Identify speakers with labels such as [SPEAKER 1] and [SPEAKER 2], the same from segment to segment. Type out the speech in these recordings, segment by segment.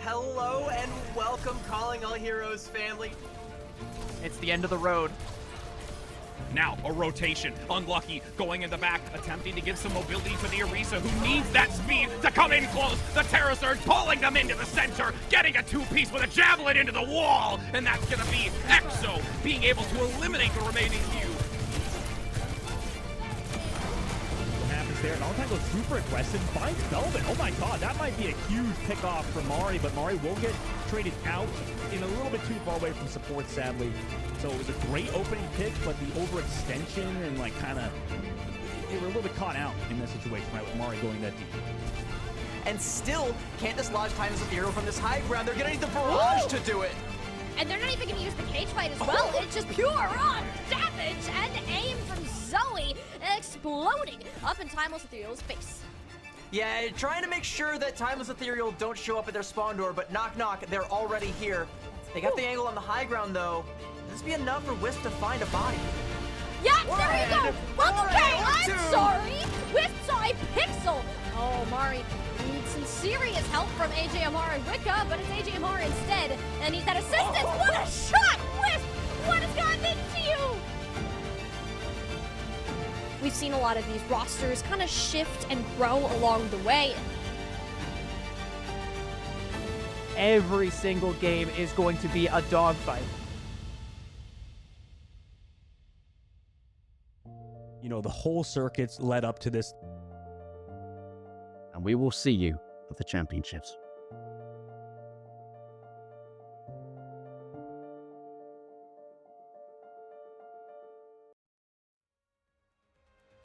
[SPEAKER 1] Hello and welcome, Calling All Heroes family.
[SPEAKER 2] It's the end of the road.
[SPEAKER 3] Now, a rotation. Unlucky, going in the back, attempting to give some mobility to the Orisa, who needs that speed to come in close. The Terra Surge pulling them into the center, getting a two-piece with a Javelin into the wall. And that's going to be Exo being able to eliminate the remaining few.
[SPEAKER 4] What happens there? Valentine goes super aggressive, finds Velvet. Oh my god, that might be a huge pickoff for Mari, but Mari will get traded out in a little bit too far away from support, sadly. So it was a great opening pick, but the overextension and like kind of, they were a little bit caught out in that situation, right, with Mari going that deep.
[SPEAKER 1] And still can't dislodge Timeless Ethereal from this high ground. They're gonna need the barrage to do it.
[SPEAKER 5] And they're not even going to use the cage fight as well. It's just pure raw damage and aim from Zoe exploding up in Timeless Ethereal's face.
[SPEAKER 1] Yeah, trying to make sure that Timeless Ethereal don't show up at their spawn door, but knock knock, they're already here. They got the angle on the high ground though. Will this be enough for Wisp to find a body?
[SPEAKER 5] Yeah, there you go. Well, okay, I'm sorry. Wisp saw a pixel. Oh, Mari needs some serious help from AJMR and Wicca, but it's AJMR instead. And needs that assistance. What a shot, Wisp! What has gotten into you? We've seen a lot of these rosters kind of shift and grow along the way.
[SPEAKER 2] Every single game is going to be a dogfight.
[SPEAKER 4] You know, the whole circuits led up to this.
[SPEAKER 6] And we will see you at the championships.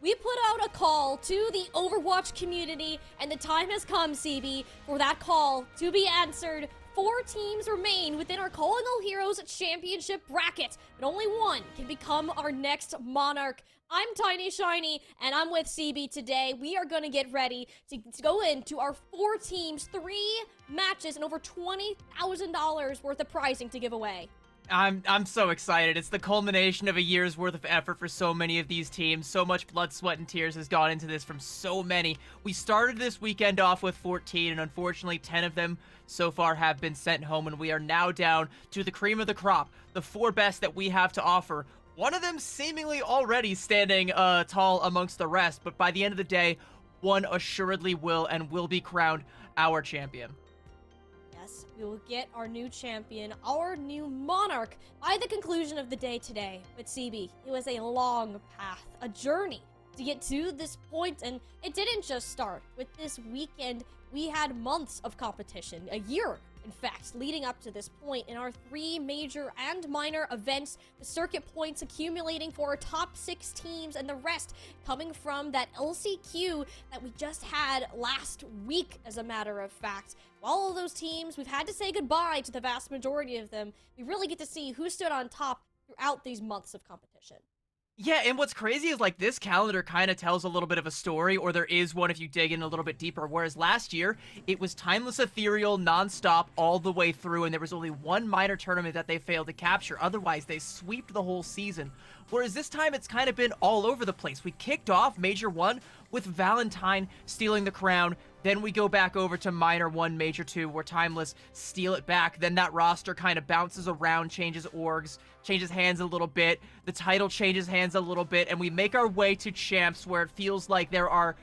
[SPEAKER 5] We put out a call to the Overwatch community, and the time has come, CB, for that call to be answered. 4 teams remain within our Calling All Heroes Championship bracket, but only one can become our next Monarch. I'm Tiny Shiny, and I'm with CB today. We are going to get ready to go into our 4 teams, 3 matches, and over $20,000 worth of prizing to give away.
[SPEAKER 2] I'm so excited. It's the culmination of a year's worth of effort for so many of these teams. So much blood, sweat, and tears has gone into this from so many. We started this weekend off with 14, and unfortunately 10 of them so far have been sent home, and we are now down to the cream of the crop, the 4 best that we have to offer. One of them seemingly already standing tall amongst the rest, but by the end of the day, one assuredly will and will be crowned our champion.
[SPEAKER 5] Yes, we will get our new champion, our new Monarch, by the conclusion of the day today. But CB, it was a long path, a journey to get to this point, and it didn't just start. With this weekend, we had months of competition, a year, in fact, leading up to this point in our 3 major and minor events, the circuit points accumulating for our top 6 teams, and the rest coming from that LCQ that we just had last week, as a matter of fact. All of those teams, we've had to say goodbye to the vast majority of them. We really get to see who stood on top throughout these months of competition.
[SPEAKER 2] Yeah, and what's crazy is, like, this calendar kind of tells a little bit of a story, or there is one if you dig in a little bit deeper, whereas last year, it was Timeless Ethereal nonstop all the way through, and there was only one minor tournament that they failed to capture. Otherwise, they sweeped the whole season. Whereas this time, it's kind of been all over the place. We kicked off Major 1 with Valentine stealing the crown. Then we go back over to Minor 1, Major 2, where Timeless steal it back. Then that roster kind of bounces around, changes orgs, changes hands a little bit. The title changes hands a little bit, and we make our way to Champs, where it feels like there are,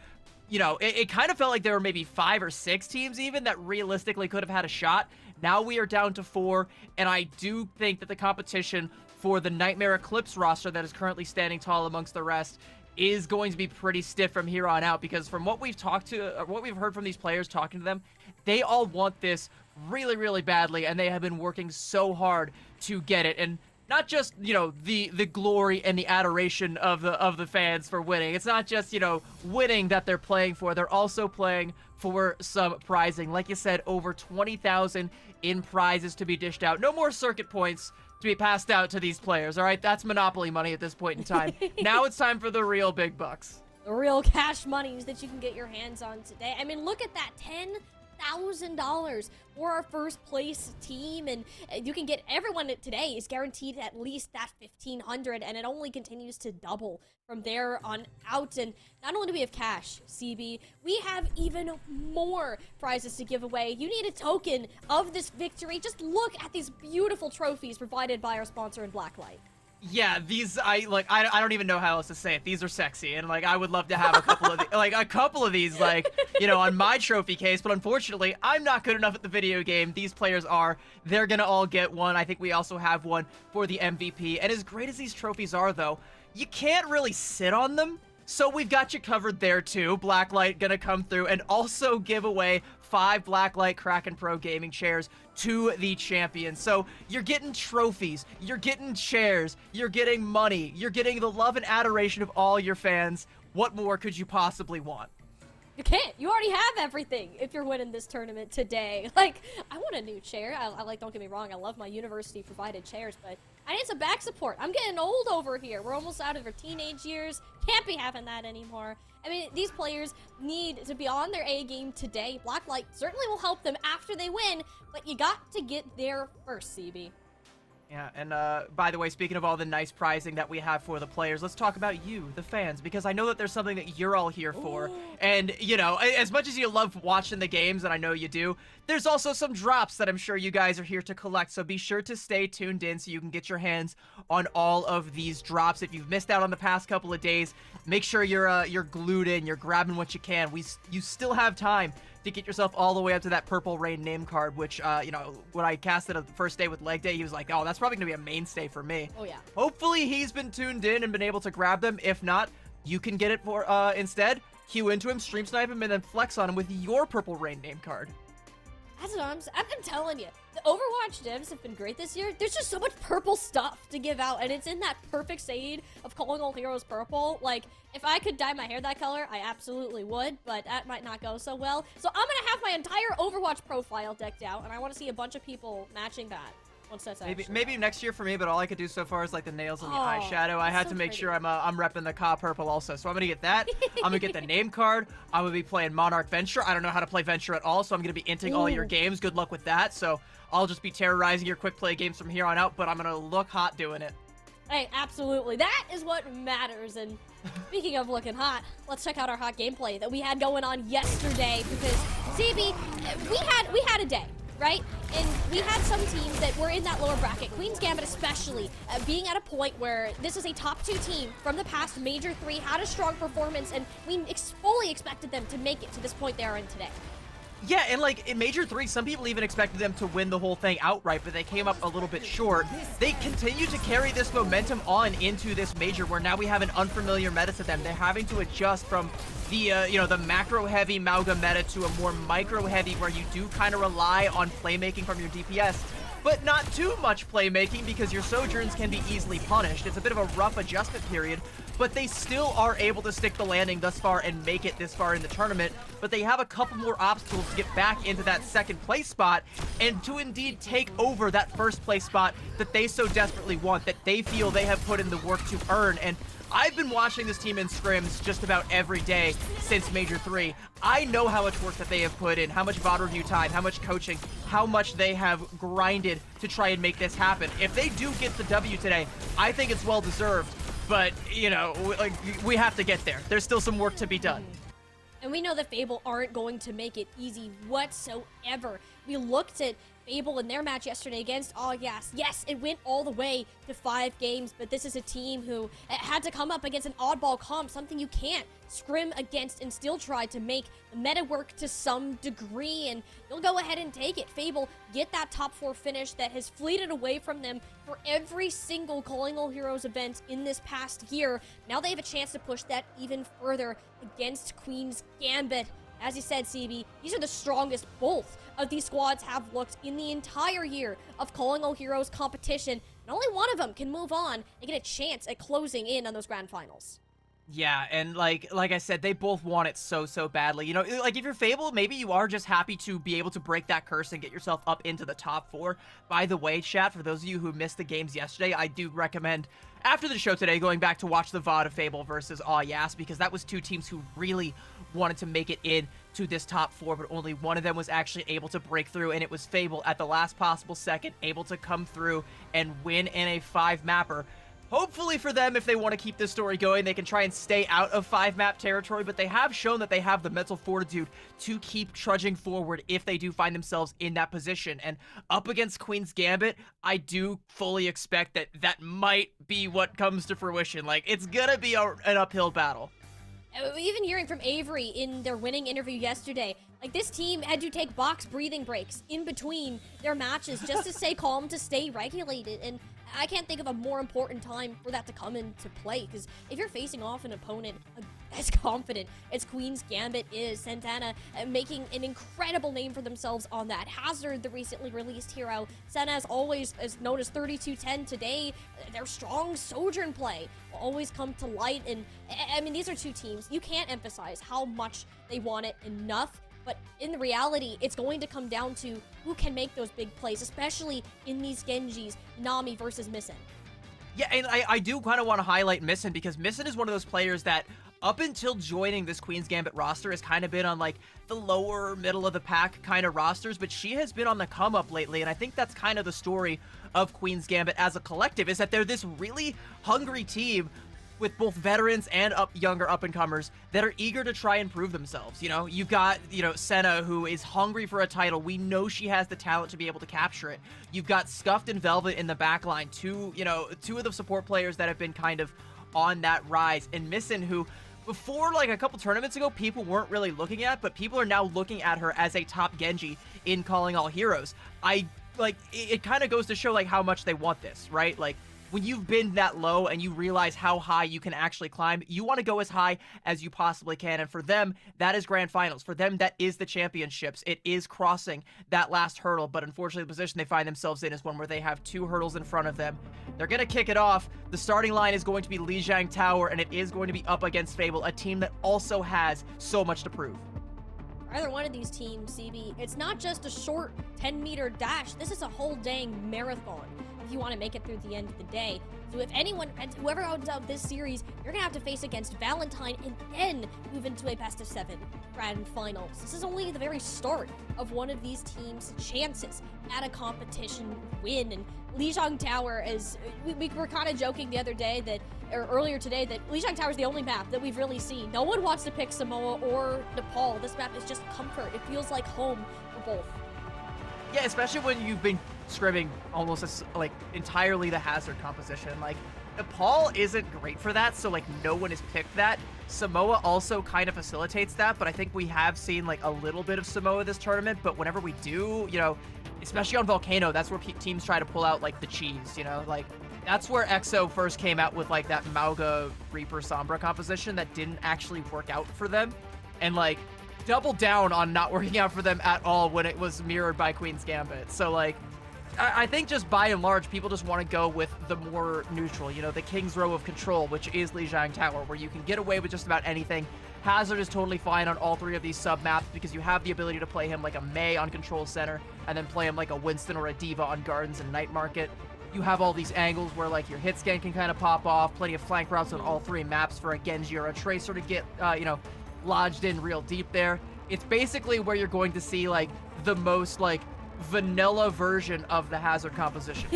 [SPEAKER 2] you know, it kind of felt like there were maybe 5 or 6 teams even that realistically could have had a shot. Now we are down to 4, and I do think that the competition for the Nightmare Eclipse roster that is currently standing tall amongst the rest is going to be pretty stiff from here on out, because from what we've what we've heard from these players talking to them, they all want this really, really badly, and they have been working so hard to get it. And not just, you know, the glory and the adoration of the fans for winning. It's not just, you know, winning that they're playing for. They're also playing for some prizing. Like you said, over 20,000 in prizes to be dished out. No more circuit points to be passed out to these players, all right? That's Monopoly money at this point in time. Now it's time for the real big bucks.
[SPEAKER 5] The real cash monies that you can get your hands on today. I mean, look at that, $1,000 for our first place team, and you can get everyone today is guaranteed at least that $1,500, and it only continues to double from there on out. And not only do we have cash, CB, we have even more prizes to give away. You need a token of this victory. Just look at these beautiful trophies provided by our sponsor in Blacklight.
[SPEAKER 2] Yeah, these I don't even know how else to say it. These are sexy, and like I would love to have a couple of a couple of these, like, you know, on my trophy case. But unfortunately, I'm not good enough at the video game. These players are. They're gonna all get one. I think we also have one for the MVP. And as great as these trophies are, though, you can't really sit on them. So we've got you covered there too. Blacklight gonna come through and also give away 5 Blacklight Kraken Pro gaming chairs to the champion. So you're getting trophies, you're getting chairs, you're getting money, you're getting the love and adoration of all your fans. What more could you possibly want?
[SPEAKER 5] You can't. You already have everything if you're winning this tournament today. Like, I want a new chair. I like, don't get me wrong, I love my university provided chairs, but I need some back support. I'm getting old over here. We're almost out of our teenage years. Can't be having that anymore. I mean, these players need to be on their A game today. Blacklight certainly will help them after they win, but you got to get there first, CB.
[SPEAKER 2] Yeah, and by the way, speaking of all the nice prizing that we have for the players, let's talk about you, the fans, because I know that there's something that you're all here for.
[SPEAKER 5] Ooh.
[SPEAKER 2] And, you know, as much as you love watching the games, and I know you do, there's also some drops that I'm sure you guys are here to collect, so be sure to stay tuned in so you can get your hands on all of these drops. If you've missed out on the past couple of days, make sure you're glued in, you're grabbing what you can. You still have time to get yourself all the way up to that Purple Rain name card, which, you know, when I cast it the first day with Leg Day, he was like, oh, that's probably going to be a mainstay for me.
[SPEAKER 5] Oh, yeah.
[SPEAKER 2] Hopefully he's been tuned in and been able to grab them. If not, you can get it for instead. Queue into him, stream snipe him, and then flex on him with your Purple Rain name card.
[SPEAKER 5] That's what I've been telling you. The Overwatch devs have been great this year. There's just so much purple stuff to give out, and it's in that perfect shade of calling all heroes purple. Like, if I could dye my hair that color, I absolutely would, but that might not go so well. So I'm gonna have my entire Overwatch profile decked out, and I want to see a bunch of people matching that. Once that's
[SPEAKER 2] Maybe next year for me, but all I could do so far is like the nails and the
[SPEAKER 5] Oh,
[SPEAKER 2] eyeshadow. I had
[SPEAKER 5] so
[SPEAKER 2] to make
[SPEAKER 5] pretty.
[SPEAKER 2] sure I'm repping the Ka purple also. So I'm gonna get that. I'm gonna get the name card. I'm gonna be playing Monarch Venture. I don't know how to play Venture at all, so I'm gonna be inting all your
[SPEAKER 5] Ooh.
[SPEAKER 2] games. Good luck with that. So I'll just be terrorizing your quick play games from here on out, but I'm gonna look hot doing it.
[SPEAKER 5] Hey, absolutely. That is what matters. And speaking of looking hot, let's check out our hot gameplay that we had going on yesterday. Because CB, we had a day, right? And we had some teams that were in that lower bracket. Queen's Gambit especially, being at a point where this is a top 2 team from the past Major 3, had a strong performance, and we fully expected them to make it to this point they are in today.
[SPEAKER 2] Yeah, and like in Major 3, some people even expected them to win the whole thing outright, but they came up a little bit short. They continue to carry this momentum on into this Major, where now we have an unfamiliar meta to them. They're having to adjust from the, you know, the macro-heavy Mauga meta to a more micro-heavy, where you do kind of rely on playmaking from your DPS, but not too much playmaking because your Sojourns can be easily punished. It's a bit of a rough adjustment period, but they still are able to stick the landing thus far and make it this far in the tournament. But they have a couple more obstacles to get back into that second place spot and to indeed take over that first place spot that they so desperately want, that they feel they have put in the work to earn. And I've been watching this team in scrims just about every day since Major 3. I know how much work that they have put in, how much VOD review time, how much coaching, how much they have grinded to try and make this happen. If they do get the W today, I think it's well deserved. But, you know, we have to get there. There's still some work to be done.
[SPEAKER 5] And we know that Fable aren't going to make it easy whatsoever. We looked at Fable in their match yesterday against Yes. Yes, it went all the way to 5 games, but this is a team who had to come up against an oddball comp, something you can't scrim against, and still try to make the meta work to some degree, and you'll go ahead and take it. Fable get that top 4 finish that has fleeted away from them for every single Calling All Heroes event in this past year. Now they have a chance to push that even further against Queen's Gambit. As you said, CB, these are the strongest both of these squads have looked in the entire year of Calling All Heroes competition, and only one of them can move on and get a chance at closing in on those grand finals.
[SPEAKER 2] Yeah, and like I said, they both want it so badly. You know, like if you're Fable, maybe you are just happy to be able to break that curse and get yourself up into the top 4. By the way, chat, for those of you who missed the games yesterday, I do recommend after the show today going back to watch the VOD of Fable versus Yes, because that was 2 teams who really wanted to make it in to this top 4, but only one of them was actually able to break through, and it was Fable at the last possible second, able to come through and win in a 5-mapper. Hopefully for them, if they want to keep this story going, they can try and stay out of 5-map territory, but they have shown that they have the mental fortitude to keep trudging forward if they do find themselves in that position. And up against Queen's Gambit, I do fully expect that that might be what comes to fruition. Like, it's gonna be an uphill battle.
[SPEAKER 5] Even hearing from Avery in their winning interview yesterday, like, this team had to take box breathing breaks in between their matches just to stay calm, to stay regulated, and I can't think of a more important time for that to come into play, because if you're facing off an opponent as confident as Queen's Gambit is, Santana making an incredible name for themselves on that. Hazard, the recently released hero. Senna, as always, is known as 3210 today. Their strong Sojourn play will always come to light, and I mean, these are two teams. You can't emphasize how much they want it enough. But in the reality, it's going to come down to who can make those big plays, especially in these Genjis, Nami versus Missin.
[SPEAKER 2] Yeah, and I do kind of want to highlight Missin, because Missin is one of those players that up until joining this Queen's Gambit roster has kind of been on like the lower middle of the pack kind of rosters, but she has been on the come up lately, and I think that's kind of the story of Queen's Gambit as a collective, is that they're this really hungry team with both veterans and younger up-and-comers that are eager to try and prove themselves. You know, you've got, Senna, who is hungry for a title. We know she has the talent to be able to capture it. You've got Scuffed and Velvet in the back line, two of the support players that have been kind of on that rise. And Missin, who before, like, a couple tournaments ago, people weren't really looking at, but people are now looking at her as a top Genji in Calling All Heroes. It kind of goes to show, like, how much they want this, right? Like, when you've been that low and you realize how high you can actually climb, you want to go as high as you possibly can. And for them, that is grand finals. For them, that is the championships. It is crossing that last hurdle. But unfortunately, the position they find themselves in is one where they have 2 hurdles in front of them. They're going to kick it off. The starting line is going to be Lijiang Tower, and it is going to be up against Fable, a team that also has so much to prove.
[SPEAKER 5] Either one of these teams, CB, it's not just a short 10-meter dash. This is a whole dang marathon if you want to make it through the end of the day. So if whoever owns out this series, you're gonna have to face against Valentine and then move into a best of 7 grand finals. This is only the very start of one of these teams' chances at a competition win. And Lijiang Tower is, we were kind of joking the other day or earlier today, that Lijiang Tower is the only map that we've really seen. No one wants to pick Samoa or Nepal. This map is just comfort. It feels like home for both.
[SPEAKER 2] Yeah, especially when you've been scrimming almost entirely the Hazard composition. Like, Nepal isn't great for that, so like no one has picked that. Samoa also kind of facilitates that, but I think we have seen like a little bit of Samoa this tournament. But whenever we do, especially on Volcano, that's where teams try to pull out like the cheese. Like that's where EXO first came out with like that Mauga Reaper Sombra composition that didn't actually work out for them, and like doubled down on not working out for them at all when it was mirrored by Queen's Gambit. So like, I think just by and large, people just want to go with the more neutral, the King's Row of control, which is Lijiang Tower, where you can get away with just about anything. Hazard is totally fine on all 3 of these sub-maps because you have the ability to play him like a Mei on Control Center and then play him like a Winston or a Diva on Gardens and Night Market. You have all these angles where like your hit scan can kind of pop off, plenty of flank routes on all 3 maps for a Genji or a Tracer to get, lodged in real deep there. It's basically where you're going to see like the most like vanilla version of the Hazard composition.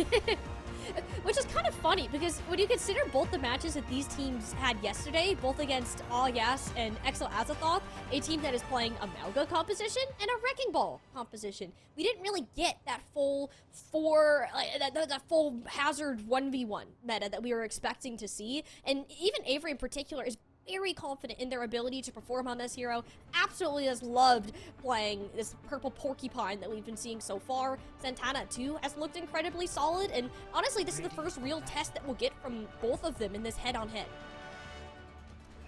[SPEAKER 5] Which is kind of funny, because when you consider both the matches that these teams had yesterday, both against All Yas and EXO Azathoth, a team that is playing a Mauga composition and a Wrecking Ball composition, we didn't really get that full that full Hazard 1v1 meta that we were expecting to see. And even Avery in particular is very confident in their ability to perform on this hero. Absolutely has loved playing this purple porcupine that we've been seeing so far. Santana too has looked incredibly solid, and honestly this is the first real test that we'll get from both of them in this head-on-head.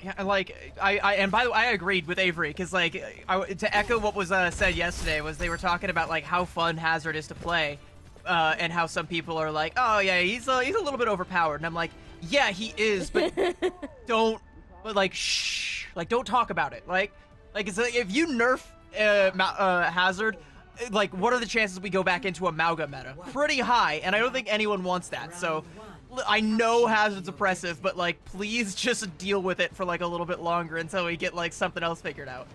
[SPEAKER 2] Yeah, like, and by the way, I agreed with Avery, because, like, to echo what was said yesterday, was they were talking about, like, how fun Hazard is to play, and how some people are like, oh, yeah, he's a little bit overpowered, and I'm like, yeah, he is, but shh, like, don't talk about it, like, it's like, if you nerf Hazard, like, what are the chances we go back into a Mauga meta? Pretty high, and I don't think anyone wants that. So I know Hazard's oppressive, but like, please just deal with it for like a little bit longer until we get like something else figured out.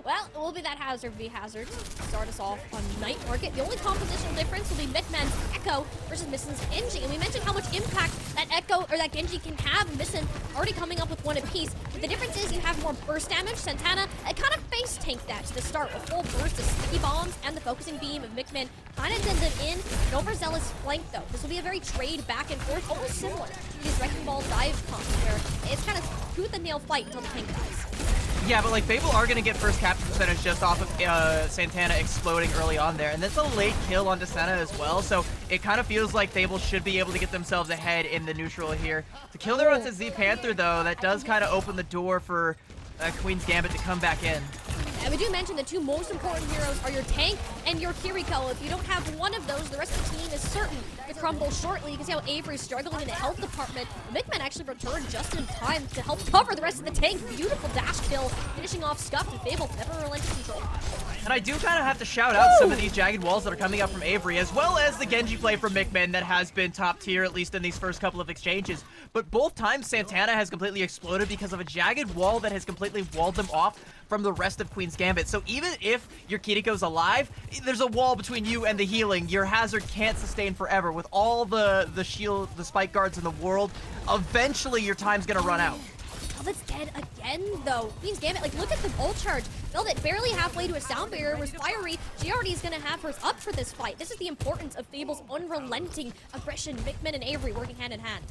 [SPEAKER 5] Well, it will be that Hazard v Hazard. Start us off on Night Market. The only compositional difference will be Micman's Echo versus Missin's Genji. And we mentioned how much impact that Echo or that Genji can have. Missin already coming up with one apiece. But the difference is you have more burst damage. Santana, it kind of face tanked that to the start with full burst of sticky bombs and the focusing beam of Micman. Kind of did them in. An overzealous flank though. This will be a very trade back and forth, almost similar to these Wrecking Ball dive comps where it's kind of tooth and nail fight until the tank dies.
[SPEAKER 2] Yeah, but like Fable are going to get first capture percentage just off of Santana exploding early on there. And that's a late kill onto Senna as well. So it kind of feels like Fable should be able to get themselves ahead in the neutral here. To kill their onto Z Panther though, that does kind of open the door for Queen's Gambit to come back in.
[SPEAKER 5] And we do mention the two most important heroes are your tank and your Kiriko. If you don't have one of those, the rest of the team is certain to crumble shortly. You can see how Avery's struggling in the health department. Micman actually returned just in time to help cover the rest of the tank. Beautiful dash kill, finishing off Scuffed, and Fable never relented control.
[SPEAKER 2] And I do kind of have to shout out some of these jagged walls that are coming up from Avery, as well as the Genji play from Micman that has been top tier, at least in these first couple of exchanges. But both times Santana has completely exploded because of a jagged wall that has completely walled them off from the rest of Queen's Gambit. So even if your Kiriko's alive, there's a wall between you and the healing. Your Hazard can't sustain forever. With all the shield, the spike guards in the world, eventually your time's gonna run out.
[SPEAKER 5] Velvet's dead again, though. Queen's Gambit, like, look at the ult charge. Velvet barely halfway to a sound barrier, whereas Fiery, she already is going to have hers up for this fight. This is the importance of Fable's unrelenting aggression. Micman and Avery working hand in hand.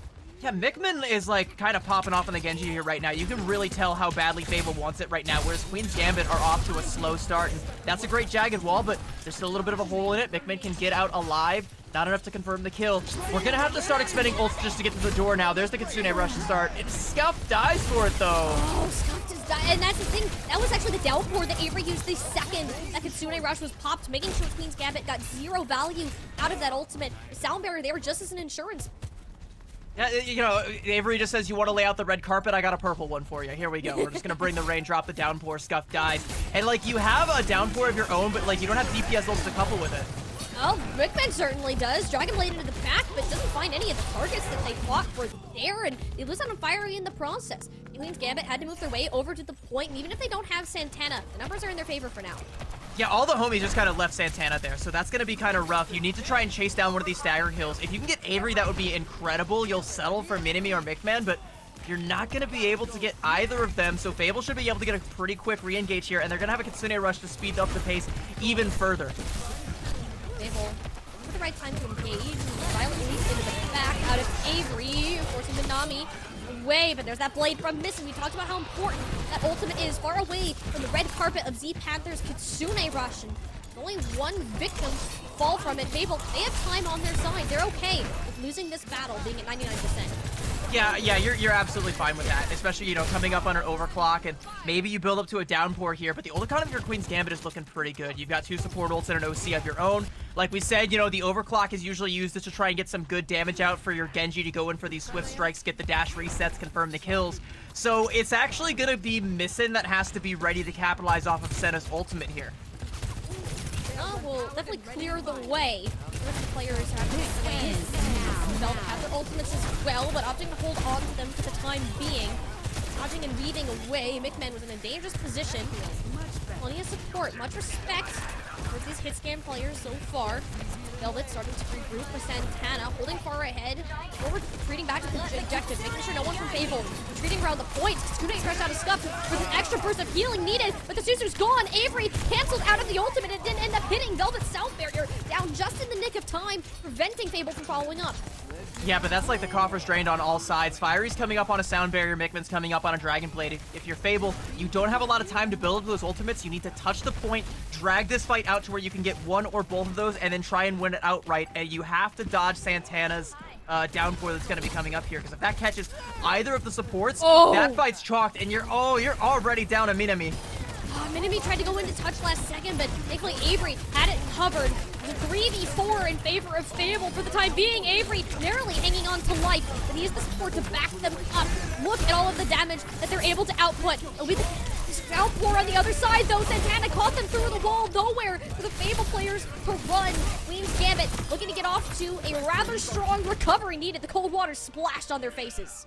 [SPEAKER 2] Yeah, Micman is like kind of popping off on the Genji here right now. You can really tell how badly Fable wants it right now, whereas Queen's Gambit are off to a slow start. And that's a great jagged wall, but there's still a little bit of a hole in it. Micman can get out alive. Not enough to confirm the kill. We're gonna have to start expending ults just to get to the door now. There's the Kitsune rush to start. And Scuff dies for it though.
[SPEAKER 5] Oh, Scuff just died. And that's the thing. That was actually the downpour that Avery used the second that Kitsune rush was popped, making sure Queen's Gambit got zero value out of that ultimate. The sound barrier there just as an insurance.
[SPEAKER 2] Yeah, you know, Avery just says, you want to lay out the red carpet? I got a purple one for you. Here we go. We're just going to bring the rain, drop the downpour, Scuff dies. And, like, you have a downpour of your own, but, like, you don't have DPS ults to couple with it.
[SPEAKER 5] Oh, Micman certainly does. Dragon Blade into the back, but doesn't find any of the targets that they fought for there, and they lose out on Fiery in the process. Queen's Gambit had to move their way over to the point, and even if they don't have Santana, the numbers are in their favor for now.
[SPEAKER 2] Yeah, all the homies just kind of left Santana there, so that's going to be kind of rough. You need to try and chase down one of these stagger kills. If you can get Avery, that would be incredible. You'll settle for Minimi or Micman, but you're not going to be able to get either of them, so Fable should be able to get a pretty quick re-engage here, and they're going to have a Kitsune rush to speed up the pace even further.
[SPEAKER 5] Fable, for the right time to engage, violent leap into the back out of Avery, forcing the Nami away, but there's that blade from Missin. We talked about how important that ultimate is, far away from the red carpet of Z Panther's Kitsune rush, and only one victim fall from it. Fable, they have time on their side. They're okay with losing this battle, being at 99%.
[SPEAKER 2] Yeah, you're absolutely fine with that, especially, you know, coming up on an overclock, and maybe you build up to a downpour here, but the ult economy of your Queen's Gambit is looking pretty good. You've got 2 support ults and an OC of your own. Like we said, you know, the overclock is usually used just to try and get some good damage out for your Genji to go in for these swift strikes, get the dash resets, confirm the kills. So it's actually going to be Missin that has to be ready to capitalize off of Senna's ultimate here.
[SPEAKER 5] Will definitely clear the way. The rest of the players have to make their way in. Velvet have their ultimates as well, but opting to hold on to them for the time being. Dodging and weaving away, Micman was in a dangerous position. Plenty of support, much respect towards these hit scan players so far. Velvet starting to regroup with Santana, holding far ahead. Forward, retreating back to the objective, making sure no one from Fable retreating around the point. Kitsune fresh out of Scuff with an extra burst of healing needed, but the Susu's gone. Avery canceled out of the ultimate and didn't end up hitting Velvet's sound barrier down just in the nick of time, preventing Fable from following up.
[SPEAKER 2] Yeah, but that's like the coffers drained on all sides. Fiery's coming up on a sound barrier, Micman's coming up on a Dragon Blade. If you're Fable, you don't have a lot of time to build up those ultimates. You need to touch the point, drag this fight out to where you can get one or both of those, and then try and win it outright. And you have to dodge Santana's downpour that's going to be coming up here, because if that catches either of the supports, that fight's chalked, and you're already down a Minami.
[SPEAKER 5] Minami tried to go into touch last second, but thankfully Avery had it covered. The 3v4 in favor of Fable for the time being. Avery narrowly hanging on to life, but he has the support to back them up. Look at all of the damage that they're able to output. With these Downpour on the other side, though. Santana caught them through the wall. Nowhere for the Fable players to run. Queen's Gambit looking to get off to a rather strong recovery needed. The cold water splashed on their faces.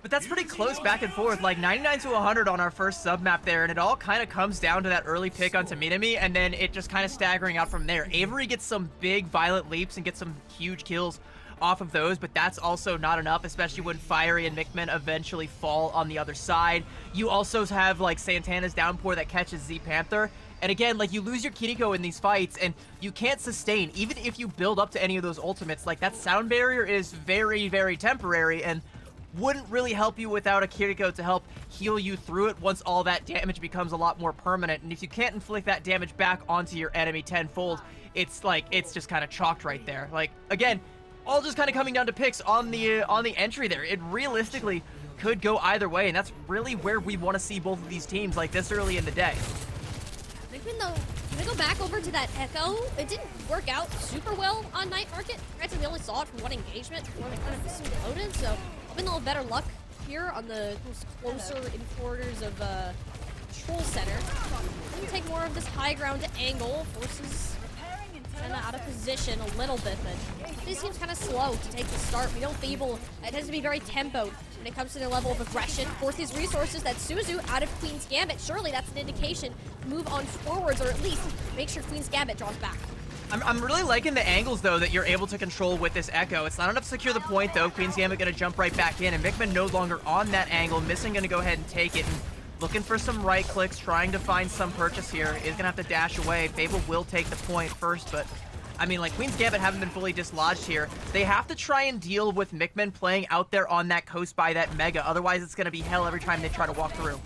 [SPEAKER 2] But that's pretty close back and forth, like 99 to 100 on our first sub map there, and it all kind of comes down to that early pick onto Minami, and then it just kind of staggering out from there. Avery gets some big violent leaps and gets some huge kills off of those, but that's also not enough, especially when Fiery and Mickman eventually fall on the other side. You also have like Santana's downpour that catches Z Panther. And again, like, you lose your Kiriko in these fights, and you can't sustain, even if you build up to any of those ultimates. Like, that sound barrier is very, very temporary, and wouldn't really help you without a Kiriko to help heal you through it once all that damage becomes a lot more permanent. And if you can't inflict that damage back onto your enemy tenfold, it's like, it's just kind of chalked right there. Like, again, all just kind of coming down to picks on the entry there. It realistically could go either way, and that's really where we want to see both of these teams, like, this early in the day.
[SPEAKER 5] Mickman, though, can I go back over to that Echo? It didn't work out super well on Night Market. Granted, we only saw it from one engagement, one kind of assumed loaded, so hoping a little better luck here on the closer in quarters of Control Center. Can take more of this high ground angle, forces Senna out of position a little bit, but this seems kind of slow to take the start. We know Fable tends to be very tempoed when it comes to their level of aggression. Force these resources that Suzu out of Queen's Gambit. Surely that's an indication to move on forwards, or at least make sure Queen's Gambit draws back.
[SPEAKER 2] I'm really liking the angles, though, that you're able to control with this Echo. It's not enough to secure the point, though. Queen's Gambit going to jump right back in, and Mickman no longer on that angle. Missing going to go ahead and take it. And looking for some right clicks, trying to find some purchase here. Is going to have to dash away. Fable will take the point first, but I mean, like, Queen's Gambit haven't been fully dislodged here. They have to try and deal with Mickman playing out there on that coast by that Mega. Otherwise, it's going to be hell every time they try to walk through.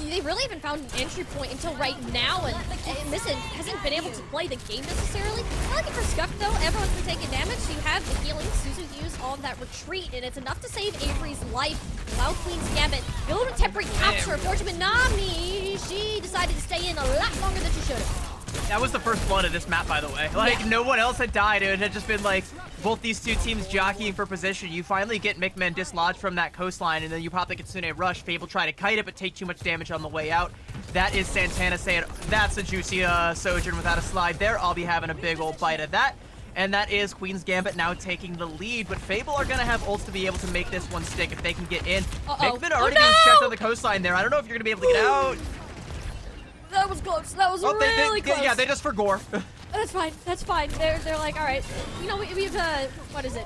[SPEAKER 5] They really haven't found an entry point until right now, and Missing hasn't been able to play the game necessarily. I like it for Scuff, though. Everyone's been taking damage, so you have the healing Suzu use on that retreat, and it's enough to save Avery's life while Queen's Gambit be able to temporary capture. Fortunately, Nami, she decided to stay in a lot longer than she should have.
[SPEAKER 2] That was the first blood of this map, by the way. Like,
[SPEAKER 5] Yeah.
[SPEAKER 2] No one else had died. It had just been, like, both these two teams jockeying for position. You finally get Mickman dislodged from that coastline, and then you pop the Kitsune Rush. Fable try to kite it, but take too much damage on the way out. That is Santana saying, that's a juicy Sojourn without a slide there. I'll be having a big old bite of that. And that is Queen's Gambit now taking the lead, but Fable are going to have ults to be able to make this one stick if they can get in. Mickman already being checked on the coastline there. I don't know if you're going to be able to get out.
[SPEAKER 5] That was close. That was really close.
[SPEAKER 2] Yeah, they just for gore.
[SPEAKER 5] That's fine. That's fine. They're like, all right. You know, we've what is it?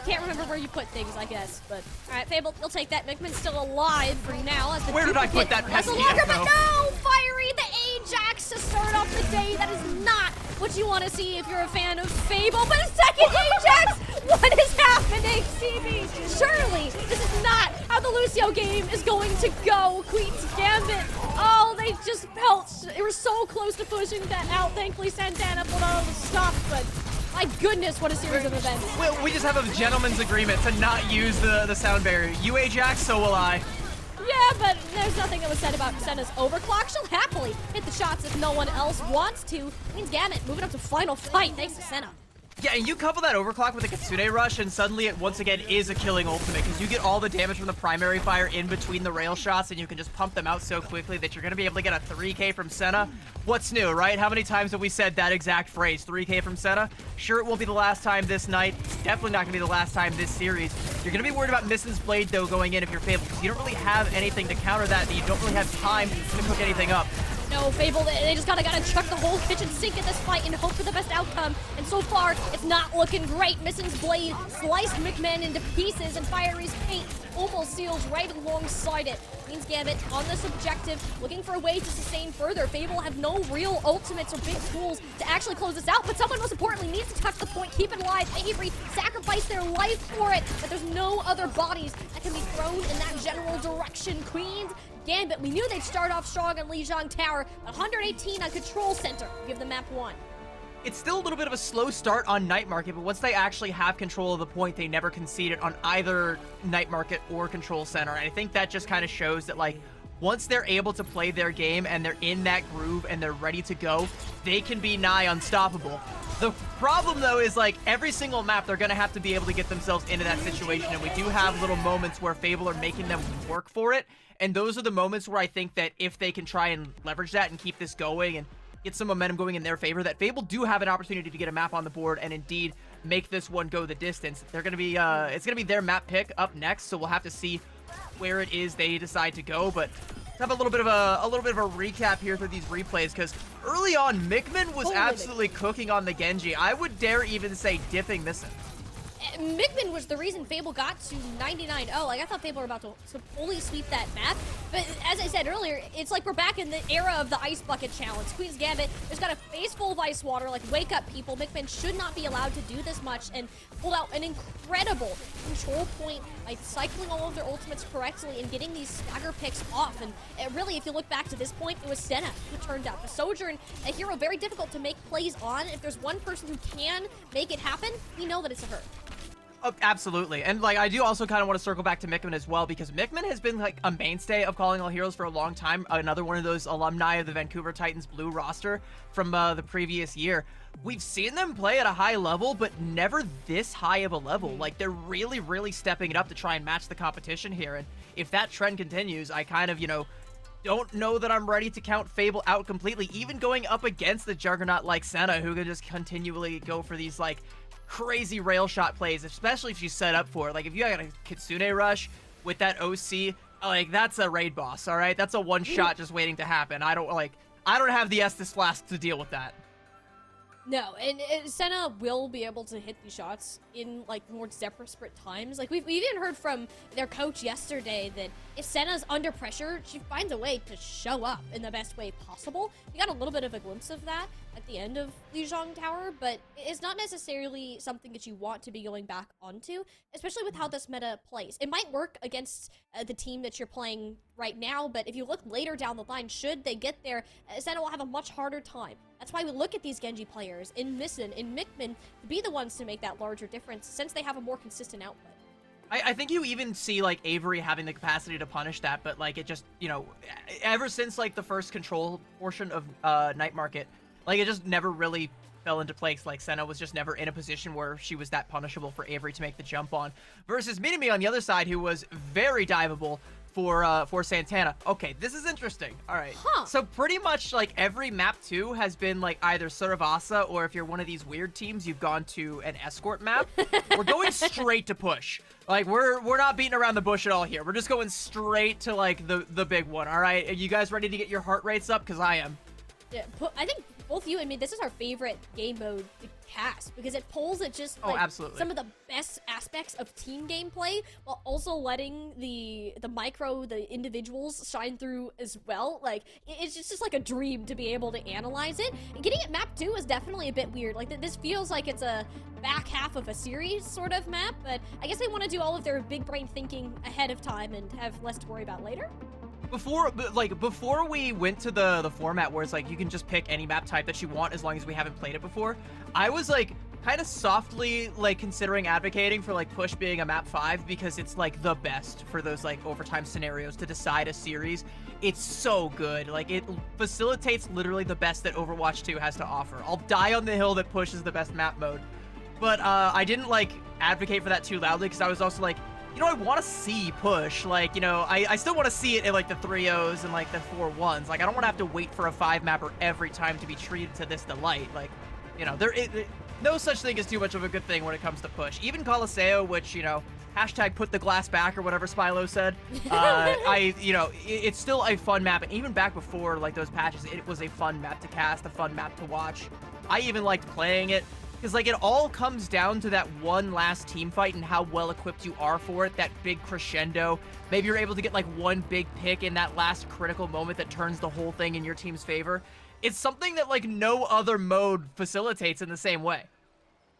[SPEAKER 5] Can't remember where you put things, I guess. But all right, Fable, you'll take that. Mickman's still alive for now. As the
[SPEAKER 2] Where did I put that pesky
[SPEAKER 5] longer,
[SPEAKER 2] Echo?
[SPEAKER 5] but no, Fiery the Ajax to start off the day. That is not what you want to see if you're a fan of Fable. But a second Ajax. What is happening, CB? Surely this is not how the Lucio game is going to go. Queen's Gambit. Oh, they just felt they were so close to pushing that out. Thankfully, Santana put all the stuff, but my goodness, what a series of events.
[SPEAKER 2] We just have a gentleman's agreement to not use the sound barrier. You Ajax, so will I.
[SPEAKER 5] Yeah, but there's nothing that was said about Senna's overclock. She'll happily hit the shots if no one else wants to. Queen's Gambit moving up to final fight thanks to Senna.
[SPEAKER 2] Yeah, and you couple that overclock with a Kitsune Rush, and suddenly it once again is a killing ultimate, because you get all the damage from the primary fire in between the rail shots, and you can just pump them out so quickly that you're going to be able to get a 3K from Senna. What's new, right? How many times have we said that exact phrase, 3K from Senna? Sure, it won't be the last time this night. It's definitely not going to be the last time this series. You're going to be worried about Missin's Blade, though, going in if you're Fable, because you don't really have anything to counter that, and you don't really have time to cook anything up.
[SPEAKER 5] No, Fable, they just gotta chuck the whole kitchen sink at this fight and hope for the best outcome. And so far, it's not looking great. Missin's Blade sliced Mickman into pieces, and Fiery's paint almost seals right alongside it. Queen's Gambit on this objective, looking for a way to sustain further. Fable have no real ultimates or big tools to actually close this out, but someone most importantly needs to tuck the point, keep it alive. Avery sacrificed their life for it, but there's no other bodies that can be thrown in that general direction. Queen's Gambit, we knew they'd start off strong on Lijiang Tower, but 118 on Control Center. Give the map one.
[SPEAKER 2] It's still a little bit of a slow start on Night Market, but once they actually have control of the point, they never conceded on either Night Market or Control Center. And I think that just kind of shows that, like, once they're able to play their game and they're in that groove and they're ready to go, they can be nigh unstoppable. The problem, though, is like every single map, they're going to have to be able to get themselves into that situation. And we do have little moments where Fable are making them work for it. And those are the moments where I think that if they can try and leverage that and keep this going and get some momentum going in their favor, that Fable do have an opportunity to get a map on the board and indeed make this one go the distance. They're going to be, it's going to be their map pick up next. So we'll have to see where it is they decide to go. But let's have a little bit of a recap here through these replays, because early on, Mickman was absolutely cooking on the Genji. I would dare even say dipping this in.
[SPEAKER 5] Mickman was the reason Fable got to 99-0. Like, I thought Fable were about to fully sweep that map. But as I said earlier, it's like we're back in the era of the Ice Bucket Challenge. Queen's Gambit has got a face full of ice water. Like, wake up, people. Mickman should not be allowed to do this much, and pulled out an incredible control point by cycling all of their ultimates correctly and getting these stagger picks off. And really, if you look back to this point, it was Senna who turned out. The Sojourn, a hero very difficult to make plays on. If there's one person who can make it happen, we know that it's her.
[SPEAKER 2] Oh, absolutely. And like, I do also kind of want to circle back to Mickman as well, because Mickman has been like a mainstay of Calling All Heroes for a long time. Another one of those alumni of the Vancouver Titans blue roster from the previous year. We've seen them play at a high level, but never this high of a level. Like, they're really, really stepping it up to try and match the competition here. And if that trend continues, I kind of, you know, don't know that I'm ready to count Fable out completely, even going up against the juggernaut like Senna, who can just continually go for these like crazy rail shot plays, especially if she's set up for it. Like, if you got a Kitsune rush with that OC, like, that's a raid boss, all right? That's a one shot just waiting to happen. I don't have the Estus Flask to deal with that.
[SPEAKER 5] No, and Senna will be able to hit these shots in, like, more desperate times. Like, we've even heard from their coach yesterday that if Senna's under pressure, she finds a way to show up in the best way possible. We got a little bit of a glimpse of that at the end of Lijiang Tower, but it's not necessarily something that you want to be going back onto, especially with how this meta plays. It might work against the team that you're playing right now, but if you look later down the line, should they get there, Senna will have a much harder time. That's why we look at these Genji players in Misten, in Mickman, to be the ones to make that larger difference, since they have a more consistent output.
[SPEAKER 2] I think you even see, like, Avery having the capacity to punish that, but, like, it just, you know, ever since, like, the first control portion of Night Market, like, it just never really fell into place. Like, Senna was just never in a position where she was that punishable for Avery to make the jump on. Versus Minami on the other side, who was very diveable for Santana. Okay, this is interesting. All right.
[SPEAKER 5] Huh.
[SPEAKER 2] So pretty much, like, every map 2 has been, like, either Suravasa, or if you're one of these weird teams, you've gone to an escort map. We're going straight to push. Like, we're not beating around the bush at all here. We're just going straight to, like, the big one, all right? Are you guys ready to get your heart rates up? Because I am.
[SPEAKER 5] Yeah, I think both you and me, this is our favorite game mode to cast, because it pulls at just like
[SPEAKER 2] absolutely
[SPEAKER 5] some of the best aspects of team gameplay, while also letting the individuals shine through as well. Like, it's just like a dream to be able to analyze it. And getting it map 2 is definitely a bit weird. Like, this feels like it's a back half of a series sort of map, but I guess they want to do all of their big brain thinking ahead of time and have less to worry about later.
[SPEAKER 2] Before we went to the format where it's like you can just pick any map type that you want as long as we haven't played it before, I was like kind of softly like considering advocating for like push being a map 5, because it's like the best for those like overtime scenarios to decide a series. It's so good. Like, it facilitates literally the best that Overwatch 2 has to offer. I'll die on the hill that push is the best map mode. But I didn't like advocate for that too loudly, because I was also like, you know, I want to see push. Like, you know, I still want to see it in, like, the 3-0s and, like, the 4-1s. Like, I don't want to have to wait for a 5-mapper every time to be treated to this delight. Like, you know, no such thing as too much of a good thing when it comes to push. Even Coliseo, which, you know, hashtag put the glass back or whatever Spylo said. You know, it's still a fun map. And even back before, like, those patches, it was a fun map to cast, a fun map to watch. I even liked playing it. Because, like, it all comes down to that one last team fight and how well equipped you are for it, that big crescendo. Maybe you're able to get, like, one big pick in that last critical moment that turns the whole thing in your team's favor. It's something that, like, no other mode facilitates in the same way.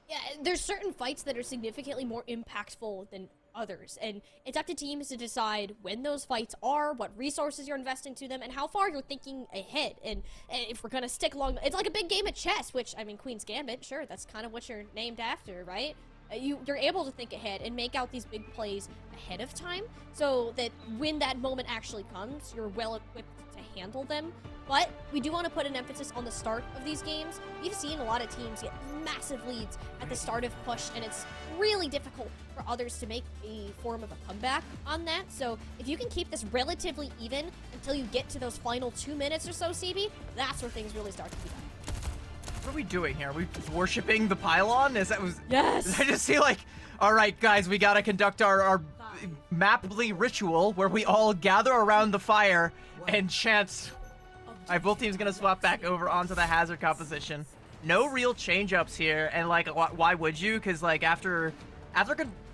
[SPEAKER 5] Yeah, there's certain fights that are significantly more impactful than others, and it's up to teams to decide when those fights are, what resources you're investing to them, and how far you're thinking ahead. And if we're gonna stick along, it's like a big game of chess, which, I mean, Queen's Gambit, sure, that's kind of what you're named after, right? You're able to think ahead and make out these big plays ahead of time, so that when that moment actually comes, you're well equipped to handle them. But we do want to put an emphasis on the start of these games. We've seen a lot of teams get massive leads at the start of push, and it's really difficult for others to make a form of a comeback on that. So if you can keep this relatively even until you get to those final 2 minutes or so, CB, that's where things really start to be done.
[SPEAKER 2] What are we doing here? Are we worshiping the pylon?
[SPEAKER 5] Yes.
[SPEAKER 2] Did I just see like, all right, guys, we gotta conduct our Maply ritual where we all gather around the fire and chant. All right, both teams gonna swap back over onto the Hazard composition. No real change-ups here, and like, why would you? Because like after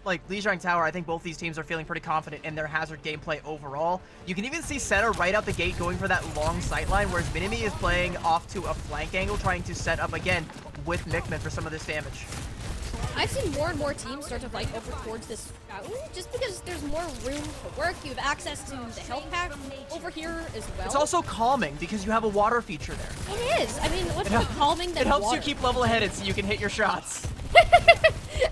[SPEAKER 2] like Lijiang Tower, I think both these teams are feeling pretty confident in their Hazard gameplay overall. You can even see Senna right out the gate going for that long sightline, whereas Minimi is playing off to a flank angle, trying to set up again with Mickman for some of this damage.
[SPEAKER 5] I've seen more and more teams start to fight over towards this fountain, just because there's more room to work. You have access to the health pack over here as well.
[SPEAKER 2] It's also calming because you have a water feature there.
[SPEAKER 5] It is. I mean, what's more calming than
[SPEAKER 2] It helps
[SPEAKER 5] water?
[SPEAKER 2] you keep level-headed so you can hit your shots.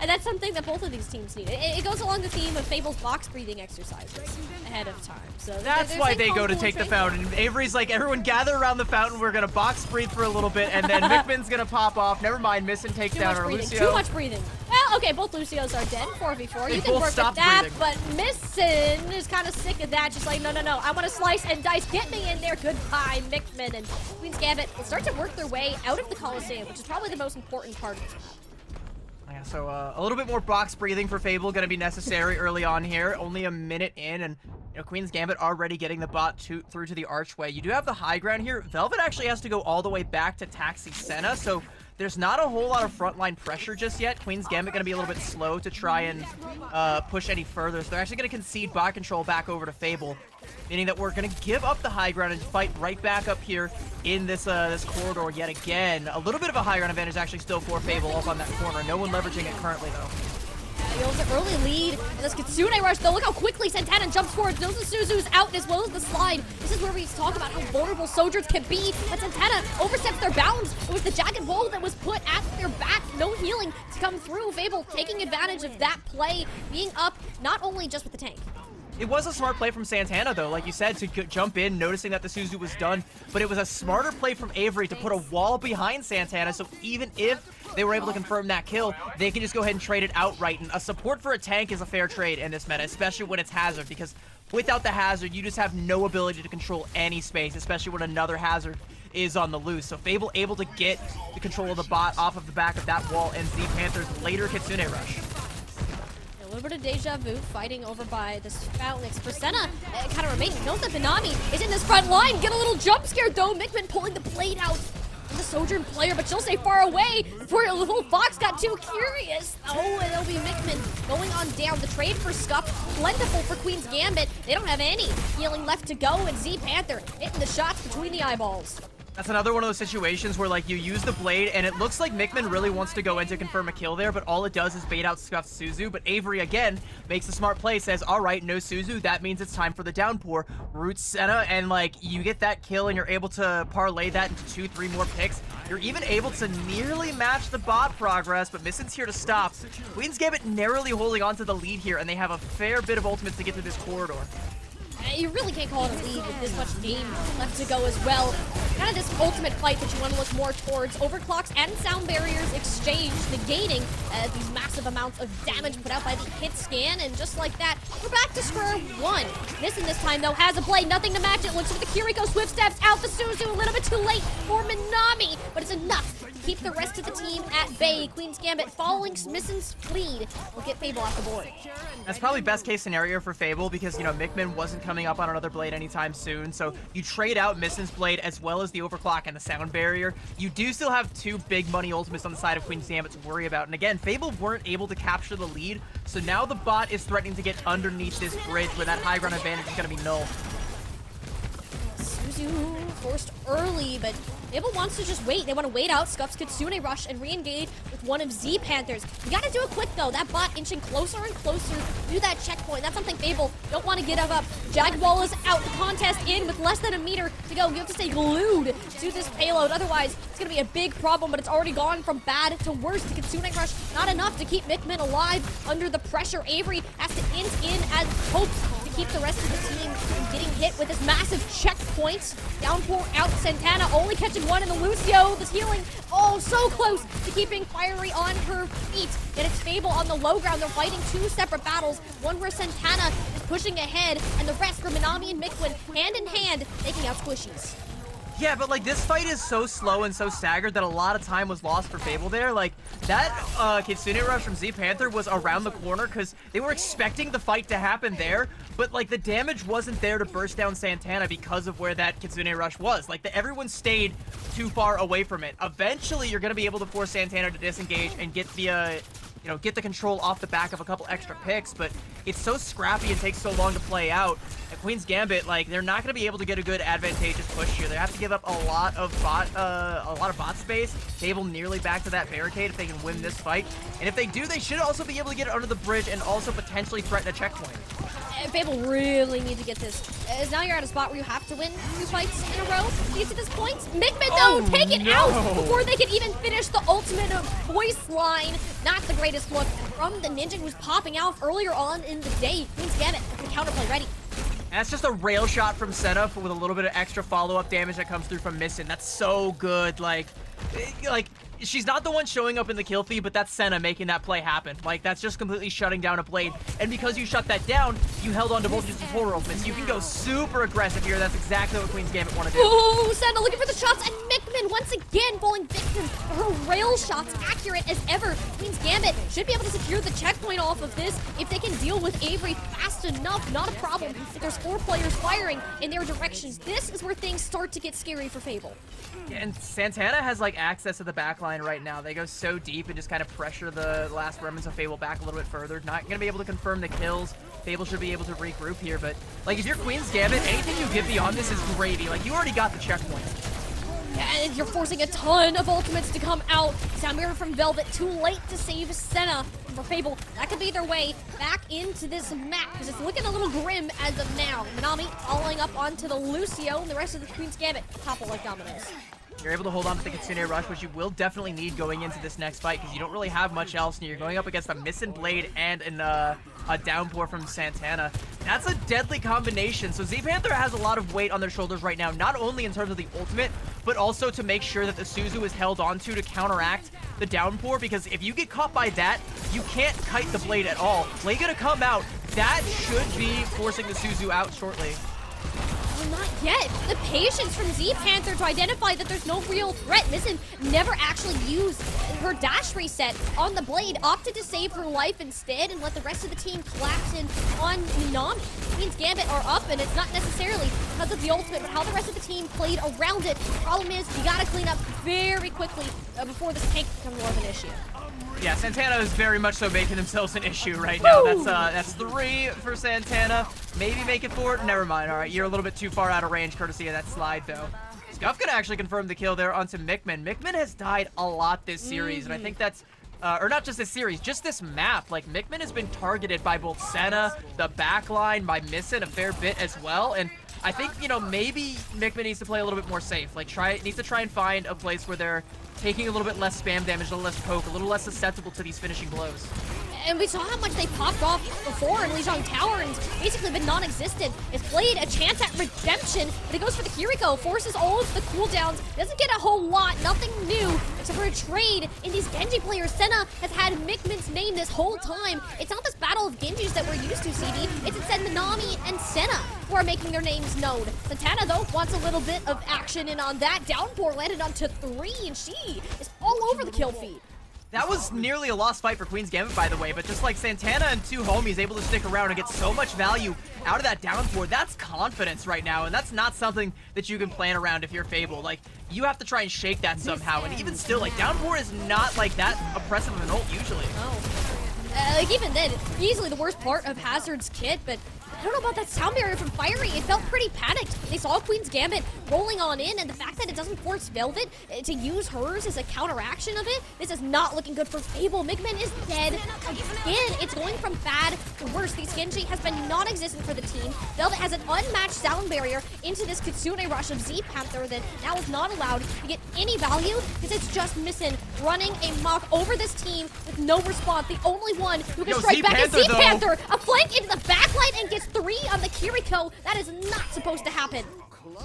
[SPEAKER 5] And that's something that both of these teams need. It goes along the theme of Fable's box breathing exercises ahead of time. So
[SPEAKER 2] That's
[SPEAKER 5] there's
[SPEAKER 2] why
[SPEAKER 5] like
[SPEAKER 2] they go to
[SPEAKER 5] combo
[SPEAKER 2] take the
[SPEAKER 5] training.
[SPEAKER 2] fountain. Avery's like, everyone gather around the fountain. We're gonna box breathe for a little bit, and then Mickman's gonna pop off. Never mind, Missin takes
[SPEAKER 5] Too
[SPEAKER 2] down
[SPEAKER 5] much
[SPEAKER 2] our
[SPEAKER 5] breathing.
[SPEAKER 2] Lucio.
[SPEAKER 5] Too much breathing. Well, okay, both Lucios are dead. 4v4.
[SPEAKER 2] They
[SPEAKER 5] You can
[SPEAKER 2] both
[SPEAKER 5] work with
[SPEAKER 2] stopped
[SPEAKER 5] that,
[SPEAKER 2] breathing.
[SPEAKER 5] but Missin is kind of sick of that. Just like, no. I want to slice and dice. Get me in there. Goodbye, Mickman. And Queen's Gambit will start to work their way out of the Coliseum, which is probably the most important part of this map.
[SPEAKER 2] Yeah, so a little bit more box breathing for Fable gonna be necessary early on here. Only a minute in, and Queen's Gambit already getting the bot through to the archway. You do have the high ground here. Velvet actually has to go all the way back to taxi Senna, so there's not a whole lot of frontline pressure just yet. Queen's Gambit gonna be a little bit slow to try and push any further, so they're actually gonna concede bot control back over to Fable, meaning that we're gonna give up the high ground and fight right back up here in this this corridor yet again. A little bit of a high ground advantage actually still for Fable up on that corner. No one leveraging it currently though.
[SPEAKER 5] He holds an early lead. And this Kitsune rush, though. Look how quickly Santana jumps forward. Knows the Suzu's out as well as the slide. This is where we talk about how vulnerable soldiers can be. But Santana oversteps their bounds. It was the jagged wall that was put at their back. No healing to come through. Fable taking advantage of that play, being up not only just with the tank.
[SPEAKER 2] It was a smart play from Santana, though, like you said, to jump in, noticing that the Suzu was done. But it was a smarter play from Avery to put a wall behind Santana, so even if they were able to confirm that kill, they can just go ahead and trade it outright. And a support for a tank is a fair trade in this meta, especially when it's Hazard, because without the Hazard, you just have no ability to control any space, especially when another Hazard is on the loose. So Fable able to get the control of the bot off of the back of that wall, and Z Panther's later Kitsune rush.
[SPEAKER 5] A little bit of deja vu fighting over by this fountain. For Senna, kind of remaining. Knows that Benami is in this front line. Get a little jump scare though. Mickman pulling the blade out of the Sojourn player, but she'll stay far away before the little fox got too curious. Oh, and it'll be Mickman going on down. The trade for Scuff, plentiful for Queen's Gambit. They don't have any healing left to go, and Z Panther hitting the shots between the eyeballs.
[SPEAKER 2] That's another one of those situations where, like, you use the blade, and it looks like Mickman really wants to go in to confirm a kill there, but all it does is bait out Scuff's Suzu. But Avery, again, makes a smart play, says, all right, no Suzu, that means it's time for the downpour. Roots Senna, and, like, you get that kill, and you're able to parlay that into 2-3 more picks. You're even able to nearly match the bot progress, but Missin's here to stop. Queen's Gambit narrowly holding on to the lead here, and they have a fair bit of ultimates to get through this corridor.
[SPEAKER 5] You really can't call it a lead with this much game left to go as well. Kind of this ultimate fight that you want to look more towards. Overclocks and sound barriers exchange, negating these massive amounts of damage put out by the hit scan. And just like that, we're back to square one. Missin this time, though, has a blade. Nothing to match it. Looks for the Kiriko. Swift steps out the Suzu. A little bit too late for Minami. But it's enough to keep the rest of the team at bay. Queen's Gambit following Missin's lead will get Fable off the board.
[SPEAKER 2] That's probably best case scenario for Fable because, Mickman wasn't coming up on another blade anytime soon. So you trade out Missin's blade as well as the overclock and the sound barrier. You do still have two big money ultimates on the side of Queen's Gambit to worry about. And again, Fable weren't able to capture the lead. So now the bot is threatening to get underneath this bridge where that high ground advantage is going to be null.
[SPEAKER 5] Suzu forced early, but Fable wants to just wait. They want to wait out Scuff's Kitsune Rush and re-engage with one of Z Panthers. You gotta do it quick though. That bot inching closer and closer to that checkpoint. That's something Fable don't want to get up. Jaguar is out. The contest in with less than a meter to go. You have to stay glued to this payload. Otherwise, it's gonna be a big problem, but it's already gone from bad to worse. The Kitsune Rush, not enough to keep Mikmin alive under the pressure. Avery has to int in as hopes to keep the rest of the team from getting hit with this massive checkpoint. Downpour out. Santana only catching one in the Lucio. This healing, oh, so close to keeping Fiery on her feet. And it's Fable on the low ground. They're fighting two separate battles. One where Santana is pushing ahead, and the rest for Minami and Mikmin, hand in hand, taking out Squishies.
[SPEAKER 2] Yeah, but like this fight is so slow and so staggered that a lot of time was lost for Fable there. Like that Kitsune Rush from Z Panther was around the corner because they were expecting the fight to happen there, but like the damage wasn't there to burst down Santana because of where that Kitsune Rush was. Like everyone stayed too far away from it. Eventually, you're gonna be able to force Santana to disengage and get the get the control off the back of a couple extra picks, but it's so scrappy and takes so long to play out. At Queen's Gambit, like, they're not going to be able to get a good advantageous push here. They have to give up a lot of bot space. Fable nearly back to that barricade if they can win this fight. And if they do, they should also be able to get under the bridge and also potentially threaten a checkpoint.
[SPEAKER 5] Fable really need to get this. As now you're at a spot where you have to win 2 fights in a row to get to this point. Mikmin, though, take it out before they can even finish the ultimate voice line. Not the greatest look from the ninja who's popping out earlier on in the day. Queen's Gambit with the counterplay ready.
[SPEAKER 2] That's just a rail shot from Senna with a little bit of extra follow-up damage that comes through from Missin. That's so good. Like, she's not the one showing up in the kill feed, but that's Senna making that play happen. Like, that's just completely shutting down a blade. And because you shut that down, you held on to Voltage's full ultimates. You can go super aggressive here. That's exactly what Queen's Gambit want to do.
[SPEAKER 5] Ooh, Senna looking for the shots, and Mikmin once again falling victim to her rail shots, accurate as ever. Queen's Gambit should be able to secure the checkpoint off of this if they can deal with Avery fast enough. Not a problem if there's 4 players firing in their directions. This is where things start to get scary for Fable.
[SPEAKER 2] Yeah, and Santana has like access to the backline right now. They go so deep and just kind of pressure the last remnants of Fable back a little bit further. Not going to be able to confirm the kills. Fable should be able to regroup here, but like if you're Queen's Gambit, anything you get beyond this is gravy. Like you already got the checkpoint.
[SPEAKER 5] And you're forcing a ton of ultimates to come out. Soundmirror from Velvet, too late to save Senna. For Fable, that could be their way back into this map, because it's looking a little grim as of now. Minami following up onto the Lucio, and the rest of the Queen's Gambit topple like dominoes.
[SPEAKER 2] You're able to hold on to the Kitsune Rush, which you will definitely need going into this next fight, because you don't really have much else, and you're going up against a Missin Blade and a downpour from Santana. That's a deadly combination. So Z Panther has a lot of weight on their shoulders right now, not only in terms of the ultimate, but also to make sure that the Suzu is held onto to counteract the downpour, because if you get caught by that, you can't kite the Blade at all. Blade gonna come out. That should be forcing the Suzu out shortly.
[SPEAKER 5] Well, not yet. The patience from Z Panther to identify that there's no real threat. Missin never actually used her dash reset on the Blade, opted to save her life instead and let the rest of the team collapse in on Minami. Queen's Gambit are up, and it's not necessarily because of the ultimate, but how the rest of the team played around it. The problem is, you gotta clean up very quickly before this tank becomes more of an issue.
[SPEAKER 2] Yeah, Santana is very much so making themselves an issue right now. That's 3 for Santana. Maybe make it 4. Never mind. All right, you're a little bit too far out of range, courtesy of that slide, though. Scuff gonna actually confirm the kill there onto Mikmin. Mikmin has died a lot this series, and I think that's, or not just this series, just this map. Like, Mikmin has been targeted by both Senna, the backline, by Missin a fair bit as well, and I think, maybe Mikmin needs to play a little bit more safe. Like, needs to try and find a place where they're taking a little bit less spam damage, a little less poke, a little less susceptible to these finishing blows.
[SPEAKER 5] And we saw how much they popped off before in Lijiang Tower, and it's basically been non-existent. It's played a chance at redemption, but he goes for the Kiriko, forces all of the cooldowns, doesn't get a whole lot, nothing new, except for a trade in these Genji players. Senna has had Mikmin's name this whole time. It's not this battle of Genjis that we're used to, CD. It's instead Minami and Senna who are making their names known. Santana, though, wants a little bit of action, and on that, Downpour landed onto 3, and she is all over the kill feed.
[SPEAKER 2] That was nearly a lost fight for Queen's Gambit, by the way, but just like Santana and 2 homies able to stick around and get so much value out of that downpour, that's confidence right now, and that's not something that you can plan around if you're Fable. Like, you have to try and shake that somehow, and even still, like, downpour is not, like, that oppressive of an ult usually.
[SPEAKER 5] Like, even then, it's easily the worst part of Hazard's kit, but I don't know about that sound barrier from Fiery. It felt pretty panicked. They saw Queen's Gambit rolling on in, and the fact that it doesn't force Velvet to use hers as a counteraction of it, this is not looking good for Fable. Migman is dead again. It's going from bad to worse. The Genji has been non-existent for the team. Velvet has an unmatched sound barrier into this Kitsune rush of Z Panther that now is not allowed to get any value because it's just Missin running amok over this team with no response. The only one who can strike back is Z Panther. A flank into the backlight and gets 3 on the Kiriko. That is not supposed to happen.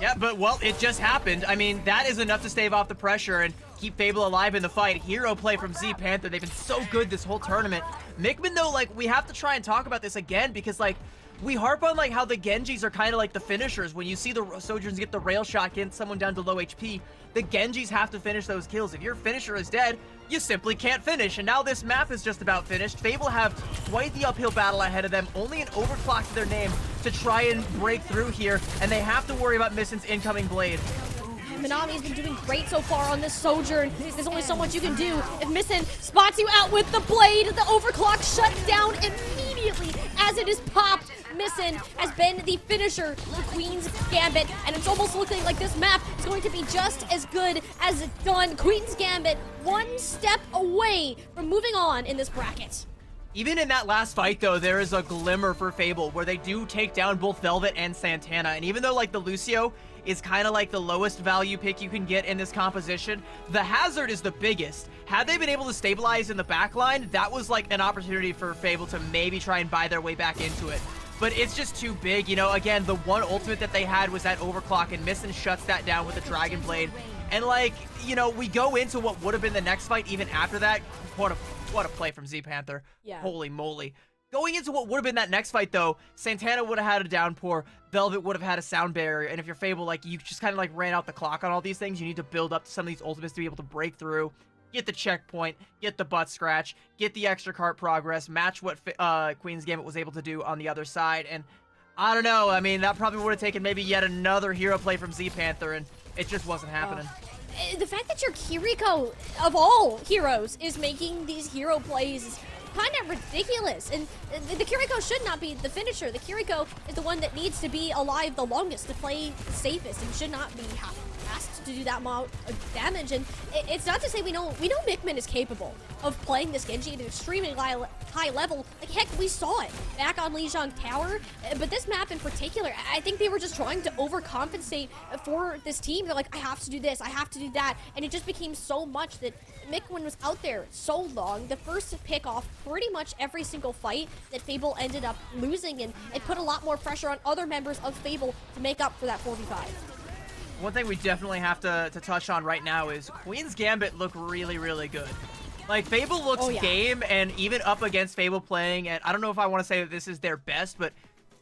[SPEAKER 2] Yeah, but well, it just happened. I mean, that is enough to stave off the pressure and keep Fable alive in the fight. Hero play from Z Panther. They've been so good this whole tournament. Migman, though, like, we have to try and talk about this again because, like, we harp on, like, how the Genjis are kind of like the finishers. When you see the Sojourns get the rail shot, get someone down to low HP, the Genjis have to finish those kills. If your finisher is dead, you simply can't finish. And now this map is just about finished. Fable have quite the uphill battle ahead of them. Only an overclock to their name to try and break through here. And they have to worry about Missin's incoming blade.
[SPEAKER 5] Manami's been doing great so far on this Sojourn. There's only so much you can do. If Missin spots you out with the blade, the overclock shuts down immediately as it is popped. Missin has been the finisher for Queen's Gambit, and it's almost looking like this map is going to be just as good as it's done. Queen's Gambit one step away from moving on in this bracket.
[SPEAKER 2] Even in that last fight, though, there is a glimmer for Fable where they do take down both Velvet and Santana. And even though, like, the Lucio is kind of like the lowest value pick you can get in this composition, the Hazard is the biggest. Had they been able to stabilize in the backline, that was like an opportunity for Fable to maybe try and buy their way back into it. But it's just too big. You know, again, the one ultimate that they had was that overclock, and Missin shuts that down with the Dragon Blade. And, like, you know, we go into what would have been the next fight even after that. What a play from Z Panther.
[SPEAKER 5] Yeah.
[SPEAKER 2] Holy moly. Going into what would have been that next fight, though, Santana would have had a downpour, Velvet would have had a sound barrier, and if you're Fable, like, you just kind of, like, ran out the clock on all these things. You need to build up to some of these ultimates to be able to break through, get the checkpoint, get the butt scratch, get the extra cart progress, match what Queen's Gambit was able to do on the other side, and I don't know, I mean, that probably would have taken maybe yet another hero play from Z Panther, and it just wasn't happening.
[SPEAKER 5] The fact that your Kiriko, of all heroes, is making these hero plays is kind of ridiculous. And the Kiriko should not be the finisher. The Kiriko is the one that needs to be alive the longest, to play the safest, and should not be asked to do that amount of damage. And it's not to say we know Migman is capable of playing this Genji at an extremely high level. Like, heck, we saw it back on Lijiang Tower. But this map in particular, I think they were just trying to overcompensate for this team. They're like, I have to do this, I have to do that. And it just became so much that Migman was out there so long. The first pick off pretty much every single fight that Fable ended up losing, and it put a lot more pressure on other members of Fable to make up for that 4v5.
[SPEAKER 2] One thing we definitely have to touch on right now is Queen's Gambit look really, really good. Like, Fable looks game, and even up against Fable playing, and I don't know if I want to say that this is their best, but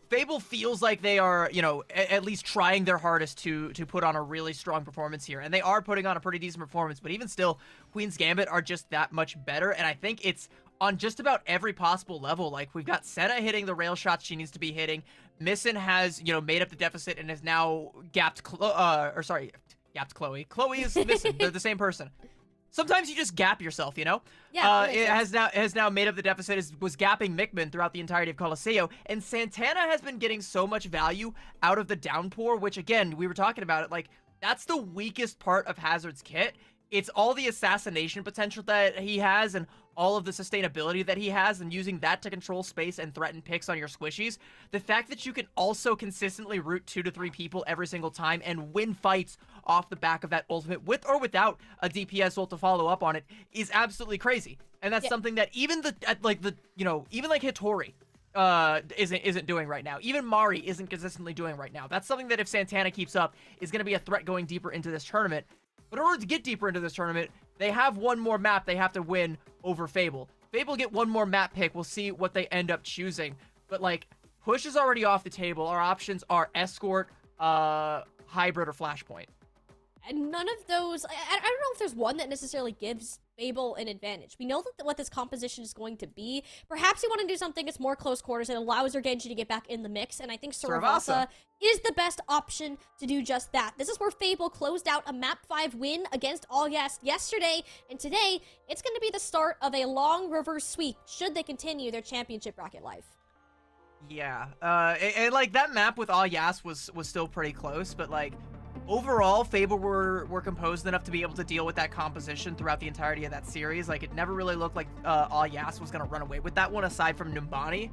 [SPEAKER 2] Fable feels like they are, you know, at least trying their hardest to put on a really strong performance here. And they are putting on a pretty decent performance, but even still, Queen's Gambit are just that much better. And I think it's on just about every possible level. Like, we've got Senna hitting the rail shots she needs to be hitting. Missin has, you know, made up the deficit and has now gapped Chloe. Chloe is Missin. They're the same person. Sometimes you just gap yourself, you know?
[SPEAKER 5] Yeah,
[SPEAKER 2] it has now made up the deficit, was gapping Migman throughout the entirety of Coliseo, and Santana has been getting so much value out of the downpour, which, again, we were talking about it, like, that's the weakest part of Hazard's kit. It's all the assassination potential that he has and all of the sustainability that he has, and using that to control space and threaten picks on your squishies. The fact that you can also consistently root 2 to 3 people every single time and win fights off the back of that ultimate, with or without a DPS ult to follow up on it, is absolutely crazy. And that's something that even even like Hitori isn't doing right now. Even Mari isn't consistently doing right now. That's something that if Santana keeps up is going to be a threat going deeper into this tournament. But in order to get deeper into this tournament, they have one more map they have to win over Fable. Fable get one more map pick. We'll see what they end up choosing. But, like, Push is already off the table. Our options are Escort, Hybrid, or Flashpoint.
[SPEAKER 5] And none of those, I don't know if there's one that necessarily gives Fable an advantage. We know that what this composition is going to be. Perhaps you want to do something that's more close quarters and allows your Genji to get back in the mix, and I think Saravasa is the best option to do just that. This is where Fable closed out a Map 5 win against August yesterday, and today, it's going to be the start of a long reverse sweep, should they continue their championship bracket life.
[SPEAKER 2] Yeah, and like that map with all Yas was still pretty close, but like overall, Fable were composed enough to be able to deal with that composition throughout the entirety of that series. Like it never really looked like all Yas was gonna run away with that one, aside from Numbani.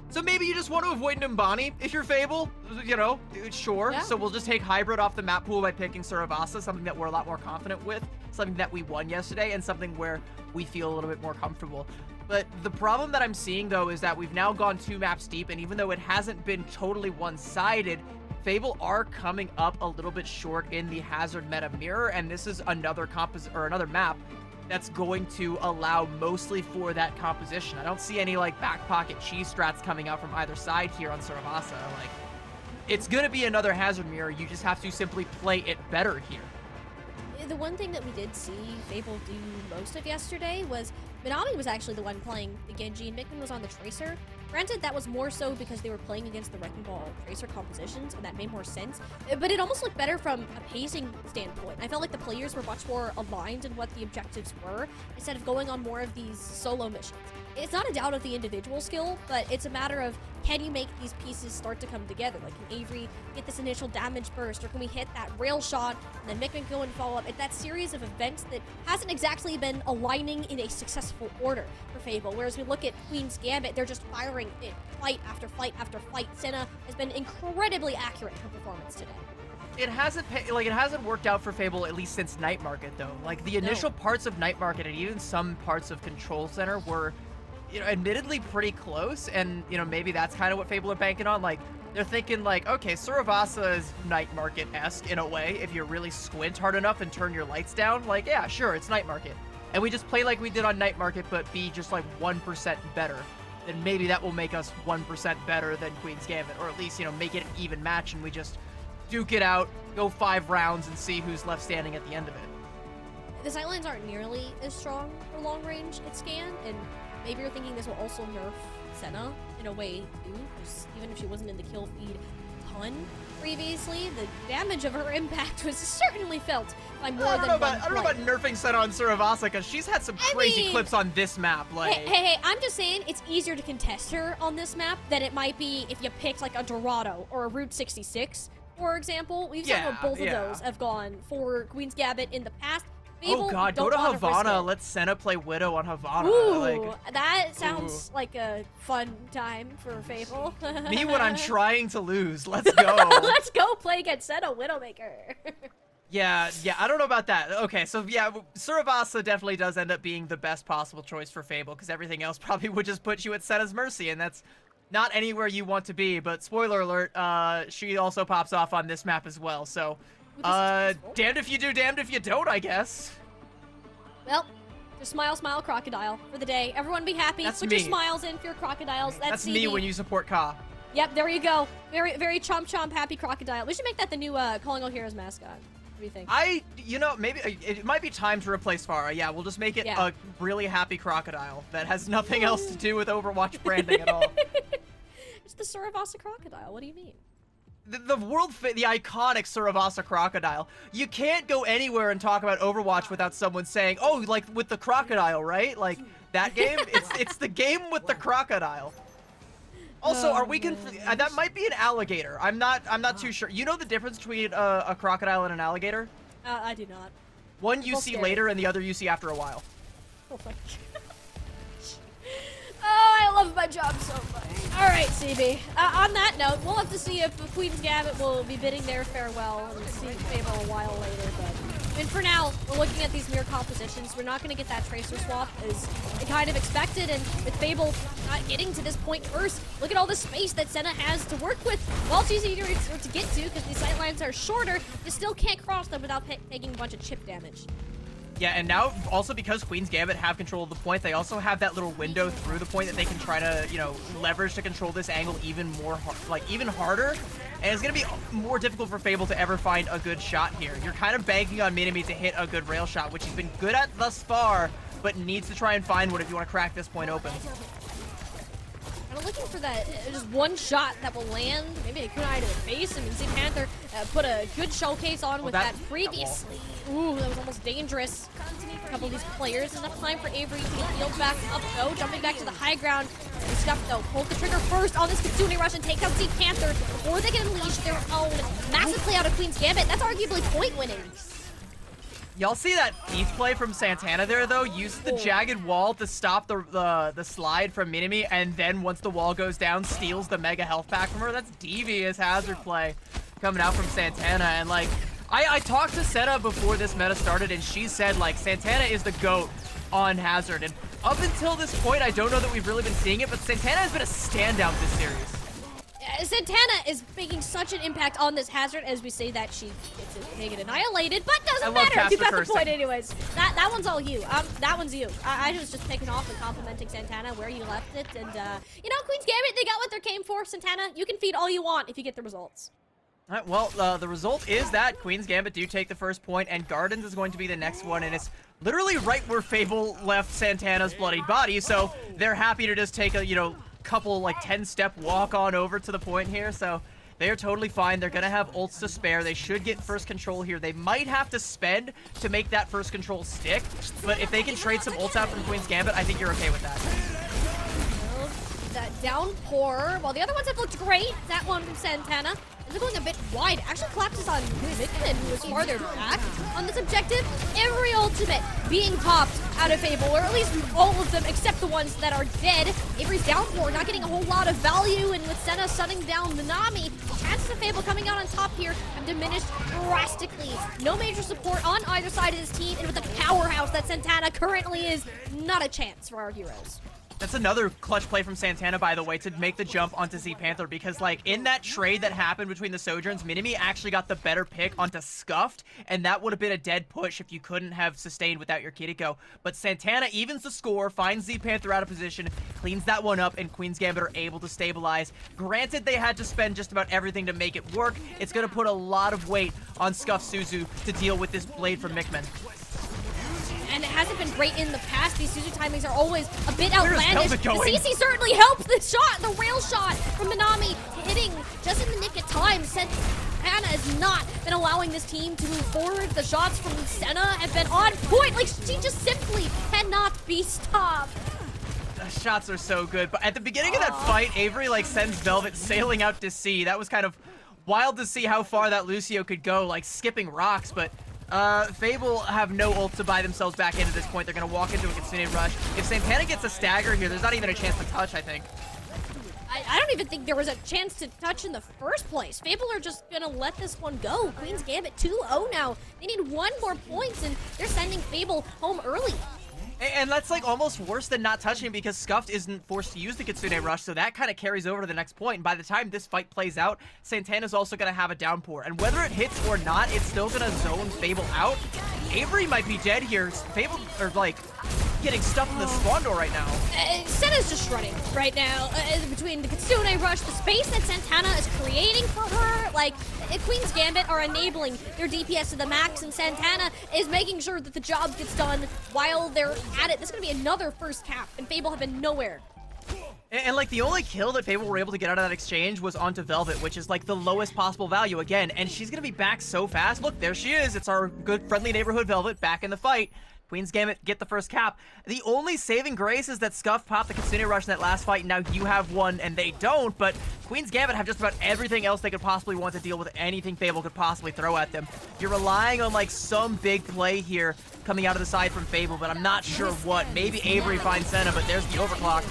[SPEAKER 2] So maybe you just want to avoid Numbani if you're Fable, you know, sure.
[SPEAKER 5] Yeah.
[SPEAKER 2] So we'll just take Hybrid off the map pool by picking Suravasa, something that we're a lot more confident with, something that we won yesterday, and something where we feel a little bit more comfortable. But the problem that I'm seeing, though, is that we've now gone 2 maps deep, and even though it hasn't been totally one-sided, Fable are coming up a little bit short in the Hazard meta mirror, and this is another another map that's going to allow mostly for that composition. I don't see any like back pocket cheese strats coming out from either side here on Suravasa. Like, it's gonna be another Hazard mirror. You just have to simply play it better here.
[SPEAKER 5] The one thing that we did see Fable do most of yesterday was Minami was actually the one playing the Genji and Mikman was on the Tracer. Granted, that was more so because they were playing against the Wrecking Ball Tracer compositions, and that made more sense. But it almost looked better from a pacing standpoint. I felt like the players were much more aligned in what the objectives were, instead of going on more of these solo missions. It's not a doubt of the individual skill, but it's a matter of, can you make these pieces start to come together? Like, can Avery get this initial damage burst, or can we hit that rail shot, and then Mikman go and follow up? It's that series of events that hasn't exactly been aligning in a successful order for Fable, whereas we look at Queen's Gambit, they're just firing it fight after fight after fight. Senna has been incredibly accurate in her performance today.
[SPEAKER 2] It hasn't worked out for Fable, at least since Night Market, though. Like, the initial parts of Night Market and even some parts of Control Center were, you know, admittedly pretty close, and, you know, maybe that's kind of what Fable are banking on. Like, they're thinking, like, okay, Suravasa is Night Market-esque in a way. If you really squint hard enough and turn your lights down, like, yeah, sure, it's Night Market. And we just play like we did on Night Market, but be just, like, 1% better. Then maybe that will make us 1% better than Queen's Gambit, or at least, you know, make it an even match, and we just duke it out, go 5 rounds, and see who's left standing at the end of it.
[SPEAKER 5] The sightlines aren't nearly as strong for long range at Scan, and maybe you're thinking this will also nerf Senna in a way too, because even if she wasn't in the kill feed a ton previously, the damage of her impact was certainly felt by more
[SPEAKER 2] I
[SPEAKER 5] than
[SPEAKER 2] don't
[SPEAKER 5] one
[SPEAKER 2] know about nerfing Senna on Suravasa, because she's had some crazy
[SPEAKER 5] mean,
[SPEAKER 2] clips on this map. Like,
[SPEAKER 5] Hey, I'm just saying it's easier to contest her on this map than it might be if you picked like a Dorado or a Route 66, for example. We've seen
[SPEAKER 2] Yeah,
[SPEAKER 5] how both
[SPEAKER 2] yeah.
[SPEAKER 5] of those have gone for Queen's Gambit in the past. Fable,
[SPEAKER 2] oh god, go
[SPEAKER 5] don't
[SPEAKER 2] to
[SPEAKER 5] wanna risk
[SPEAKER 2] Havana.
[SPEAKER 5] it.
[SPEAKER 2] Let Senna play Widow on Havana.
[SPEAKER 5] Ooh,
[SPEAKER 2] Like,
[SPEAKER 5] that sounds like a fun time for Fable.
[SPEAKER 2] me when I'm trying to lose. Let's go.
[SPEAKER 5] Let's go play against Senna Widowmaker.
[SPEAKER 2] Yeah, I don't know about that. Okay, so yeah, Suravasa definitely does end up being the best possible choice for Fable, because everything else probably would just put you at Senna's mercy, and that's not anywhere you want to be. But spoiler alert, she also pops off on this map as well, so damned if you do, damned if you don't, I guess.
[SPEAKER 5] Well, just smile, smile, crocodile for the day. Everyone be happy.
[SPEAKER 2] That's
[SPEAKER 5] Put
[SPEAKER 2] me.
[SPEAKER 5] your smiles in for your crocodiles. That's
[SPEAKER 2] me
[SPEAKER 5] CB.
[SPEAKER 2] when you support Ka.
[SPEAKER 5] Yep, there you go. Very, very chomp chomp happy crocodile. We should make that the new Calling All Heroes mascot. What do you think?
[SPEAKER 2] You know, maybe it might be time to replace Farah. Yeah, we'll just make it
[SPEAKER 5] Yeah.
[SPEAKER 2] a really happy crocodile that has nothing else to do with Overwatch branding at all.
[SPEAKER 5] It's the Suravasa crocodile. What do you mean?
[SPEAKER 2] The iconic Suravasa crocodile. You can't go anywhere and talk about Overwatch without someone saying, "Oh, like with the crocodile, right?" Like that game. It's the game with the crocodile. Also, are we that might be an alligator. I'm not too sure. You know the difference between a crocodile and an alligator?
[SPEAKER 5] I do not.
[SPEAKER 2] One you
[SPEAKER 5] Both
[SPEAKER 2] see
[SPEAKER 5] scary.
[SPEAKER 2] later, and the other you see after a while.
[SPEAKER 5] Oh my gosh. Oh, I love my job so much. All right, CB. On that note, we'll have to see if Queen's Gambit will be bidding their farewell and see Fable a while later. But for now, we're looking at these mirror compositions. We're not going to get that Tracer swap as I kind of expected. And with Fable not getting to this point first, look at all the space that Senna has to work with. Well, it's easier to get to because these sightlines are shorter. You still can't cross them without taking a bunch of chip damage.
[SPEAKER 2] Yeah, and now also because Queen's Gambit have control of the point, they also have that little window through the point that they can try to, you know, leverage to control this angle even more, even harder. And it's gonna be more difficult for Fable to ever find a good shot here. You're kind of banking on Minami to hit a good rail shot, which he's been good at thus far, but needs to try and find one if you want to crack this point open.
[SPEAKER 5] I We're looking for that just one shot that will land, maybe a kunai to the face. I mean, Z Panther put a good showcase on with that previously. Ooh, that was almost dangerous. A couple of these players. Enough time for Avery to get healed back up, though. Jumping back to the high ground. Scuff, though, pulled the trigger first on this Kitsune Rush and takes out Z Panther before they can unleash their own massive play out of Queen's Gambit. That's arguably point winning.
[SPEAKER 2] Y'all see that Peach play from Santana there, though? Uses the jagged wall to stop the slide from Minimi, and then once the wall goes down, steals the mega health pack from her. That's devious Hazard play coming out from Santana. And, like, I talked to Senna before this meta started, and she said, like, Santana is the GOAT on Hazard. And up until this point, I don't know that we've really been seeing it, but Santana has been a standout this series.
[SPEAKER 5] Santana is making such an impact on this Hazard as we say that she gets it, they get annihilated, but doesn't matter. You got the point anyways. That one's all you. That one's you. I was just picking off and complimenting Santana where you left it, and you know, Queen's Gambit, they got what they came for. Santana, you can feed all you want if you get the results.
[SPEAKER 2] All right, well, the result is that Queen's Gambit do take the first point, and Gardens is going to be the next one, and it's literally right where Fable left Santana's bloodied body, so they're happy to just take a, you know, couple like 10-step walk on over to the point here. So they are totally fine. They're gonna have ults to spare. They should get first control here. They might have to spend to make that first control stick, but if they can trade some ults out from Queen's Gambit, I think you're okay with that.
[SPEAKER 5] Well, that downpour, while the other ones have looked great, that one from Santana is going a bit wide. Actually collapses on Mickman, who was farther back on this objective. Every ultimate being popped out of Fable, or at least all of them except the ones that are dead. Avery's downpour not getting a whole lot of value, and with Senna shutting down Minami, chances of Fable coming out on top here have diminished drastically. No major support on either side of this team, and with the powerhouse that Santana currently is, not a chance for our heroes.
[SPEAKER 2] That's another clutch play from Santana, by the way, to make the jump onto Z Panther, because, like, in that trade that happened between the Sojourns, Minimi actually got the better pick onto Scuffed, and that would have been a dead push if you couldn't have sustained without your Kiriko. But Santana evens the score, finds Z Panther out of position, cleans that one up, and Queen's Gambit are able to stabilize. Granted, they had to spend just about everything to make it work. It's going to put a lot of weight on Scuff Suzu to deal with this blade from Mickman.
[SPEAKER 5] And it hasn't been great in the past. These Suzu timings are always a bit outlandish. The
[SPEAKER 2] going?
[SPEAKER 5] CC certainly helped the shot, the rail shot from Minami, hitting just in the nick of time. Santana has not been allowing this team to move forward. The shots from Senna have been on point. Like, she just simply cannot be stopped.
[SPEAKER 2] The shots are so good, but at the beginning of that fight, Avery, like, sends Velvet sailing out to sea. That was kind of wild to see how far that Lucio could go, like, skipping rocks, but Fable have no ult to buy themselves back into this point. They're going to walk into a Kitsune Rush. If Santana gets a stagger here, there's not even a chance to touch, I think.
[SPEAKER 5] I don't even think there was a chance to touch in the first place. Fable are just going to let this one go. Queen's Gambit 2-0 now. They need one more point, and they're sending Fable home early.
[SPEAKER 2] And that's, like, almost worse than not touching, because Scuffed isn't forced to use the Kitsune Rush, so that kind of carries over to the next point. And by the time this fight plays out, Santana's also going to have a downpour. And whether it hits or not, it's still going to zone Fable out. Avery might be dead here. Fable are, like, getting stuffed in the spawn door right now.
[SPEAKER 5] Senna's just running right now. Between the Kitsune Rush, the space that Santana is creating for her, like, Queen's Gambit are enabling their DPS to the max, and Santana is making sure that the job gets done while they're at it. This is going to be another first cap, and Fable have been nowhere.
[SPEAKER 2] And like, the only kill that Fable were able to get out of that exchange was onto Velvet, which is like the lowest possible value again, and she's gonna be back so fast. Look, there she is. It's our good friendly neighborhood Velvet back in the fight. Queen's Gambit get the first cap. The only saving grace is that Scuff popped the Kitsune Rush in that last fight, and now you have one and they don't, but Queen's Gambit have just about everything else they could possibly want to deal with anything Fable could possibly throw at them. You're relying on like some big play here coming out of the side from Fable, but I'm not sure what. Maybe Avery finds Senna, but there's the overclock.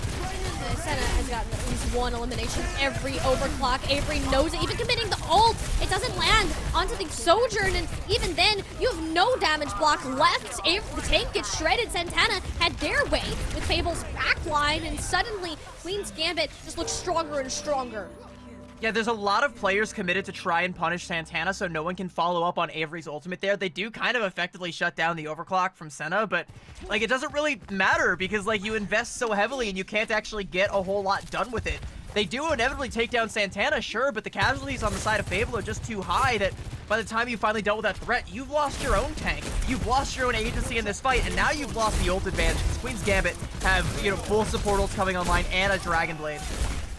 [SPEAKER 5] Senna has gotten at least one elimination every overclock. Avery knows it. Even committing the ult, it doesn't land onto the Sojourn, and even then, you have no damage block left. The tank gets shredded. Santana had their way with Fable's backline, and suddenly, Queen's Gambit just looks stronger and stronger.
[SPEAKER 2] Yeah, there's a lot of players committed to try and punish Santana, so no one can follow up on Avery's ultimate there. They do kind of effectively shut down the overclock from Senna, but, like, it doesn't really matter because, like, you invest so heavily and you can't actually get a whole lot done with it. They do inevitably take down Santana, sure, but the casualties on the side of Fable are just too high that by the time you finally dealt with that threat, you've lost your own tank. You've lost your own agency in this fight, and now you've lost the ult advantage because Queen's Gambit have, you know, full support ults coming online and a Dragon Blade.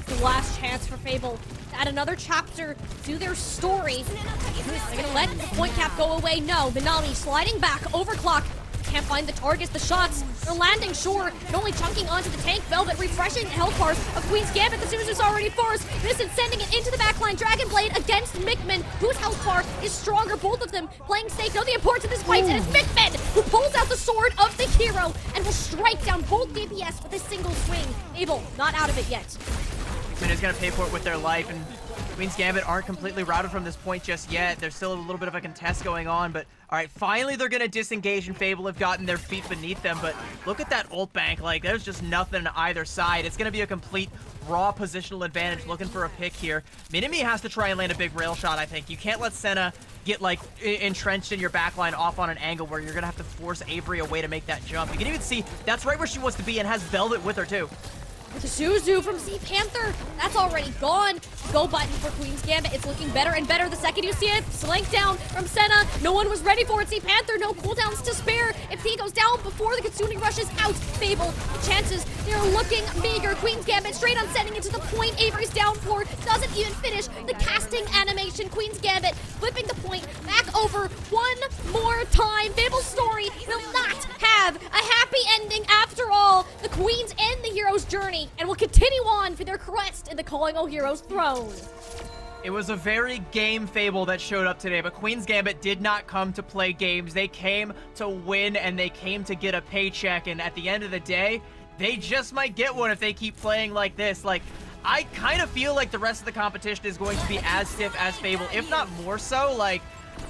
[SPEAKER 5] the last chance for Fable to add another chapter to their story. They're gonna let the point cap go away. No, Minami sliding back, overclock. Can't find the targets, the shots. They're landing short, and only chunking onto the tank. Velvet refreshing the health bars of Queen's Gambit. The Suzu's already forced. Vincent sending it into the backline. Dragon Blade against Mickman, whose health bar is stronger. Both of them playing safe. Know the importance of this fight, and it's Mickman who pulls out the sword of the hero and will strike down both DPS with a single swing. Abel, not out of it yet.
[SPEAKER 2] Mickman is going to pay for it with their life, and Queen's Gambit aren't completely routed from this point just yet. There's still a little bit of a contest going on, but all right, finally they're going to disengage, and Fable have gotten their feet beneath them, but look at that ult bank. Like, there's just nothing on either side. It's going to be a complete raw positional advantage looking for a pick here. Minami has to try and land a big rail shot, I think. You can't let Senna get, like, entrenched in your backline off on an angle where you're going to have to force Avery away to make that jump. You can even see that's right where she wants to be and has Velvet with her, too.
[SPEAKER 5] With the Suzu from Sea Panther, that's already gone. Go button for Queen's Gambit. It's looking better and better the second you see it. Slank down from Senna. No one was ready for it. Sea Panther, no cooldowns to spare. If he goes down before the Kitsune rushes out, Fable, the chances, they're looking meager. Queen's Gambit straight on sending it to the point. Avery's downpour doesn't even finish the casting animation. Queen's Gambit flipping the point back over one more time. Fable's story will not have a happy ending after all. The Queens end the hero's journey and will continue on for their quest in the Calling All Heroes throne.
[SPEAKER 2] It was a very game Fable that showed up today, but Queen's Gambit did not come to play games. They came to win, and they came to get a paycheck, and at the end of the day, they just might get one if they keep playing like this. Like, I kind of feel like the rest of the competition is going to be as stiff as Fable, if not more so. Like,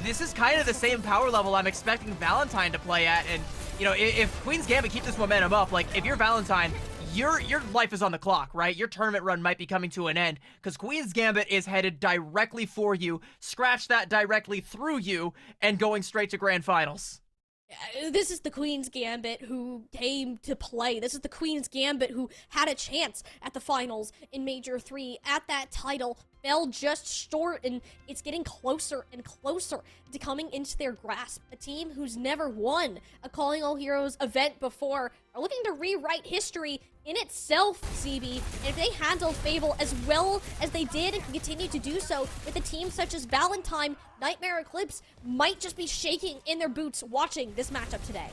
[SPEAKER 2] this is kind of the same power level I'm expecting Valentine to play at, and, you know, if Queen's Gambit keep this momentum up, like, if you're Valentine, your life is on the clock, right? Your tournament run might be coming to an end because Queen's Gambit is headed directly for you, scratch that directly through you, and going straight to grand finals.
[SPEAKER 5] This is the Queen's Gambit who came to play. This is the Queen's Gambit who had a chance at the finals in Major 3, at that title, fell just short, and it's getting closer and closer to coming into their grasp. A team who's never won a Calling All Heroes event before are looking to rewrite history in itself, CB, and if they handle Fable as well as they did and can continue to do so with a team such as Valentine, Nightmare Eclipse might just be shaking in their boots watching this matchup today.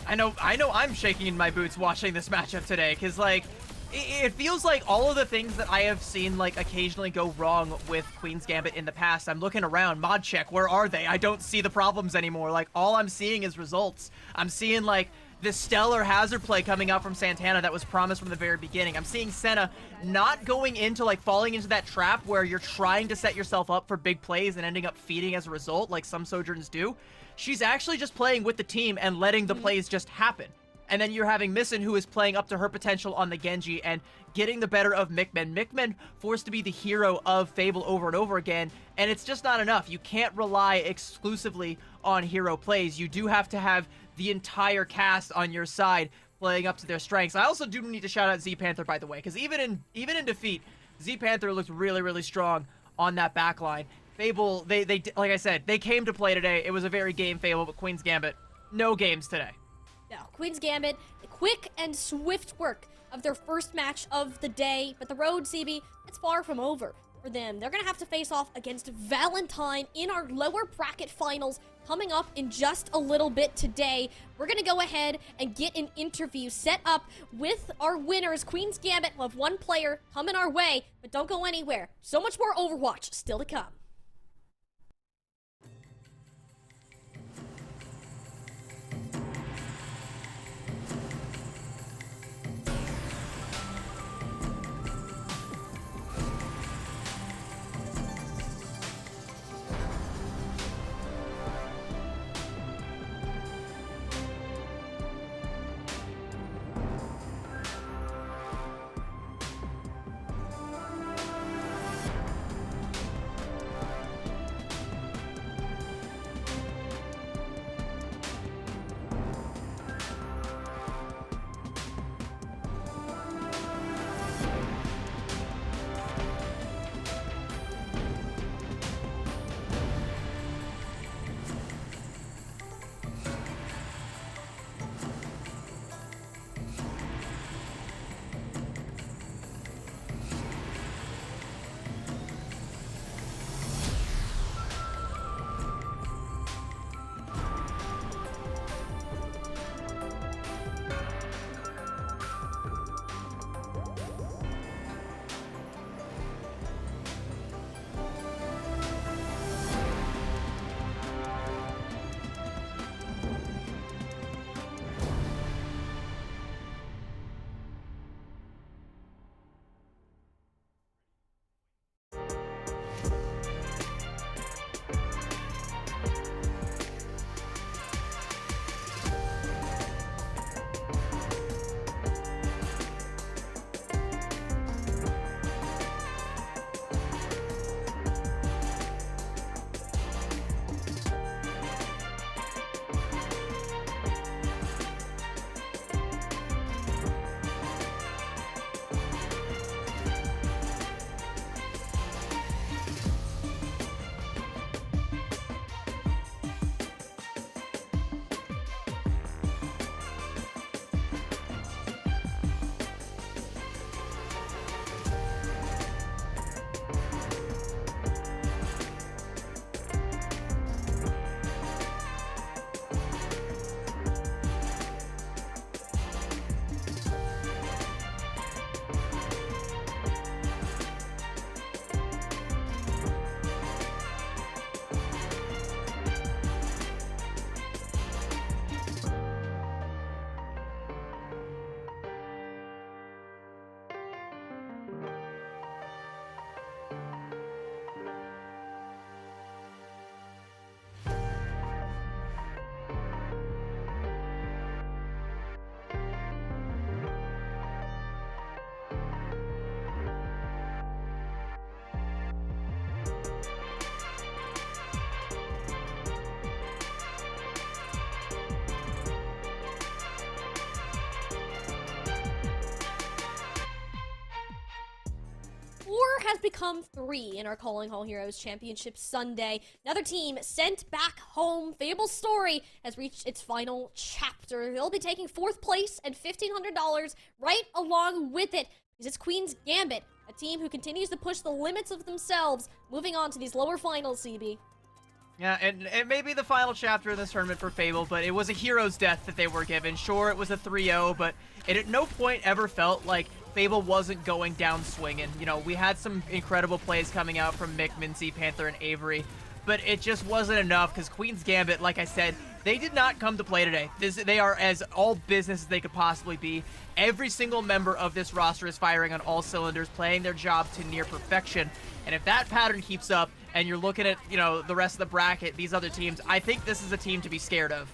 [SPEAKER 2] I know I'm shaking in my boots watching this matchup today, because, like, it feels like all of the things that I have seen, like, occasionally go wrong with Queen's Gambit in the past. I'm looking around, mod check, where are they? I don't see the problems anymore. Like, all I'm seeing is results. I'm seeing, like, the stellar hazard play coming out from Santana that was promised from the very beginning. I'm seeing Senna not going into, like, falling into that trap where you're trying to set yourself up for big plays and ending up feeding as a result, like some Sojourners do. She's actually just playing with the team and letting the plays just happen. And then you're having Missin, who is playing up to her potential on the Genji and getting the better of Mickman. Mickman forced to be the hero of Fable over and over again, and it's just not enough. You can't rely exclusively on hero plays. You do have to have the entire cast on your side playing up to their strengths. I also do need to shout out Z Panther, by the way, because even in defeat, Z Panther looked really, really strong on that backline. Fable, they like I said, they came to play today. It was a very game Fable, but Queen's Gambit, no games today.
[SPEAKER 5] No, Queen's Gambit, the quick and swift work of their first match of the day, but the road, CB, it's far from over for them. They're going to have to face off against Valentine in our lower bracket finals coming up in just a little bit today. We're going to go ahead and get an interview set up with our winners. Queen's Gambit will have one player coming our way, but don't go anywhere. So much more Overwatch still to come. has become 3 in our Calling All Heroes Championship Sunday. Another team sent back home. Fable's story has reached its final chapter. They'll be taking 4th place and $1,500 right along with it, because it's Queen's Gambit, a team who continues to push the limits of themselves, moving on to these lower finals, CB.
[SPEAKER 2] Yeah, and it may be the final chapter of this tournament for Fable, but it was a hero's death that they were given. Sure, it was a 3-0, but it at no point ever felt like Fable wasn't going down swinging. You know, we had some incredible plays coming out from Mick, Mincy, Panther, and Avery, but it just wasn't enough because Queen's Gambit, like I said, they did not come to play today. They are as all business as they could possibly be. Every single member of this roster is firing on all cylinders, playing their job to near perfection. And if that pattern keeps up, and you're looking at, you know, the rest of the bracket, these other teams, I think this is a team to be scared of.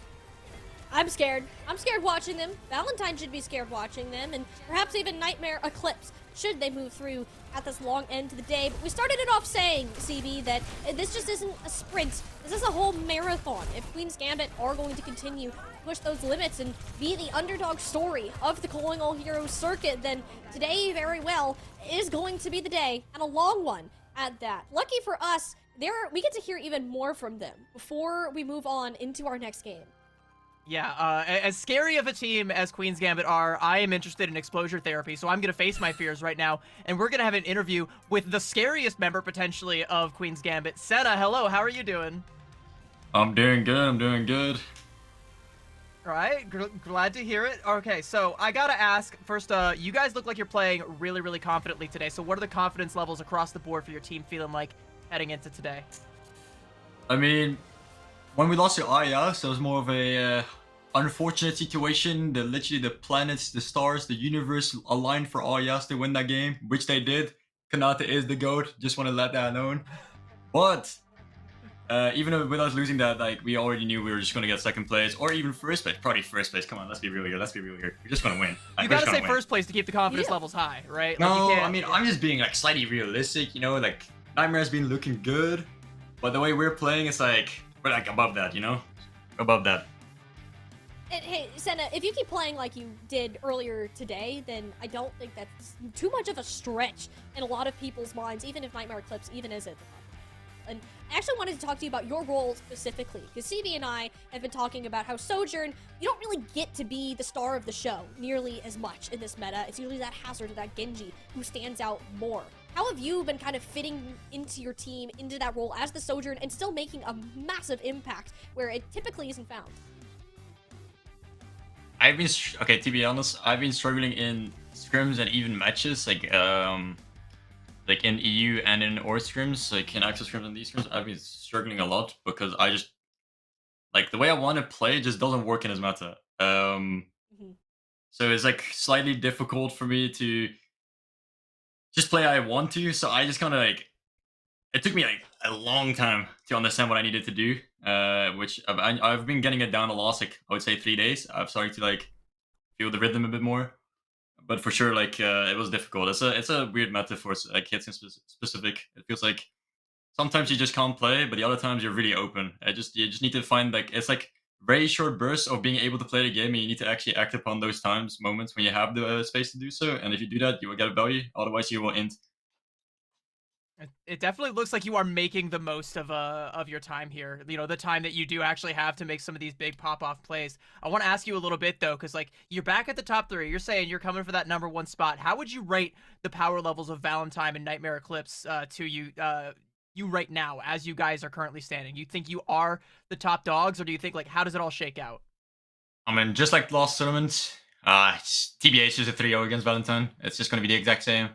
[SPEAKER 5] I'm scared. I'm scared watching them. Valentine should be scared watching them, and perhaps even Nightmare Eclipse, should they move through at this long end to the day. But we started it off saying, CB, that this just isn't a sprint. This is a whole marathon. If Queen's Gambit are going to continue to push those limits and be the underdog story of the Calling All Heroes circuit, then today, very well, is going to be the day, and a long one at that. Lucky for us, we get to hear even more from them before we move on into our next game.
[SPEAKER 2] Yeah, as scary of a team as Queen's Gambit are, I am interested in exposure therapy, so I'm going to face my fears right now, and we're going to have an interview with the scariest member, potentially, of Queen's Gambit. Senna, hello, how are you doing?
[SPEAKER 7] I'm doing good.
[SPEAKER 2] All right, glad to hear it. Okay, so I gotta ask, first, you guys look like you're playing really, really confidently today, so what are the confidence levels across the board for your team feeling like heading into today?
[SPEAKER 7] I mean, when we lost to IAS, it was more of a unfortunate situation. Literally the planets, the stars, the universe aligned for IAS to win that game, which they did. Kanata is the GOAT, just want to let that known. But even with us losing that, like, we already knew we were just going to get second place, or even first place. Probably first place. Come on, let's be real here. We're just going to win.
[SPEAKER 2] You gotta say first place to keep the confidence levels high, right?
[SPEAKER 7] No,
[SPEAKER 2] like
[SPEAKER 7] I mean, I'm just being, like, slightly realistic, you know? Like, Nightmare's been looking good, but the way we're playing, it's like, we're, like, above that, you know? Above that.
[SPEAKER 5] And, hey, Senna, if you keep playing like you did earlier today, then I don't think that's too much of a stretch in a lot of people's minds, even if Nightmare Eclipse even is at the top. And I actually wanted to talk to you about your role specifically, because CB and I have been talking about how Sojourn, you don't really get to be the star of the show nearly as much in this meta. It's usually that Hazard or that Genji who stands out more. How have you been kind of fitting into your team, into that role as the Sojourn, and still making a massive impact where it typically isn't found?
[SPEAKER 7] I've been, okay, to be honest, I've been struggling in scrims and even matches, like in EU and in OR scrims, like in access scrims and these scrims, I've been struggling a lot because I just, like, the way I want to play just doesn't work in his meta. So it's like slightly difficult for me to just play how I want to, so I just kind of like, it took me like a long time to understand what I needed to do, which I've been getting it down the last, like, I would say 3 days. I've started to like feel the rhythm a bit more, but for sure, like, it was difficult. It's a weird meta for like hits in specific. It feels like sometimes you just can't play, but the other times you're really open. You just need to find, like, it's like very short bursts of being able to play the game, and you need to actually act upon those moments when you have the space to do so. And if you do that, you will get a value. Otherwise, you will int.
[SPEAKER 2] It definitely looks like you are making the most of your time here. You know, the time that you do actually have to make some of these big pop-off plays. I want to ask you a little bit, though, because, like, you're back at the top 3. You're saying you're coming for that #1 spot. How would you rate the power levels of Valentine and Nightmare Eclipse to you right now, as you guys are currently standing? You think you are the top dogs, or do you think, like, how does it all shake out?
[SPEAKER 7] I mean, just like the last tournament, TBH is a 3-0 against Valentine. It's just going to be the exact same.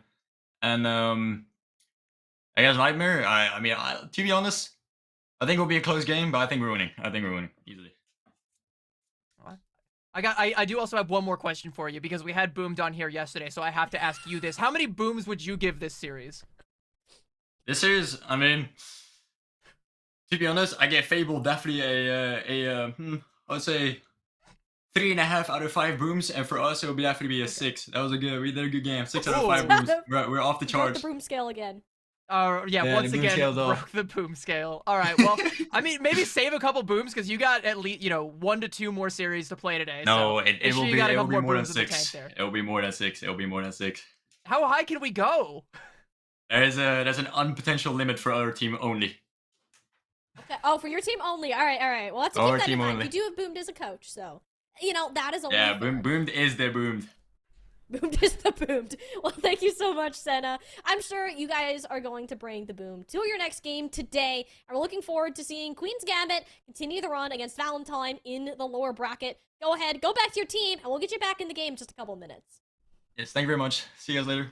[SPEAKER 7] And, I guess Nightmare, I mean, to be honest, I think it'll be a close game, but I think we're winning. Easily.
[SPEAKER 2] I do also have one more question for you, because we had Boomed on here yesterday, so I have to ask you this. How many booms would you give this series?
[SPEAKER 7] This series, I mean, to be honest, I get Fable definitely I would say 3.5 out of 5 booms, and for us, it would definitely be a 6. That was we did a good game. 6 out of 5 booms. We're off the
[SPEAKER 5] Broke
[SPEAKER 7] charts.
[SPEAKER 5] the broom scale again.
[SPEAKER 2] Yeah, once again, broke the boom scale. All right, well, I mean, maybe save a couple booms, because you got at least, 1 to 2 more series to play today.
[SPEAKER 7] No,
[SPEAKER 2] so
[SPEAKER 7] it will be more than 6. It'll be more than 6.
[SPEAKER 2] How high can we go?
[SPEAKER 7] There's an unpotential limit for our team only.
[SPEAKER 5] Okay. Oh, for your team only. All right, all right. Well, let's keep
[SPEAKER 7] Our
[SPEAKER 5] that in
[SPEAKER 7] team
[SPEAKER 5] mind.
[SPEAKER 7] only.
[SPEAKER 5] You do have Boomed as a coach, so you know that is only
[SPEAKER 7] Yeah,
[SPEAKER 5] fair.
[SPEAKER 7] boomed is the boomed.
[SPEAKER 5] Boomed is the boomed. Well, thank you so much, Senna. I'm sure you guys are going to bring the boom to your next game today. And we're looking forward to seeing Queen's Gambit continue the run against Valentine in the lower bracket. Go ahead, go back to your team, and we'll get you back in the game in just a couple minutes.
[SPEAKER 7] Yes, thank you very much. See you guys later.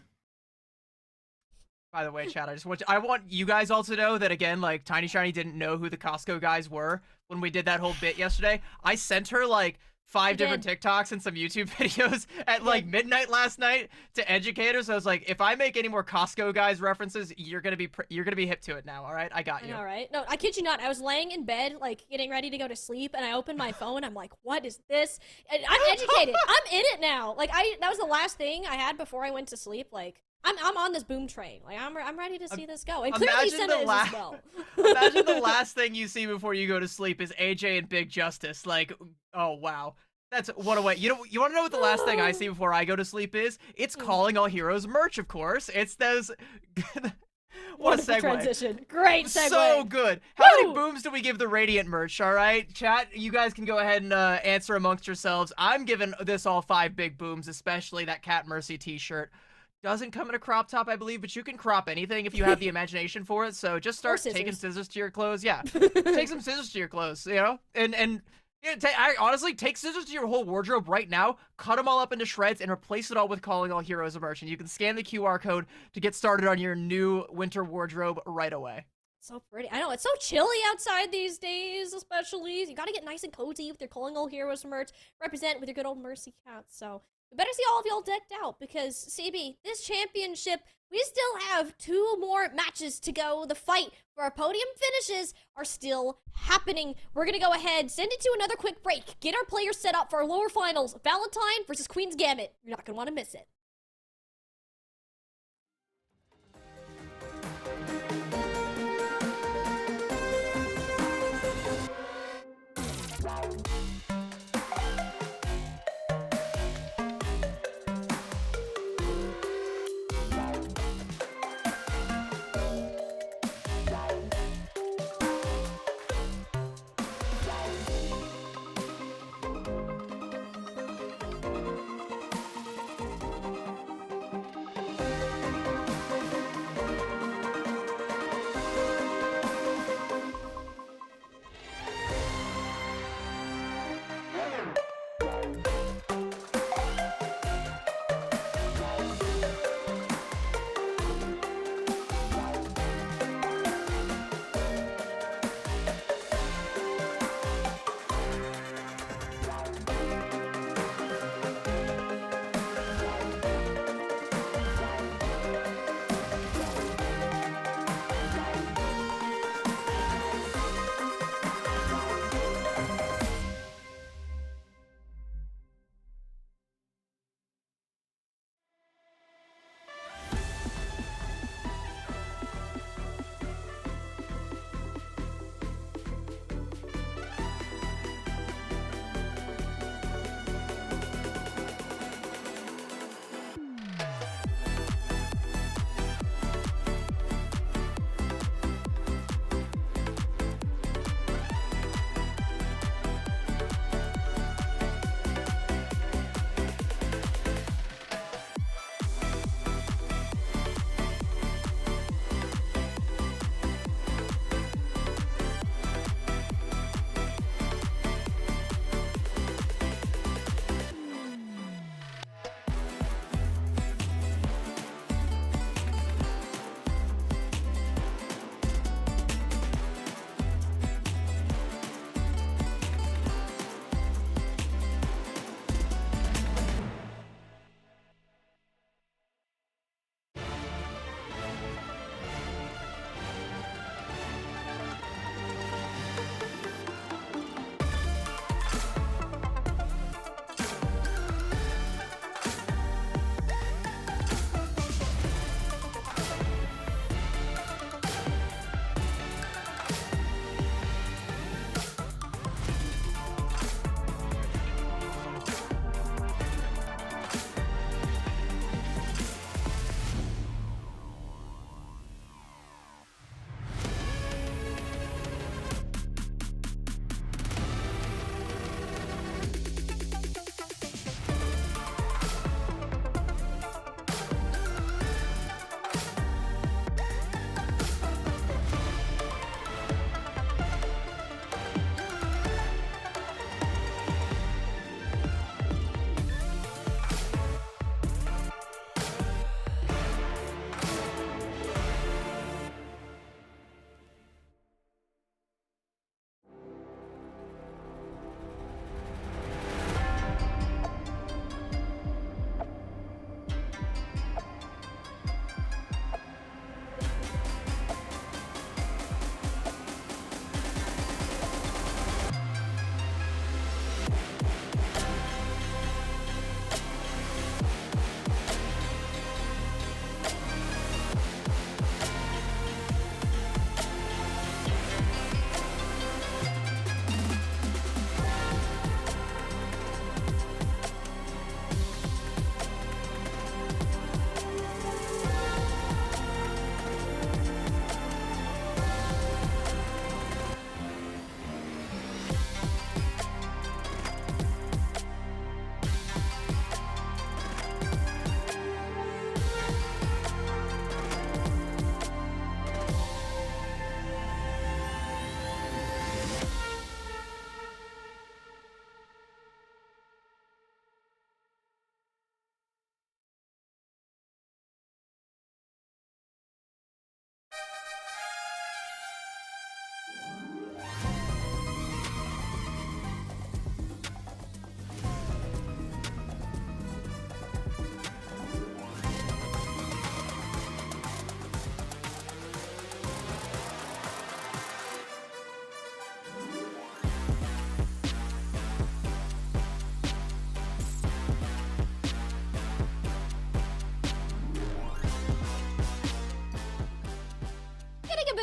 [SPEAKER 2] By the way, chat, I want you guys all to know that again, like Tiny Shiny didn't know who the Costco guys were when we did that whole bit yesterday. I sent her like 5 different TikToks and some YouTube videos at like midnight last night to educate her. So I was like, if I make any more Costco guys references, you're gonna be hip to it now. All right, I got you.
[SPEAKER 5] All right. No, I kid you not. I was laying in bed, like getting ready to go to sleep, and I opened my phone. I'm like, what is this? And I'm educated. I'm in it now. Like that was the last thing I had before I went to sleep. Like I'm on this boom train. Like I'm ready to see this go. And clearly Senna is as well.
[SPEAKER 2] Imagine the last thing you see before you go to sleep is AJ and Big Justice. Like, oh wow. That's what a way. You want to know what the last thing I see before I go to sleep is? It's Calling All Heroes merch, of course. It's those. What a segue.
[SPEAKER 5] Transition. Great segue.
[SPEAKER 2] So good. How many booms do we give the Radiant merch? All right, chat. You guys can go ahead and answer amongst yourselves. I'm giving this all 5 big booms, especially that Cat Mercy T-shirt. Doesn't come in a crop top, I believe, but you can crop anything if you have the imagination for it. So just start taking scissors to your clothes. Yeah, take some scissors to your clothes. You know, and. Yeah, honestly, take scissors to your whole wardrobe right now, cut them all up into shreds, and replace it all with Calling All Heroes merch. And you can scan the QR code to get started on your new winter wardrobe right away.
[SPEAKER 5] So pretty. I know, it's so chilly outside these days, especially. You gotta get nice and cozy with your Calling All Heroes merch. Represent with your good old Mercy Cats. So we better see all of y'all decked out because, CB, this championship, we still have 2 more matches to go. The fight for our podium finishes are still happening. We're gonna go ahead, send it to another quick break, get our players set up for our lower finals. Valentine versus Queen's Gambit. You're not gonna want to miss it.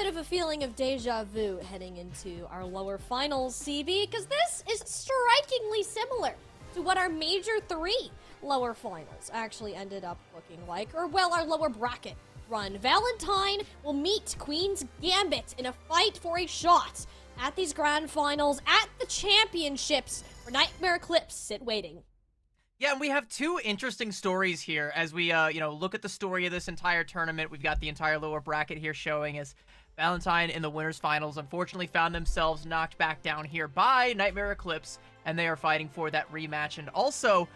[SPEAKER 5] bit of a feeling of deja vu heading into our lower finals, CB, because this is strikingly similar to what our major 3 lower finals actually ended up looking like, or well, our lower bracket run. Valentine will meet Queen's Gambit in a fight for a shot at these grand finals, at the championships, where Nightmare Eclipse sit waiting.
[SPEAKER 2] Yeah, and we have 2 interesting stories here as we, look at the story of this entire tournament. We've got the entire lower bracket here showing as Valentine in the winners finals unfortunately found themselves knocked back down here by Nightmare Eclipse, and they are fighting for that rematch. And also,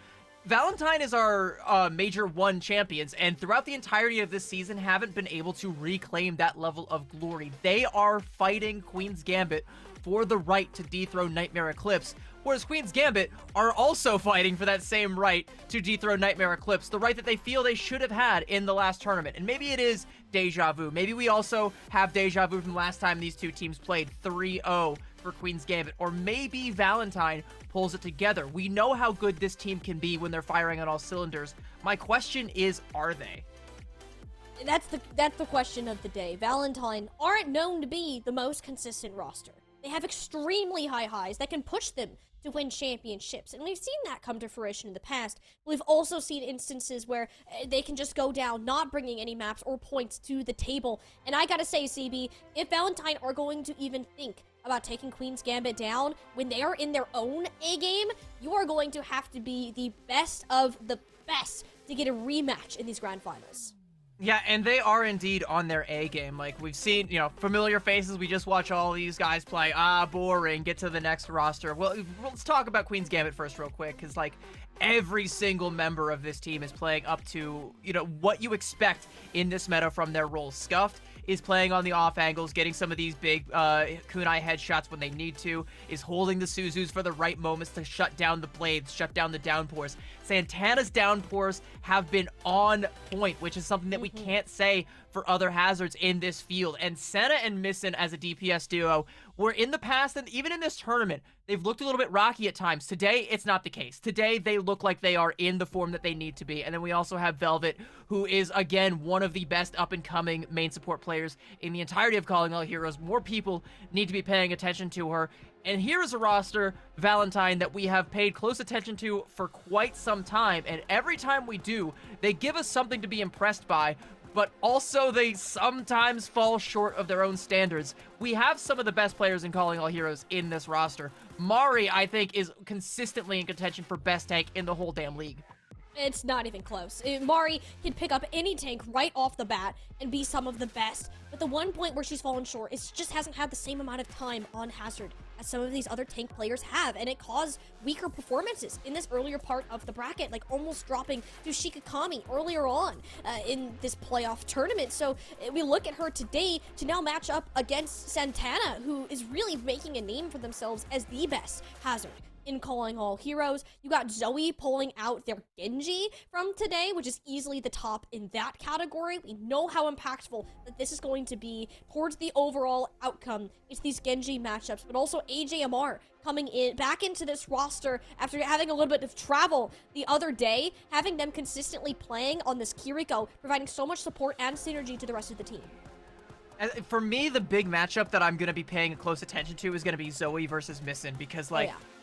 [SPEAKER 2] Valentine is our Major 1 champions, and throughout the entirety of this season haven't been able to reclaim that level of glory. They are fighting Queen's Gambit for the right to dethrone Nightmare Eclipse, whereas Queen's Gambit are also fighting for that same right to dethrone Nightmare Eclipse, the right that they feel they should have had in the last tournament. And maybe it is deja vu. Maybe we also have deja vu from last time these 2 teams played 3-0 for Queen's Gambit, or maybe Valentine pulls it together. We know how good this team can be when they're firing on all cylinders. My question is, are they?
[SPEAKER 5] That's the question of the day. Valentine aren't known to be the most consistent roster. They have extremely high highs that can push them to win championships, and we've seen that come to fruition in the past. We've also seen instances where they can just go down, not bringing any maps or points to the table. And I gotta say, CB, if Valentine are going to even think about taking Queen's Gambit down when they are in their own A-game, you are going to have to be the best of the best to get a rematch in these grand finals.
[SPEAKER 2] Yeah, and they are indeed on their A game. Like, we've seen, familiar faces. We just watch all these guys play. Boring. Get to the next roster. Well, let's talk about Queen's Gambit first real quick, because, every single member of this team is playing up to, what you expect in this meta from their roles. Scuffed is playing on the off angles, getting some of these big kunai headshots when they need to, is holding the Suzus for the right moments to shut down the blades, shut down the downpours. Santana's downpours have been on point, which is something that we can't say for other hazards in this field. And Senna and Missin as a DPS duo were in the past, and even in this tournament, they've looked a little bit rocky at times. Today, it's not the case. Today, they look like they are in the form that they need to be. And then we also have Velvet, who is, again, one of the best up-and-coming main support players in the entirety of Calling All Heroes. More people need to be paying attention to her. And here is a roster, Valentine, that we have paid close attention to for quite some time. And every time we do, they give us something to be impressed by, but also they sometimes fall short of their own standards. We have some of the best players in Calling All Heroes in this roster. Mari, I think, is consistently in contention for best tank in the whole damn league.
[SPEAKER 5] It's not even close. Mari can pick up any tank right off the bat and be some of the best. But the one point where she's fallen short is she just hasn't had the same amount of time on Hazard as some of these other tank players have, and it caused weaker performances in this earlier part of the bracket, like almost dropping to Shikakami earlier on in this playoff tournament. So we look at her today to now match up against Santana, who is really making a name for themselves as the best Hazard in Calling All Heroes. You got Zoe pulling out their Genji from today, which is easily the top in that category. We know how impactful that this is going to be towards the overall outcome. It's these Genji matchups, but also AJMR coming in back into this roster after having a little bit of travel the other day, having them consistently playing on this Kiriko, providing so much support and synergy to the rest of the team.
[SPEAKER 2] For me, the big matchup that I'm going to be paying close attention to is going to be Zoe versus Missin, because,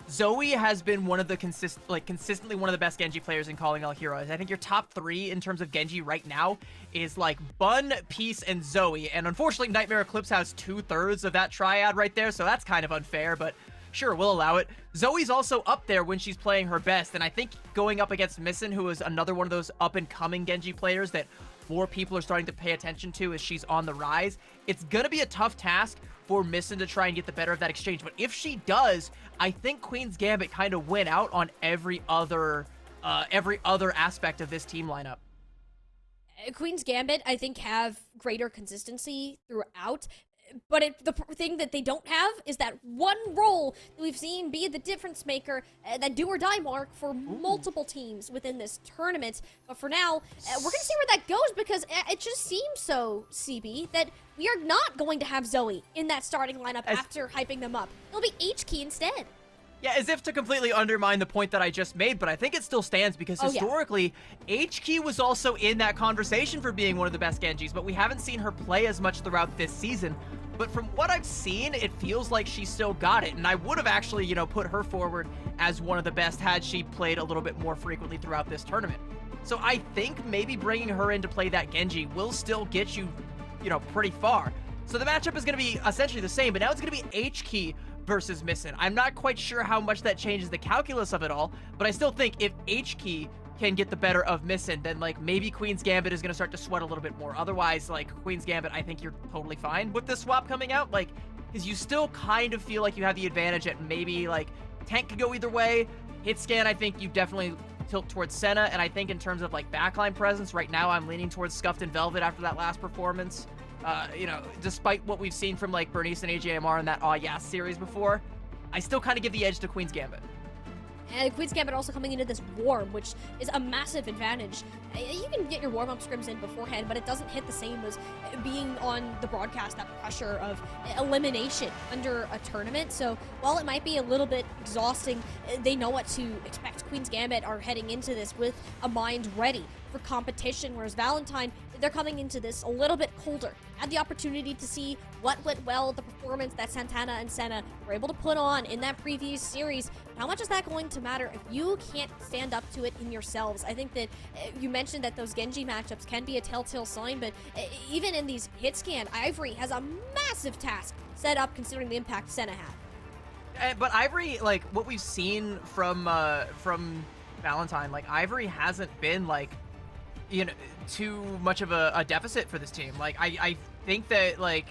[SPEAKER 2] Zoe has been one of the consistently one of the best Genji players in Calling All Heroes. I think your top 3 in terms of Genji right now is Bun, Peace, and Zoe. And unfortunately, Nightmare Eclipse has 2/3 of that triad right there, so that's kind of unfair, but sure, we'll allow it. Zoe's also up there when she's playing her best, and I think going up against Missin, who is another one of those up-and-coming Genji players that more people are starting to pay attention to as she's on the rise, it's gonna be a tough task for Missin to try and get the better of that exchange. But if she does, I think Queen's Gambit kind of win out on every other aspect of this team lineup.
[SPEAKER 5] Queen's Gambit, I think, have greater consistency throughout. But the thing that they don't have is that one role that we've seen be the difference maker, that do or die mark for multiple teams within this tournament. But for now, we're going to see where that goes, because it just seems so, CB, that we are not going to have Zoe in that starting lineup after hyping them up. It'll be HKey instead.
[SPEAKER 2] Yeah, as if to completely undermine the point that I just made, but I think it still stands because
[SPEAKER 5] Oh, yeah.
[SPEAKER 2] historically, H-Key was also in that conversation for being one of the best Genjis, but we haven't seen her play as much throughout this season. But from what I've seen, it feels like she still got it, and I would have actually, you know, put her forward as one of the best had she played a little bit more frequently throughout this tournament. So I think maybe bringing her in to play that Genji will still get you, you know, pretty far. So the matchup is going to be essentially the same, but now it's going to be H-Key versus Missin. I'm not quite sure how much that changes the calculus of it all, but I still think if H-Key can get the better of Missin, then like maybe Queen's Gambit is going to start to sweat a little bit more. Otherwise, like Queen's Gambit, I think you're totally fine with this swap coming out, like, because you still kind of feel like you have the advantage at maybe like tank could go either way. Hit scan, I think you definitely tilt towards Senna, and I think in terms of like backline presence, right now I'm leaning towards Scuffed and Velvet after that last performance. You know, despite what we've seen from like Bernice and AJMR in that Aw Yes series before, I still kind of give the edge to Queen's Gambit.
[SPEAKER 5] And Queen's Gambit also coming into this warm, which is a massive advantage. You can get your warm-up scrims in beforehand, but it doesn't hit the same as being on the broadcast, that pressure of elimination under a tournament. So while it might be a little bit exhausting, they know what to expect. Queen's Gambit are heading into this with a mind ready for competition, whereas Valentine, they're coming into this a little bit colder. Had the opportunity to see what went well, the performance that Santana and Senna were able to put on in that previous series. How much is that going to matter if you can't stand up to it in yourselves? I think that you mentioned that those Genji matchups can be a telltale sign, but even in these hit scan, Ivory has a massive task set up considering the impact Senna had.
[SPEAKER 2] But Ivory, like what we've seen from Valentine, like Ivory hasn't been like, you know, too much of a deficit for this team. Like I think that like,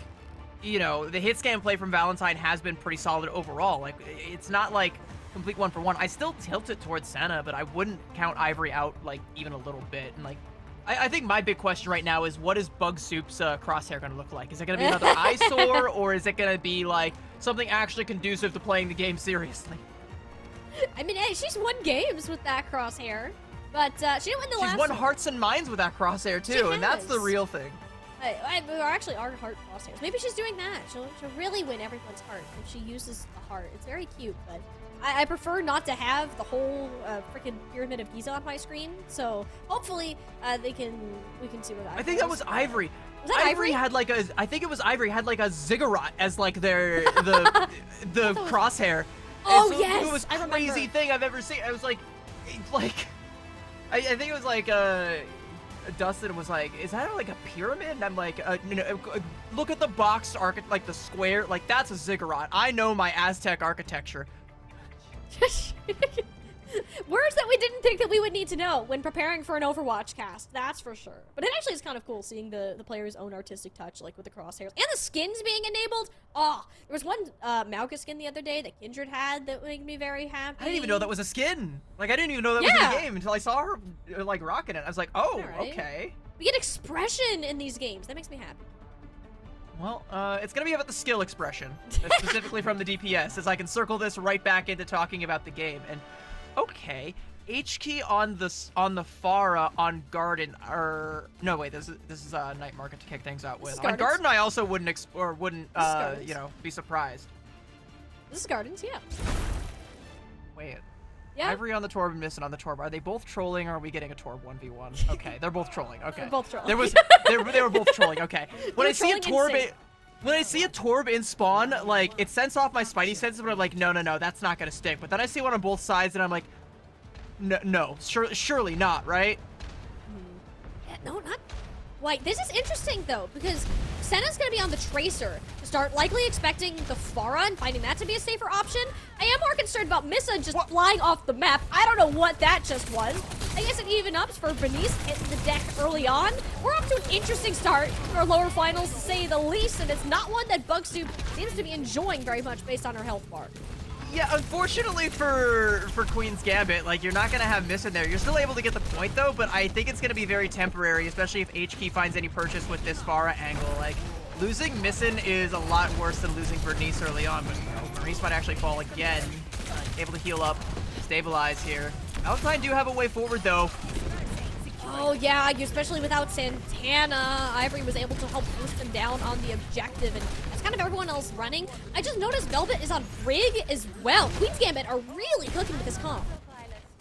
[SPEAKER 2] you know, the hit scan play from Valentine has been pretty solid overall. Like it's not like complete 1-for-1. I still tilt it towards Senna, but I wouldn't count Ivory out like even a little bit. And like I think my big question right now is what is Bug Soup's crosshair going to look like? Is it going to be another eyesore, or is it going to be like something actually conducive to playing the game seriously?
[SPEAKER 5] I mean, hey, she's won games with that crosshair, but she didn't win the last
[SPEAKER 2] She's won
[SPEAKER 5] one.
[SPEAKER 2] hearts and minds with that crosshair too,
[SPEAKER 5] She
[SPEAKER 2] and that's the
[SPEAKER 5] has.
[SPEAKER 2] real thing.
[SPEAKER 5] Or actually, our heart crosshairs. Maybe she's doing that. She'll really win everyone's heart if she uses the heart. It's very cute, but I prefer not to have the whole freaking Pyramid of Giza on my screen. So hopefully we can see what
[SPEAKER 2] I think that was Ivory.
[SPEAKER 5] Was that Ivory?
[SPEAKER 2] had like a. I think it was Ivory had like a ziggurat as like their the crosshair.
[SPEAKER 5] Oh,
[SPEAKER 2] And so
[SPEAKER 5] yes,
[SPEAKER 2] it was
[SPEAKER 5] I
[SPEAKER 2] crazy
[SPEAKER 5] remember.
[SPEAKER 2] thing I've ever seen. I was like, I think it was like Dustin was like, is that like a pyramid? And I'm like, look at the boxed like the square, like that's a ziggurat. I know my Aztec architecture.
[SPEAKER 5] Words that we didn't think that we would need to know when preparing for an Overwatch cast, that's for sure. But it actually is kind of cool seeing the player's own artistic touch, like with the crosshairs. And the skins being enabled! Oh, there was one Mauga skin the other day that Kindred had that made me very happy.
[SPEAKER 2] I didn't even know that was a skin. Like I didn't even know that was in the game until I saw her like rocking it. I was like, oh,
[SPEAKER 5] Alright.
[SPEAKER 2] okay.
[SPEAKER 5] We get expression in these games. That makes me happy.
[SPEAKER 2] Well, it's gonna be about the skill expression, specifically from the DPS, as I can circle this right back into talking about the game. And okay, H-Key on the Pharah on Garden, or no wait, this is Night Market to kick things out with. On
[SPEAKER 5] Gardens.
[SPEAKER 2] Garden, I also wouldn't
[SPEAKER 5] Gardens.
[SPEAKER 2] you know, be surprised.
[SPEAKER 5] This is Gardens, yeah.
[SPEAKER 2] Wait.
[SPEAKER 5] Yeah.
[SPEAKER 2] Ivory on the Torb and Missin on the Torb. Are they both trolling, or are we getting a Torb 1v1? Okay, they're both trolling. Okay.
[SPEAKER 5] They're both trolling.
[SPEAKER 2] They were both trolling. Okay. When
[SPEAKER 5] They're
[SPEAKER 2] I see a
[SPEAKER 5] trolling
[SPEAKER 2] Torb,
[SPEAKER 5] insane.
[SPEAKER 2] when I see a Torb in spawn, like it sends off my Spidey senses, but I'm like, no, that's not gonna stick. But then I see one on both sides, and I'm like, no, surely not, right?
[SPEAKER 5] Yeah, no, not. Like, this is interesting though, because Senna's gonna be on the Tracer to start, likely expecting the Pharah and finding that to be a safer option. I am more concerned about Missa just flying off the map. I don't know what that just was. I guess it even ups for Bernice hitting the deck early on. We're off to an interesting start for our lower finals, to say the least, and it's not one that Bug Soup seems to be enjoying very much based on her health bar.
[SPEAKER 2] Yeah, unfortunately for Queen's Gambit, like you're not gonna have Miss in there. You're still able to get the point though, but I think it's gonna be very temporary, especially if H-Key finds any purchase with this Pharah angle. Like losing Missin is a lot worse than losing Bernice early on, but you know, Bernice might actually fall again. Able to heal up, stabilize here. Valentine do have a way forward though.
[SPEAKER 5] Oh yeah, especially without Santana. Ivory was able to help boost him down on the objective, and that's It's kind of everyone else running. I just noticed Velvet is on Brig as well. Queen's Gambit are really cooking with this comp.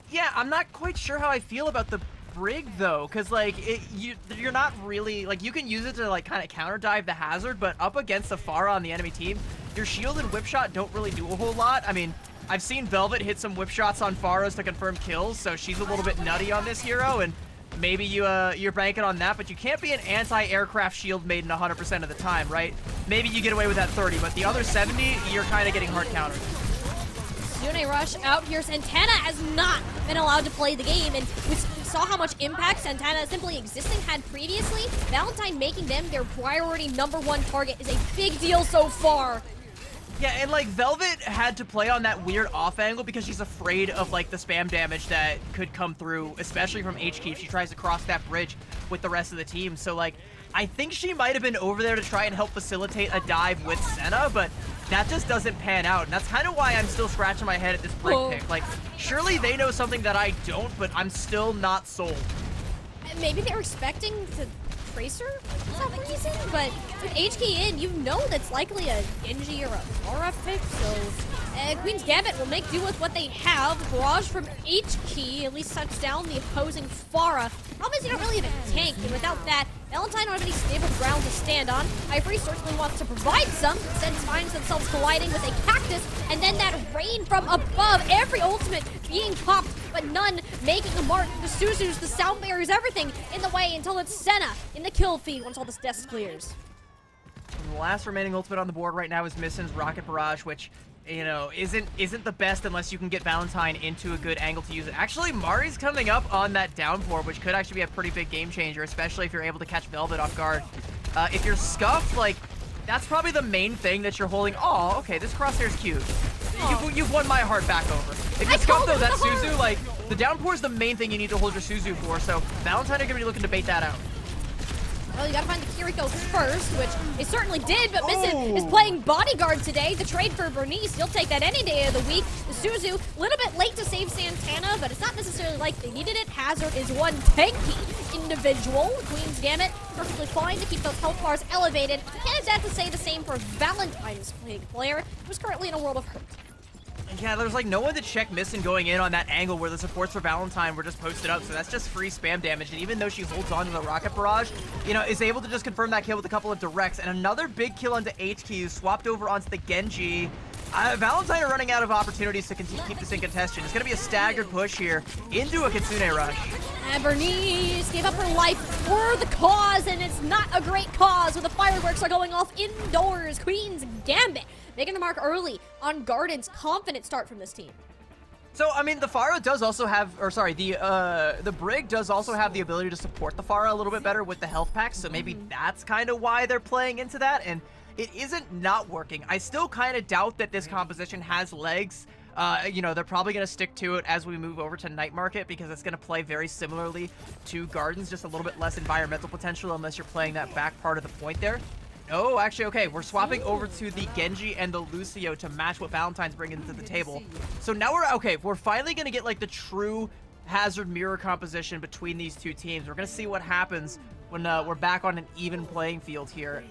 [SPEAKER 2] Yeah, I'm not quite sure how I feel about the Brig though, because like you're not really like, you can use it to like kind of counter dive the Hazard, but up against the Pharah on the enemy team, your shield and whip shot don't really do a whole lot. I mean, I've seen Velvet hit some whip shots on Pharahs to confirm kills, so she's a little bit nutty on this hero, and maybe you're banking on that, but you can't be an anti-aircraft shield maiden 100% of the time, right? Maybe you get away with that 30, but the other 70, you're kind of getting hard countered.
[SPEAKER 5] Sune Rush out here. Santana has not been allowed to play the game, and we saw how much impact Santana simply existing had previously. Valentine making them their priority #1 target is a big deal so far.
[SPEAKER 2] Yeah, and like Velvet had to play on that weird off angle because she's afraid of like the spam damage that could come through, especially from HK if she tries to cross that bridge with the rest of the team. So like, I think she might have been over there to try and help facilitate a dive with Senna, but that just doesn't pan out. And that's kind of why I'm still scratching my head at this Brig pick. Like, surely they know something that I don't, but I'm still not sold.
[SPEAKER 5] Maybe they were expecting to Tracer for some reason, but with HK in, you know that's likely a Genji or a Pharah pick, so Queen's Gambit will make do with what they have. Barrage from HK at least shuts down the opposing Pharah. Problem is you don't really have a tank, and without that, Valentine don't have any stable ground to stand on. Ivory certainly wants to provide some, instead finds themselves colliding with a cactus, and then that rain from above, every ultimate being popped, but none making a mark. The Suzus, the sound barriers, everything in the way until it's Senna in the kill feed once all this dust clears.
[SPEAKER 2] And the last remaining ultimate on the board right now is Missin's Rocket Barrage, which, you know, isn't the best unless you can get Valentine into a good angle to use it. Actually, Mari's coming up on that downpour, which could actually be a pretty big game changer, especially if you're able to catch Velvet off guard. If you're scuffed, like, that's probably the main thing that you're holding. Oh, okay, this crosshair's cute. You've won my heart back over. If you're scuffed though, that Suzu, like, the downpour is the main thing you need to hold your Suzu for, so Valentine are gonna be looking to bait that out.
[SPEAKER 5] Well, you gotta find the Kiriko first, which they certainly did, but Missin is playing bodyguard today. The trade for Bernice, you'll take that any day of the week. The Suzu, a little bit late to save Santana, but it's not necessarily like they needed it. Hazard is one tanky individual. Queen's Gambit, perfectly fine to keep those health bars elevated. Can't exactly say the same for Valentine's player, who's currently in a world of hurt.
[SPEAKER 2] Yeah, there's like no one to check Missin going in on that angle where the supports for Valentine were just posted up, so that's just free spam damage. And even though she holds on to the Rocket Barrage, you know, is able to just confirm that kill with a couple of directs. And another big kill onto HQ, swapped over onto the Genji. Valentine are running out of opportunities to keep this in contention. It's going to be a staggered push here into a Kitsune Rush.
[SPEAKER 5] And Bernice gave up her life for the cause, and it's not a great cause when the fireworks are going off indoors. Queen's Gambit making the mark early on Garden's confident start from this team.
[SPEAKER 2] So, I mean, the Pharah does also have, or sorry, the Brig does also have the ability to support the Pharah a little bit better with the health packs, so maybe that's kind of why they're playing into that, and it isn't not working. I still kind of doubt that this composition has legs. You know, they're probably going to stick to it as we move over to Night Market because it's going to play very similarly to Gardens, just a little bit less environmental potential unless you're playing that back part of the point there. Oh, actually, okay, we're swapping over to the Genji and the Lucio to match what Valentine's bringing to the table. So now we're finally going to get like the true Hazard mirror composition between these two teams. We're going to see what happens when we're back on an even playing field here.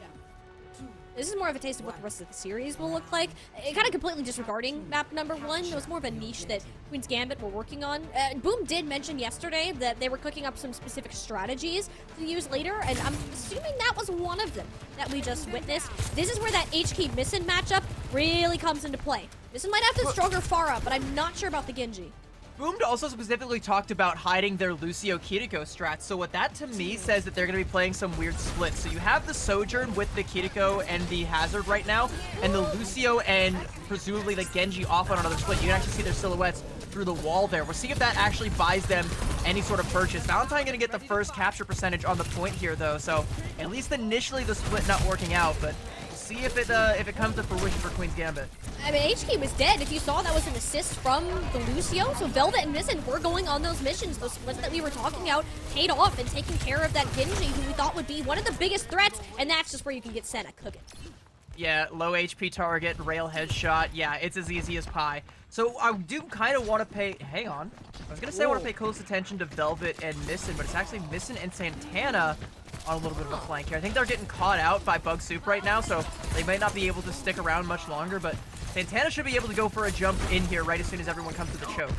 [SPEAKER 5] This is more of a taste of what the rest of the series will look like. Kind of completely disregarding map #1. It was more of a niche that Queen's Gambit were working on. Boom did mention yesterday that they were cooking up some specific strategies to use later, and I'm assuming that was one of them that we just witnessed. This is where that HK Missin matchup really comes into play. Missin might have the stronger Pharah, but I'm not sure about the Genji.
[SPEAKER 2] Boom also specifically talked about hiding their Lucio Kiriko strats, so what that to me says that they're going to be playing some weird splits. So you have the Sojourn with the Kiriko and the Hazard right now, and the Lucio and presumably the Genji off on another split. You can actually see their silhouettes through the wall there. We'll see if that actually buys them any sort of purchase. Valentine going to get the first capture percentage on the point here though, so at least initially the split not working out, but we'll see if it comes to fruition for Queen's Gambit.
[SPEAKER 5] I mean, HK was dead. If you saw, that was an assist from the Lucio. So Velvet and Missin were going on those missions. Those splits that we were talking about paid off and taking care of that Genji, who we thought would be one of the biggest threats. And that's just where you can get Senna cooking.
[SPEAKER 2] Yeah, low HP target, rail headshot. Yeah, it's as easy as pie. So I do kind of want to pay... Hang on. I was going to say I want to pay close attention to Velvet and Missin, but it's actually Missin and Santana on a little bit of a flank here. I think they're getting caught out by Bug Soup right now, so they might not be able to stick around much longer, but Santana should be able to go for a jump in here right as soon as everyone comes to the choke.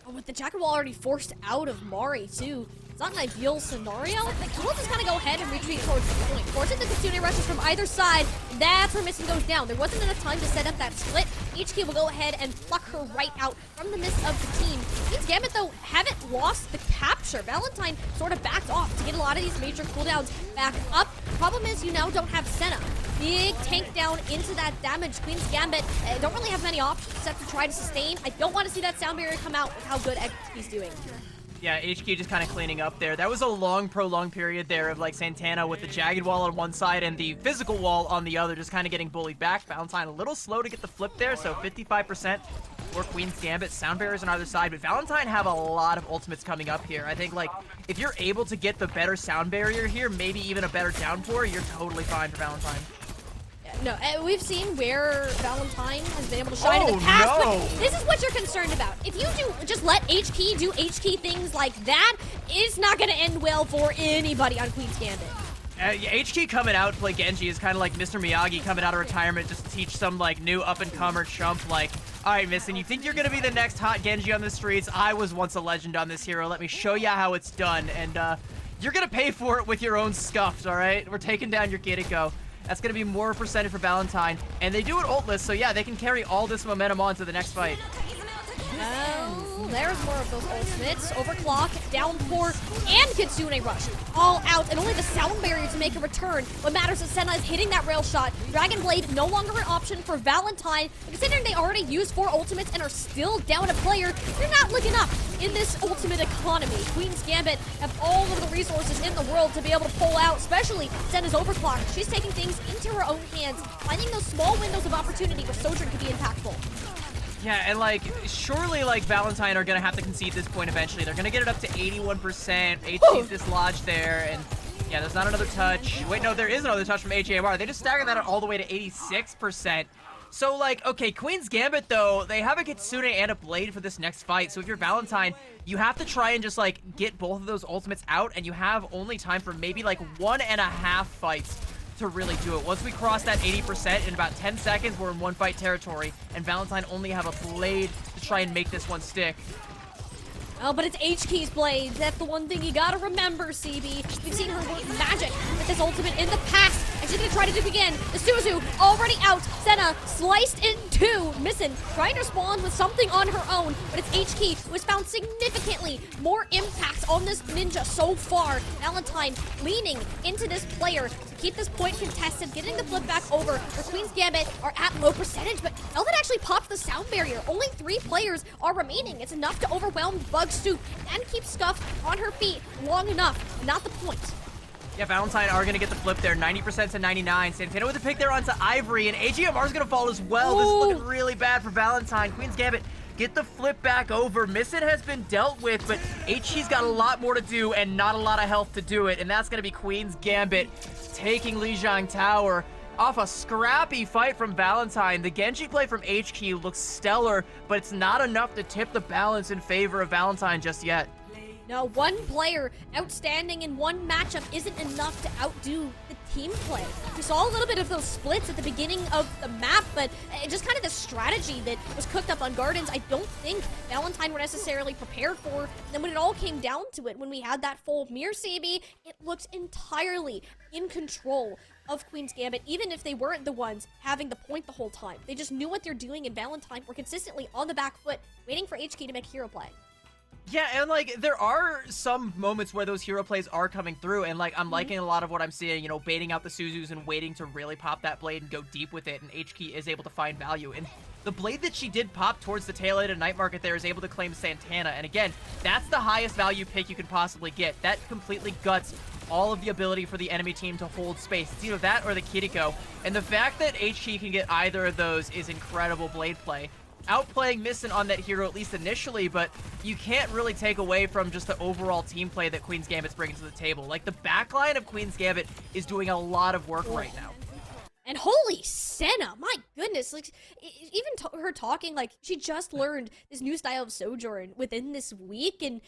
[SPEAKER 5] Oh, with the Jacket Wall already forced out of Mari, too. It's not an ideal scenario. We'll just kind of go ahead and retreat towards the point. Forcing the Kitsune rushes from either side. That's where Misten goes down. There wasn't enough time to set up that split. HK will go ahead and pluck her right out from the midst of the team. Queen's Gambit, though, haven't lost the capture. Valentine sort of backed off to get a lot of these major cooldowns back up. Problem is, you now don't have Senna. Big tank down into that damage. Queen's Gambit don't really have many options except to try to sustain. I don't want to see that sound barrier come out with how good XP's doing.
[SPEAKER 2] Yeah, HK just kind of cleaning up there. That was a long, prolonged period there of like Santana with the Jagged Wall on one side and the physical wall on the other, just kind of getting bullied back. Valentine a little slow to get the flip there, so 55% for Queen's Gambit. Sound barriers on either side, but Valentine have a lot of ultimates coming up here. I think like if you're able to get the better sound barrier here, maybe even a better downpour, you're totally fine for Valentine.
[SPEAKER 5] No, we've seen where Valentine has been able to shine in the past,
[SPEAKER 2] no.
[SPEAKER 5] but this is what you're concerned about. If you just let HK do HK things like that, it's not going to end well for anybody on Queen's Gambit.
[SPEAKER 2] Yeah, HK coming out to play Genji is kind of like Mr. Miyagi coming out of retirement just to teach some like new up-and-comer chump like, all right, Misten, you think you're going to be the next hot Genji on the streets? I was once a legend on this hero. Let me show you how it's done, and you're going to pay for it with your own scuffs, all right? We're taking down your Kiriko. That's going to be more percentage for Valentine. And they do it ultless, so yeah, they can carry all this momentum on to the next fight.
[SPEAKER 5] There's more of those ultimates. Overclock, Downpour, and Kitsune Rush. All out, and only the sound barrier to make a return. What matters is Senna is hitting that rail shot. Dragon Blade no longer an option for Valentine. And considering they already used 4 ultimates and are still down a player, they're not looking up in this ultimate economy. Queen's Gambit have all of the resources in the world to be able to pull out, especially Senna's Overclock. She's taking things into her own hands, finding those small windows of opportunity where Sojourn could be impactful.
[SPEAKER 2] Yeah, and like, surely like Valentine are gonna have to concede this point eventually. They're gonna get it up to 81%. HC's dislodged there, and yeah, there's not another touch. Wait, no, there is another touch from HAMR. They just staggered that all the way to 86%. So like, okay, Queen's Gambit though, they have a Kitsune and a Blade for this next fight. So if you're Valentine, you have to try and just like get both of those ultimates out, and you have only time for maybe like 1.5 fights to really do it. Once we cross that 80%, in about 10 seconds, we're in one fight territory, and Valentine only have a Blade to try and make this one stick.
[SPEAKER 5] Oh, but it's HK's Blade. That's the one thing you gotta remember, CB. We've seen her work magic with this ultimate in the past, and she's gonna try to do it again. The Suzu already out. Senna sliced in 2. Misten trying to respond with something on her own, but it's HK who has found significantly more impact on this ninja so far. Valentine leaning into this player to keep this point contested, getting the flip back over. The Queen's Gambit are at low percentage, but Velvet actually popped the sound barrier. Only 3 players are remaining. It's enough to overwhelm Bug Soup and keep Scuff on her feet long enough. Not the point.
[SPEAKER 2] Yeah, Valentine are going to get the flip there, 90% to 99. Santana with the pick there onto Ivory, and AGMR is going to fall as well. This is looking really bad for Valentine. Queen's Gambit get the flip back over. Misten has been dealt with, but HG's got a lot more to do and not a lot of health to do it, and that's going to be Queen's Gambit taking Lijiang Tower. Off a scrappy fight from Valentine. The Genji play from HQ looks stellar, but it's not enough to tip the balance in favor of Valentine just yet.
[SPEAKER 5] Now, one player outstanding in one matchup isn't enough to outdo the team play. We saw a little bit of those splits at the beginning of the map, but just kind of the strategy that was cooked up on Gardens, I don't think Valentine were necessarily prepared for. And then when it all came down to it, when we had that full mirror CB, it looked entirely in control of Queen's Gambit, even if they weren't the ones having the point the whole time. They just knew what they're doing, and Valentine were consistently on the back foot, waiting for HK to make hero play.
[SPEAKER 2] Yeah, and like there are some moments where those hero plays are coming through, and like I'm liking a lot of what I'm seeing, you know, baiting out the Suzus and waiting to really pop that blade and go deep with it, and HK is able to find value. And the blade that she did pop towards the tail end of Night Market there is able to claim Santana, and again, that's the highest value pick you can possibly get. That completely guts all of the ability for the enemy team to hold space. It's either that or the Kiriko, and the fact that HK can get either of those is incredible blade play. Outplaying Misten on that hero, at least initially, but you can't really take away from just the overall team play that Queen's Gambit's bringing to the table. Like, the backline of Queen's Gambit is doing a lot of work right now.
[SPEAKER 5] And holy Senna, my goodness, like even her talking, like she just learned this new style of Sojourn within this week, and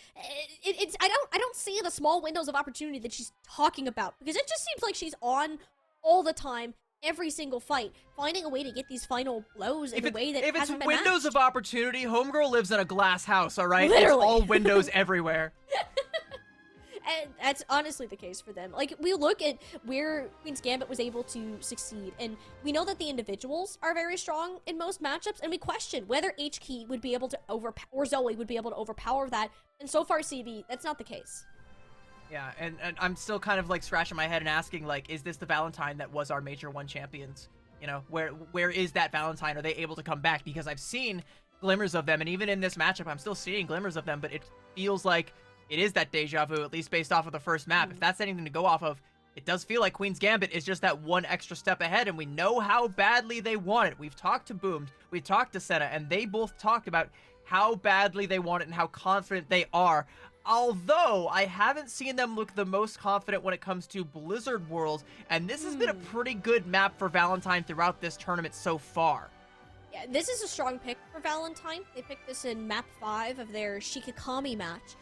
[SPEAKER 5] it's I don't see the small windows of opportunity that she's talking about, because it just seems like she's on all the time, every single fight, finding a way to get these final blows in a way that
[SPEAKER 2] if it's
[SPEAKER 5] hasn't been
[SPEAKER 2] windows
[SPEAKER 5] matched.
[SPEAKER 2] of opportunity, Homegirl lives in a glass house, all right?
[SPEAKER 5] Literally.
[SPEAKER 2] It's all windows everywhere.
[SPEAKER 5] And that's honestly the case for them. Like, we look at where Queen's Gambit was able to succeed, and we know that the individuals are very strong in most matchups, and we question whether H-Key would be able to or Zoe would be able to overpower that, and so far, CB, that's not the case.
[SPEAKER 2] Yeah, and I'm still kind of like scratching my head and asking, like, is this the Valentine that was our Major 1 champions? You know, where is that Valentine? Are they able to come back? Because I've seen glimmers of them, and even in this matchup, I'm still seeing glimmers of them, but it feels like it is that deja vu, at least based off of the first map. If that's anything to go off of, it does feel like Queen's Gambit is just that one extra step ahead, and we know how badly they want it. We've talked to Boomed, we've talked to Senna, and they both talked about how badly they want it and how confident they are. Although, I haven't seen them look the most confident when it comes to Blizzard World, and this has been a pretty good map for Valentine throughout this tournament so far.
[SPEAKER 5] Yeah, this is a strong pick for Valentine. They picked this in map 5 of their Shikigami match.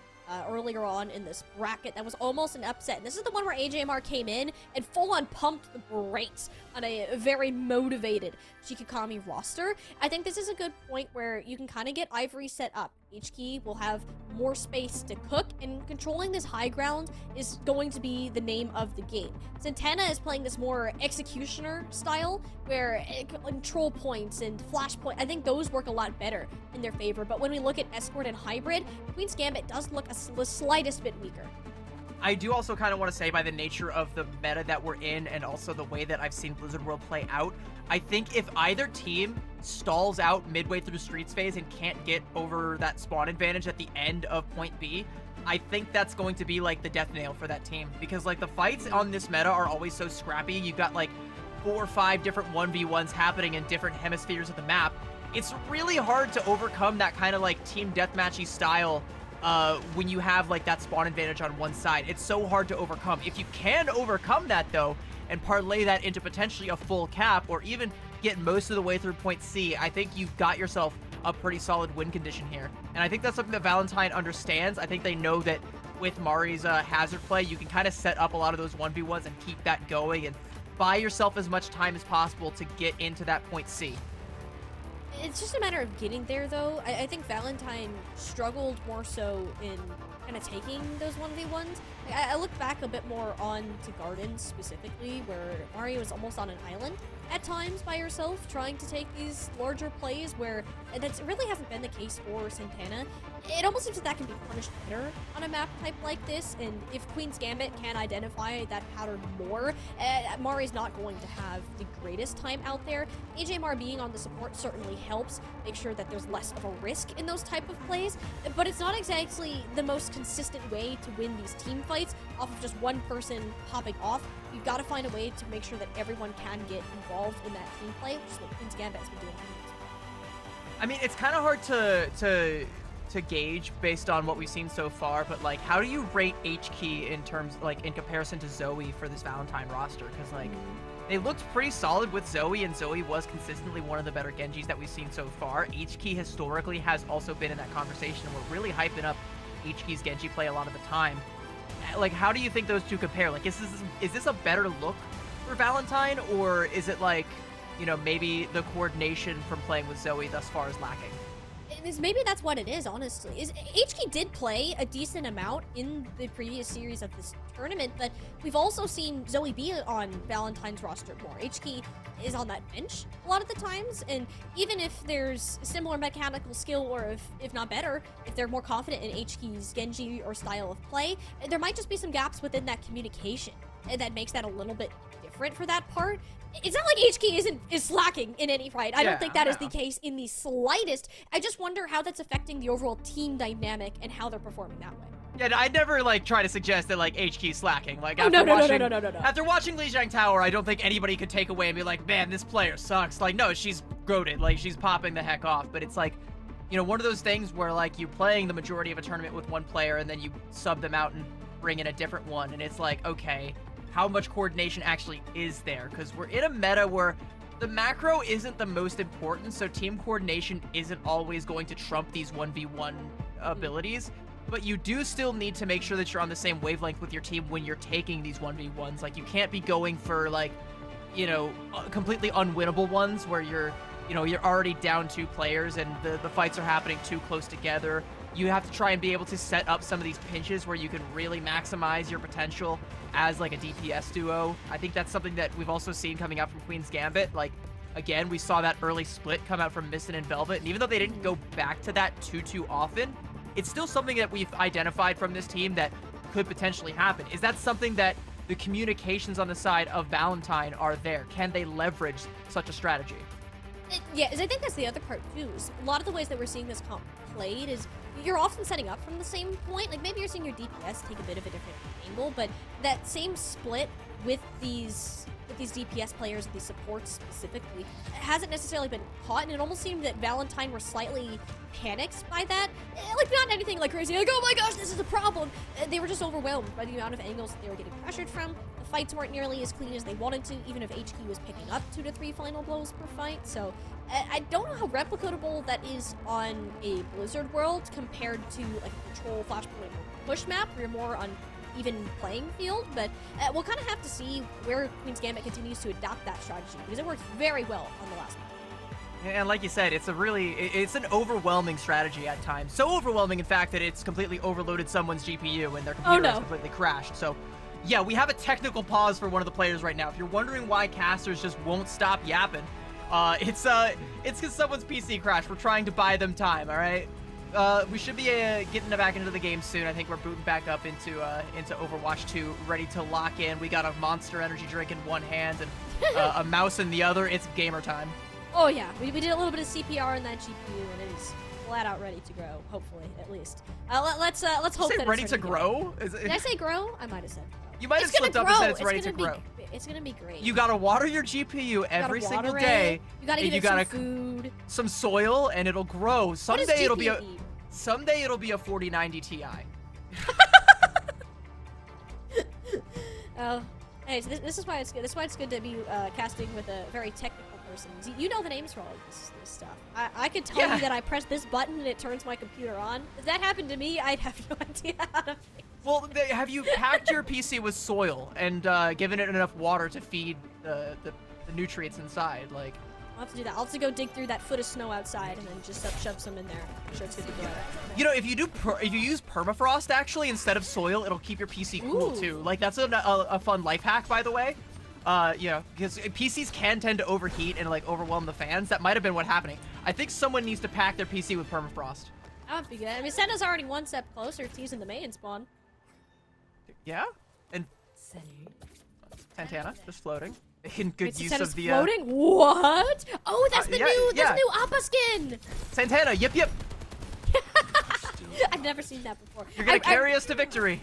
[SPEAKER 5] Earlier on in this bracket that was almost an upset. And this is the one where AJMR came in and full-on pumped the brakes on a very motivated Shikigami roster. I think this is a good point where you can kind of get Ivory set up. H-Key will have more space to cook, and controlling this high ground is going to be the name of the game. Santana is playing this more executioner style, where control points and flash point, I think those work a lot better in their favor. But when we look at Escort and Hybrid, Queen's Gambit does look the slightest bit weaker.
[SPEAKER 2] I do also kind of want to say, by the nature of the meta that we're in and also the way that I've seen Blizzard World play out, I think if either team stalls out midway through Streets phase and can't get over that spawn advantage at the end of point B, I think that's going to be like the death nail for that team. Because like the fights on this meta are always so scrappy. You've got like 4 or 5 different 1v1s happening in different hemispheres of the map. It's really hard to overcome that kind of like team deathmatchy style when you have like that spawn advantage on one side. It's so hard to overcome. If you can overcome that though, and parlay that into potentially a full cap, or even get most of the way through point C, I think you've got yourself a pretty solid win condition here. And I think that's something that Valentine understands. I think they know that with Mari's hazard play, you can kind of set up a lot of those 1v1s and keep that going and buy yourself as much time as possible to get into that point C.
[SPEAKER 5] It's just a matter of getting there, though. I think Valentine struggled more so in kind of taking those 1v1s. I looked back a bit more on to Gardens specifically, where Mari was almost on an island at times by herself, trying to take these larger plays, where that really hasn't been the case for Santana. It almost seems that can be punished better on a map type like this, and if Queen's Gambit can identify that pattern more, Mari's not going to have the greatest time out there. AJMR being on the support certainly helps make sure that there's less of a risk in those type of plays, but it's not exactly the most consistent way to win these team fights off of just one person popping off. You've got to find a way to make sure that everyone can get involved in that team play, which is what Queen's Gambit has been doing.
[SPEAKER 2] I mean, it's kind of hard to gauge based on what we've seen so far, but like, how do you rate H-Key in terms, like, in comparison to Zoe for this Valentine roster? Because like, they looked pretty solid with Zoe, and Zoe was consistently one of the better Genjis that we've seen so far. H-Key historically has also been in that conversation, and we're really hyping up H-Key's Genji play a lot of the time. Like, how do you think those two compare? Like, is this a better look for Valentine, or is it like, you know, maybe the coordination from playing with Zoe thus far is lacking?
[SPEAKER 5] Maybe that's what it is, honestly. H-Key did play a decent amount in the previous series of this tournament, but we've also seen Zoe be on Valentine's roster more. H-Key is on that bench a lot of the times, and even if there's similar mechanical skill, or if not better, if they're more confident in H-Key's Genji or style of play, there might just be some gaps within that communication, and that makes that a little bit different for that part. It's not like H-Key is slacking in any fight. I don't think that is the case in the slightest. I just wonder how that's affecting the overall team dynamic and how they're performing that way.
[SPEAKER 2] Yeah, I'd never like try to suggest that like H-Key's slacking. Like,
[SPEAKER 5] Oh,
[SPEAKER 2] after
[SPEAKER 5] no.
[SPEAKER 2] After watching Lijiang Tower, I don't think anybody could take away and be like, man, this player sucks. Like, no, she's goated. Like, she's popping the heck off. But it's like, you know, one of those things where like you're playing the majority of a tournament with one player and then you sub them out and bring in a different one, and it's like, okay, how much coordination actually is there, because we're in a meta where the macro isn't the most important, so team coordination isn't always going to trump these 1v1 abilities, but you do still need to make sure that you're on the same wavelength with your team when you're taking these 1v1s. Like, you can't be going for, like, you know, completely unwinnable ones where you're already down 2 players and the fights are happening too close together. You have to try and be able to set up some of these pinches where you can really maximize your potential as like a DPS duo. I think that's something that we've also seen coming out from Queen's Gambit. Like, again, we saw that early split come out from Misten and Velvet, and even though they didn't go back to that too often, it's still something that we've identified from this team that could potentially happen. Is that something that the communications on the side of Valentine are there? Can they leverage such a strategy?
[SPEAKER 5] Yeah, I think that's the other part too. Is a lot of the ways that we're seeing this comp played is you're often setting up from the same point. Like, maybe you're seeing your DPS take a bit of a different angle, but that same split with these DPS players, these supports specifically, hasn't necessarily been caught, and it almost seemed that Valentine were slightly panicked by that. Like, not anything like crazy, like, oh my gosh, this is a problem. They were just overwhelmed by the amount of angles that they were getting pressured from. The fights weren't nearly as clean as they wanted to, even if HQ was picking up 2 to 3 final blows per fight. So I don't know how replicatable that is on a Blizzard world compared to like a Control, Flashpoint, push map, where you're more on even playing field, but we'll kind of have to see where Queen's Gambit continues to adopt that strategy, because it worked very well on the last map.
[SPEAKER 2] And like you said, it's an overwhelming strategy at times. So overwhelming, in fact, that it's completely overloaded someone's GPU and their computer has completely crashed. So yeah, we have a technical pause for one of the players right now. If you're wondering why casters just won't stop yapping, it's because someone's PC crashed. We're trying to buy them time, all right? We should be getting back into the game soon. I think we're booting back up into Overwatch 2, ready to lock in. We got a Monster Energy drink in one hand and a mouse in the other. It's gamer time.
[SPEAKER 5] Oh yeah, we did a little bit of CPR in that GPU, and it is flat out ready to grow. Hopefully, at least. Let's hope that
[SPEAKER 2] ready
[SPEAKER 5] it's
[SPEAKER 2] to grow.
[SPEAKER 5] Did I say grow? I might have said grow.
[SPEAKER 2] You might have slipped up and said it's ready to grow.
[SPEAKER 5] It's gonna be great.
[SPEAKER 2] You gotta water your GPU every single day.
[SPEAKER 5] You gotta give it some food,
[SPEAKER 2] some soil, and it'll grow. Someday it'll be a 4090 Ti.
[SPEAKER 5] Oh, hey, so this is why it's good. This is why it's good to be casting with a very technical person. You know the names for all of this stuff. I could tell you that I press this button and it turns my computer on. If that happened to me, I'd have no idea how to fix it.
[SPEAKER 2] Well, have you packed your PC with soil and given it enough water to feed the nutrients inside? Like,
[SPEAKER 5] I'll have to do that. I'll have to go dig through that foot of snow outside and then just shove some in there. I'm sure it's good to go.
[SPEAKER 2] You know, if you use permafrost actually instead of soil, it'll keep your PC cool too. Like, that's a fun life hack, by the way. You know, because PCs can tend to overheat and like overwhelm the fans. That might have been what's happening. I think someone needs to pack their PC with permafrost.
[SPEAKER 5] That would be good. I mean, Senna's already one step closer to using the main spawn.
[SPEAKER 2] Yeah, and Santana just floating. In good
[SPEAKER 5] Wait,
[SPEAKER 2] use
[SPEAKER 5] Santana's
[SPEAKER 2] of the
[SPEAKER 5] floating? What? Oh, that's the new Appa skin.
[SPEAKER 2] Santana, yip.
[SPEAKER 5] I've never seen that before.
[SPEAKER 2] You're gonna carry us to victory.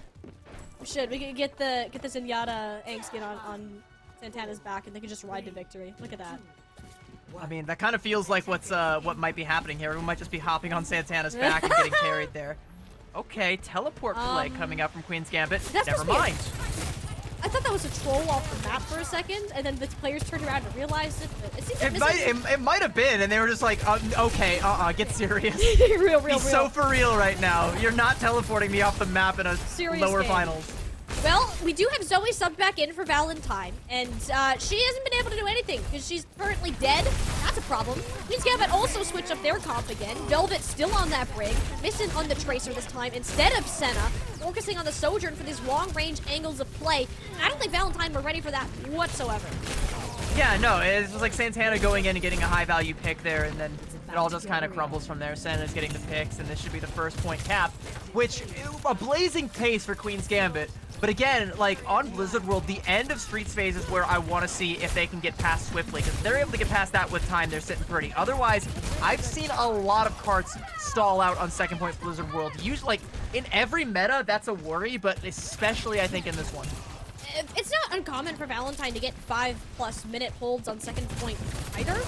[SPEAKER 5] We should. We could get the Zenyatta Aang skin on Santana's back, and they could just ride to victory. Look at that.
[SPEAKER 2] I mean, that kind of feels like what might be happening here. We might just be hopping on Santana's back and getting carried there. Okay, teleport play coming up from Queen's Gambit. Never mind.
[SPEAKER 5] I thought that was a troll off the map for a second, and then the players turned around and realized it. But it seems
[SPEAKER 2] it might have been, and they were just like, okay, get serious.
[SPEAKER 5] real.
[SPEAKER 2] Be so for real right now. You're not teleporting me off the map in a lower finals.
[SPEAKER 5] Well, we do have Zoe subbed back in for Valentine, and she hasn't been able to do anything because she's currently dead. That's a problem. Queen's Gambit also switched up their comp again. Velvet still on that brig, Misten on the Tracer this time instead of Senna, focusing on the Sojourn for these long-range angles of play. I don't think Valentine were ready for that whatsoever.
[SPEAKER 2] Yeah, no, it's just like Santana going in and getting a high-value pick there, and then it all just kind of crumbles from there. Senna's getting the picks, and this should be the first point cap, which, a blazing pace for Queen's Gambit. But again, like, on Blizzard World, the end of Streets phase is where I want to see if they can get past swiftly, because if they're able to get past that with time, they're sitting pretty. Otherwise, I've seen a lot of carts stall out on second point Blizzard World. Usually, like, in every meta, that's a worry, but especially, I think, in this one.
[SPEAKER 5] It's not uncommon for Valentine to get 5+ minute holds on second point either.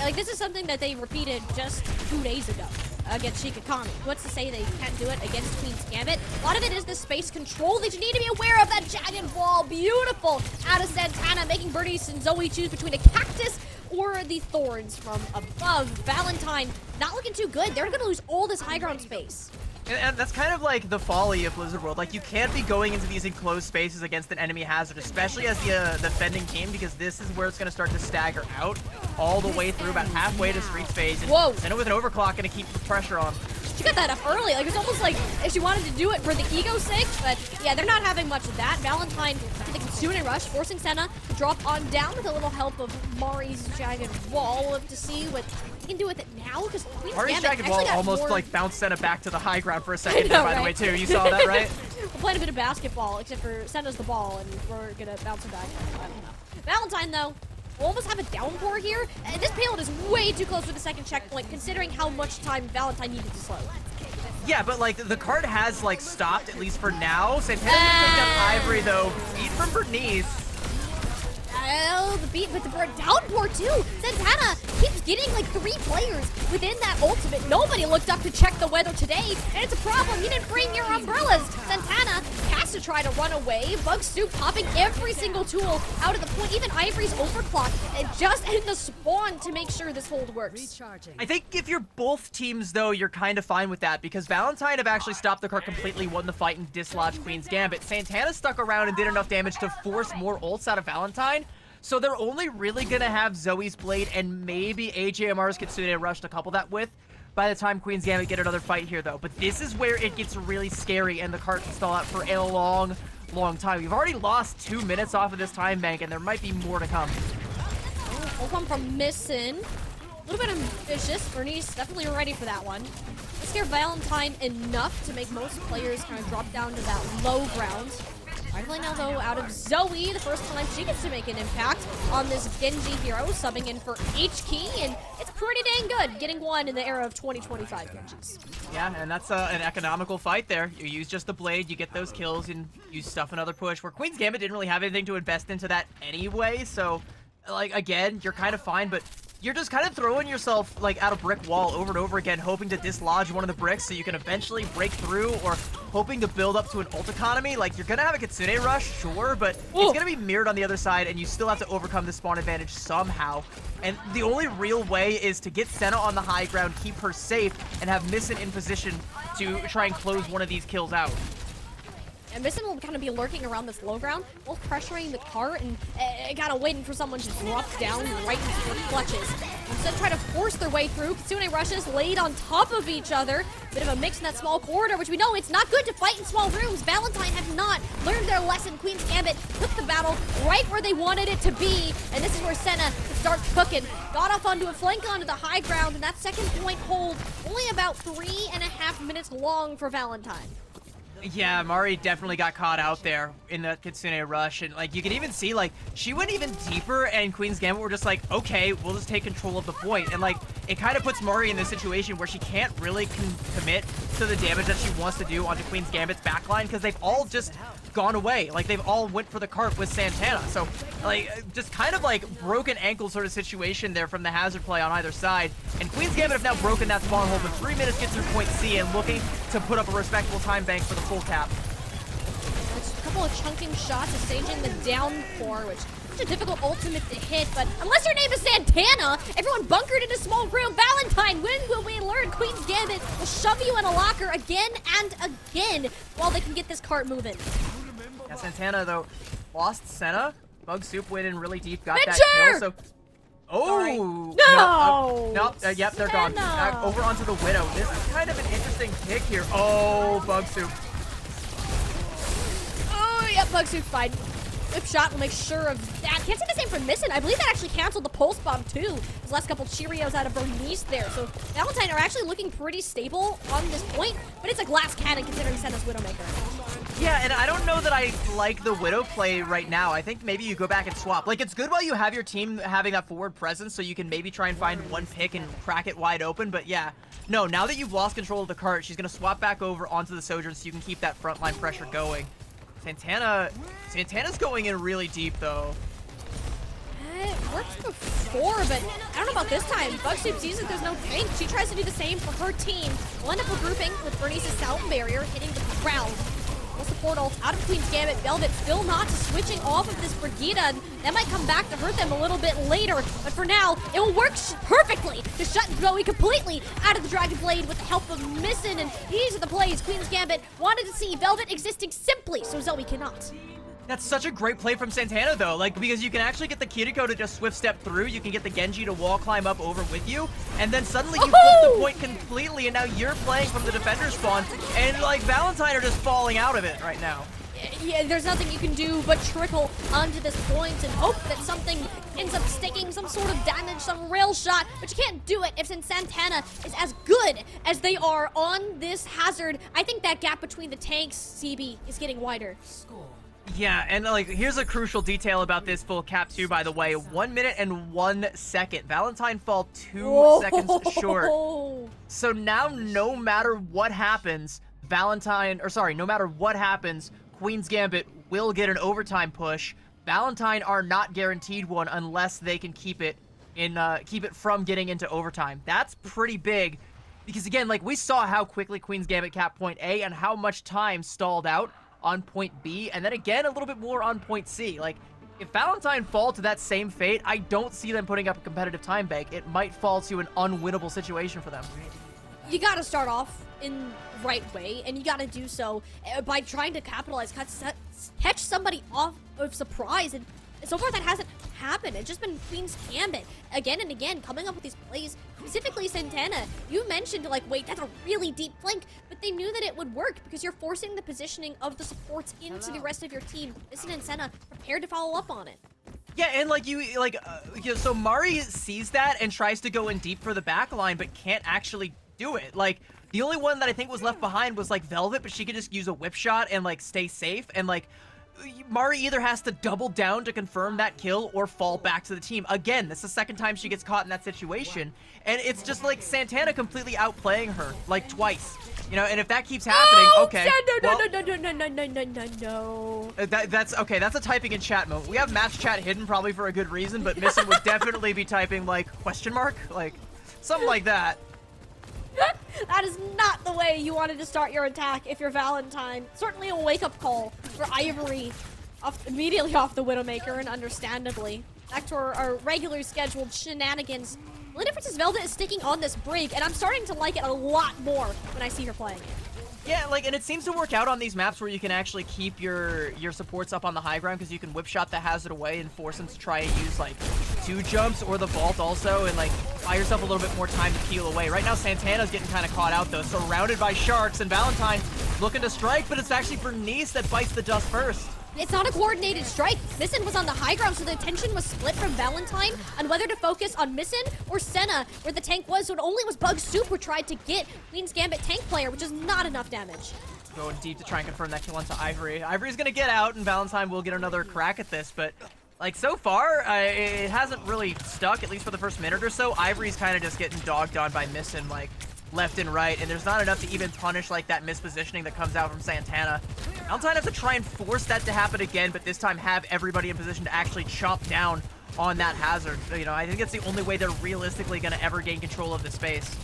[SPEAKER 5] Like, this is something that they repeated just 2 days ago. against Shikakami. What's to say they can't do it against Queen's Gambit? A lot of it is the space control that you need to be aware of. That jagged wall, beautiful out of Santana, making Bernice and Zoe choose between a cactus or the thorns from above. Valentine not looking too good. They're gonna lose all this high ground space.
[SPEAKER 2] And that's kind of like the folly of Blizzard World. Like, you can't be going into these enclosed spaces against an enemy hazard, especially as the defending team, because this is where it's going to start to stagger out all the way through, about halfway to Street phase. And
[SPEAKER 5] Whoa.
[SPEAKER 2] Senna with an overclock going to keep the pressure on.
[SPEAKER 5] She got that up early. Like, it's almost like if she wanted to do it for the ego's sake, but yeah, they're not having much of that. Valentine to the Kitsune Rush, forcing Senna to drop on down with a little help of Mari's jagged wall. We'll have to see what he can do with it now, because Queen's
[SPEAKER 2] Mari's
[SPEAKER 5] Gambit
[SPEAKER 2] jagged wall
[SPEAKER 5] actually got
[SPEAKER 2] almost
[SPEAKER 5] more...
[SPEAKER 2] like bounced Senna back to the high ground for a second
[SPEAKER 5] know,
[SPEAKER 2] there, by the way,
[SPEAKER 5] right?
[SPEAKER 2] too. You saw that, right?
[SPEAKER 5] We're playing a bit of basketball, except for Senna's the ball, and we're gonna bounce it back. I don't know. Valentine, though, we'll almost have a downpour here. And this payload is way too close to the second checkpoint, considering how much time Valentine needed to slow.
[SPEAKER 2] Yeah, but like the card has like stopped, at least for now. Santana's gonna take down Ivory, though. Beat from Bernice.
[SPEAKER 5] Oh, the beat with the downpour too. Santana keeps getting like 3 players within that ultimate. Nobody looked up to check the weather today, and it's a problem. You didn't bring your umbrellas. Santana has to try to run away. Bug Soup popping every single tool out of the point. Even Ivory's overclock, and just in the spawn to make sure this hold works.
[SPEAKER 2] I think if you're both teams, though, you're kind of fine with that, because Valentine have actually stopped the card completely, won the fight, and dislodged Queen's Gambit. Santana stuck around and did enough damage to force more ults out of Valentine. So they're only really going to have Zoe's Blade and maybe AJMR's Kitsune Rush to couple that with by the time Queen's Gambit get another fight here, though. But this is where it gets really scary, and the card can stall out for a long, long time. We've already lost 2 minutes off of this time bank, and there might be more to come.
[SPEAKER 5] Hold on from Missin. A little bit ambitious. Bernice definitely ready for that one. Let's scare Valentine enough to make most players kind of drop down to that low ground. Finally now, though, out of Zoe, the first time she gets to make an impact on this Genji hero, subbing in for H-Key, and it's pretty dang good, getting one in the era of 2025 Genjis.
[SPEAKER 2] Yeah, and that's an economical fight there. You use just the Blade, you get those kills, and you stuff another push, where Queen's Gambit didn't really have anything to invest into that anyway, so, like, again, you're kind of fine, but you're just kind of throwing yourself, like, at a brick wall over and over again, hoping to dislodge one of the bricks so you can eventually break through, or hoping to build up to an ult economy. Like, you're gonna have a Kitsune Rush, sure, but it's gonna be mirrored on the other side, and you still have to overcome the spawn advantage somehow. And the only real way is to get Senna on the high ground, keep her safe, and have Missin in position to try and close one of these kills out.
[SPEAKER 5] And Missin will kind of be lurking around this low ground, both pressuring the cart and kind of waiting for someone to drop down right into their clutches. Instead of trying to force their way through, Kitsune Rushes laid on top of each other. Bit of a mix in that small corridor, which we know it's not good to fight in small rooms. Valentine have not learned their lesson. Queen's Gambit took the battle right where they wanted it to be, and this is where Senna starts cooking. Got off onto a flank onto the high ground, and that second point hold only about 3.5 minutes long for Valentine.
[SPEAKER 2] Yeah, Mari definitely got caught out there in the Kitsune Rush, and like you can even see, like, she went even deeper, and Queen's Gambit were just like, okay, we'll just take control of the point. And like, it kind of puts Mari in this situation where she can't really commit to the damage that she wants to do onto Queen's Gambit's backline, because they've all just gone away. Like, they've all went for the cart with Santana. So like, just kind of like broken ankle sort of situation there from the hazard play on either side. And Queen's Gambit have now broken that spawn hold, but 3 minutes gets through point C and looking to put up a respectable time bank for the full cap.
[SPEAKER 5] Just a couple of chunking shots of staging the downpour, which is a difficult ultimate to hit, but unless your name is Santana, everyone bunkered in a small room. Valentine, when will we learn? Queen's Gambit will shove you in a locker again and again while they can get this cart moving.
[SPEAKER 2] Yeah, Santana, though, lost Senna. Bug Soup went in really deep, got
[SPEAKER 5] Venture!
[SPEAKER 2] that kill, so... Oh!
[SPEAKER 5] Sorry.
[SPEAKER 2] No! Yep, they're gone.
[SPEAKER 5] Senna!
[SPEAKER 2] Over onto the Widow. This is kind of an interesting pick here. Oh, Bug Soup.
[SPEAKER 5] Oh, yeah, Bug Soup's fine. Whip shot will make sure of that. Can't say the same for Missin. I believe that actually canceled the pulse bomb too. Those last couple Cheerios out of Bernice there. So Valentine are actually looking pretty stable on this point, but it's a glass cannon considering Senna's Widowmaker.
[SPEAKER 2] Yeah, and I don't know that I like the Widow play right now. I think maybe you go back and swap. Like, it's good while you have your team having that forward presence, so you can maybe try and find one pick and crack it wide open, but yeah. No, now that you've lost control of the cart, she's going to swap back over onto the Sojourn so you can keep that frontline pressure going. Santana's going in really deep, though.
[SPEAKER 5] worked before, but I don't know about this time. Bugsuit sees that there's no tank. She tries to do the same for her team. We'll end up regrouping with Bernice's Sound Barrier hitting the ground. We'll support ult out of Queen's Gambit. Velvet still not switching off of this Brigitte. And that might come back to hurt them a little bit later. But for now, it will work perfectly to shut Zoe completely out of the Dragon Blade with the help of Missin. And these are the plays Queen's Gambit wanted to see. Velvet existing simply so Zoe cannot.
[SPEAKER 2] That's such a great play from Santana, though, like, because you can actually get the Kiriko to just swift step through, you can get the Genji to wall climb up over with you, and then suddenly you flip the point completely, and now you're playing from the defender spawn, and, like, Valentine are just falling out of it right now.
[SPEAKER 5] Yeah, there's nothing you can do but trickle onto this point and hope that something ends up sticking, some sort of damage, some rail shot, but you can't do it if Santana is as good as they are on this hazard. I think that gap between the tanks, CB, is getting wider.
[SPEAKER 2] Yeah, and like, here's a crucial detail about this full cap too, by the way. 1 minute and 1 second. Valentine fall 2 seconds short. So now, no matter what happens, no matter what happens, Queen's Gambit will get an overtime push. Valentine are not guaranteed one unless they can keep it from getting into overtime. That's pretty big, because again, like, we saw how quickly Queen's Gambit capped point A and how much time stalled out on point B, and then again a little bit more on point C. Like, if Valentine fall to that same fate, I don't see them putting up a competitive time bank. It might fall to an unwinnable situation for them.
[SPEAKER 5] You gotta start off in the right way, and you gotta do so by trying to capitalize, catch somebody off of surprise, and so far that hasn't happened. It's just been Queen's Gambit again and again coming up with these plays. Specifically Santana, you mentioned, like, wait, that's a really deep flank, but they knew that it would work because you're forcing the positioning of the supports into the rest of your team. Missin and Senna prepared to follow up on it.
[SPEAKER 2] Yeah, and like so Mari sees that and tries to go in deep for the back line, but can't actually do it. Like, the only one that I think was left behind was like Velvet, but she could just use a whip shot and like stay safe, and like Mari either has to double down to confirm that kill or fall back to the team. Again, that's the second time she gets caught in that situation, and it's just like Santana completely outplaying her like twice. You know, and if that keeps happening, okay.
[SPEAKER 5] No.
[SPEAKER 2] That's okay. That's a typing in chat moment. We have match chat hidden probably for a good reason, but Missin would definitely be typing like question mark, like something like that.
[SPEAKER 5] That is not the way you wanted to start your attack if you're Valentine. Certainly a wake-up call for Ivory immediately off the Widowmaker, and understandably. Back to our regular scheduled shenanigans. The only difference is Velvet is sticking on this Brig, and I'm starting to like it a lot more when I see her playing it.
[SPEAKER 2] Yeah, like, and it seems to work out on these maps where you can actually keep your supports up on the high ground, because you can whip shot the hazard away and force them to try and use like 2 jumps or the vault also, and like buy yourself a little bit more time to peel away. Right now Santana's getting kind of caught out though, surrounded by sharks, and Valentine looking to strike, but it's actually Bernice that bites the dust first.
[SPEAKER 5] It's not a coordinated strike. Missin was on the high ground, so the attention was split from Valentine on whether to focus on Missin or Senna, where the tank was, so it only was Bugsuit who tried to get Queen's Gambit tank player, which is not enough damage.
[SPEAKER 2] Going deep to try and confirm that kill onto Ivory. Ivory's gonna get out, and Valentine will get another crack at this, but like, so far, it hasn't really stuck, at least for the first minute or so. Ivory's kind of just getting dogged on by Missin, like, left and right, and there's not enough to even punish like that mispositioning that comes out from Santana. Valentine has to try and force that to happen again, but this time have everybody in position to actually chomp down on that hazard. You know, I think it's the only way they're realistically going to ever gain control of the space.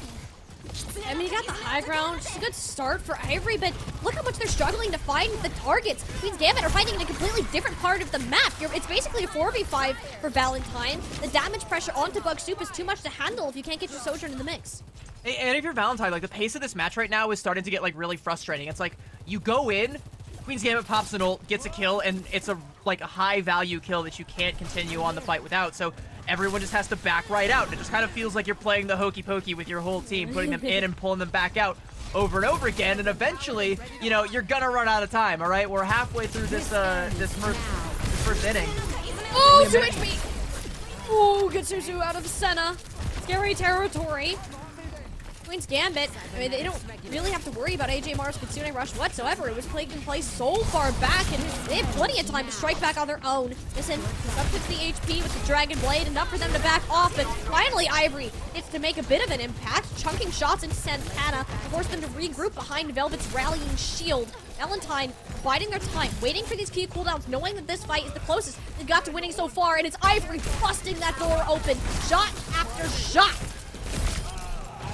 [SPEAKER 5] I mean, you got the high ground. It's a good start for Ivory, but look how much they're struggling to find the targets. Queen's Gambit are fighting in a completely different part of the map. It's basically a 4v5 for Valentine. The damage pressure onto Bugsuit is too much to handle if you can't get your Sojourn in the mix.
[SPEAKER 2] And if you're Valentine, like, the pace of this match right now is starting to get like really frustrating. It's like, you go in, Queen's Gambit pops an ult, gets a kill, and it's a high value kill that you can't continue on the fight without. So everyone just has to back right out. And it just kind of feels like you're playing the hokey pokey with your whole team, putting them in and pulling them back out over and over again. And eventually, you know, you're gonna run out of time. All right, we're halfway through this first inning.
[SPEAKER 5] Oh, 2 HP. Oh, good Suzu out of Senna. Scary territory. Queen's Gambit, I mean, they don't really have to worry about AJ Mars Kitsune Rush whatsoever. It was played in place so far back, and they have plenty of time to strike back on their own. Listen, up to the HP with the Dragon Blade, enough for them to back off, but finally Ivory gets to make a bit of an impact, chunking shots into Santana, force them to regroup behind Velvet's rallying shield. Valentine biding their time, waiting for these key cooldowns, knowing that this fight is the closest they've got to winning so far, and it's Ivory busting that door open, shot after shot.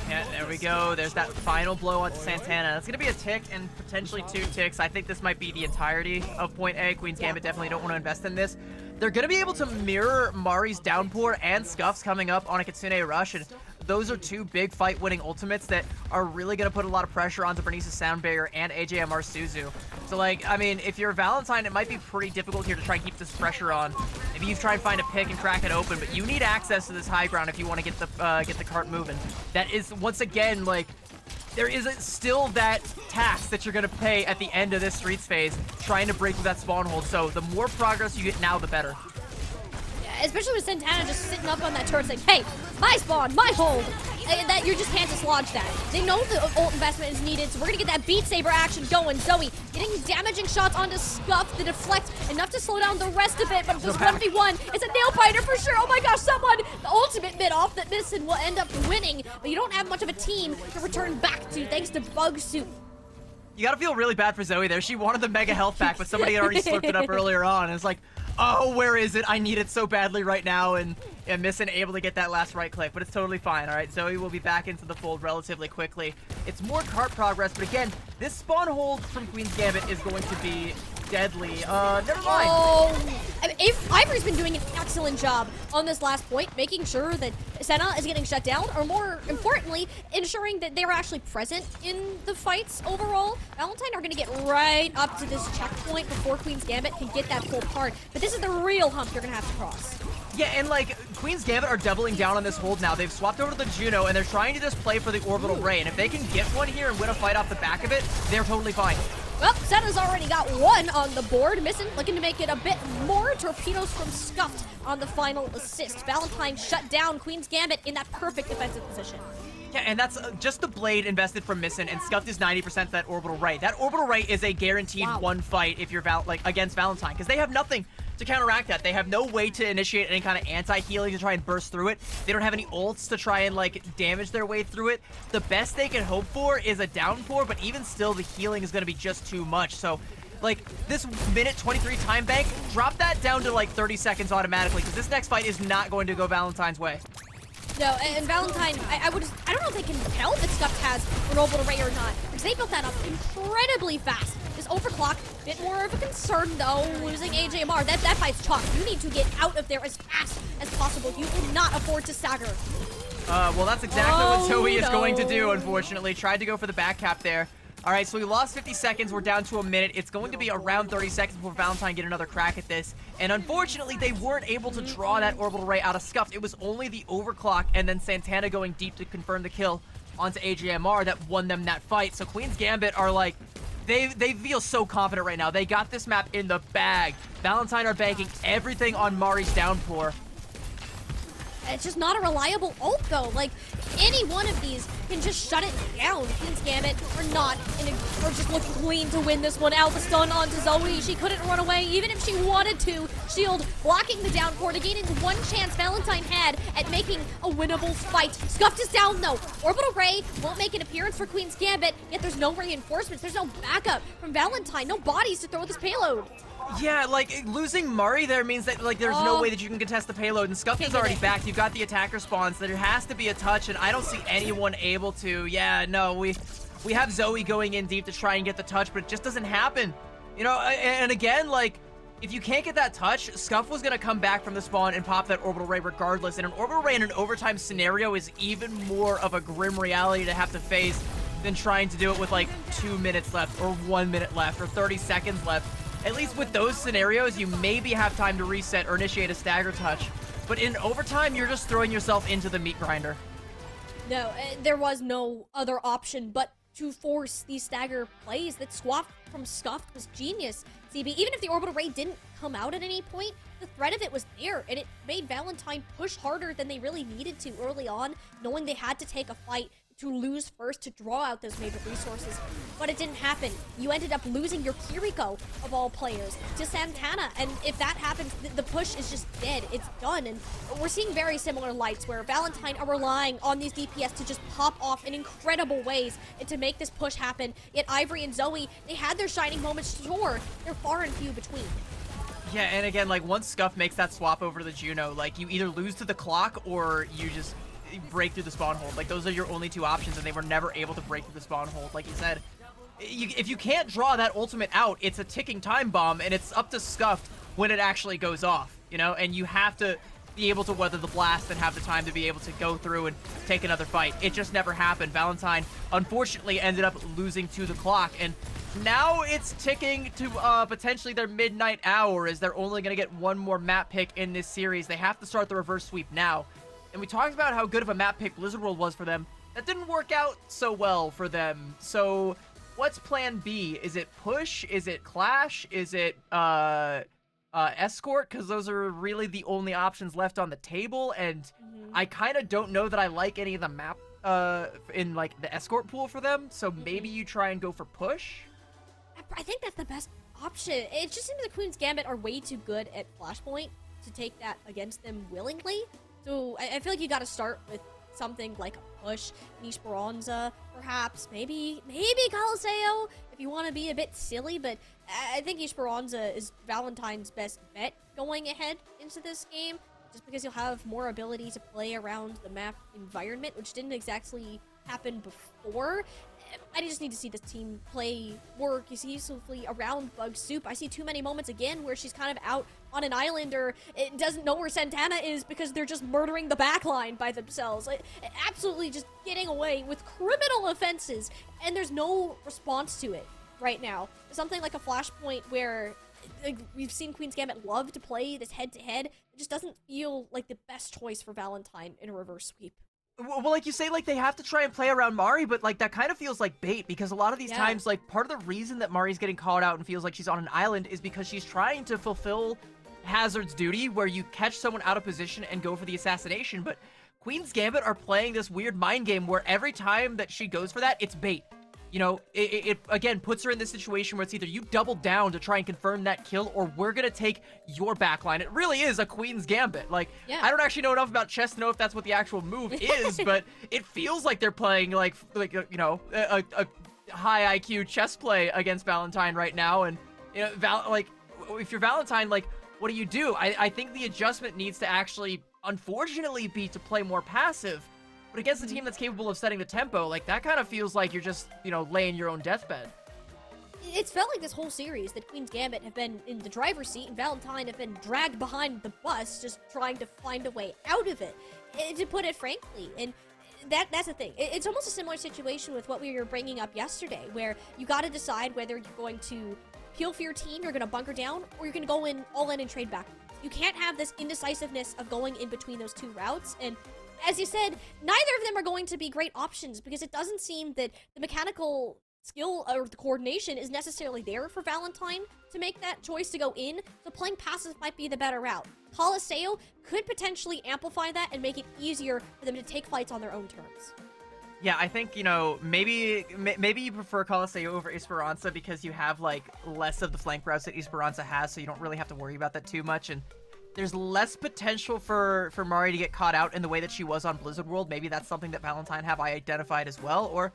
[SPEAKER 2] Yeah, there we go. There's that final blow onto Santana. That's going to be a tick and potentially 2 ticks. I think this might be the entirety of point A. Queen's Gambit definitely don't want to invest in this. They're going to be able to mirror Mari's Downpour and Scuff's coming up on a Kitsune Rush, and those are 2 big fight-winning ultimates that are really going to put a lot of pressure onto Bernice's Sound Barrier and AJMR Suzu. So, like, I mean, if you're Valentine, it might be pretty difficult here to try and keep this pressure on. Maybe you try and find a pick and crack it open, but you need access to this high ground if you want to get the cart moving. That is, once again, like, there is still that tax that you're going to pay at the end of this Streets phase trying to break through that spawn hold. So the more progress you get now, the better.
[SPEAKER 5] Especially with Santana just sitting up on that turret saying, hey, my spawn, my hold. That you just can't dislodge that. They know the ult investment is needed, so we're gonna get that Beat Saber action going. Zoe getting damaging shots onto Scuff to deflect enough to slow down the rest of it, but this 1v1, it's a nail biter for sure. Oh my gosh, someone, the ultimate mid off that Missin will end up winning, but you don't have much of a team to return back to thanks to Bug Suit.
[SPEAKER 2] You gotta feel really bad for Zoe there. She wanted the mega health back, but somebody had already slipped it up earlier on, and it's like, oh, where is it? I need it so badly right now, and Missin able to get that last right click, but it's totally fine. All right, Zoe will be back into the fold relatively quickly. It's more cart progress, but again, this spawn hold from Queen's Gambit is going to be deadly. Never mind.
[SPEAKER 5] Oh, Ivory's been doing an excellent job on this last point, making sure that Senna is getting shut down, or more importantly, ensuring that they're actually present in the fights overall. Valentine are going to get right up to this checkpoint before Queen's Gambit can get that full card, but this is the real hump you're going to have to cross.
[SPEAKER 2] Yeah, and like, Queen's Gambit are doubling down on this hold now. They've swapped over to the Juno, and they're trying to just play for the Orbital Ray, and if they can get one here and win a fight off the back of it, they're totally fine.
[SPEAKER 5] Well, Senna's already got one on the board. Missin looking to make it a bit more. Torpedoes from Scuffed on the final assist. Valentine shut down Queen's Gambit in that perfect defensive position.
[SPEAKER 2] Yeah, and that's just the blade invested from Missin, and Scuffed is 90% that Orbital Ray. That Orbital Ray is a guaranteed one fight if you're against Valentine, because they have nothing to counteract that. They have no way to initiate any kind of anti-healing to try and burst through it. They don't have any ults to try and like damage their way through it. The best they can hope for is a downpour, but even still the healing is going to be just too much. So like this minute 23 time bank, drop that down to like 30 seconds automatically, because this next fight is not going to go Valentine's way.
[SPEAKER 5] No, and Valentine, I don't know if they can tell that Scuffed has an Orbital Ray or not, because they built that up incredibly fast. This overclock, bit more of a concern though, losing AJMR. That fight's chalk. You need to get out of there as fast as possible. You will not afford to stagger.
[SPEAKER 2] Well, that's exactly what Zoe is going to do, unfortunately. Tried to go for the back cap there. All right, so we lost 50 seconds. We're down to a minute. It's going to be around 30 seconds before Valentine get another crack at this. And unfortunately, they weren't able to draw that Orbital Ray out of Scuffed. It was only the overclock and then Santana going deep to confirm the kill onto AJMR that won them that fight. So Queen's Gambit are like, they feel so confident right now. They got this map in the bag. Valentine are banking everything on Mari's Downpour.
[SPEAKER 5] It's just not a reliable ult though. Like, any one of these can just shut it down. Queen's Gambit are not, or just looking clean to win this one. Alpha stun onto Zoe. She couldn't run away even if she wanted to. Shield blocking the downpour, negating the one chance Valentine had at making a winnable fight. Scuffed is down though. Orbital Ray won't make an appearance for Queen's Gambit, yet there's no reinforcements. There's no backup from Valentine. No bodies to throw this payload.
[SPEAKER 2] Yeah, like, losing Mari there means that, like, there's no way that you can contest the payload, and Scuffed is already back. You've got the attacker spawns. There has to be a touch, and I don't see anyone able to. Yeah, no, we have Zoe going in deep to try and get the touch, but it just doesn't happen. You know, and again, like, if you can't get that touch, Scuff was going to come back from the spawn and pop that Orbital Ray regardless, and an Orbital Ray in an overtime scenario is even more of a grim reality to have to face than trying to do it with, like, 2 minutes left, or 1 minute left, or 30 seconds left. At least with those scenarios, you maybe have time to reset or initiate a stagger touch. But in overtime, you're just throwing yourself into the meat grinder.
[SPEAKER 5] No, there was no other option but to force these stagger plays. That swap from Scuffed was genius. CB, even if the Orbital Ray didn't come out at any point, the threat of it was there, and it made Valentine push harder than they really needed to early on, knowing they had to take a fight to lose first to draw out those major resources, but it didn't happen. You ended up losing your Kiriko, of all players, to Santana, and if that happens, the push is just dead. It's done, and we're seeing very similar lights where Valentine are relying on these DPS to just pop off in incredible ways and to make this push happen. Yet Ivory and Zoe, they had their shining moments, sure, they're far and few between.
[SPEAKER 2] Yeah, and again, like, once Scuff makes that swap over to the Juno, like, you either lose to the clock or you just break through the spawn hold. Like, those are your only two options, and they were never able to break through the spawn hold. Like you said, if you can't draw that ultimate out, it's a ticking time bomb, and it's up to Scuff when it actually goes off, you know? And you have to be able to weather the blast and have the time to be able to go through and take another fight. It just never happened. Valentine, unfortunately, ended up losing to the clock, and now it's ticking to potentially their midnight hour, as they're only going to get one more map pick in this series. They have to start the reverse sweep now. And we talked about how good of a map pick Blizzard World was for them. That didn't work out so well for them. So what's plan B? Is it push? Is it clash? Is it escort? Because those are really the only options left on the table. And I kind of don't know that I like any of the map in like the escort pool for them. So maybe you try and go for push.
[SPEAKER 5] I think that's the best option. It just seems the Queen's Gambit are way too good at Flashpoint to take that against them willingly. So I feel like you got to start with something like a push, an Esperanza, perhaps, maybe Coliseo, if you want to be a bit silly, but I think Esperanza is Valentine's best bet going ahead into this game, just because you'll have more ability to play around the map environment, which didn't exactly happen before. I just need to see this team play more cohesively around Bug Soup. I see too many moments again where she's kind of out on an island, or it doesn't know where Santana is because they're just murdering the backline by themselves. Absolutely just getting away with criminal offenses, and there's no response to it right now. Something like a Flashpoint where we've seen Queen's Gambit love to play this head-to-head. It just doesn't feel like the best choice for Valentine in a reverse sweep.
[SPEAKER 2] Well, like you say, like, they have to try and play around Mari, but, like, that kind of feels like bait, because a lot of these times, like, part of the reason that Mari's getting called out and feels like she's on an island is because she's trying to fulfill Hazard's duty, where you catch someone out of position and go for the assassination, but Queen's Gambit are playing this weird mind game where every time that she goes for that, it's bait. You know, it again puts her in this situation where it's either you double down to try and confirm that kill, or we're gonna take your backline. It really is a Queen's Gambit. Like, I don't actually know enough about chess to know if that's what the actual move is, but it feels like they're playing like you know, a high IQ chess play against Valentine right now. And you know, like, if you're Valentine, like, what do? I think the adjustment needs to actually, unfortunately, be to play more passive. But against a team that's capable of setting the tempo, like, that kind of feels like you're just, you know, laying your own deathbed.
[SPEAKER 5] It's felt like this whole series that Queen's Gambit have been in the driver's seat and Valentine have been dragged behind the bus, just trying to find a way out of it, to put it frankly. And that's the thing. It's almost a similar situation with what we were bringing up yesterday, where you got to decide whether you're going to peel for your team, you're going to bunker down, or you're going to go in all in and trade back. You can't have this indecisiveness of going in between those two routes, and as you said, neither of them are going to be great options, because it doesn't seem that the mechanical skill or the coordination is necessarily there for Valentine to make that choice to go in, so playing passive might be the better route. Coliseo could potentially amplify that and make it easier for them to take fights on their own terms.
[SPEAKER 2] Yeah, I think, you know, maybe you prefer Coliseo over Esperanza because you have, like, less of the flank routes that Esperanza has, so you don't really have to worry about that too much, and there's less potential for Mari to get caught out in the way that she was on Blizzard World. Maybe that's something that Valentine have identified as well, or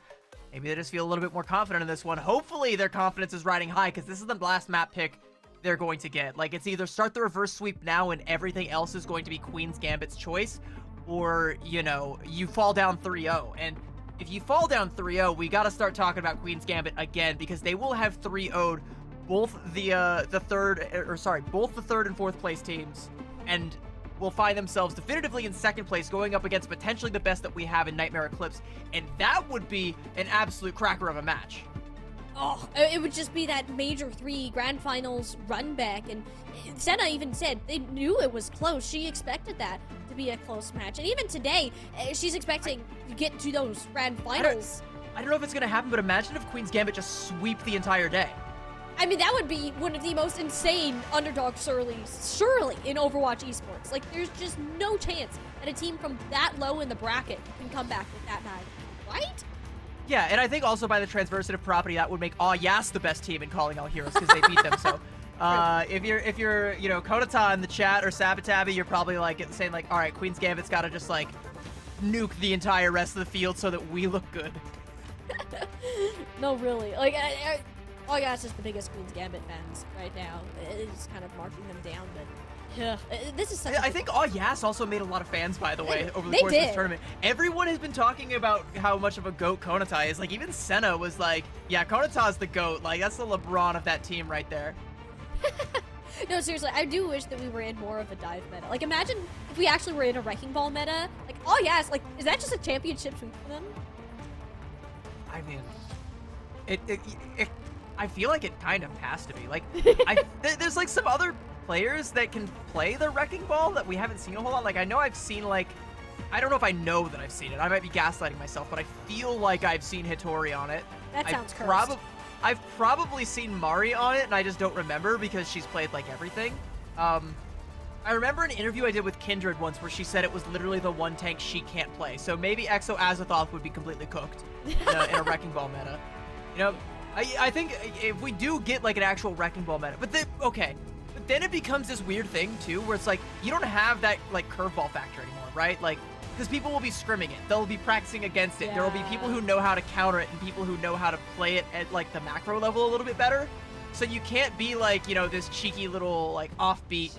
[SPEAKER 2] maybe they just feel a little bit more confident in this one. Hopefully their confidence is riding high, because this is the last map pick they're going to get. Like, it's either start the reverse sweep now and everything else is going to be Queen's Gambit's choice, or, you know, you fall down 3-0. And if you fall down 3-0, we got to start talking about Queen's Gambit again, because they will have 3-0'd both the third and fourth place teams, and will find themselves definitively in second place, going up against potentially the best that we have in Nightmare Eclipse, and that would be an absolute cracker of a match.
[SPEAKER 5] Oh, it would just be that Major 3 Grand Finals run back, and Senna even said they knew it was close. She expected that to be a close match, and even today, she's expecting to get to those Grand Finals.
[SPEAKER 2] I don't know if it's going to happen, but imagine if Queen's Gambit just sweep the entire day.
[SPEAKER 5] I mean, that would be one of the most insane underdog surely in Overwatch esports. Like, there's just no chance that a team from that low in the bracket can come back with that night. right?
[SPEAKER 2] Yeah, and I think also by the transitive property, that would make Yas the best team in Calling All Heroes because they beat them. So if you're you know, Konata in the chat or Sabotabi, you're probably like saying like, all right, Queen's Gambit's got to just like nuke the entire rest of the field so that we look good.
[SPEAKER 5] No, really. Like, oh yeah, it's just the biggest Queen's Gambit fans right now. It's kind of marking them down, but yeah, this is such
[SPEAKER 2] I think Yas also made a lot of fans, by the way, over the
[SPEAKER 5] They
[SPEAKER 2] course of this
[SPEAKER 5] did.
[SPEAKER 2] tournament. Everyone has been talking about how much of a GOAT Konata is. Like, even Senna was like, yeah, Konata's the GOAT. Like, that's the LeBron of that team right there.
[SPEAKER 5] No, seriously, I do wish that we were in more of a dive meta. Like, imagine if we actually were in a Wrecking Ball meta. Like, oh yes, like, is that just a championship swoop for them?
[SPEAKER 2] I mean, I feel like it kind of has to be. Like, there's like some other players that can play the Wrecking Ball that we haven't seen a whole lot. Like, I know I've seen like, I don't know if I know that I've seen it. I might be gaslighting myself, but I feel like I've seen Hitori on it.
[SPEAKER 5] That sounds cursed.
[SPEAKER 2] I've probably seen Mari on it, and I just don't remember because she's played like everything. I remember an interview I did with Kindred once where she said it was literally the one tank she can't play. So maybe Exo Azathoth would be completely cooked in a Wrecking Ball meta. You know, I think if we do get like an actual Wrecking Ball meta, but then, okay. But then it becomes this weird thing too, where it's like, you don't have that like curveball factor anymore, right? Like, because people will be scrimming it. They'll be practicing against it. There will be people who know how to counter it and people who know how to play it at like the macro level a little bit better. So you can't be like, you know, this cheeky little like offbeat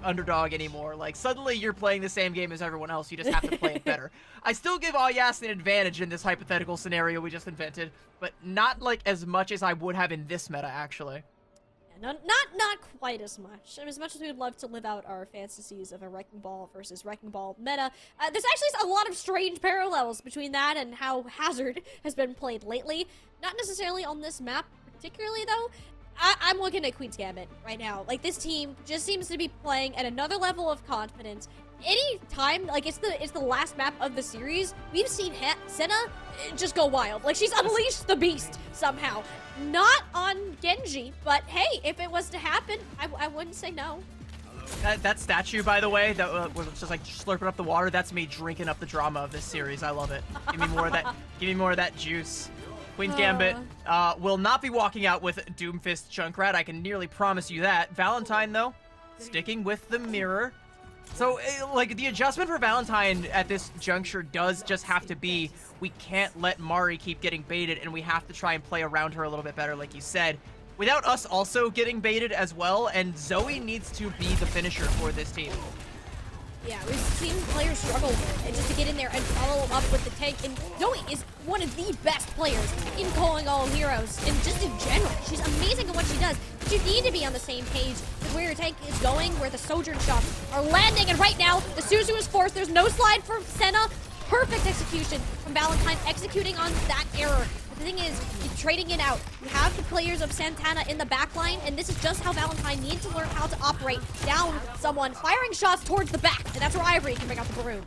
[SPEAKER 2] underdog anymore. Like, suddenly you're playing the same game as everyone else. You just have to play it better. I still give Yas an advantage in this hypothetical scenario we just invented, but not like as much as I would have in this meta, actually.
[SPEAKER 5] Yeah, not quite as much. As much as we would love to live out our fantasies of a Wrecking Ball versus Wrecking Ball meta, there's actually a lot of strange parallels between that and how Hazard has been played lately. Not necessarily on this map particularly, though. I'm looking at Queen's Gambit right now. Like, this team just seems to be playing at another level of confidence. Any time, like, it's the last map of the series, we've seen Senna just go wild. Like, she's unleashed the beast somehow. Not on Genji, but hey, if it was to happen, I wouldn't say no.
[SPEAKER 2] That statue, by the way, that was just like slurping up the water, that's me drinking up the drama of this series. I love it. Give me more of that. Give me more of that juice. Queen's Gambit will not be walking out with Doomfist Junkrat. I can nearly promise you that. Valentine, though, sticking with the mirror. So, like, the adjustment for Valentine at this juncture does just have to be, we can't let Mari keep getting baited, and we have to try and play around her a little bit better, like you said, without us also getting baited as well, and Zoe needs to be the finisher for this team.
[SPEAKER 5] Yeah, we've seen players struggle just to get in there and follow up with the tank, and Zoe is one of the best players in Calling All Heroes, and just in general. She's amazing at what she does, but you need to be on the same page with where your tank is going, where the Sojourn shots are landing, and right now, the Suzu is forced. There's no slide for Senna. Perfect execution from Valentine, executing on that error. But the thing is, you're trading it out. You have the players of Santana in the backline, and this is just how Valentine needs to learn how to operate down someone, firing shots towards the back, and that's where Ivory can bring out the Baroon.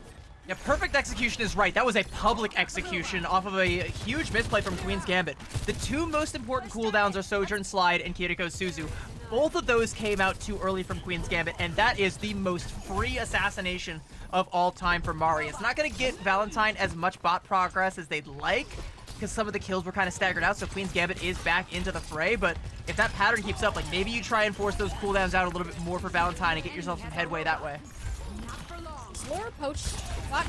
[SPEAKER 2] Yeah, perfect execution is right. That was a public execution off of a huge misplay from Queen's Gambit. The two most important cooldowns are Sojourn Slide and Kiriko's Suzu. Both of those came out too early from Queen's Gambit, and that is the most free assassination of all time for Mari. It's not going to get Valentine as much bot progress as they'd like, because some of the kills were kind of staggered out, so Queen's Gambit is back into the fray, but if that pattern keeps up, like, maybe you try and force those cooldowns out a little bit more for Valentine and get yourself some headway that way.
[SPEAKER 5] Slower Poach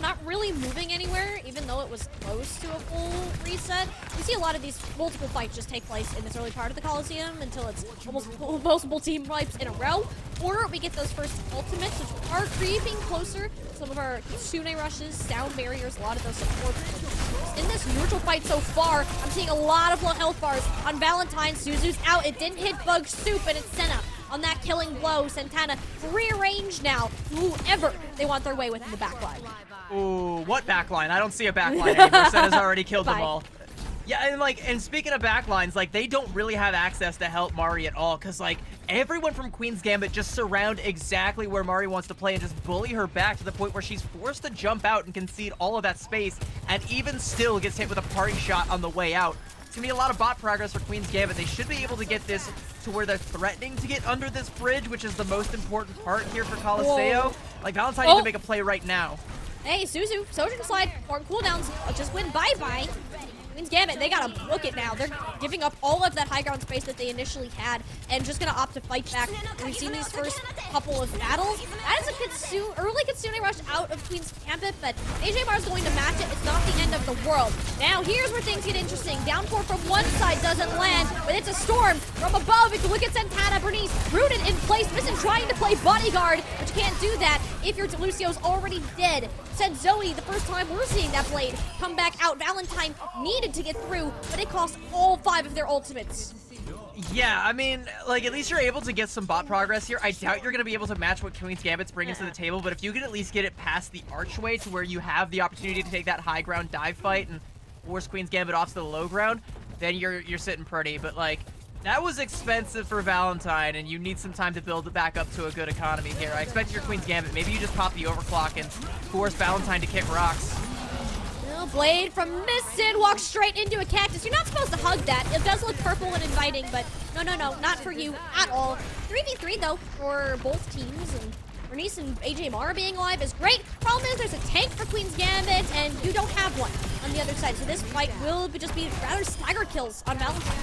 [SPEAKER 5] not really moving anywhere, even though it was close to a full reset. We see a lot of these multiple fights just take place in this early part of the Coliseum until it's almost multiple team wipes in a row, or we get those first ultimates, which are creeping closer. Some of our Tsune rushes, sound barriers, a lot of those supports. In this neutral fight so far, I'm seeing a lot of low health bars on Valentine. Suzu's out. It didn't hit Bug Soup, and it's Senna on that killing blow. Santana free range now. Whoever they want their way with in the backline.
[SPEAKER 2] Ooh, what backline? I don't see a backline anymore. Senna's already killed them
[SPEAKER 5] Bye.
[SPEAKER 2] all. Yeah, and speaking of backlines, like, they don't really have access to help Mari at all, because, like, everyone from Queen's Gambit just surround exactly where Mari wants to play and just bully her back to the point where she's forced to jump out and concede all of that space, and even still gets hit with a parting shot on the way out. It's gonna be a lot of bot progress for Queen's Gambit. They should be able to get this to where they're threatening to get under this bridge, which is the most important part here for Coliseum. Like, Valentine needs to make a play right now.
[SPEAKER 5] Hey, Suzu, Sojourn Slide, form cooldowns, just went bye-bye. Queen's Gambit, they gotta book it now. They're giving up all of that high ground space that they initially had and just gonna opt to fight back. And we've seen these first couple of battles. That is a early Kitsune rush out of Queen's Gambit, but AJMR is going to match it. It's not the end of the world. Now, here's where things get interesting. Downpour from one side doesn't land, but it's a storm from above. If you look at Santana, Bernice rooted in place. Missing trying to play bodyguard, but you can't do that if your Luccio's already dead. Said Zoe, the first time we're seeing that blade come back out. Valentine needed to get through, but it cost all 5 of their ultimates.
[SPEAKER 2] Yeah, I mean, like, at least you're able to get some bot progress here. I doubt you're going to be able to match what Queen's Gambit's bringing to the table, but if you can at least get it past the archway to where you have the opportunity to take that high ground dive fight and force Queen's Gambit off to the low ground, then you're sitting pretty. But, like, that was expensive for Valentine, and you need some time to build it back up to a good economy here. I expect your Queen's Gambit, maybe you just pop the overclock and force Valentine to kick rocks.
[SPEAKER 5] Blade from Missin walks straight into a cactus. You're not supposed to hug that. It does look purple and inviting, but no, not for you at all. 3v3 though for both teams, and Bernice and AJMR being alive is great. Problem is there's a tank for Queen's Gambit, and you don't have one on the other side. So this fight will just be rather stagger kills on Valentine.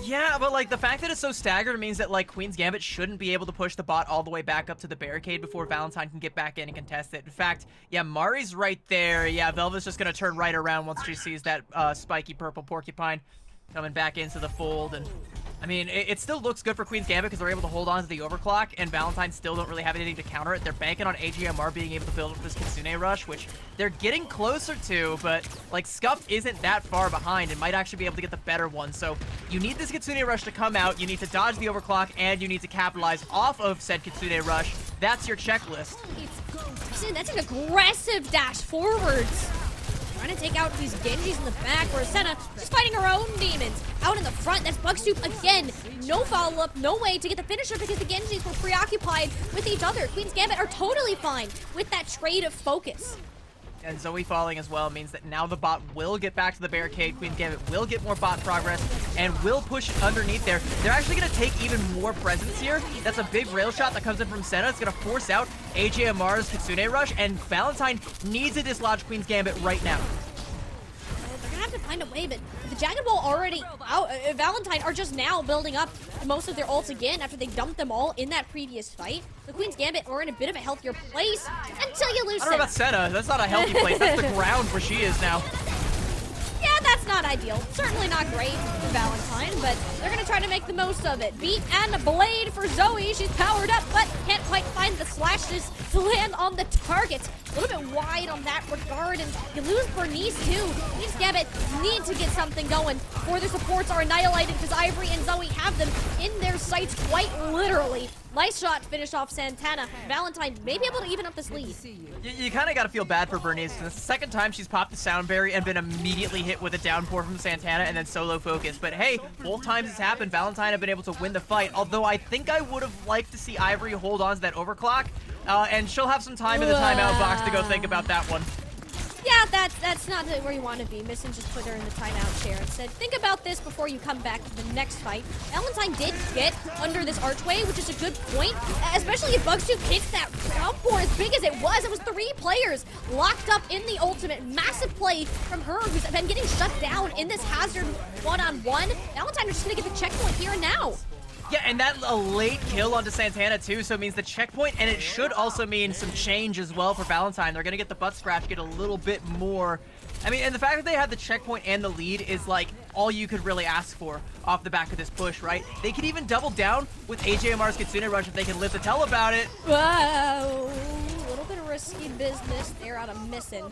[SPEAKER 2] Yeah, but like the fact that it's so staggered means that like Queen's Gambit shouldn't be able to push the bot all the way back up to the barricade before Valentine can get back in and contest it. In fact, yeah, Mari's right there. Yeah, Velva's just gonna turn right around once she sees that spiky purple porcupine coming back into the fold. And I mean, it still looks good for Queen's Gambit because they're able to hold on to the overclock, and Valentine still don't really have anything to counter it. They're banking on AJMR being able to build up this Kitsune rush, which they're getting closer to, but like Scuff isn't that far behind and might actually be able to get the better one. So you need this Kitsune rush to come out, you need to dodge the overclock, and you need to capitalize off of said Kitsune rush. That's your checklist.
[SPEAKER 5] That's an aggressive dash forwards. Trying to take out these Genjis in the back, where Senna just fighting her own demons. Out in the front, that's Bugstoop again. No follow-up, no way to get the finisher because the Genjis were preoccupied with each other. Queen's Gambit are totally fine with that trade of focus.
[SPEAKER 2] And Zoe falling as well means that now the bot will get back to the barricade. Queen's Gambit will get more bot progress and will push underneath there. They're actually going to take even more presence here. That's a big rail shot that comes in from Senna. It's going to force out AJMR's Kitsune rush, and Valentine needs to dislodge Queen's Gambit right now.
[SPEAKER 5] They're going to have to find a way, but the Jagged Ball already out. Valentine are just now building up most of their ults again after they dumped them all in that previous fight. The Queen's Gambit are in a bit of a healthier place until you lose
[SPEAKER 2] I don't know about Senna. That's not a healthy place. That's the ground where she is now.
[SPEAKER 5] Yeah, that's not ideal. Certainly not great for Valentine, but they're going to try to make the most of it. Beat and Blade for Zoe. She's powered up, but can't quite find the slashes to land on the target. A little bit wide on that regard, and you lose Bernice too. Queen's Gambit need to get something going before their supports are annihilated, because Ivory and Zoe have them in their sights quite literally. Nice shot, finish off Santana. Valentine may be able to even up this lead.
[SPEAKER 2] You kind of got to feel bad for Bernice. It's the second time she's popped the Soundberry and been immediately hit with a downpour from Santana and then solo focus. But hey, both times it's happened, Valentine have been able to win the fight. Although I think I would have liked to see Ivory hold on to that overclock. And she'll have some time in the timeout box to go think about that one.
[SPEAKER 5] Yeah, that's not where you want to be. Missin just put her in the timeout chair and said, think about this before you come back to the next fight. Valentine did get under this archway, which is a good point, especially if Bugstoop hits that downpour as big as it was. It was 3 players locked up in the ultimate. Massive play from her, who's been getting shut down in this hazard one-on-one. Valentine is just going to get the checkpoint here and now.
[SPEAKER 2] Yeah, and that a late kill onto Santana too, so it means the checkpoint, and it should also mean some change as well for Valentine. They're gonna get the butt scratch, get a little bit more. I mean, and the fact that they had the checkpoint and the lead is like all you could really ask for off the back of this push, right? They could even double down with AJMR's Kitsune rush if they can live to tell about it.
[SPEAKER 5] Wow, a little bit of risky business there out of Missin.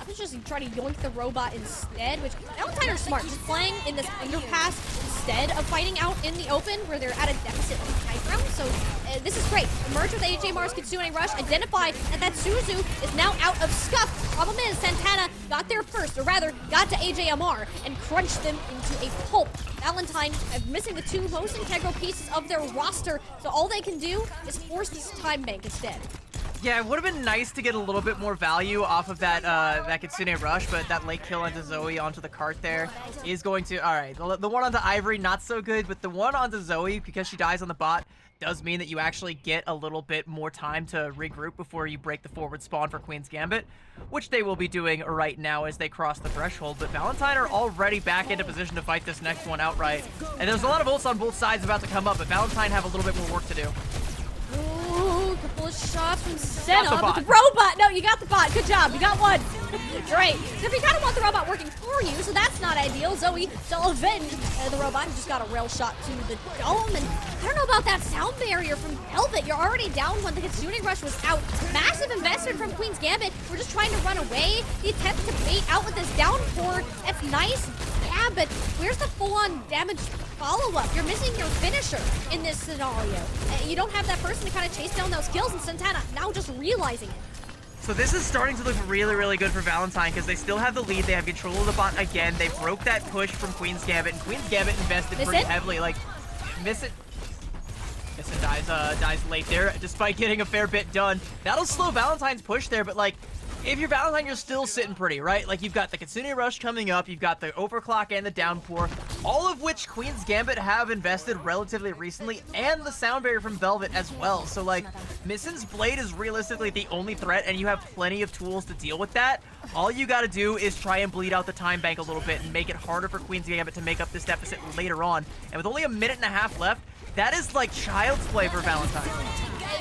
[SPEAKER 5] I was just trying to yoink the robot instead, which Valentine are smart, just playing in this underpass instead of fighting out in the open where they're at a deficit on high ground. So this is great. Emerge with AJMR's Kitsune rush, identify that Suzu is now out of scuff. Problem is, Santana got there first, or rather, got to AJMR and crunched them into a pulp. Valentine missing the 2 most integral pieces of their roster, so all they can do is force this time bank instead.
[SPEAKER 2] Yeah, it would have been nice to get a little bit more value off of that Kitsune rush, but that late kill onto Zoe onto the cart there is going to... Alright, the one onto Ivory, not so good, but the one onto Zoe, because she dies on the bot, does mean that you actually get a little bit more time to regroup before you break the forward spawn for Queen's Gambit, which they will be doing right now as they cross the threshold. But Valentine are already back into position to fight this next one outright. And there's a lot of ults on both sides about to come up, but Valentine have a little bit more work to do.
[SPEAKER 5] Ooh, a couple of shots from Senna
[SPEAKER 2] Got the
[SPEAKER 5] with the robot. No, you got the bot. Good job. You got one. Great. So you kind of want the robot working for you, so that's not ideal. Zoe still avenge the robot and just got a rail shot to the dome. And I don't know about that sound barrier from Velvet. You're already down when the Kitsune rush was out. Massive investment from Queen's Gambit. We're just trying to run away. The attempt to bait out with this downpour. That's nice. Yeah, but where's the full-on damage follow-up? You're missing your finisher in this scenario. You don't have that person to kind of chase down those kills, and Santana now just realizing it.
[SPEAKER 2] So this is starting to look really, really good for Valentine because they still have the lead. They have control of the bot again. They broke that push from Queen's Gambit, and Queen's Gambit invested pretty heavily. Like, miss it dies late there, despite getting a fair bit done. That'll slow Valentine's push there, but like, if you're Valentine, you're still sitting pretty, right? Like, you've got the Kitsune Rush coming up, you've got the Overclock and the Downpour, all of which Queen's Gambit have invested relatively recently, and the Sound Barrier from Velvet as well. So, like, Missin's Blade is realistically the only threat, and you have plenty of tools to deal with that. All you gotta do is try and bleed out the time bank a little bit and make it harder for Queen's Gambit to make up this deficit later on. And with only a minute and a half left, that is like child's play for Valentine.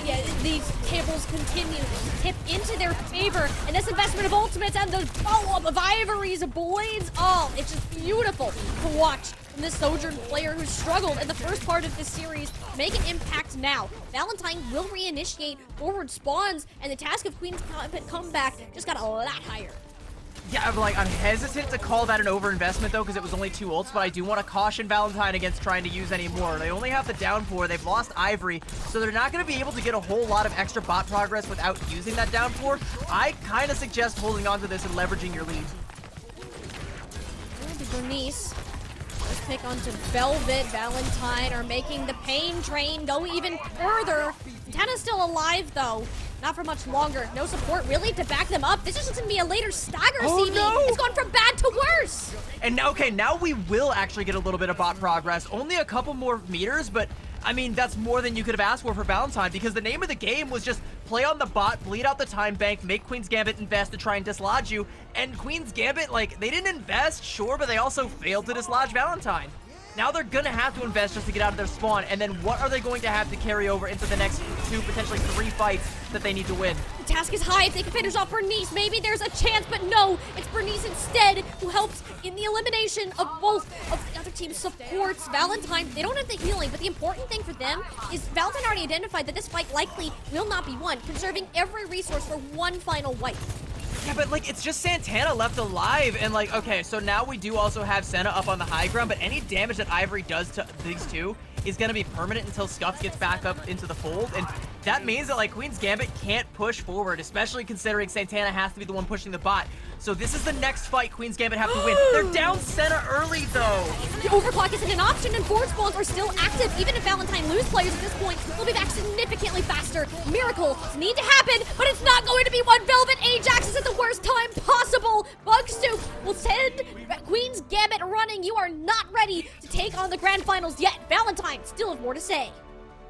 [SPEAKER 5] Yeah, these tables continue to tip into their favor, and this investment of ultimates and the follow-up of Ivory's blades, oh, it's just beautiful to watch from this Sojourn player who struggled in the first part of this series make an impact now. Valentine will reinitiate forward spawns, and the task of Queen's comeback just got a lot higher.
[SPEAKER 2] Yeah, I'm hesitant to call that an overinvestment, though, because it was only 2 ults, but I do want to caution Valentine against trying to use any more. They only have the Downpour, they've lost Ivory, so they're not going to be able to get a whole lot of extra bot progress without using that Downpour. I kind of suggest holding on to this and leveraging your lead.
[SPEAKER 5] Bernice, let's pick onto Velvet. Valentine are making the pain train go even further. Santana's still alive, though. Not for much longer. No support really to back them up. This is just gonna be a later stagger, CB.
[SPEAKER 2] No.
[SPEAKER 5] It's gone from bad to worse.
[SPEAKER 2] And now, okay, now we will actually get a little bit of bot progress. Only a couple more meters, but I mean, that's more than you could have asked for Valentine, because the name of the game was just play on the bot, bleed out the time bank, make Queen's Gambit invest to try and dislodge you. And Queen's Gambit, like, they didn't invest, sure, but they also failed to dislodge Valentine. Now they're gonna have to invest just to get out of their spawn, and then what are they going to have to carry over into the next 2, potentially 3 fights that they need to win?
[SPEAKER 5] The task is high. If they can finish off Bernice, maybe there's a chance, but no, it's Bernice instead who helps in the elimination of both of the other team's supports. Valentine, they don't have the healing, but the important thing for them is Valentine already identified that this fight likely will not be won, conserving every resource for one final wipe.
[SPEAKER 2] Yeah, but like, it's just Santana left alive, and like, okay, so now we do also have Senna up on the high ground, but any damage that Ivory does to these two is gonna be permanent until Scuffs gets back up into the fold, and that means that like Queen's Gambit can't push forward, especially considering Santana has to be the one pushing the bot. So this is the next fight Queen's Gambit have to win. They're down Senna early though.
[SPEAKER 5] The overclock isn't an option, and forward spawns are still active. Even if Valentine lose players at this point, they'll be back significantly faster. Miracles need to happen, but it's not going to be one. Velvet Ajax is at the worst time possible. Bugstoop will send Queen's Gambit running. You are not ready to take on the grand finals yet. Valentine still have more to say.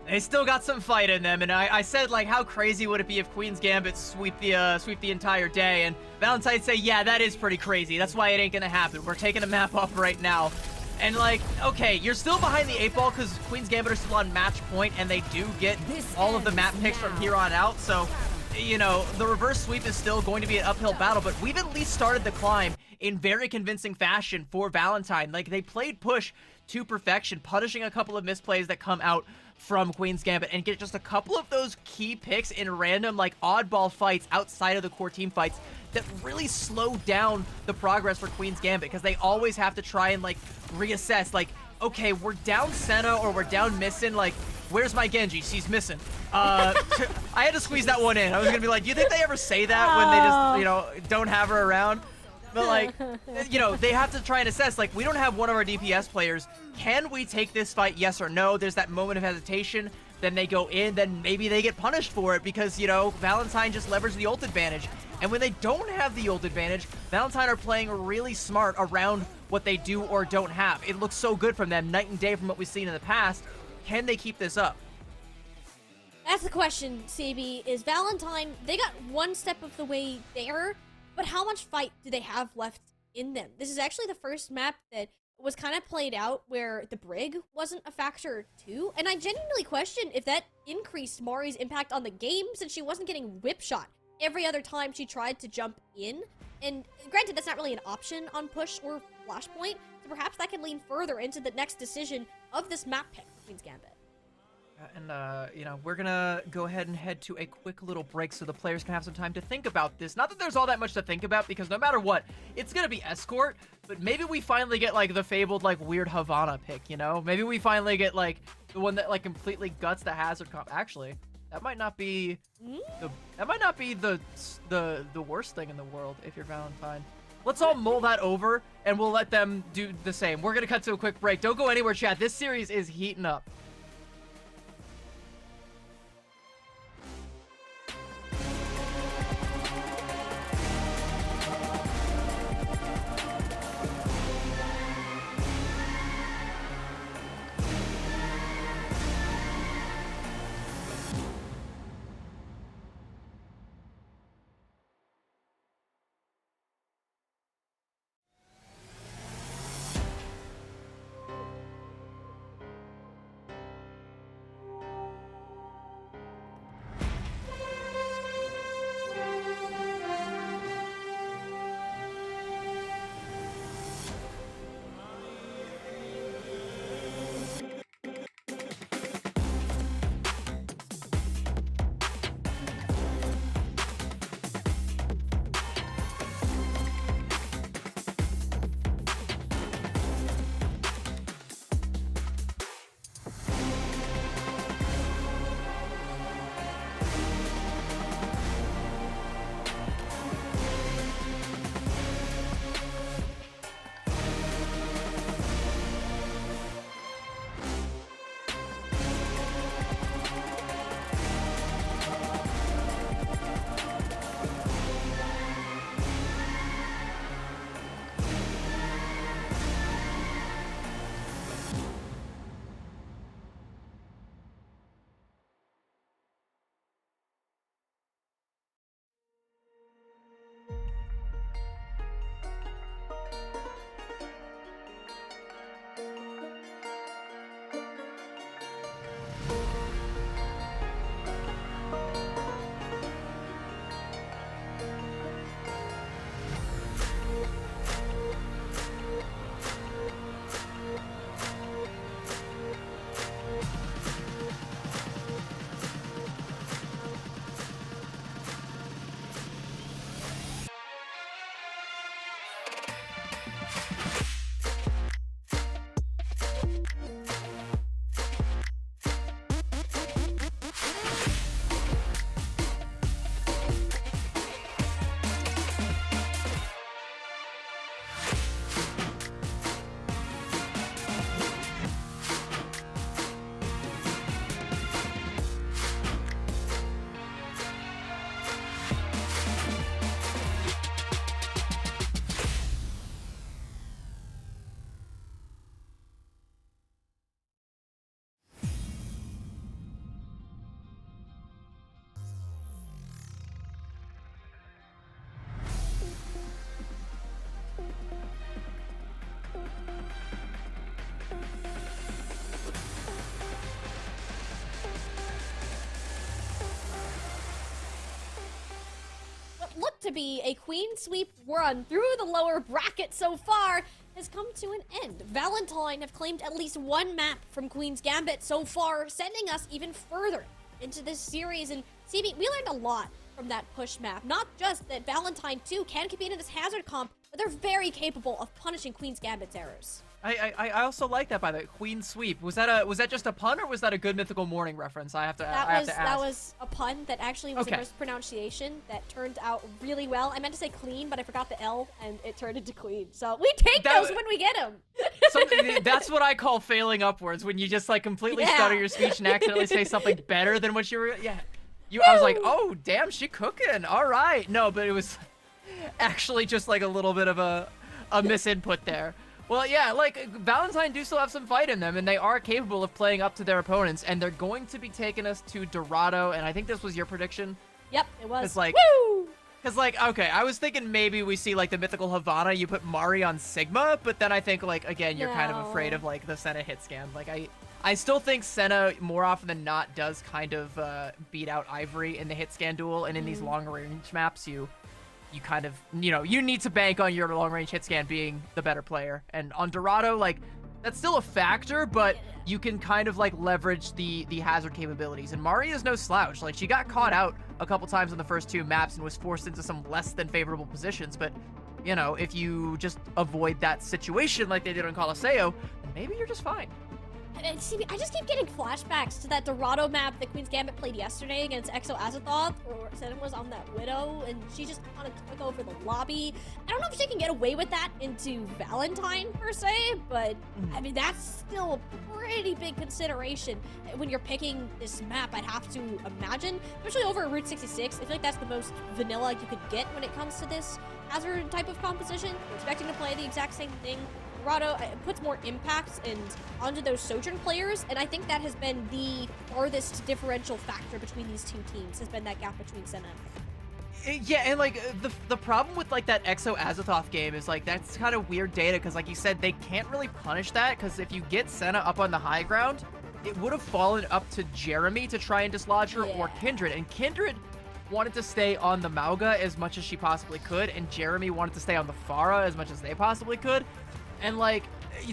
[SPEAKER 2] They still got some fight in them, and I said, like, how crazy would it be if Queen's Gambit sweep the entire day, and Valentine say, yeah, that is pretty crazy. That's why it ain't gonna happen. We're taking a map off right now. And, like, okay, you're still behind the 8 ball because Queen's Gambit are still on match point, and they do get all of the map picks from here on out, so, you know, the reverse sweep is still going to be an uphill battle, but we've at least started the climb in very convincing fashion for Valentine. Like, they played push to perfection, punishing a couple of misplays that come out from Queen's Gambit, and get just a couple of those key picks in random, like, oddball fights outside of the core team fights that really slow down the progress for Queen's Gambit, because they always have to try and, like, reassess, like, okay, we're down Senna or we're down Missin, like, where's my Genji? She's missing. I had to squeeze that one in. I was gonna be like, do you think they ever say that when they just, you know, don't have her around? But, like, you know, they have to try and assess, like, we don't have one of our DPS players. Can we take this fight, yes or no? There's that moment of hesitation. then they go in, then maybe they get punished for it because, you know, Valentine just leveraged the ult advantage. And when they don't have the ult advantage, Valentine are playing really smart around what they do or don't have. It looks so good from them, night and day from what we've seen in the past. Can they keep this up?
[SPEAKER 5] That's the question, CB. Is Valentine, they got one step of the way there, but how much fight do they have left in them? This is actually the first map that was kind of played out where the Brig wasn't a factor too, and I genuinely question if that increased Mari's impact on the game since she wasn't getting whip shot every other time she tried to jump in. And granted, that's not really an option on push or flashpoint, so perhaps that can lean further into the next decision of this map pick for Queen's Gambit.
[SPEAKER 2] And, you know, we're gonna go ahead and head to a quick little break so the players can have some time to think about this. Not that there's all that much to think about, because no matter what, it's gonna be Escort, but maybe we finally get, like, the fabled, like, weird Havana pick, you know? Maybe we finally get, like, the one that, like, completely guts the hazard comp. Actually, that might not be the worst thing in the world if you're Valentine. Let's all mull that over, and we'll let them do the same. We're gonna cut to a quick break. Don't go anywhere, chat. This series is heating up.
[SPEAKER 5] Looked to be a queen sweep run through the lower bracket so far has come to an end. Valentine have claimed at least one map from Queen's Gambit so far, sending us even further into this series. And CB, we learned a lot from that push map. Not just that Valentine too can compete in this hazard comp, but they're very capable of punishing Queen's Gambit's errors.
[SPEAKER 2] I also like that, by the way. Queen sweep. Was that just a pun, or was that a Good Mythical Morning reference? I have to ask.
[SPEAKER 5] That was a pun that actually was
[SPEAKER 2] Okay.
[SPEAKER 5] a mispronunciation that turned out really well. I meant to say clean, but I forgot the L, and it turned into queen. So we take those when we get them.
[SPEAKER 2] That's what I call failing upwards, when you just like completely
[SPEAKER 5] Yeah.
[SPEAKER 2] stutter your speech and accidentally say something better than what you were. Yeah. I was like, oh damn, she cooking. All right. No, but it was actually just like a little bit of a misinput there. Well, yeah, like, Valentine do still have some fight in them, and they are capable of playing up to their opponents, and they're going to be taking us to Dorado, and I think this was your prediction.
[SPEAKER 5] Yep, it was.
[SPEAKER 2] It's like,
[SPEAKER 5] woo!
[SPEAKER 2] because, like, okay, I was thinking maybe we see, like, the Mythical Havana, you put Mari on Sigma, but then I think, like, again, you're kind of
[SPEAKER 5] No.
[SPEAKER 2] afraid of, like, the Senna hit scan. Like, I still think Senna, more often than not, does kind of beat out Ivory in the hit scan duel, and in these long-range maps, you kind of, you need to bank on your long-range hit scan being the better player. And on Dorado, like, that's still a factor, but you can kind of, like, leverage the hazard capabilities. And Mari is no slouch. Like, she got caught out a couple times on the first 2 maps and was forced into some less than favorable positions. But, if you just avoid that situation like they did on Colosseo, maybe you're just fine.
[SPEAKER 5] And see, I just keep getting flashbacks to that Dorado map that Queen's Gambit played yesterday against Exo Azathoth, or Senna was on that Widow, and she just kind of took over the lobby. I don't know if she can get away with that into Valentine, per se, but, I mean, that's still a pretty big consideration when you're picking this map, I'd have to imagine. Especially over at Route 66, I feel like that's the most vanilla you could get when it comes to this hazard type of composition. You're expecting to play the exact same thing. Dorado puts more impact onto those Sojourn players, and I think that has been the farthest differential factor between these two teams, has been that gap between Senna and
[SPEAKER 2] Yeah, and like the problem with like that Exo Azathoth game is like that's kind of weird data, because like you said, they can't really punish that, because if you get Senna up on the high ground, it would have fallen up to Jeremy to try and dislodge her, or Kindred, and Kindred wanted to stay on the Mauga as much as she possibly could, and Jeremy wanted to stay on the Pharah as much as they possibly could. And, like,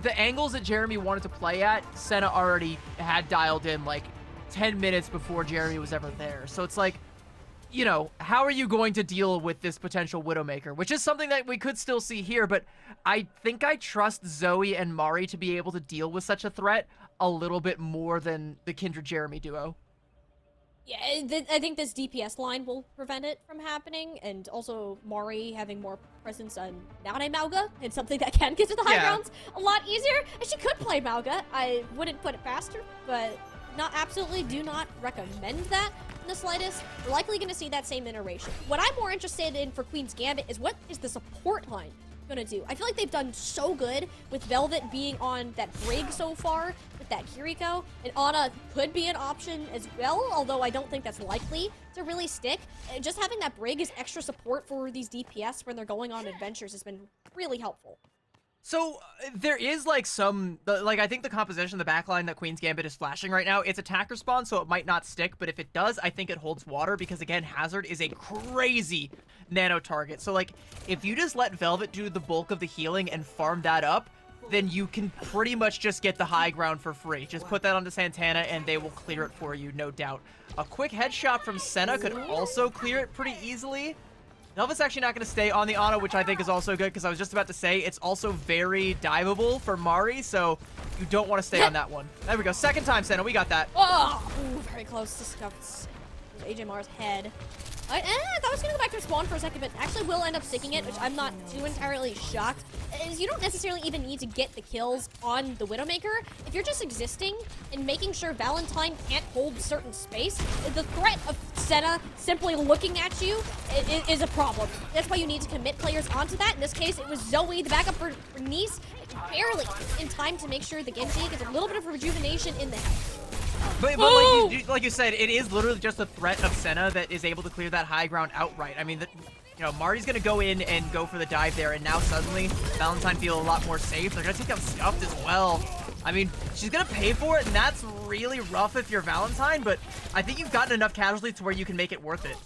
[SPEAKER 2] the angles that Jeremy wanted to play at, Senna already had dialed in, like, 10 minutes before Jeremy was ever there. So it's like, how are you going to deal with this potential Widowmaker? Which is something that we could still see here, but I think I trust Zoe and Mari to be able to deal with such a threat a little bit more than the Kindred-Jeremy duo.
[SPEAKER 5] Yeah, I think this DPS line will prevent it from happening, and also Mari having more presence on Nane Mauga, and something that can get to the high grounds a lot easier. And she could play Mauga. I wouldn't put it past her, but do not recommend that in the slightest. We're likely going to see that same iteration. What I'm more interested in for Queen's Gambit is what is the support line gonna do? I feel like they've done so good with Velvet being on that Brig so far, with that Kiriko, and Ana could be an option as well, although I don't think that's likely to really stick. Just having that Brig as extra support for these DPS when they're going on adventures has been really helpful.
[SPEAKER 2] So there is like I think the composition of the backline that Queen's Gambit is flashing right now, it's attack respawn, so it might not stick, but if it does, I think it holds water, because again, Hazard is a crazy nano target. So like, if you just let Velvet do the bulk of the healing and farm that up, then you can pretty much just get the high ground for free. Just put that onto Santana and they will clear it for you, no doubt. A quick headshot from Senna could also clear it pretty easily. Velvet's actually not going to stay on the Ana, which I think is also good, because I was just about to say it's also very diveable for Mari, so you don't want to stay on that one. There we go. Second time, Senna. We got that.
[SPEAKER 5] Oh, ooh, very close to scuffs. AJ Mar's head. I thought I was gonna go back to spawn for a second, but actually will end up sticking it, which I'm not too entirely shocked. Is you don't necessarily even need to get the kills on the Widowmaker. If you're just existing and making sure Valentine can't hold certain space, the threat of Senna simply looking at you is a problem. That's why you need to commit players onto that. In this case, it was Zoe, the backup for Nice, barely in time to make sure the Genji gets a little bit of rejuvenation in the head.
[SPEAKER 2] But like you said, it is literally just the threat of Senna that is able to clear that high ground outright. I mean, Mari's going to go in and go for the dive there, and now suddenly Valentine feel a lot more safe. They're going to take out Scuffed as well. I mean, she's going to pay for it, and that's really rough if you're Valentine, but I think you've gotten enough casualties to where you can make it worth it.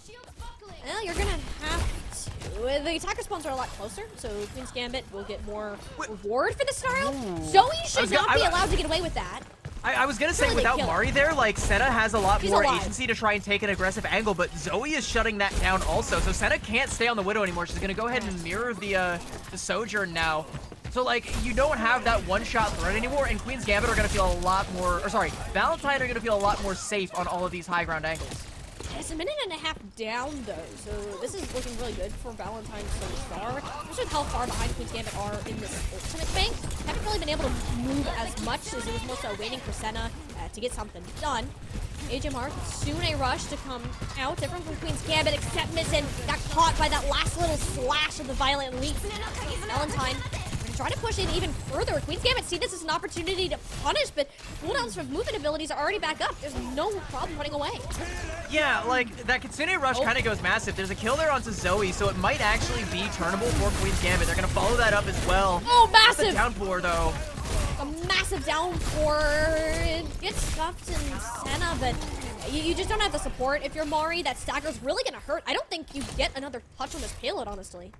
[SPEAKER 5] Well, you're going to have to. The attacker spawns are a lot closer, so Queen's Gambit will get more reward for the style. Zoe should not be allowed to get away with that.
[SPEAKER 2] I was going to say, without Mari there, like, Senna has a lot more agency to try and take an aggressive angle, but Zoe is shutting that down also, so Senna can't stay on the Widow anymore. She's going to go ahead and mirror the Sojourn now. So, like, you don't have that one-shot threat anymore, and Queen's Gambit are going to feel a lot more, or sorry, Valentine are going to feel a lot more safe on all of these high ground angles.
[SPEAKER 5] It's a minute and a half down, though, so this is looking really good for Valentine so far. Especially with how far behind Queen's Gambit are in this ultimate bank. Haven't really been able to move as much as it was more so waiting for Senna to get something done. HMR, soon a rush to come out. Different from Queen's Gambit, except Missing got caught by that last little slash of the Violent Leap. Valentine trying to push it even further. Queen's Gambit see this as an opportunity to punish, but cooldowns from movement abilities are already back up. There's no problem running away.
[SPEAKER 2] Yeah, like, that Kitsune Rush kind of goes massive. There's a kill there onto Zoe, so it might actually be turnable for Queen's Gambit. They're going to follow that up as well.
[SPEAKER 5] Oh, massive!
[SPEAKER 2] The downpour, though.
[SPEAKER 5] A massive downpour. It gets scuffed in Senna, but you just don't have the support. If you're Mari, that stagger's really going to hurt. I don't think you get another touch on this payload, honestly.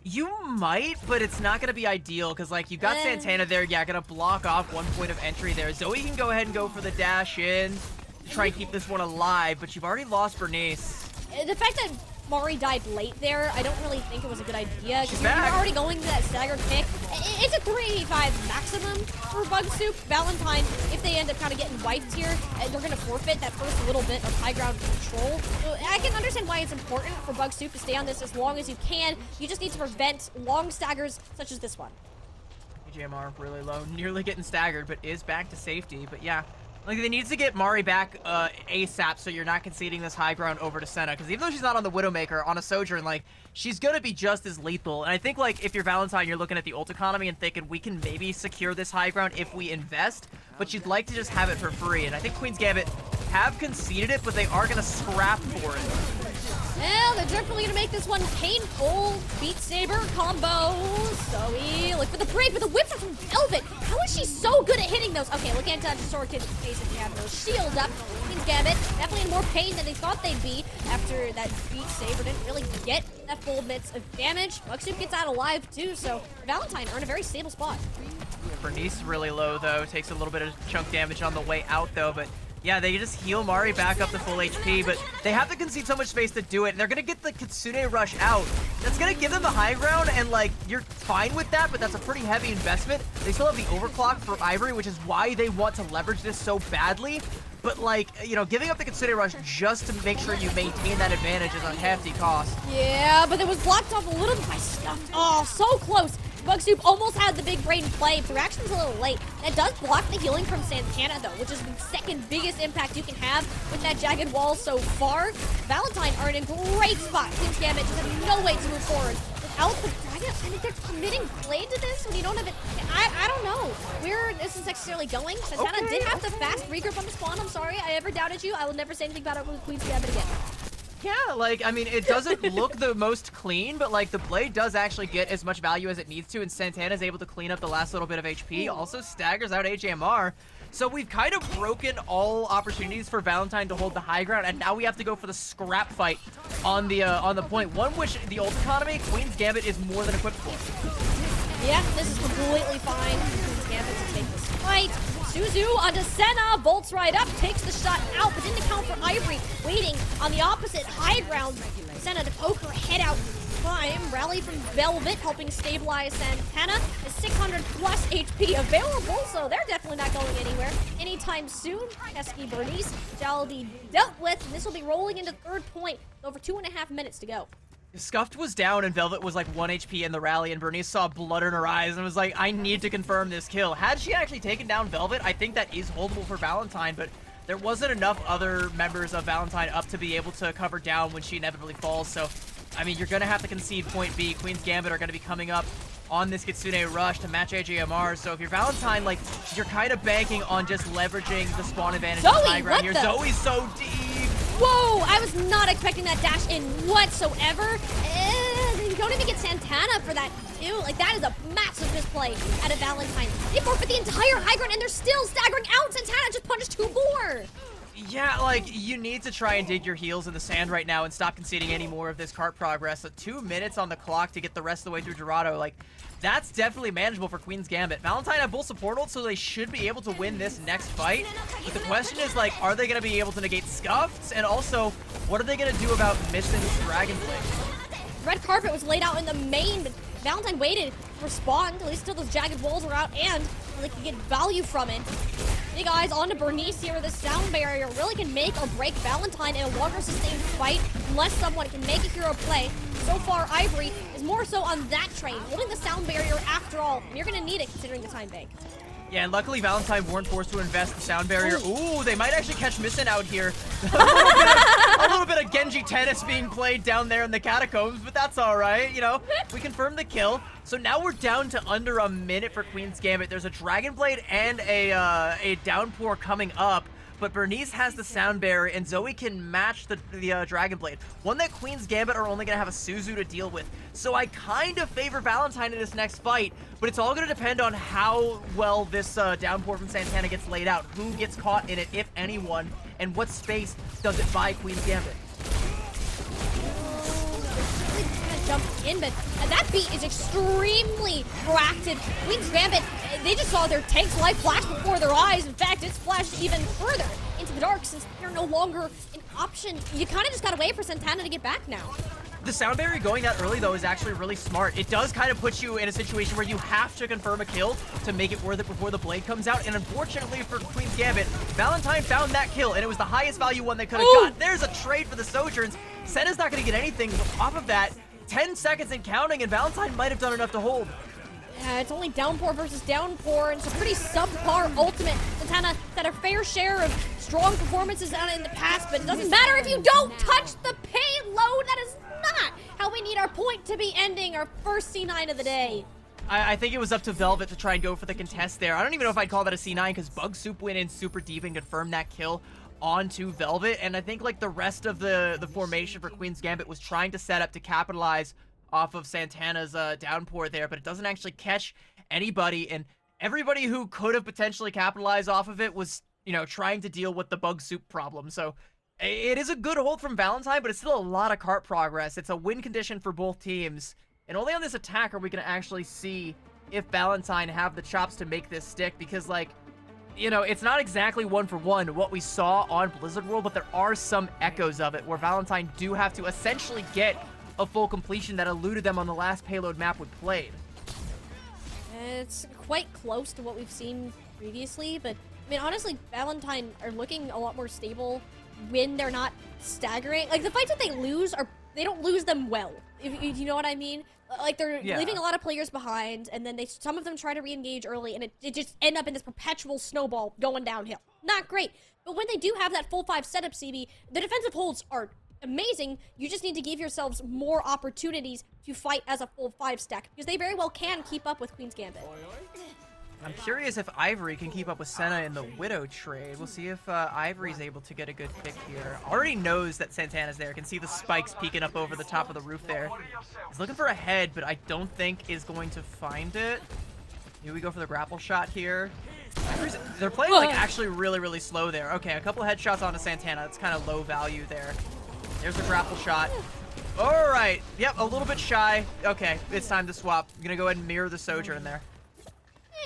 [SPEAKER 2] You might, but it's not going to be ideal because, like, you've got Santana there. Yeah, going to block off one point of entry there. Zoe can go ahead and go for the dash in to try and keep this one alive, but you've already lost Bernice.
[SPEAKER 5] The fact that Mari died late there, I don't really think it was a good idea.
[SPEAKER 2] She's
[SPEAKER 5] You're
[SPEAKER 2] back.
[SPEAKER 5] already going to that staggered pick. It's a 385 maximum for Bug Soup. Valentine, if they end up kind of getting wiped here, they're going to forfeit that first little bit of high ground control. So I can understand why it's important for Bug Soup to stay on this as long as you can. You just need to prevent long staggers such as this one.
[SPEAKER 2] AJMR really low, nearly getting staggered, but is back to safety. But yeah, like, they need to get Mari back ASAP so you're not conceding this high ground over to Senna. Because even though she's not on the Widowmaker, on a Sojourn, like, she's going to be just as lethal. And I think, like, if you're Valentine, you're looking at the ult economy and thinking, we can maybe secure this high ground if we invest. But you'd like to just have it for free. And I think Queen's Gambit have conceded it, but they are going to scrap for it.
[SPEAKER 5] Well, they're definitely going to make this one painful. Beat Saber combo. Zoe, look for the break, but the whips are from Velvet. How is she so good at hitting those? Okay, look at Sword Kid's face if you have those shield up. Queen's Gambit definitely in more pain than they thought they'd be after that Beat Saber didn't really get that full bits of damage. Bug Soup gets out alive too, so Valentine are in a very stable spot.
[SPEAKER 2] Bernice really low, though. Takes a little bit of chunk damage on the way out, though, but yeah, they just heal Mari back up to full HP, but they have to concede so much space to do it, and they're going to get the Kitsune Rush out. That's going to give them the high ground, and, like, you're fine with that, but that's a pretty heavy investment. They still have the overclock for Ivory, which is why they want to leverage this so badly. But, like, you know, giving up the Kitsune Rush just to make sure you maintain that advantage is a hefty cost.
[SPEAKER 5] Yeah, but it was blocked off a little bit by Scuffed. Oh, so close. Bug Soup almost had the big brain play. The reaction's a little late. That does block the healing from Santana, though, which is the second biggest impact you can have with that Jagged Wall so far. Valentine are in a great spot. Queen's Gambit just have no way to move forward. Without the Dragon, I think they're committing Blade to this when you don't have it. I don't know where this is necessarily going. Santana did have the fast regroup on the spawn. I'm sorry I ever doubted you. I will never say anything about it with Queen's Gambit again.
[SPEAKER 2] Yeah, like, I mean, it doesn't look the most clean, but, like, the Blade does actually get as much value as it needs to, and Santana's able to clean up the last little bit of HP. Also staggers out AJMR. So we've kind of broken all opportunities for Valentine to hold the high ground, and now we have to go for the scrap fight on the point. One which the ult economy, Queen's Gambit is more than equipped for.
[SPEAKER 5] Yeah, this is completely fine. Queen's Gambit to take this fight. Suzu onto Senna, bolts right up, takes the shot out, but didn't account for Ivory, waiting on the opposite high ground. Senna to poke her head out. Climb, rally from Velvet, helping stabilize Santana. Is 600 plus HP available, so they're definitely not going anywhere anytime soon. Pesky Bernice shall be dealt with, and this will be rolling into third point. Over 2.5 minutes to go.
[SPEAKER 2] Scuffed was down and Velvet was like 1 HP in the rally, and Bernice saw blood in her eyes and was like, I need to confirm this kill. Had she actually taken down Velvet, I think that is holdable for Valentine, but there wasn't enough other members of Valentine up to be able to cover down when she inevitably falls. So, I mean, you're going to have to concede point B. Queen's Gambit are going to be coming up on this Kitsune Rush to match AJMR. So if you're Valentine, like, you're kind of banking on just leveraging the spawn advantage on the high ground here. Zoe's so deep.
[SPEAKER 5] Whoa, I was not expecting that dash in whatsoever. You don't even get Santana for that, too. Like, that is a massive misplay out of Valentine. They forfeit the entire high ground, and they're still staggering out. Santana just punished 2 more.
[SPEAKER 2] Yeah, like, you need to try and dig your heels in the sand right now and stop conceding any more of this cart progress. So 2 minutes on the clock to get the rest of the way through Dorado. Like, that's definitely manageable for Queen's Gambit. Valentine have full support ult, so they should be able to win this next fight. But the question is, like, are they going to be able to negate Scuffs? And also, what are they going to do about missing Dragon Blade?
[SPEAKER 5] Red carpet was laid out in the main, but Valentine waited. respond, at least until those jagged walls are out, and they can get value from it. Big eyes on to Bernice here. The sound barrier really can make or break Valentine in a longer sustained fight unless someone can make a hero play. So far, Ivory is more so on that train, holding the sound barrier after all. And you're going to need it considering the time bank.
[SPEAKER 2] Yeah, and luckily Valentine weren't forced to invest the sound barrier. Ooh, they might actually catch Missin out here. a little bit of Genji tennis being played down there in the catacombs, but that's all right. You know, we confirmed the kill. So now we're down to under a minute for Queen's Gambit. There's a Dragon Blade and a Downpour coming up. But Bernice has the sound barrier, and Zoe can match the Dragon Blade. One that Queen's Gambit are only going to have a Suzu to deal with. So I kind of favor Valentine in this next fight, but it's all going to depend on how well this Downpour from Santana gets laid out. Who gets caught in it, if anyone, and what space does it buy Queen's Gambit?
[SPEAKER 5] Jump in, but that beat is extremely proactive. Queen's Gambit, they just saw their tank's life flash before their eyes. In fact, it's flashed even further into the dark since they're no longer an option. You kind of just gotta wait for Santana to get back now.
[SPEAKER 2] The sound barrier going that early, though, is actually really smart. It does kind of put you in a situation where you have to confirm a kill to make it worth it before the blade comes out. And unfortunately for Queen's Gambit, Valentine found that kill, and it was the highest value one they could have got. There's a trade for the Sojourns. Senna's not going to get anything off of that. 10 seconds and counting, and Valentine might have done enough to hold.
[SPEAKER 5] Yeah, it's only Downpour versus Downpour, and it's a pretty subpar ultimate. Santana had a fair share of strong performances out in the past, but it doesn't matter if you don't touch the payload. That is not how we need our point to be ending our first C9 of the day.
[SPEAKER 2] I think it was up to Velvet to try and go for the contest there. I don't even know if I'd call that a C9 because Bug Soup went in super deep and confirmed that kill onto Velvet, and I think like the rest of the formation for Queen's Gambit was trying to set up to capitalize off of Santana's Downpour there, but it doesn't actually catch anybody, and everybody who could have potentially capitalized off of it was, you know, trying to deal with the Bug Soup problem. So it is a good hold from Valentine, but it's still a lot of cart progress. It's a win condition for both teams, and only on this attack are we going to actually see if Valentine have the chops to make this stick, because like, you know, it's not exactly one for one what we saw on Blizzard World, but there are some echoes of it where Valentine do have to essentially get a full completion that eluded them on the last payload map we played.
[SPEAKER 5] It's quite close to what we've seen previously, but I mean, honestly, Valentine are looking a lot more stable when they're not staggering. Like, the fights that they lose they don't lose them well, if you know what I mean. Like, they're leaving a lot of players behind, and then some of them try to re-engage early, and it just end up in this perpetual snowball going downhill. Not great. But when they do have that full 5 setup, CB, the defensive holds are amazing. You just need to give yourselves more opportunities to fight as a full 5 stack, because they very well can keep up with Queen's Gambit.
[SPEAKER 2] I'm curious if Ivory can keep up with Senna in the Widow trade. We'll see if Ivory's able to get a good pick here. Already knows that Santana's there. Can see the spikes peeking up over the top of the roof there. He's looking for a head, but I don't think is going to find it. Here we go for the grapple shot here. They're playing like actually really, really slow there. Okay, a couple headshots onto Santana. That's kind of low value there. There's a grapple shot. All right. Yep, a little bit shy. Okay, it's time to swap. I'm going to go ahead and mirror the Sojourn there.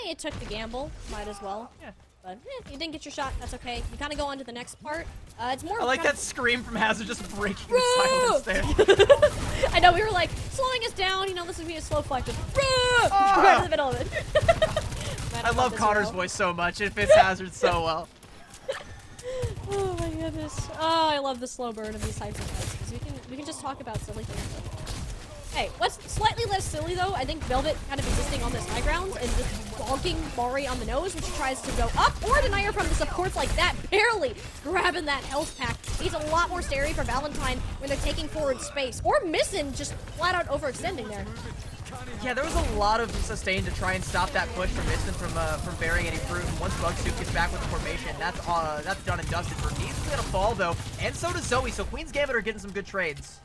[SPEAKER 5] Hey, it took the gamble. Might as well.
[SPEAKER 2] Yeah.
[SPEAKER 5] But you didn't get your shot. That's okay. You kind of go on to the next part. It's more.
[SPEAKER 2] I like that scream from Hazard just breaking the silence there.
[SPEAKER 5] I know, we were like slowing us down. You know, this would be a slow fight. Just right in the middle of it.
[SPEAKER 2] I love Connor's voice so much. It fits Hazard so well.
[SPEAKER 5] Oh my goodness. Oh, I love the slow burn of these types of fights, because we can just talk about silly things. Hey, what's slightly less silly though, I think Velvet kind of existing on this high ground and just bonking Mari on the nose, which tries to go up or deny her from the supports like that, barely grabbing that health pack. He's a lot more scary for Valentine when they're taking forward space, or missing, just flat out overextending there.
[SPEAKER 2] Yeah, there was a lot of sustain to try and stop that push from Mistin from bearing any fruit. And once Bug Soup gets back with the formation, that's done and dusted. Bernice is gonna fall though, and so does Zoe. So Queen's Gambit are getting some good trades.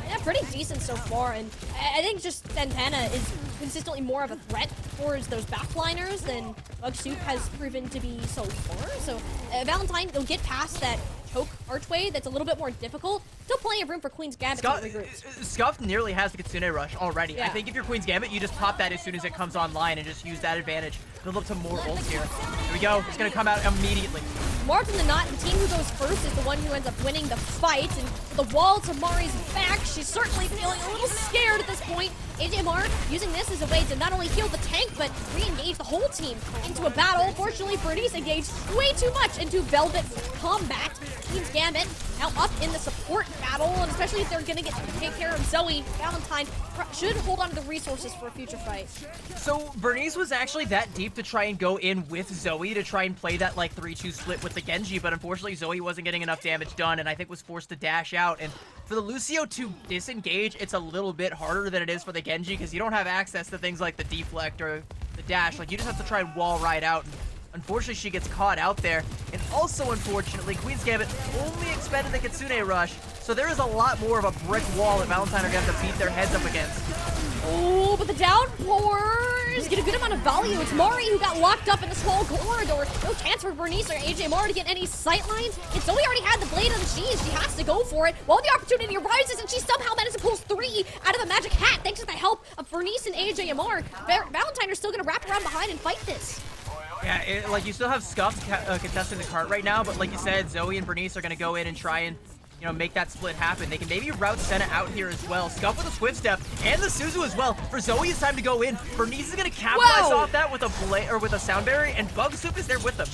[SPEAKER 5] Yeah, pretty decent so far, and I think just Santana is consistently more of a threat towards those backliners than Bug Soup has proven to be so far. So Valentine, they'll get past that choke archway that's a little bit more difficult. Still plenty of room for Queen's Gambit to regroup.
[SPEAKER 2] Scuff nearly has the Kitsune Rush already.
[SPEAKER 5] Yeah.
[SPEAKER 2] I think if you're Queen's Gambit, you just pop that as soon as it comes online and just use that advantage. Build up to more ults here. Here we go. It's going to come out immediately.
[SPEAKER 5] More often than not, the team who goes first is the one who ends up winning the fight, and with the wall to Mari's back, she's certainly feeling a little scared at this point. AJMR using this as a way to not only heal the tank, but re-engage the whole team into a battle. Fortunately, Bernice engaged way too much into Velvet combat. Queen's Gambit now up in the support battle, and especially if they're gonna get to take care of Zoe, Valentine should hold on to the resources for a future fight.
[SPEAKER 2] So Bernice was actually that deep to try and go in with Zoe to try and play that like 3-2 split with the Genji, but unfortunately Zoe wasn't getting enough damage done and I think was forced to dash out. And for the Lucio to disengage, it's a little bit harder than it is for the Genji because you don't have access to things like the deflect or the dash. Like you just have to try and wall ride out. And unfortunately, she gets caught out there. And also, unfortunately, Queen's Gambit only expended the Kitsune Rush, so there is a lot more of a brick wall that Valentine are going to have to beat their heads up against.
[SPEAKER 5] Oh, but the downpours get a good amount of value. It's Mari who got locked up in the small corridor. No chance for Bernice or AJMR to get any sight lines. And Zoe already had the blade on the cheese. She has to go for it while the opportunity arises, and she somehow managed to pull 3 out of the magic hat thanks to the help of Bernice and AJMR. Valentine are still going to wrap around behind and fight this.
[SPEAKER 2] Yeah, like you still have Scuff contesting the cart right now, but like you said, Zoe and Bernice are going to go in and try and, you know, make that split happen. They can maybe route Senna out here as well. Scuff with a Swift Step and the Suzu as well. For Zoe, it's time to go in. Bernice is going to capitalize off that with a Sound Barrier, and Bug Soup is there with them.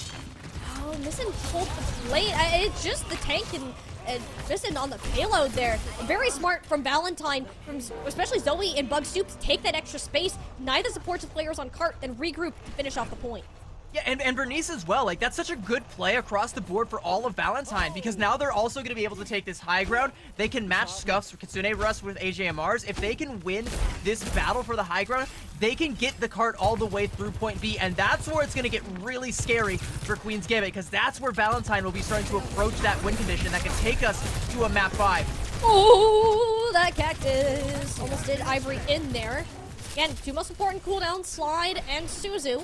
[SPEAKER 5] Oh, missing both the blade. It's just the tank and missing on the payload there. Very smart from Valentine, from especially Zoe and Bug Soup, to take that extra space. Neither supports the players on cart, then regroup to finish off the point.
[SPEAKER 2] Yeah, and Bernice as well. Like, that's such a good play across the board for all of Valentine, because now they're also going to be able to take this high ground. They can match Scuff's Kitsune Rush with AJMR's. If they can win this battle for the high ground, they can get the cart all the way through point B, and that's where it's going to get really scary for Queen's Gambit, because that's where Valentine will be starting to approach that win condition that can take us to a map 5.
[SPEAKER 5] Oh, that cactus almost did Ivory in there. Again, 2 most important cooldowns, Slide and Suzu.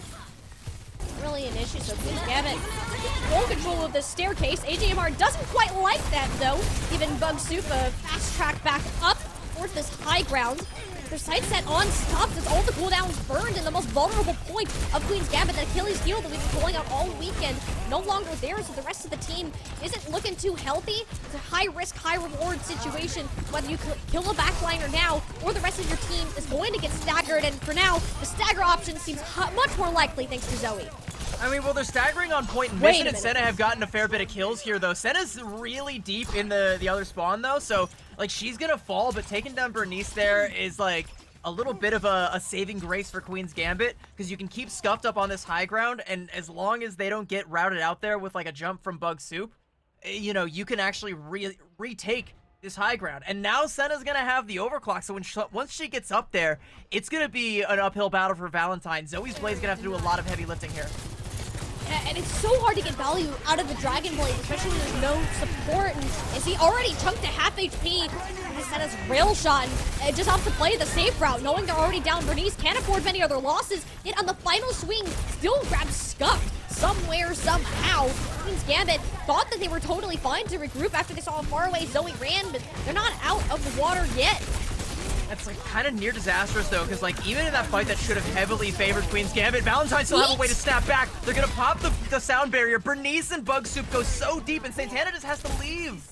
[SPEAKER 5] Really an issue, so Queen's Gambit full control of the staircase. AJMR doesn't quite like that, though. Giving Bug Soup a fast track back up towards this high ground. Their sight set on stops as all the cooldowns burned, and the most vulnerable point of Queen's Gambit, the Achilles heel that we've been pulling out all weekend, no longer there, so the rest of the team isn't looking too healthy. It's a high-risk, high-reward situation, whether you kill a backliner now or the rest of your team is going to get staggered, and for now, the stagger option seems much more likely thanks to Zoe.
[SPEAKER 2] I mean, well, they're staggering on point, and Mission and Senna have gotten a fair bit of kills here, though. Senna's really deep in the other spawn, though, so, like, she's gonna fall, but taking down Bernice there is, like, a little bit of a saving grace for Queen's Gambit, because you can keep Scuffed up on this high ground, and as long as they don't get routed out there with, like, a jump from Bug Soup, you know, you can actually retake this high ground. And now Senna's gonna have the overclock, so once she gets up there, it's gonna be an uphill battle for Valentine. Zoe's Blade's gonna have to do a lot of heavy lifting here.
[SPEAKER 5] And it's so hard to get value out of the Dragon Blade, especially when there's no support. And is he already chunked to half HP? Senna's rail shot and just opts to play the safe route, knowing they're already down. Bernice can't afford many other losses, yet on the final swing, still grabs Scuffed somewhere, somehow. Queen's Gambit thought that they were totally fine to regroup after they saw how far away Zoe ran, but they're not out of the water yet.
[SPEAKER 2] That's like kind of near disastrous though, because like even in that fight that should have heavily favored Queen's Gambit, Valentine still have a way to snap back. They're gonna pop the sound barrier. Bernice and Bug Soup go so deep, and Santana just has to leave.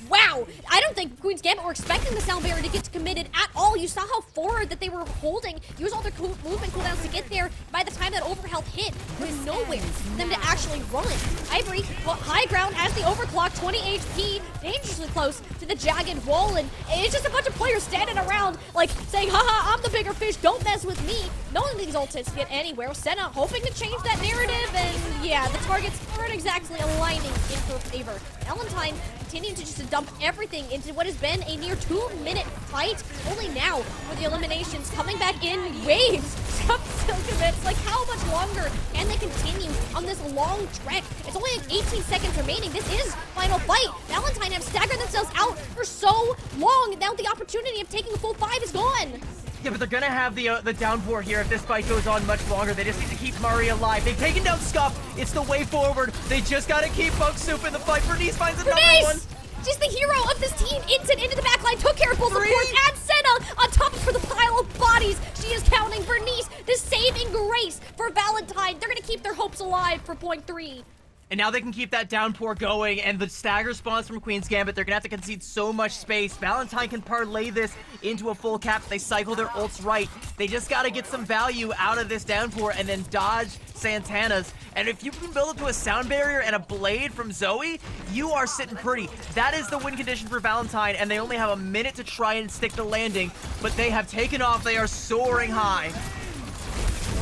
[SPEAKER 5] Wow, I don't think Queen's Gambit were expecting the sound barrier to get committed at all. You saw how forward that they were holding, use all their movement cooldowns to get there. By the time that overhealth hit, there was nowhere for them to actually run. Ivory, high ground, has the overclock, 20 HP, dangerously close to the jagged wall, and it's just a bunch of players standing around, like, saying, haha, I'm the bigger fish, don't mess with me. None of these ultimates get anywhere. Senna hoping to change that narrative, and yeah, the targets aren't exactly aligning in her favor. Valentine continuing to just dump everything into what has been a near 2-minute fight. Only now, with the eliminations coming back in waves, still commits. Like, how much longer can they continue on this long trek? It's only like 18 seconds remaining. This is final fight. Valentine have staggered themselves out for so long. Now the opportunity of taking a full 5 is gone.
[SPEAKER 2] Yeah, but they're gonna have the downpour here if this fight goes on much longer. They just need to keep Murray alive. They've taken down Scuff. It's the way forward. They just gotta keep Bug Soup in the fight. Bernice finds another one.
[SPEAKER 5] She's the hero of this team. Instant into the backline, took care of both supports, and Senna on top for the pile of bodies. She is counting Bernice, the saving grace for Valentine. They're gonna keep their hopes alive for point 3.
[SPEAKER 2] And now they can keep that downpour going, and the stagger spawns from Queen's Gambit. They're gonna have to concede so much space. Valentine can parlay this into a full cap. They cycle their ults right. They just gotta get some value out of this downpour and then dodge Santana's. And if you can build up to a sound barrier and a blade from Zoe, you are sitting pretty. That is the win condition for Valentine, and they only have a minute to try and stick the landing, but they have taken off. They are soaring high.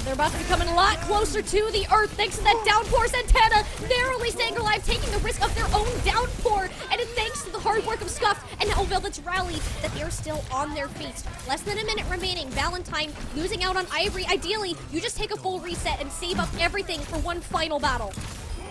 [SPEAKER 5] They're about to be coming a lot closer to the earth thanks to that downpour. Santana narrowly staying alive, taking the risk of their own downpour. And it's thanks to the hard work of Scuffed and now Velvet's rally that they're still on their feet. Less than a minute remaining. Valentine losing out on Ivory. Ideally, you just take a full reset and save up everything for one final battle.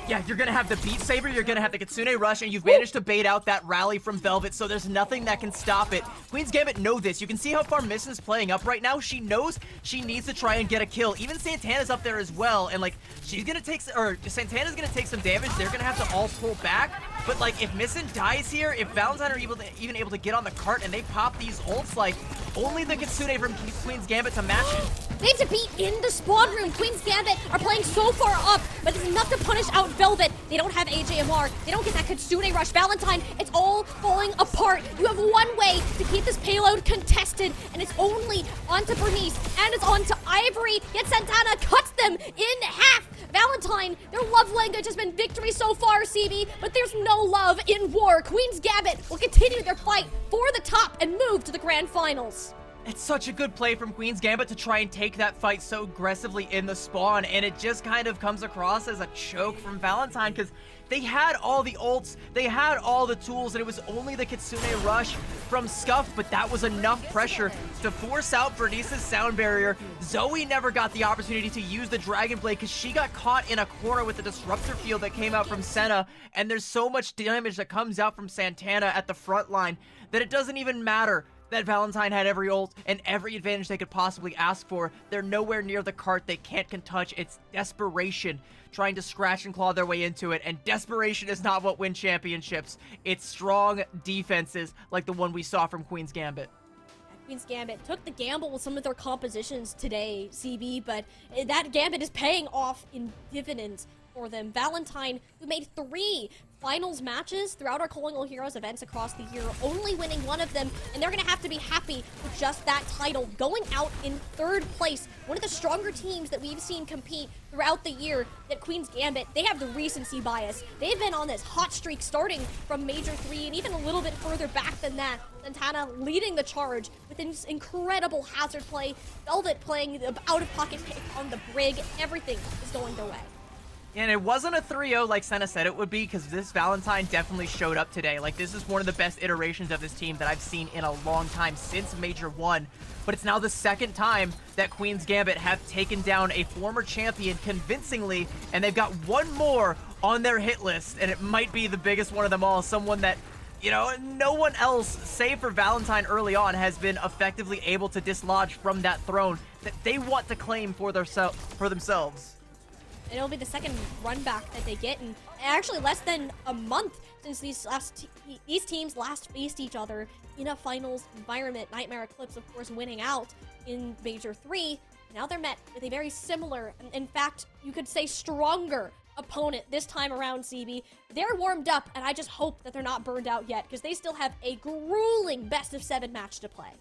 [SPEAKER 2] Yeah, you're gonna have the Beat Saber, you're gonna have the Kitsune Rush, and you've managed to bait out that rally from Velvet, so there's nothing that can stop it. Queen's Gambit know this. You can see how far Missin's playing up right now. She knows she needs to try and get a kill. Even Santana's up there as well, and like, she's gonna take, or Santana's gonna take some damage. They're gonna have to all pull back, but like, if Missin dies here, if Valentine are even able to get on the cart and they pop these ults, like, only the Kitsune from Queen's Gambit to match it.
[SPEAKER 5] They have to be in the spawn room. Queen's Gambit are playing so far up, but it's enough to punish out Velvet. They don't have AJMR. They don't get that Kitsune Rush. Valentine, it's all falling apart. You have one way to keep this payload contested, and it's only onto Bernice, and it's onto Ivory, yet Santana cuts them in half. Valentine, their love language has been victory so far, CB, but there's no love in war. Queen's Gambit will continue their fight for the top and move to the grand finals.
[SPEAKER 2] It's such a good play from Queen's Gambit to try and take that fight so aggressively in the spawn, and it just kind of comes across as a choke from Valentine because they had all the ults, they had all the tools, and it was only the Kitsune Rush from Scuff, but that was enough pressure to force out Bernice's sound barrier. Zoe never got the opportunity to use the Dragon Blade because she got caught in a corner with the Disruptor Field that came out from Senna, and there's so much damage that comes out from Santana at the front line that it doesn't even matter that Valentine had every ult and every advantage they could possibly ask for. They're nowhere near the cart. They can't touch. It's desperation trying to scratch and claw their way into it, and desperation is not what wins championships. It's strong defenses like the one we saw from Queen's Gambit.
[SPEAKER 5] Queen's Gambit took the gamble with some of their compositions today, CB, but that Gambit is paying off in dividends for them. Valentine, who made 3 finals matches throughout our Calling All Heroes events across the year, only winning one of them, and they're going to have to be happy with just that title, going out in 3rd place. One of the stronger teams that we've seen compete throughout the year, that Queen's Gambit, they have the recency bias. They've been on this hot streak starting from Major 3 and even a little bit further back than that. Santana leading the charge with this incredible hazard play. Velvet playing the out-of-pocket pick on the Brig. Everything is going their way.
[SPEAKER 2] And it wasn't a 3-0 like Senna said it would be, because this Valentine definitely showed up today. Like, this is one of the best iterations of this team that I've seen in a long time since Major 1. But it's now the 2nd time that Queen's Gambit have taken down a former champion convincingly, and they've got one more on their hit list, and it might be the biggest one of them all. Someone that, you know, no one else, save for Valentine early on, has been effectively able to dislodge from that throne that they want to claim for themselves.
[SPEAKER 5] And it'll be the 2nd run back that they get, and actually less than a month since these teams last faced each other in a finals environment. Nightmare Eclipse, of course, winning out in Major 3. Now they're met with a very similar, in fact, you could say stronger opponent this time around, CB. They're warmed up, and I just hope that they're not burned out yet, because they still have a grueling best-of-7 match to play.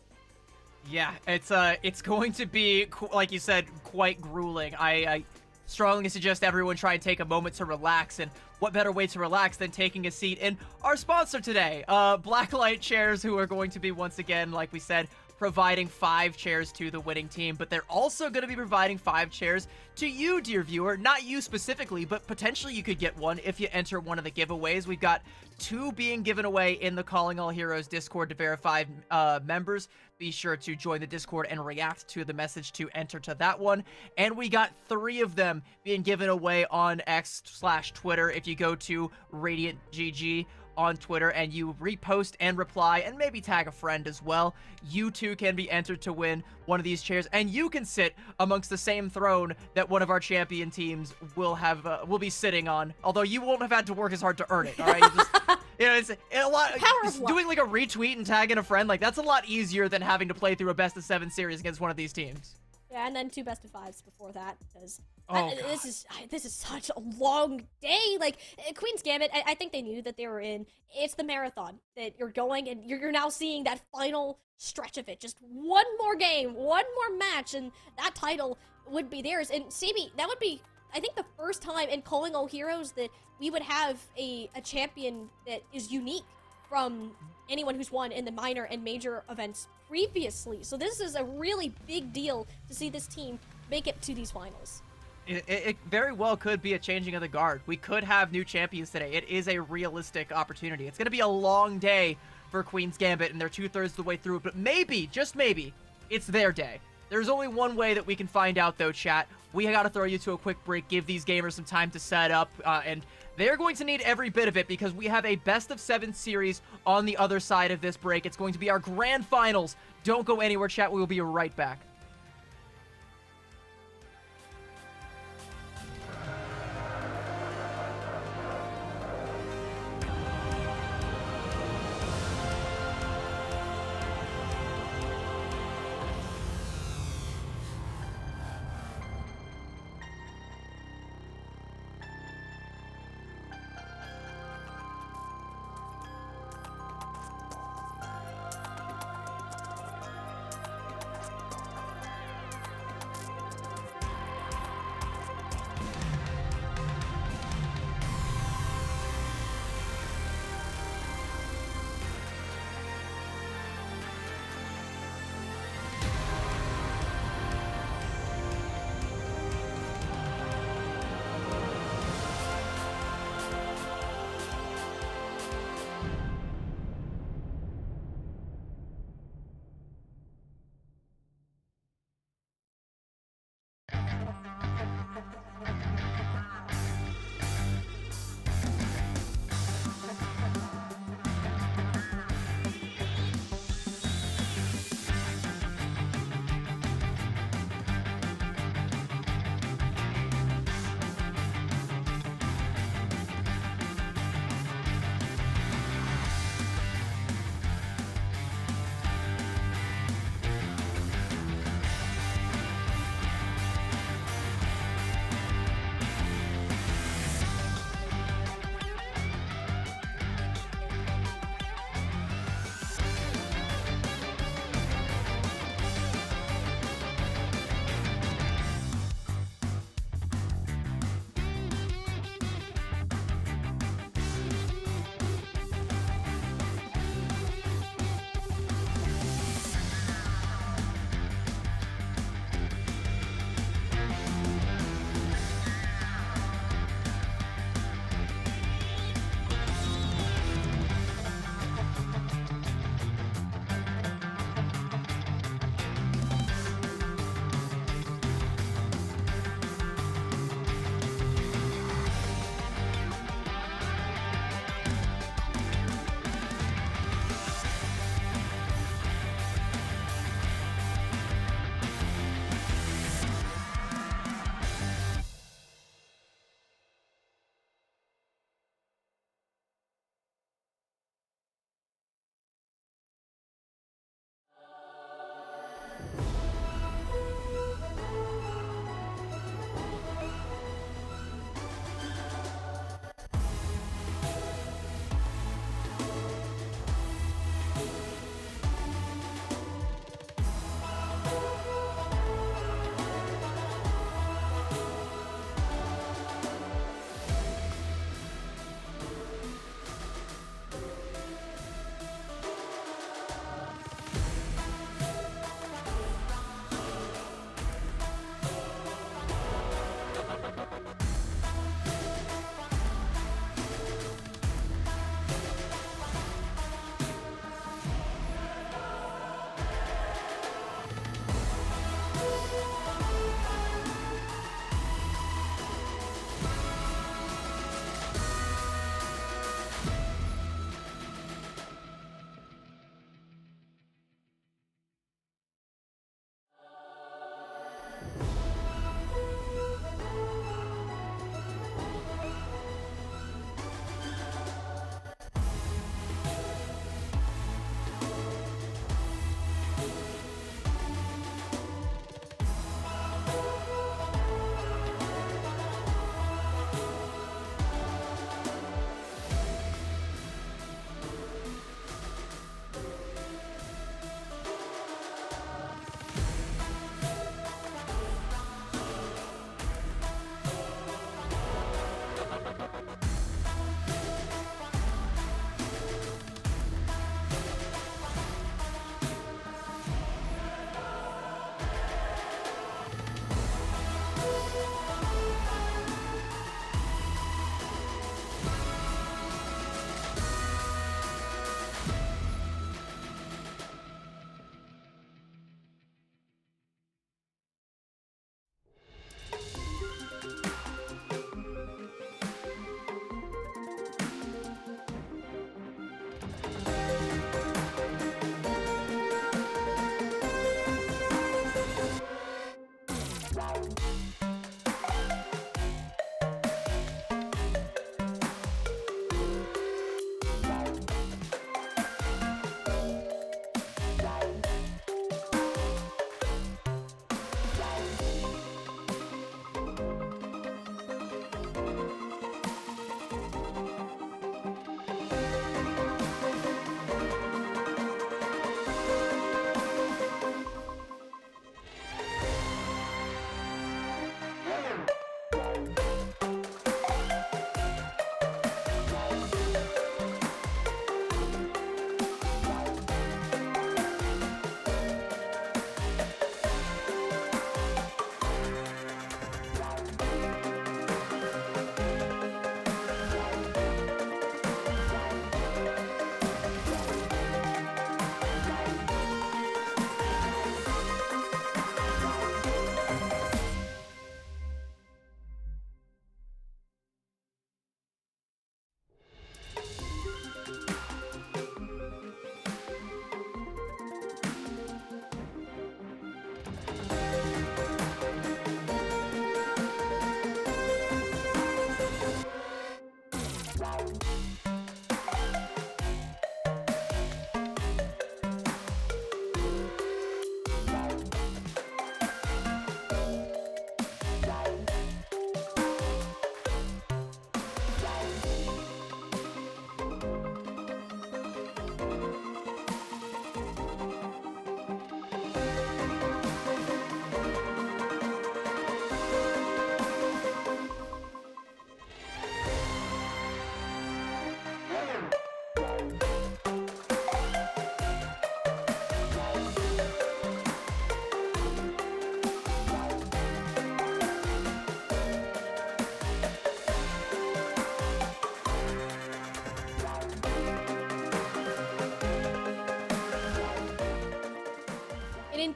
[SPEAKER 2] Yeah, it's going to be, like you said, quite grueling. I strongly suggest everyone try and take a moment to relax, and what better way to relax than taking a seat in our sponsor today, Blacklight Chairs, who are going to be, once again, like we said, providing 5 chairs to the winning team, but they're also going to be providing 5 chairs to you, dear viewer. Not you specifically, but potentially you could get one if you enter one of the giveaways. We've got 2 being given away in the Calling All Heroes Discord to verified members. Be sure to join the Discord and react to the message to enter to that one. And we got 3 of them being given away on X/Twitter. If you go to RadiantGG on Twitter and you repost and reply and maybe tag a friend as well, you too can be entered to win one of these chairs, and you can sit amongst the same throne that one of our champion teams will be sitting on, although you won't have had to work as hard to earn it. All right, you know, it's a lot. Just doing like a retweet and tagging a friend, like, that's a lot easier than having to play through a best-of-7 series against one of these teams.
[SPEAKER 5] Yeah, and then 2 best-of-5s before that, because
[SPEAKER 2] Oh,
[SPEAKER 5] This is such a long day. Like Queen's Gambit, I think they knew that they were in. It's the marathon that you're going, and you're now seeing that final stretch of it. Just one more game, one more match, and that title would be theirs. And CB, that would be, I think, the first time in Calling All Heroes that we would have a champion that is unique from anyone who's won in the minor and major events previously. So this is a really big deal to see this team make it to these finals.
[SPEAKER 2] It very well could be a changing of the guard. We could have new champions today. It is a realistic opportunity. It's going to be a long day for Queen's Gambit, and they're 2/3 of the way through. But maybe, just maybe, it's their day. There's only one way that we can find out, though, chat. We got to throw you to a quick break, give these gamers some time to set up, and they're going to need every bit of it because we have a best-of-7 series on the other side of this break. It's going to be our grand finals. Don't go anywhere, chat. We will be right back.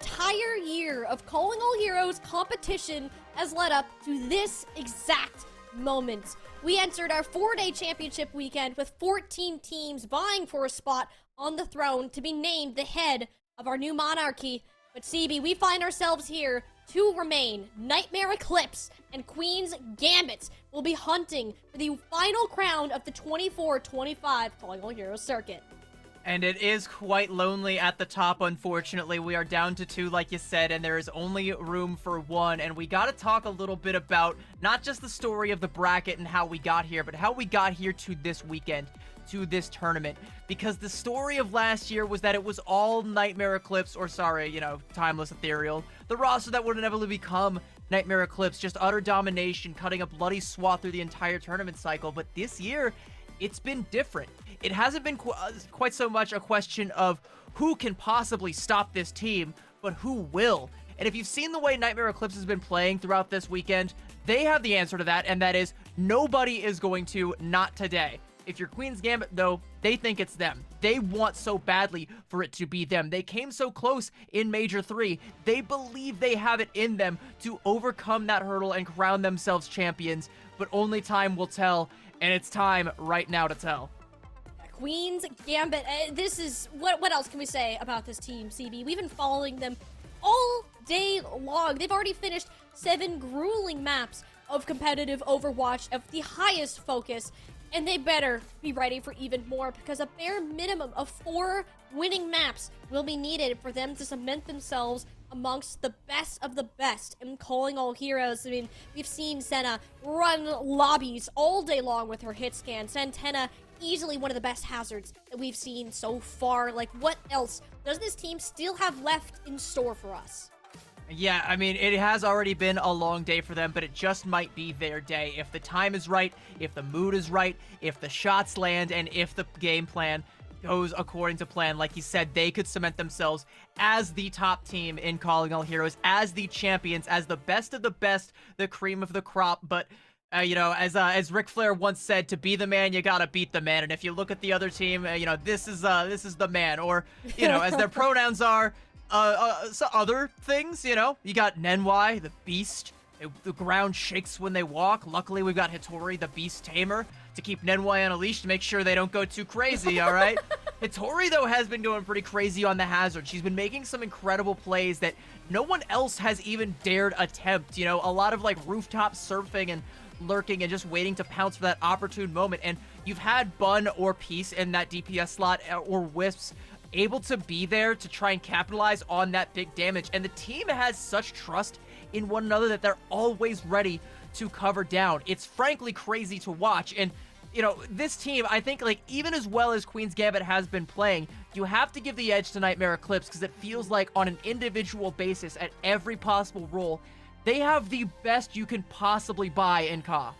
[SPEAKER 5] entire year of Calling All Heroes competition has led up to this exact moment. We entered our 4-day championship weekend with 14 teams vying for a spot on the throne to be named the head of our new monarchy. But CB, we find ourselves here. Two remain. Nightmare Eclipse and Queen's Gambit will be hunting for the final crown of the 24-25 Calling All Heroes circuit.
[SPEAKER 2] And it is quite lonely at the top, unfortunately. We are down to 2, like you said, and there is only room for 1. And we got to talk a little bit about not just the story of the bracket and how we got here, but how we got here to this weekend, to this tournament. Because the story of last year was that it was all Nightmare Eclipse, or sorry, Timeless Ethereal. The roster that would inevitably become Nightmare Eclipse, just utter domination, cutting a bloody swath through the entire tournament cycle. But this year, it's been different. It hasn't been quite so much a question of who can possibly stop this team, but who will. And if you've seen the way Nightmare Eclipse has been playing throughout this weekend, they have the answer to that, and that is nobody is going to, not today. If you're Queen's Gambit, though, they think it's them. They want so badly for it to be them. They came so close in Major 3. They believe they have it in them to overcome that hurdle and crown themselves champions, but only time will tell, and it's time right now to tell.
[SPEAKER 5] Queen's Gambit, this is, what else can we say about this team, CB? We've been following them all day long. They've already finished 7 grueling maps of competitive Overwatch of the highest focus, and they better be ready for even more, because a bare minimum of 4 winning maps will be needed for them to cement themselves amongst the best of the best in Calling All Heroes. I mean, we've seen Senna run lobbies all day long with her hit scan. Santana, easily one of the best hazards that we've seen so far. Like, what else does this team still have left in store for us?
[SPEAKER 2] Yeah, I mean, it has already been a long day for them, but it just might be their day. If the time is right, if the mood is right, if the shots land, and if the game plan goes according to plan, like you said, they could cement themselves as the top team in Calling All Heroes, as the champions, as the best of the best, the cream of the crop. But as Ric Flair once said, to be the man, you gotta beat the man. And if you look at the other team, this is the man, or as their pronouns are, so other things. You got Nenwai, the Beast. The ground shakes when they walk. Luckily, we've got Hitori, the Beast Tamer, to keep Nenwai on a leash to make sure they don't go too crazy, all right? Hitori, though, has been going pretty crazy on the hazard. She's been making some incredible plays that no one else has even dared attempt. A lot of, rooftop surfing and lurking and just waiting to pounce for that opportune moment. And you've had Bun or Peace in that DPS slot, or Wisps, able to be there to try and capitalize on that big damage. And the team has such trust in one another that they're always ready to cover down. It's frankly crazy to watch. And this team, I think, even as well as Queen's Gambit has been playing, you have to give the edge to Nightmare Eclipse, because it feels like on an individual basis at every possible role, they have the best you can possibly buy in Ka.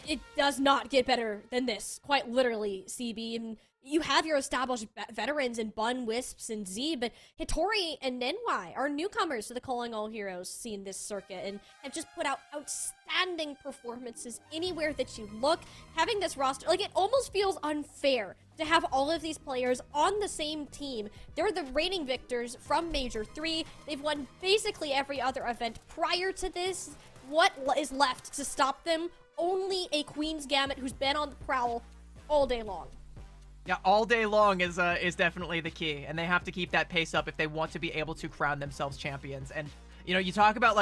[SPEAKER 5] It does not get better than this, quite literally, CB. And you have your established veterans in Bun, Wisps, and Z, but Hitori and Nenwai are newcomers to the Calling All Heroes scene this circuit, and have just put out outstanding performances anywhere that you look. Having this roster, it almost feels unfair to have all of these players on the same team. They're the reigning victors from Major 3. They've won basically every other event prior to this. What is left to stop them? Only a Queen's Gambit who's been on the prowl all day long.
[SPEAKER 2] Yeah, all day long is definitely the key, and they have to keep that pace up if they want to be able to crown themselves champions. And you talk about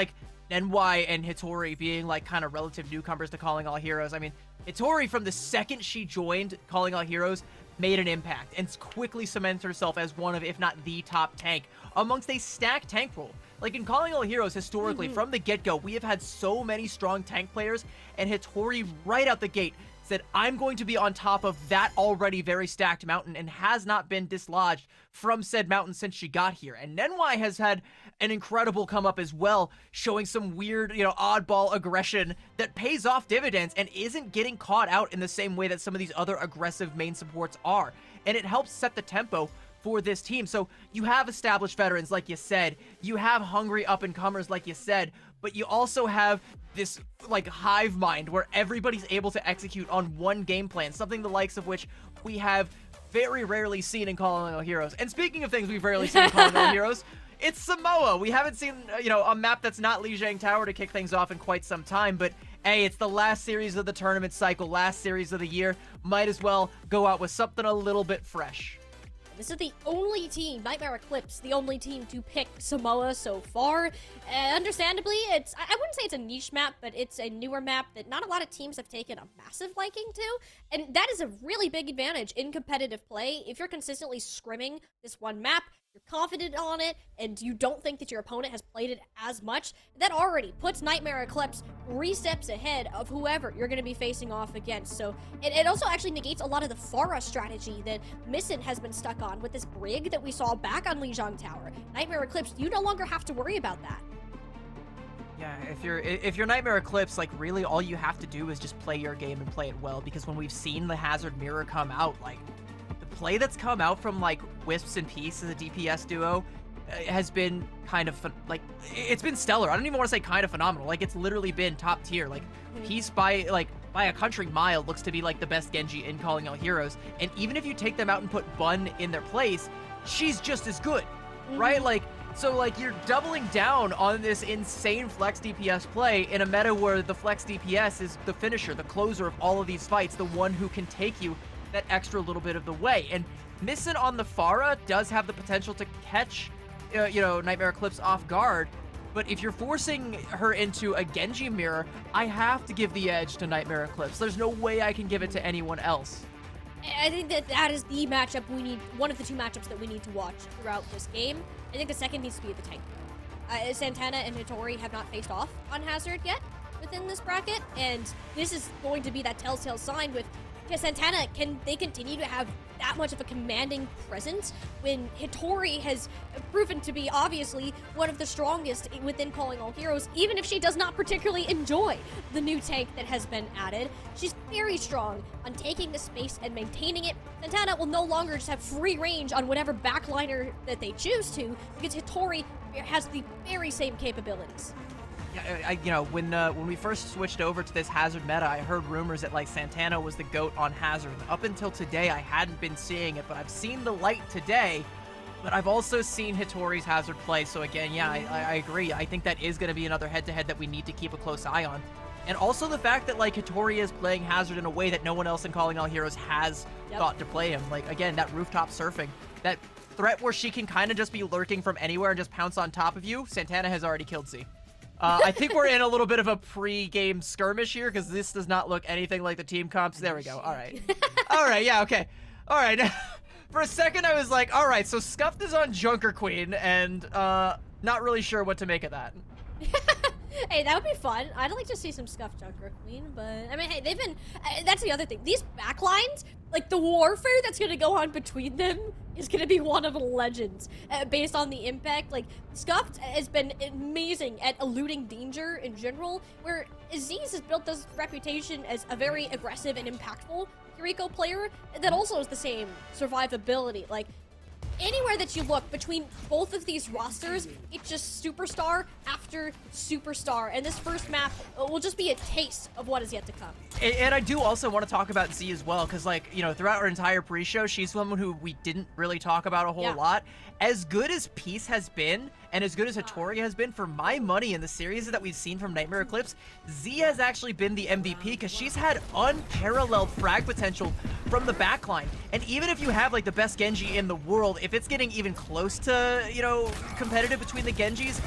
[SPEAKER 2] Nenwai and Hitori being kind of relative newcomers to Calling All Heroes. I mean, Hitori, from the second she joined Calling All Heroes, made an impact and quickly cemented herself as one of, if not the top tank amongst a stacked tank pool. In Calling All Heroes, historically, from the get-go, we have had so many strong tank players, and Hitori, right out the gate, said, I'm going to be on top of that already very stacked mountain, and has not been dislodged from said mountain since she got here. And Nenwai has had an incredible come up as well, showing some weird, oddball aggression that pays off dividends and isn't getting caught out in the same way that some of these other aggressive main supports are. And it helps set the tempo for this team. So you have established veterans, like you said, you have hungry up-and-comers, like you said, but you also have this hive mind where everybody's able to execute on one game plan, something the likes of which we have very rarely seen in Calling All Heroes. And speaking of things we've rarely seen in Calling All Heroes, it's Samoa. We haven't seen, a map that's not Lijiang Tower to kick things off in quite some time, but hey, it's the last series of the tournament cycle, last series of the year. Might as well go out with something a little bit fresh.
[SPEAKER 5] This is the only team, Nightmare Eclipse, the only team to pick Samoa so far. Understandably, I wouldn't say it's a niche map, but it's a newer map that not a lot of teams have taken a massive liking to. And that is a really big advantage in competitive play. If you're consistently scrimming this one map, you're confident on it, and you don't think that your opponent has played it as much, that already puts Nightmare Eclipse 3 steps ahead of whoever you're going to be facing off against. So it also actually negates a lot of the Pharah strategy that Misson has been stuck on with this Brig that we saw back on Lijiang Tower. Nightmare Eclipse, you no longer have to worry about that.
[SPEAKER 2] Yeah, if you're Nightmare Eclipse, like really all you have to do is just play your game and play it well, because when we've seen the Hazard Mirror come out, like the play that's come out from like Wisps and Peace as a DPS duo has been kind of it's been stellar. I don't even want to say kind of phenomenal. Like it's literally been top tier. Like Peace by a country mile looks to be like the best Genji in Calling All Heroes. And even if you take them out and put Bun in their place, she's just as good, right? So you're doubling down on this insane flex DPS play in a meta where the flex DPS is the finisher, the closer of all of these fights, the one who can take you that extra little bit of the way. And Misson on the Pharah does have the potential to catch, Nightmare Eclipse off guard. But if you're forcing her into a Genji mirror, I have to give the edge to Nightmare Eclipse. There's no way I can give it to anyone else.
[SPEAKER 5] I think that is the matchup we need, one of the 2 matchups that we need to watch throughout this game. I think the second needs to be the tank. Santana and Hitori have not faced off on Hazard yet within this bracket, and this is going to be that telltale sign with Santana. Can they continue to have that much of a commanding presence when Hitori has proven to be obviously one of the strongest within Calling All Heroes, even if she does not particularly enjoy the new tank that has been added. She's very strong on taking the space and maintaining it. Santana will no longer just have free range on whatever backliner that they choose to, because Hitori has the very same capabilities.
[SPEAKER 2] Yeah, when we first switched over to this Hazard meta, I heard rumors that Santana was the GOAT on Hazard. Up until today, I hadn't been seeing it, but I've seen the light today. But I've also seen Hitori's Hazard play, so again, yeah, I agree. I think that is going to be another head-to-head that we need to keep a close eye on. And also the fact that Hitori is playing Hazard in a way that no one else in Calling All Heroes has thought to play him. Again, that rooftop surfing, that threat where she can kind of just be lurking from anywhere and just pounce on top of you. Santana has already killed Z. I think we're in a little bit of a pre-game skirmish here, because this does not look anything like the team comps. There we go. All right. All right. Yeah. Okay. All right. For a second, I was like, all right, so Scuffed is on Junker Queen, and not really sure what to make of that.
[SPEAKER 5] Hey, that would be fun. I'd like to see some Scuffed Junker Queen, but I mean, hey, they've been. That's the other thing. These backlines, the warfare that's gonna go on between them is gonna be one of legends, based on the impact. Scuffed has been amazing at eluding danger in general, where Aziz has built this reputation as a very aggressive and impactful Kiriko player that also has the same survivability. Anywhere that you look between both of these rosters, it's just superstar after superstar, and this first map will just be a taste of what is yet to come.
[SPEAKER 2] And I do also want to talk about Z as well, because throughout our entire pre-show, she's someone who we didn't really talk about a whole lot. As good as Peace has been, and as good as Hitori has been, for my money in the series that we've seen from Nightmare Eclipse, Z has actually been the MVP, because she's had unparalleled frag potential from the backline. And even if you have the best Genji in the world, if it's getting even close to, competitive between the Genjis,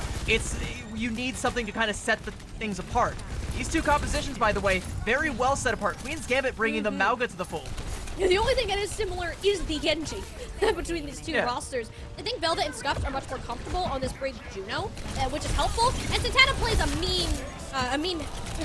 [SPEAKER 2] you need something to kind of set the things apart. These 2 compositions, by the way, very well set apart. Queen's Gambit bringing the Mauga to the fold.
[SPEAKER 5] The only thing that is similar is the Genji between these 2 rosters. I think Velda and Scuffed are much more comfortable on this Brig Juno, which is helpful. And Santana plays a mean,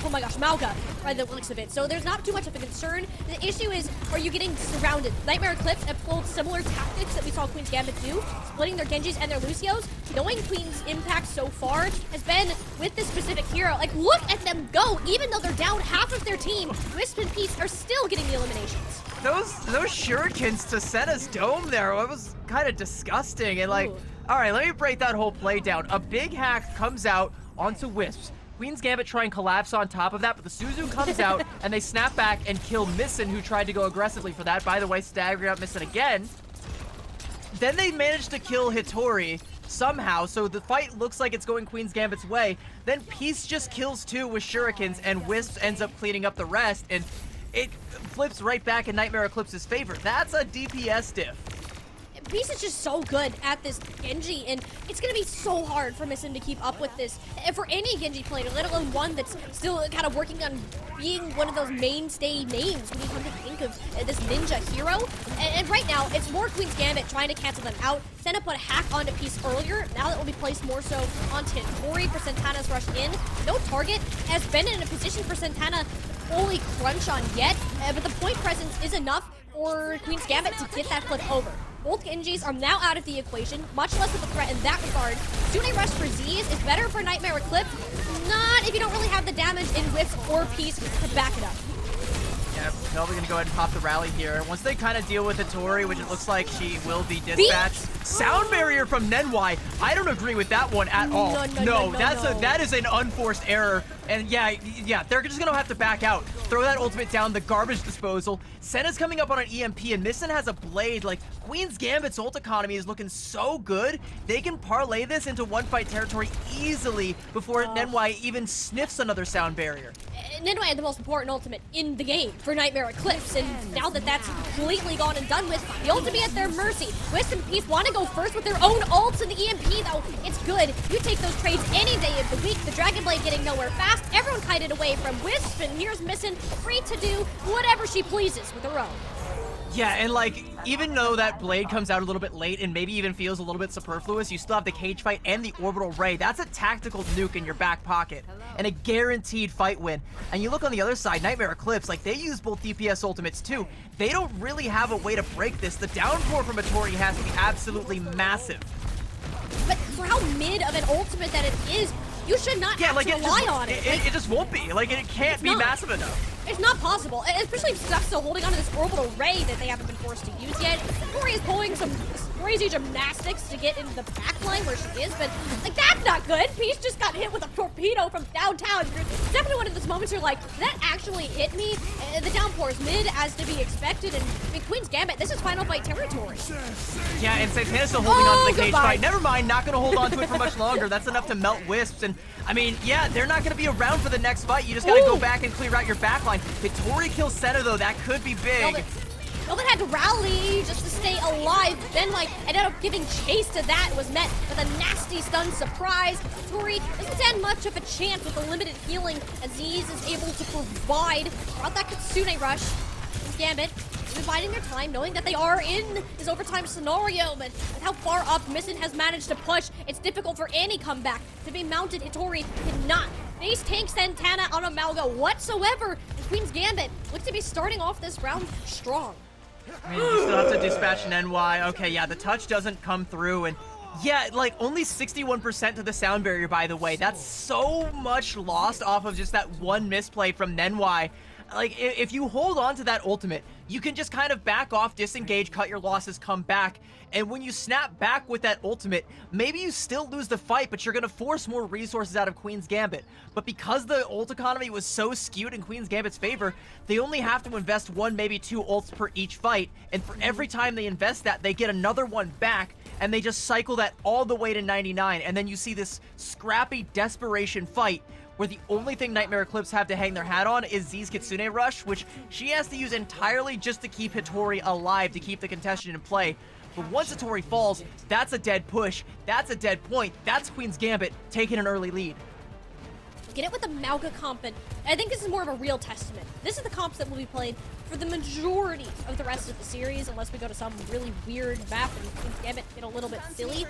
[SPEAKER 5] oh my gosh, Mauga by the looks of it. So there's not too much of a concern. The issue is, are you getting surrounded? Nightmare Eclipse have pulled similar tactics that we saw Queen's Gambit do, splitting their Genjis and their Lucios. Knowing Queen's impact so far has been with this specific hero. Look at them go. Even though they're down half of their team, Wisp and Peace are still getting the eliminations.
[SPEAKER 2] Those shurikens to Senna's dome there, it was kind of disgusting. And all right, let me break that whole play down. A big hack comes out onto Wisps. Queen's Gambit try and collapse on top of that, but the Suzu comes out and they snap back and kill Misson, who tried to go aggressively for that. By the way, staggering out Misson again. Then they managed to kill Hitori, somehow, so the fight looks like it's going Queen's Gambit's way. Then Peace just kills 2 with shurikens, and Wisp ends up cleaning up the rest, and it flips right back in Nightmare Eclipse's favor. That's a DPS diff.
[SPEAKER 5] Peace is just so good at this Genji, and it's gonna be so hard for Misten to keep up with this. And for any Genji player, let alone one that's still kind of working on being one of those mainstay names when you come to think of this ninja hero. And right now, it's more Queen's Gambit trying to cancel them out. Senna put a hack onto Peace earlier. Now that will be placed more so onto Tori for Santana's rush in. No target has been in a position for Santana to fully crunch on yet, but the point presence is enough for Queen's Gambit to get that flip over. Both Genjis are now out of the equation, much less of a threat in that regard. Shooting rush for Z's is better for Nightmare Eclipse, not if you don't really have the damage in Wisp or Peace to back it up.
[SPEAKER 2] Yeah, probably gonna go ahead and pop the rally here. Once they kind of deal with Hitori, which it looks like she will be dispatched. Sound barrier from Nenwai. I don't agree with that one at all. No, that is an unforced error. And yeah, they're just gonna have to back out. Throw that ultimate down the garbage disposal. Senna's coming up on an EMP, and Misten has a blade. Like, Queen's Gambit's ult economy is looking so good. They can parlay this into one-fight territory easily before Nenwai even sniffs another sound barrier.
[SPEAKER 5] Nenwai had the most important ultimate in the game for Nightmare Eclipse, and now that that's completely gone and done with, the ult to be at their mercy. Wisp and Peace want to go first with their own ults, and the EMP, though, it's good. You take those trades any day of the week. The Dragon Blade getting nowhere fast. Everyone kited away from Wisp, and here's Misten free to do whatever she pleases with her own.
[SPEAKER 2] Yeah, and like, even though that blade comes out a little bit late and maybe even feels a little bit superfluous, you still have the cage fight and the orbital ray. That's a tactical nuke in your back pocket and a guaranteed fight win. And you look on the other side, Nightmare Eclipse, like, they use both DPS ultimates too. They don't really have a way to break this. The downpour from Hitori has to be absolutely massive.
[SPEAKER 5] But for how mid of an ultimate that it is, you should not have to rely on it.
[SPEAKER 2] It just won't be. Like, it can't be massive enough.
[SPEAKER 5] It's not possible, especially if Stuff's still holding onto this orbital ray that they haven't been forced to use yet. Tori is pulling some crazy gymnastics to get into the back line where she is, but like, that's not good. Peace just got hit with a torpedo from downtown. It's definitely one of those moments you're like, did that actually hit me? The downpour is mid as to be expected, and I mean, Queen's Gambit, this is final fight territory.
[SPEAKER 2] Yeah, and Santana's still holding on to the cage fight. Never mind, not gonna hold on to it for much longer. That's enough to melt Wisps, and I mean, yeah, they're not gonna be around for the next fight. You just gotta go back and clear out your backline. Hitori kills Senna, though. That could be big.
[SPEAKER 5] Velvet had to rally just to stay alive. Then, like, ended up giving chase to that. Was met with a nasty stun surprise. Tori doesn't stand much of a chance with the limited healing. Aziz is able to provide throughout that Kitsune rush. Gambit is biding their time, knowing that they are in this overtime scenario, but with how far up Misten has managed to push, it's difficult for any comeback to be mounted. Hitori cannot face tank Santana on a Malga whatsoever. And Queen's Gambit looks to be starting off this round strong.
[SPEAKER 2] I mean, you still have to dispatch an NY. Okay, yeah, the touch doesn't come through, and yeah, like, only 61% to the sound barrier, by the way. That's so much lost off of just that one misplay from Nenwai. Like, if you hold on to that ultimate, you can just kind of back off, disengage, cut your losses, come back. And when you snap back with that ultimate, maybe you still lose the fight, but you're going to force more resources out of Queen's Gambit. But because the ult economy was so skewed in Queen's Gambit's favor, they only have to invest 1, maybe 2 ults per each fight. And for every time they invest that, they get another one back, and they just cycle that all the way to 99. And then you see this scrappy desperation fight where the only thing Nightmare Eclipse have to hang their hat on is Z's Kitsune Rush, which she has to use entirely just to keep Hitori alive, to keep the contestant in play. But once Hitori falls, that's a dead push, that's a dead point, that's Queen's Gambit taking an early lead.
[SPEAKER 5] Get it with the Malga comp, and I think this is more of a real testament. This is the comps that will be played for the majority of the rest of the series, unless we go to some really weird map and Queen's Gambit get a little bit silly.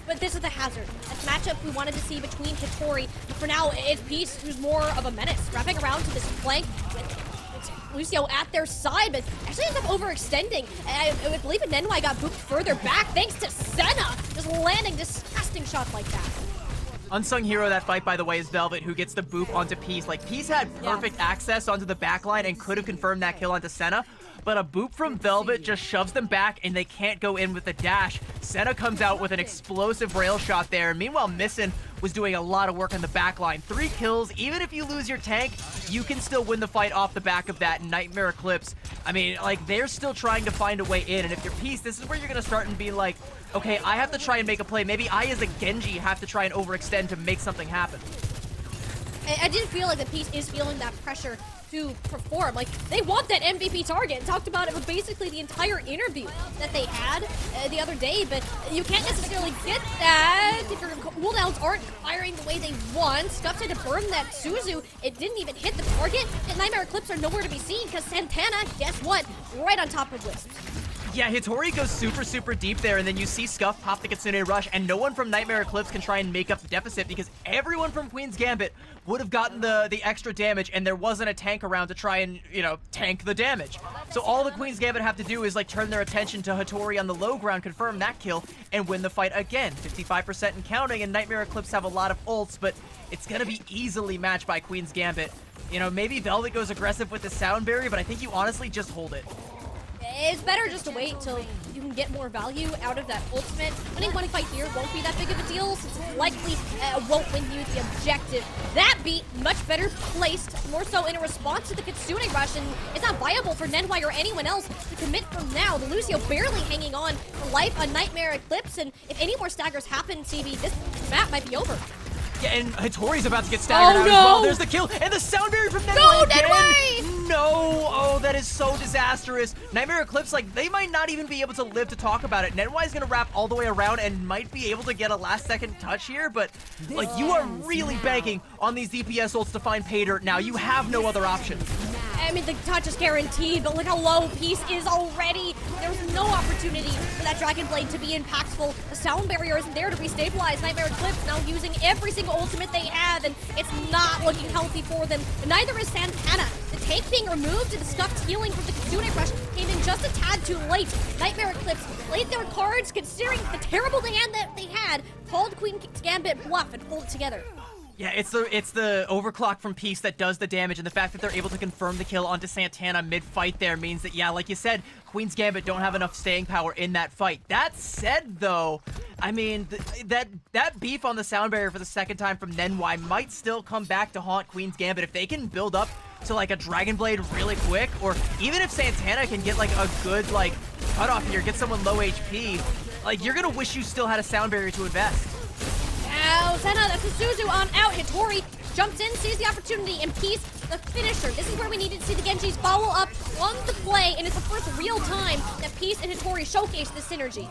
[SPEAKER 5] But this is the hazard. That's a matchup we wanted to see between Hitori. But for now, it's Peace, who's more of a menace, wrapping around to this flank with Lucio at their side, but actually ends up overextending. I believe Nenwai got booped further back thanks to Senna, just landing disgusting shots like that.
[SPEAKER 2] Unsung hero of that fight, by the way, is Velvet, who gets the boop onto Peace. Like, Peace had perfect access onto the backline and could have confirmed that kill onto Senna, but a boop from Velvet just shoves them back and they can't go in with the dash. Senna comes out with an explosive rail shot there. Meanwhile, Missin was doing a lot of work on the back line. 3 kills, even if you lose your tank, you can still win the fight off the back of that. Nightmare Eclipse, I mean, like, they're still trying to find a way in, and if you're Peace, this is where you're gonna start and be like, okay, I have to try and make a play. Maybe I, as a Genji, have to try and overextend to make something happen.
[SPEAKER 5] I did feel like the Peace is feeling that pressure to perform. Like, they want that MVP target. Talked about it for basically the entire interview that they had the other day, but you can't necessarily get that if your cooldowns aren't firing the way they want. Scuffed had to burn that Suzu. It didn't even hit the target, and Nightmare Eclipse are nowhere to be seen because Santana, guess what? Right on top of Wisp.
[SPEAKER 2] Yeah, Hitori goes super deep there, and then you see Scuff pop the Kitsune Rush, and no one from Nightmare Eclipse can try and make up the deficit because everyone from Queen's Gambit would have gotten the extra damage, and there wasn't a tank around to try and, you know, tank the damage. So all the Queen's Gambit have to do is, like, turn their attention to Hitori on the low ground, confirm that kill, and win the fight again. 55% and counting, and Nightmare Eclipse have a lot of ults, but it's gonna be easily matched by Queen's Gambit. You know, maybe Velvet goes aggressive with the sound barrier, but I think you honestly just hold it.
[SPEAKER 5] It's better just to wait till you can get more value out of that ultimate. Winning one fight here won't be that big of a deal since it likely won't win you the objective. That beat much better placed, more so in a response to the Kitsune Rush, and it's not viable for Nenwai or anyone else to commit from now. The Lucio barely hanging on for life on Nightmare Eclipse, and if any more staggers happen, CB, this map might be over.
[SPEAKER 2] Yeah, and Hitori's about to get staggered out as well. There's the kill, and the sound barrier from Nenwai
[SPEAKER 5] No,
[SPEAKER 2] again.
[SPEAKER 5] Nenwai!
[SPEAKER 2] No! Oh, that is so disastrous. Nightmare Eclipse, like, they might not even be able to live to talk about it. Nenwai's gonna wrap all the way around and might be able to get a last-second touch here, but, like, you are really banking on these DPS ults to find pay dirt now. You have no other option.
[SPEAKER 5] I mean, the touch is guaranteed, but look how low Peace is already. There's no opportunity for that Dragon Blade to be impactful. The sound barrier isn't there to restabilize. Nightmare Eclipse now using every single ultimate they have, and it's not looking healthy for them. But neither is Santana. The tank being removed and the Scuffed healing from the Kitsune Rush came in just a tad too late. Nightmare Eclipse played their cards considering the terrible hand that they had, called Queen's Gambit bluff and pulled it together.
[SPEAKER 2] Yeah, it's the overclock from Peace that does the damage, and the fact that they're able to confirm the kill onto Santana mid-fight there means that, yeah, like you said, Queen's Gambit don't have enough staying power in that fight. That said, though, I mean, that beef on the sound barrier for the second time from Nenwai might still come back to haunt Queen's Gambit if they can build up to, like, a Dragon Blade really quick, or even if Santana can get, like, a good, like, cutoff here, get someone low HP, like, you're gonna wish you still had a sound barrier to invest.
[SPEAKER 5] Now, Senna, that's a Suzu on out. Hitori jumps in, sees the opportunity, and Peace, the finisher. This is where we needed to see the Genjis follow up on the play, and it's the first real time that Peace and Hitori showcase this synergy.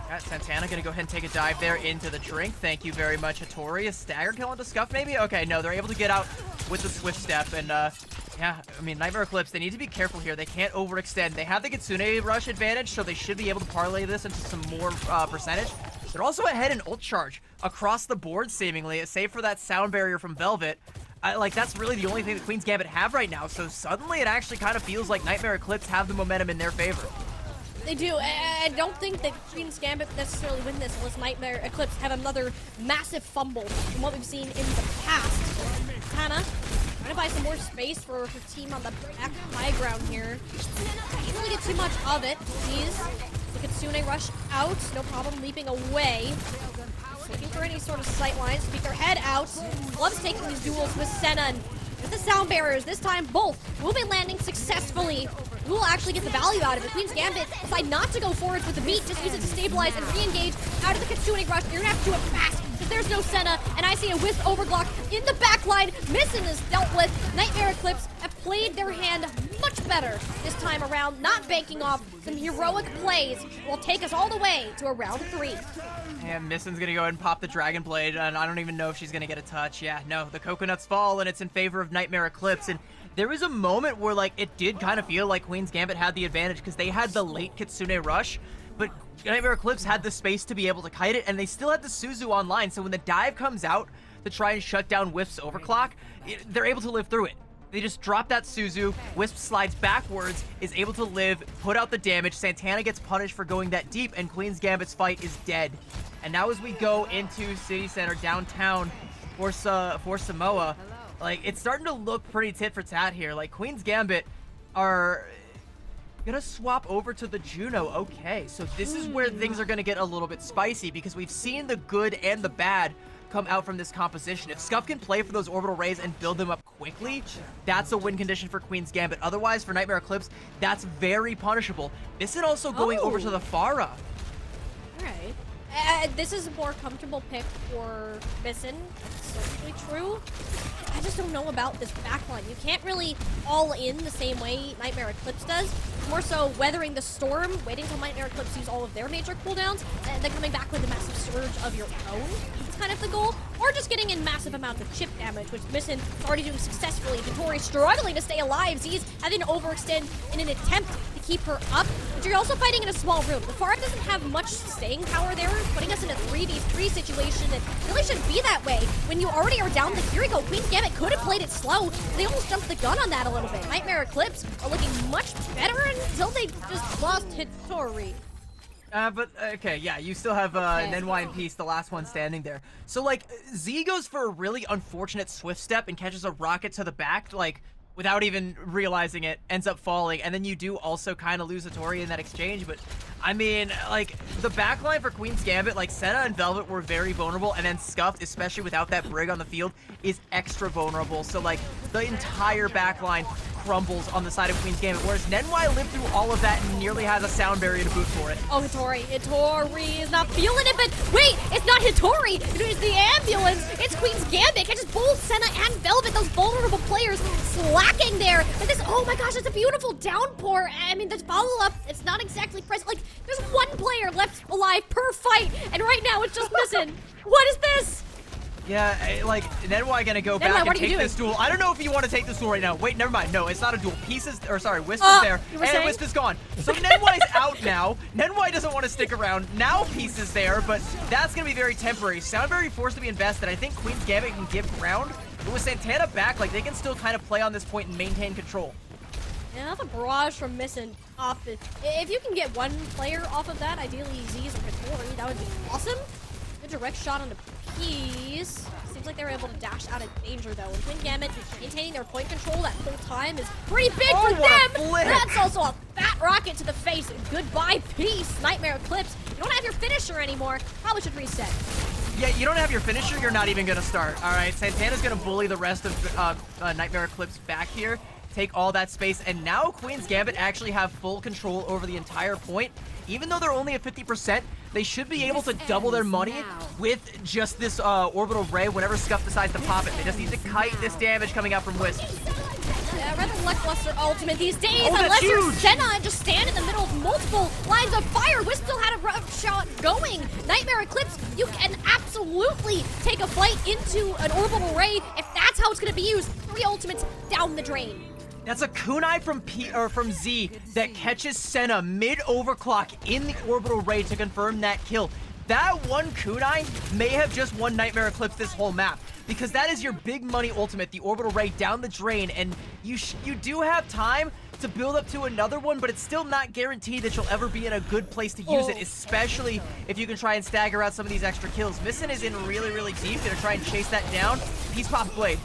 [SPEAKER 2] Got Santana gonna go ahead and take a dive there into the drink. Thank you very much, Hitori. A stagger kill onto Scuff, maybe? Okay, no, they're able to get out with the swift step, and yeah, I mean, Nightmare Eclipse, they need to be careful here. They can't overextend. They have the Kitsune Rush advantage, so they should be able to parlay this into some more percentage. They're also ahead in ult charge across the board, seemingly, save for that sound barrier from Velvet. Like, that's really the only thing that Queen's Gambit have right now, so suddenly it actually kind of feels like Nightmare Eclipse have the momentum in their favor.
[SPEAKER 5] They do. I don't think that Queen's Gambit necessarily win this unless Nightmare Eclipse have another massive fumble from what we've seen in the past. Hannah trying to buy some more space for her team on the back high ground here. Can't really get too much of it. Sees the Kitsune Rush out. No problem leaping away. Looking for any sort of sight lines to keep their head out. Loves taking these duels with Senna. And with the sound barriers, this time both will be landing successfully. Who will actually get the value out of it? Queen's Gambit decide not to go forward with the beat, just use it to stabilize and re-engage out of the Kitsune Rush. You're gonna have to do it fast, because there's no Senna, and I see a Wisp overclock in the backline. Missin is dealt with. Nightmare Eclipse have played their hand much better this time around, not banking off some heroic plays will take us all the way to a round 3.
[SPEAKER 2] And Missin's gonna go ahead and pop the Dragon Blade, and I don't even know if she's gonna get a touch. Yeah, no, the coconuts fall, and it's in favor of Nightmare Eclipse, and there was a moment where, like, it did kind of feel like Queen's Gambit had the advantage because they had the late Kitsune Rush, but Nightmare Eclipse had the space to be able to kite it, and they still had the Suzu online, so when the dive comes out to try and shut down Wisp's overclock, they're able to live through it. They just drop that Suzu, Wisp slides backwards, is able to live, put out the damage, Santana gets punished for going that deep, and Queen's Gambit's fight is dead. And now as we go into City Center, downtown, for Samoa, like, it's starting to look pretty tit for tat here. Like, Queen's Gambit are Gonna swap over to the Juno. Okay, so this is where things are gonna get a little bit spicy because we've seen the good and the bad come out from this composition. If Scuff can play for those orbital rays and build them up quickly, that's a win condition for Queen's Gambit. Otherwise, for Nightmare Eclipse, that's very punishable. Misson also going over to the Pharah.
[SPEAKER 5] Alright. This is a more comfortable pick for Misson. That's certainly true. I just don't know about this backline. You can't really all in the same way Nightmare Eclipse does. More so weathering the storm, waiting till Nightmare Eclipse use all of their major cooldowns, and then coming back with a massive surge of your own. It's kind of the goal. Or just getting in massive amounts of chip damage, which Misson is already doing successfully. Vittori struggling to stay alive. Z's having to overextend in an attempt to keep her up. But you're also fighting in a small room. The Pharah doesn't have much staying power there, putting us in a 3v3 situation that really shouldn't be that way. When you already are down the Kiriko, Queen's Gambit could have played it slow. They almost jumped the gun on that a little bit. Nightmare Eclipse are looking much better until they just lost Hittori.
[SPEAKER 2] But, okay, yeah, you still have Nenwai and Peace, the last one standing there. So, like, Z goes for a really unfortunate swift step and catches a rocket to the back, like, without even realizing it, ends up falling. And then you do also kind of lose Hittori in that exchange, but, I mean, like, the backline for Queen's Gambit, like, Senna and Velvet were very vulnerable, and then Scuffed, especially without that Brig on the field, is extra vulnerable. So, like, the entire backline crumbles on the side of Queen's Gambit, whereas Nenwai lived through all of that and nearly has a sound barrier to boot for it.
[SPEAKER 5] Oh, Hittori. Hittori is not feeling it, but wait, it's not Hittori. It is the ambulance. It's Queen's Gambit. Catches both Senna and Velvet, those vulnerable players, slacking there. But this, oh my gosh, it's a beautiful downpour. I mean, this follow-up, it's not exactly present. Like, there's one player left alive per fight, and right now it's just missing. What is this?
[SPEAKER 2] Yeah, like, Nenwai gonna go back and take this duel. I don't know if you want to take this duel right now. Wait, never mind. No, it's not a duel. Pieces, or sorry, Wisp is there, and Wisp is gone. So Nenwai's out now. Nenwai doesn't want to stick around. Now Peace is there, but that's gonna be very temporary. Soundberry forced to be invested. I think Queen's Gambit can give ground, but with Santana back, like, they can still kind of play on this point and maintain control.
[SPEAKER 5] Yeah, off a barrage from Misson off it. If you can get one player off of that, ideally Z's or Hittori, that would be awesome. Good direct shot onto Peace. Seems like they were able to dash out of danger though. And Queen Gambit maintaining their point control that whole time is pretty big for them. That's also a fat rocket to the face. Goodbye, Peace. Nightmare Eclipse. You don't have your finisher anymore. Probably should reset.
[SPEAKER 2] Yeah, you don't have your finisher, you're not even gonna start. All right, Santana's gonna bully the rest of Nightmare Eclipse back here, take all that space, and now Queen's Gambit actually have full control over the entire point. Even though they're only at 50%, they should be able to double their money with just this orbital ray whenever Scuff decides to pop it. They just need to kite this damage coming out from Wisp.
[SPEAKER 5] Yeah, rather lackluster ultimate these days, unless you're Senna and just stand in the middle of multiple lines of fire. Wisp still had a rough shot going. Nightmare Eclipse, you can absolutely take a flight into an orbital ray if that's how it's going to be used. 3 ultimates down the drain.
[SPEAKER 2] That's a kunai from Z that catches Senna mid-overclock in the orbital ray to confirm that kill. That one kunai may have just won Nightmare Eclipse this whole map, because that is your big money ultimate, the orbital ray down the drain, and you do have time to build up to another one, but it's still not guaranteed that you'll ever be in a good place to use it, especially if you can try and stagger out some of these extra kills. Misson is in really, really deep, gonna try and chase that down. He's popped Blade.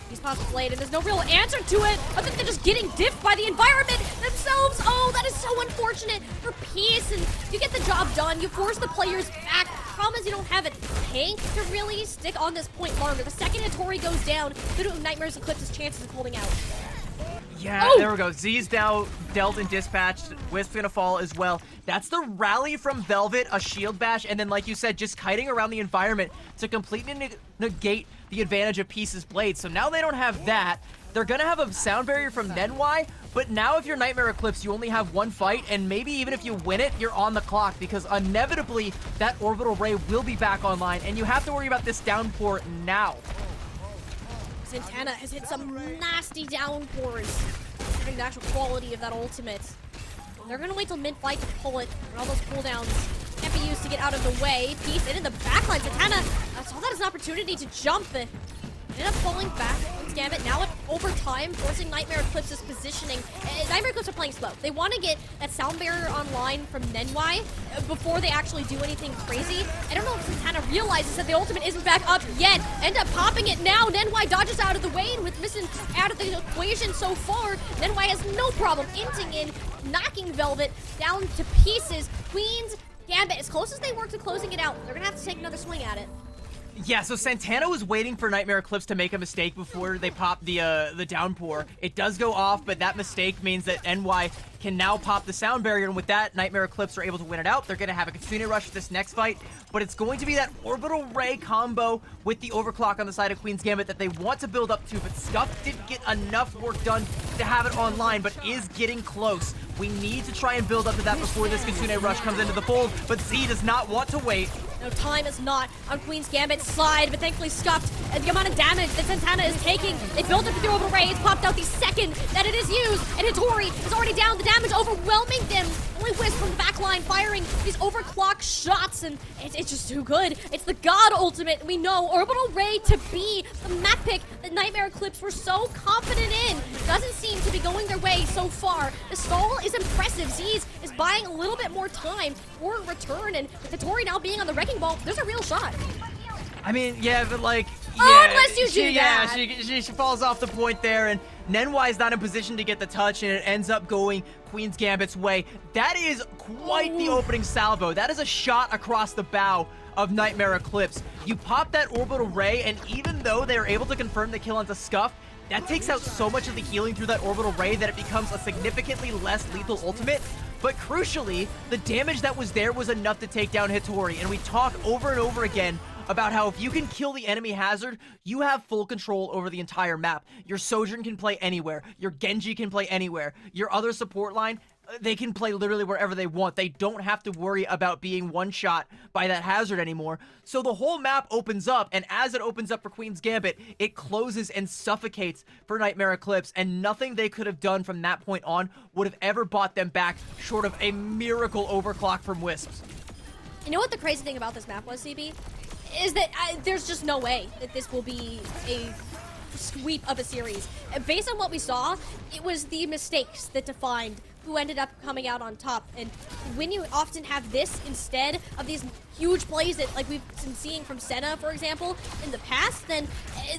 [SPEAKER 5] He's popped Blade, and there's no real answer to it. I think they're just getting diffed by the environment themselves. Oh, that is so unfortunate for Peace, and you get the job done. You force the players back. Problem is you don't have a tank to really stick on this point longer. The second Hittori goes down, Nightmare Eclipse's chances of holding out.
[SPEAKER 2] Yeah, there we go. Z's now dealt and dispatched. Wisp's gonna fall as well. That's the rally from Velvet, a shield bash, and then, like you said, just kiting around the environment to completely negate the advantage of Peace's Blade. So now they don't have that. They're gonna have a sound barrier from Nenwai, but now if you're Nightmare Eclipse, you only have one fight, and maybe even if you win it, you're on the clock, because inevitably that orbital ray will be back online, and you have to worry about this downpour now.
[SPEAKER 5] Santana has hit some nasty downpours, considering the actual quality of that ultimate. They're gonna wait till mid-fight to pull it, and all those cooldowns can't be used to get out of the way. Peace in the backline. Santana saw that as an opportunity to jump it. Ended up falling back. Queen's Gambit now at over time, forcing Nightmare Eclipse's positioning. Nightmare Eclipse are playing slow. They want to get that sound barrier online from Nenwai before they actually do anything crazy. I don't know if Santana realizes that the ultimate isn't back up yet. End up popping it now. Nenwai dodges out of the way, and with Missing out of the equation so far, Nenwai has no problem inting in, knocking Velvet down to pieces. Queen's Gambit, as close as they were to closing it out, they're gonna have to take another swing at it.
[SPEAKER 2] Yeah, so Santana was waiting for Nightmare Eclipse to make a mistake before they pop the downpour. It does go off, but that mistake means that NY can now pop the sound barrier, and with that, Nightmare Eclipse are able to win it out. They're going to have a Kitsune Rush for this next fight, but it's going to be that Orbital Ray combo with the Overclock on the side of Queen's Gambit that they want to build up to, but Scuff didn't get enough work done to have it online, but is getting close. We need to try and build up to that before this Kitsune Rush comes into the fold, but Z does not want to wait.
[SPEAKER 5] No, time is not on Queen's Gambit's side, but thankfully Scuffed. And the amount of damage that Santana is taking, they built up the Orbital Ray. It's popped out the second that it is used, and Hattori is already down. The damage overwhelming them. Only Wisp from the back line firing these overclock shots, and it's just too good. It's the God ultimate. We know Orbital Ray to be the map pick that Nightmare Eclipse were so confident in. Doesn't seem to be going their way so far. The stall is impressive. Z's is buying a little bit more time for a return, and with Hattori now being on the wrecking ball, there's a real shot.
[SPEAKER 2] I mean, yeah, but like, yeah,
[SPEAKER 5] unless you do that.
[SPEAKER 2] she falls off the point there, and Nenwai is not in position to get the touch, and it ends up going Queen's Gambit's way. That is quite the opening salvo. That is a shot across the bow of Nightmare Eclipse. You pop that Orbital Ray, and even though they are able to confirm the kill onto Scuff, that takes out so much of the healing through that Orbital Ray that it becomes a significantly less lethal ultimate. But crucially, the damage that was there was enough to take down Hattori, and we talk over and over again about how if you can kill the enemy hazard, you have full control over the entire map. Your Sojourn can play anywhere. Your Genji can play anywhere. Your other support line, they can play literally wherever they want. They don't have to worry about being one-shot by that hazard anymore. So the whole map opens up, and as it opens up for Queen's Gambit, it closes and suffocates for Nightmare Eclipse, and nothing they could have done from that point on would have ever bought them back short of a miracle overclock from Wisps.
[SPEAKER 5] You know what the crazy thing about this map was, CB? Is that there's just no way that this will be a sweep of a series. Based on what we saw, it was the mistakes that defined who ended up coming out on top. And when you often have this instead of these huge plays that like we've been seeing from Senna, for example, in the past, then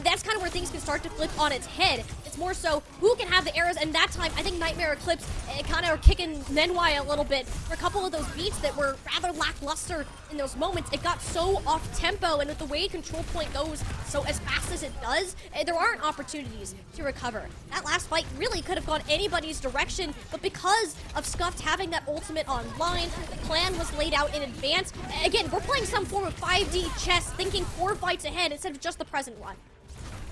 [SPEAKER 5] that's kind of where things can start to flip on its head. It's more so who can have the arrows, and that time I think Nightmare Eclipse kind of are kicking Nenwai a little bit for a couple of those beats that were rather lackluster in those moments. It got so off tempo, and with the way Control Point goes so as fast as it does, there aren't opportunities to recover. That last fight really could have gone anybody's direction, but because of Scuffed having that ultimate online, the plan was laid out in advance. Again, we're playing some form of 5D chess, thinking 4 fights ahead instead of just the present one.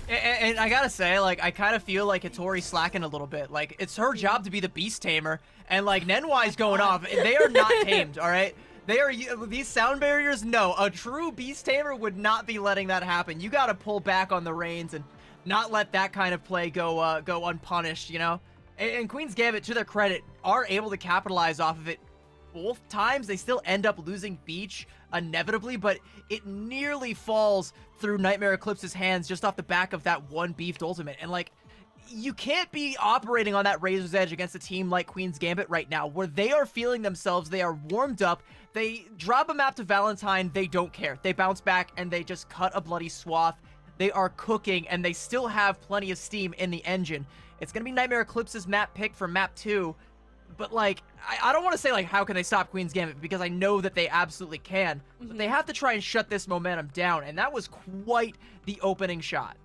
[SPEAKER 2] And I gotta say, like, I kind of feel like Hattori's slacking a little bit. Like, it's her job to be the Beast Tamer, and like, Nenwai's going off. They are not tamed, all right? They are, these sound barriers, no. A true Beast Tamer would not be letting that happen. You gotta pull back on the reins and not let that kind of play go unpunished, you know? And Queen's Gambit, to their credit, are able to capitalize off of it both times. They still end up losing Beach inevitably, but it nearly falls through Nightmare Eclipse's hands just off the back of that one beefed ultimate. And like, you can't be operating on that razor's edge against a team like Queen's Gambit right now, where they are feeling themselves, they are warmed up, they drop a map to Valentine, they don't care. They bounce back and they just cut a bloody swath. They are cooking, and they still have plenty of steam in the engine. It's gonna be Nightmare Eclipse's map pick for map 2, but like, I don't want to say like how can they stop Queen's Gambit, because I know that they absolutely can, but they have to try and shut this momentum down, and that was quite the opening shot.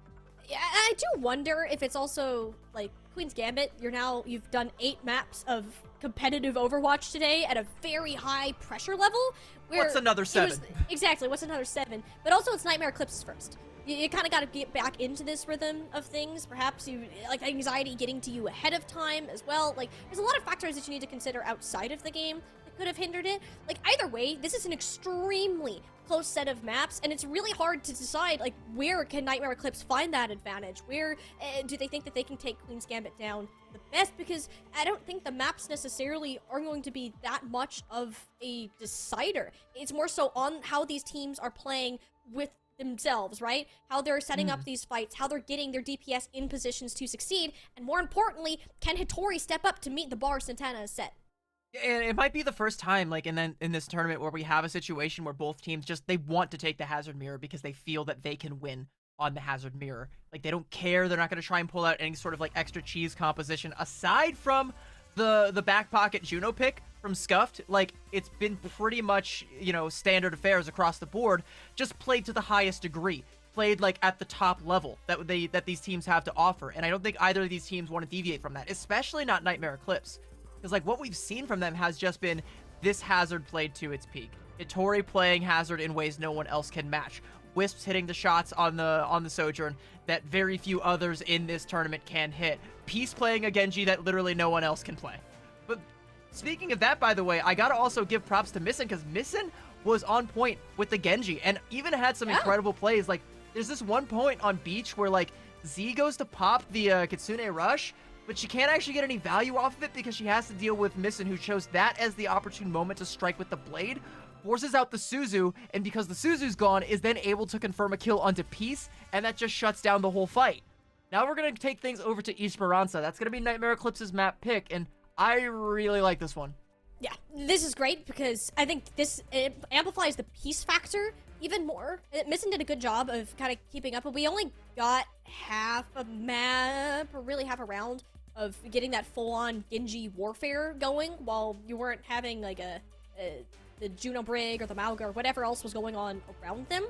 [SPEAKER 5] Yeah, I do wonder if it's also like Queen's Gambit, you've done 8 maps of competitive Overwatch today at a very high pressure level.
[SPEAKER 2] What's another 7?
[SPEAKER 5] Exactly, what's another 7? But also it's Nightmare Eclipse's first. You kind of got to get back into this rhythm of things. Perhaps you like anxiety getting to you ahead of time as well. Like, there's a lot of factors that you need to consider outside of the game that could have hindered it. Like, either way, this is an extremely close set of maps, and it's really hard to decide like where can Nightmare Eclipse find that advantage. Where do they think that they can take Queen's Gambit down the best? Because I don't think the maps necessarily are going to be that much of a decider. It's more so on how these teams are playing with themselves, right? How they're setting up these fights, how they're getting their DPS in positions to succeed, and more importantly, can Hattori step up to meet the bar Santana has set?
[SPEAKER 2] And it might be the first time, like, in this tournament where we have a situation where both teams they want to take the Hazard Mirror because they feel that they can win on the Hazard Mirror. Like, they don't care. They're not going to try and pull out any sort of, like, extra cheese composition aside from the back pocket Juno pick from Scuffed. Like, it's been pretty much, you know, standard affairs across the board, just played to the highest degree. Played, like, at the top level that these teams have to offer. And I don't think either of these teams want to deviate from that, especially not Nightmare Eclipse. Because, like, what we've seen from them has just been this Hazard played to its peak. Hattori playing Hazard in ways no one else can match. Wisps hitting the shots on the Sojourn that very few others in this tournament can hit. Peace playing a Genji that literally no one else can play. But speaking of that, by the way, I gotta also give props to Missin, because Missin was on point with the Genji and even had some incredible plays. Like, there's this one point on Beach where, like, Z goes to pop the Kitsune Rush, but she can't actually get any value off of it because she has to deal with Missin, who chose that as the opportune moment to strike with the blade, forces out the Suzu, and because the Suzu's gone, is then able to confirm a kill onto Peace, and that just shuts down the whole fight. Now we're going to take things over to Esperanza. That's going to be Nightmare Eclipse's map pick, and I really like this one.
[SPEAKER 5] Yeah, this is great because I think it amplifies the Peace factor even more. Missin did a good job of kind of keeping up, but we only got half a map, or really half a round, of getting that full-on Genji warfare going while you weren't having, like, the Juno Brig or the Mauga or whatever else was going on around them.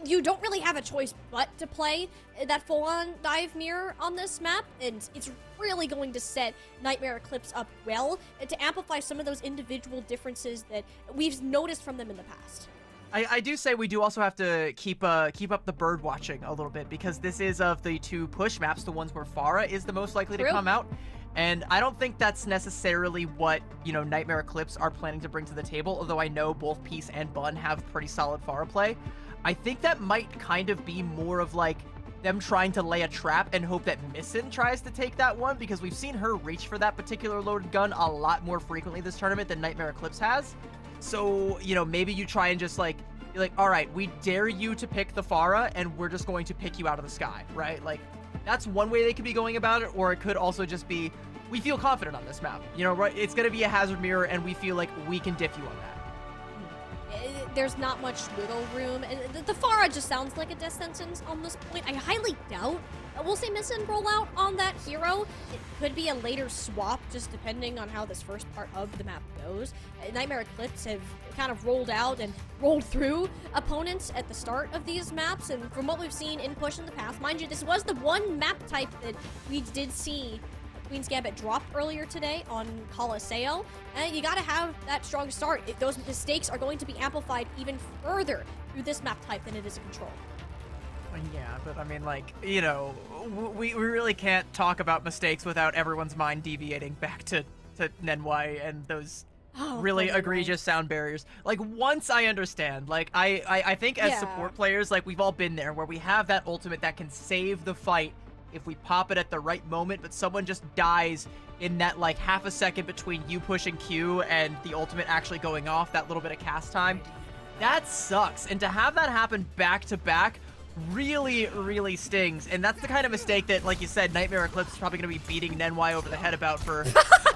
[SPEAKER 5] You don't really have a choice but to play that full-on dive mirror on this map, and it's really going to set Nightmare Eclipse up well to amplify some of those individual differences that we've noticed from them in the past.
[SPEAKER 2] I do say we do also have to keep up the bird watching a little bit, because this is, of the two push maps, the ones where Pharah is the most likely to come out. And I don't think that's necessarily what, you know, Nightmare Eclipse are planning to bring to the table, although I know both Peace and Bun have pretty solid Pharah play. I think that might kind of be more of, like, them trying to lay a trap and hope that Missin tries to take that one, because we've seen her reach for that particular loaded gun a lot more frequently this tournament than Nightmare Eclipse has. So, you know, maybe you try and just, like, be like, all right, we dare you to pick the Pharah, and we're just going to pick you out of the sky, right? Like, that's one way they could be going about it, or it could also just be, we feel confident on this map. You know, right? It's going to be a Hazard Mirror, and we feel like we can diff you on that.
[SPEAKER 5] There's not much wiggle room. The Pharah just sounds like a death sentence on this point. I highly doubt we'll see Missin roll out on that hero. It could be a later swap, just depending on how this first part of the map goes. Nightmare Eclipse have kind of rolled out and rolled through opponents at the start of these maps, and from what we've seen in Push in the past, mind you, this was the one map type that we did see Queen's Gambit dropped earlier today on Colosseo, and you gotta have that strong start. Those mistakes are going to be amplified even further through this map type than it is a control.
[SPEAKER 2] Yeah, but I mean, like, you know, we really can't talk about mistakes without everyone's mind deviating back to Nenwai and those really egregious sound barriers. Like, once I understand, like, I think as support players, like, we've all been there where we have that ultimate that can save the fight if we pop it at the right moment, but someone just dies in that, like, half a second between you pushing Q and the ultimate actually going off, that little bit of cast time. That sucks. And to have that happen back to back really, really stings. And that's the kind of mistake that, like you said, Nightmare Eclipse is probably going to be beating Nenwai over the head about for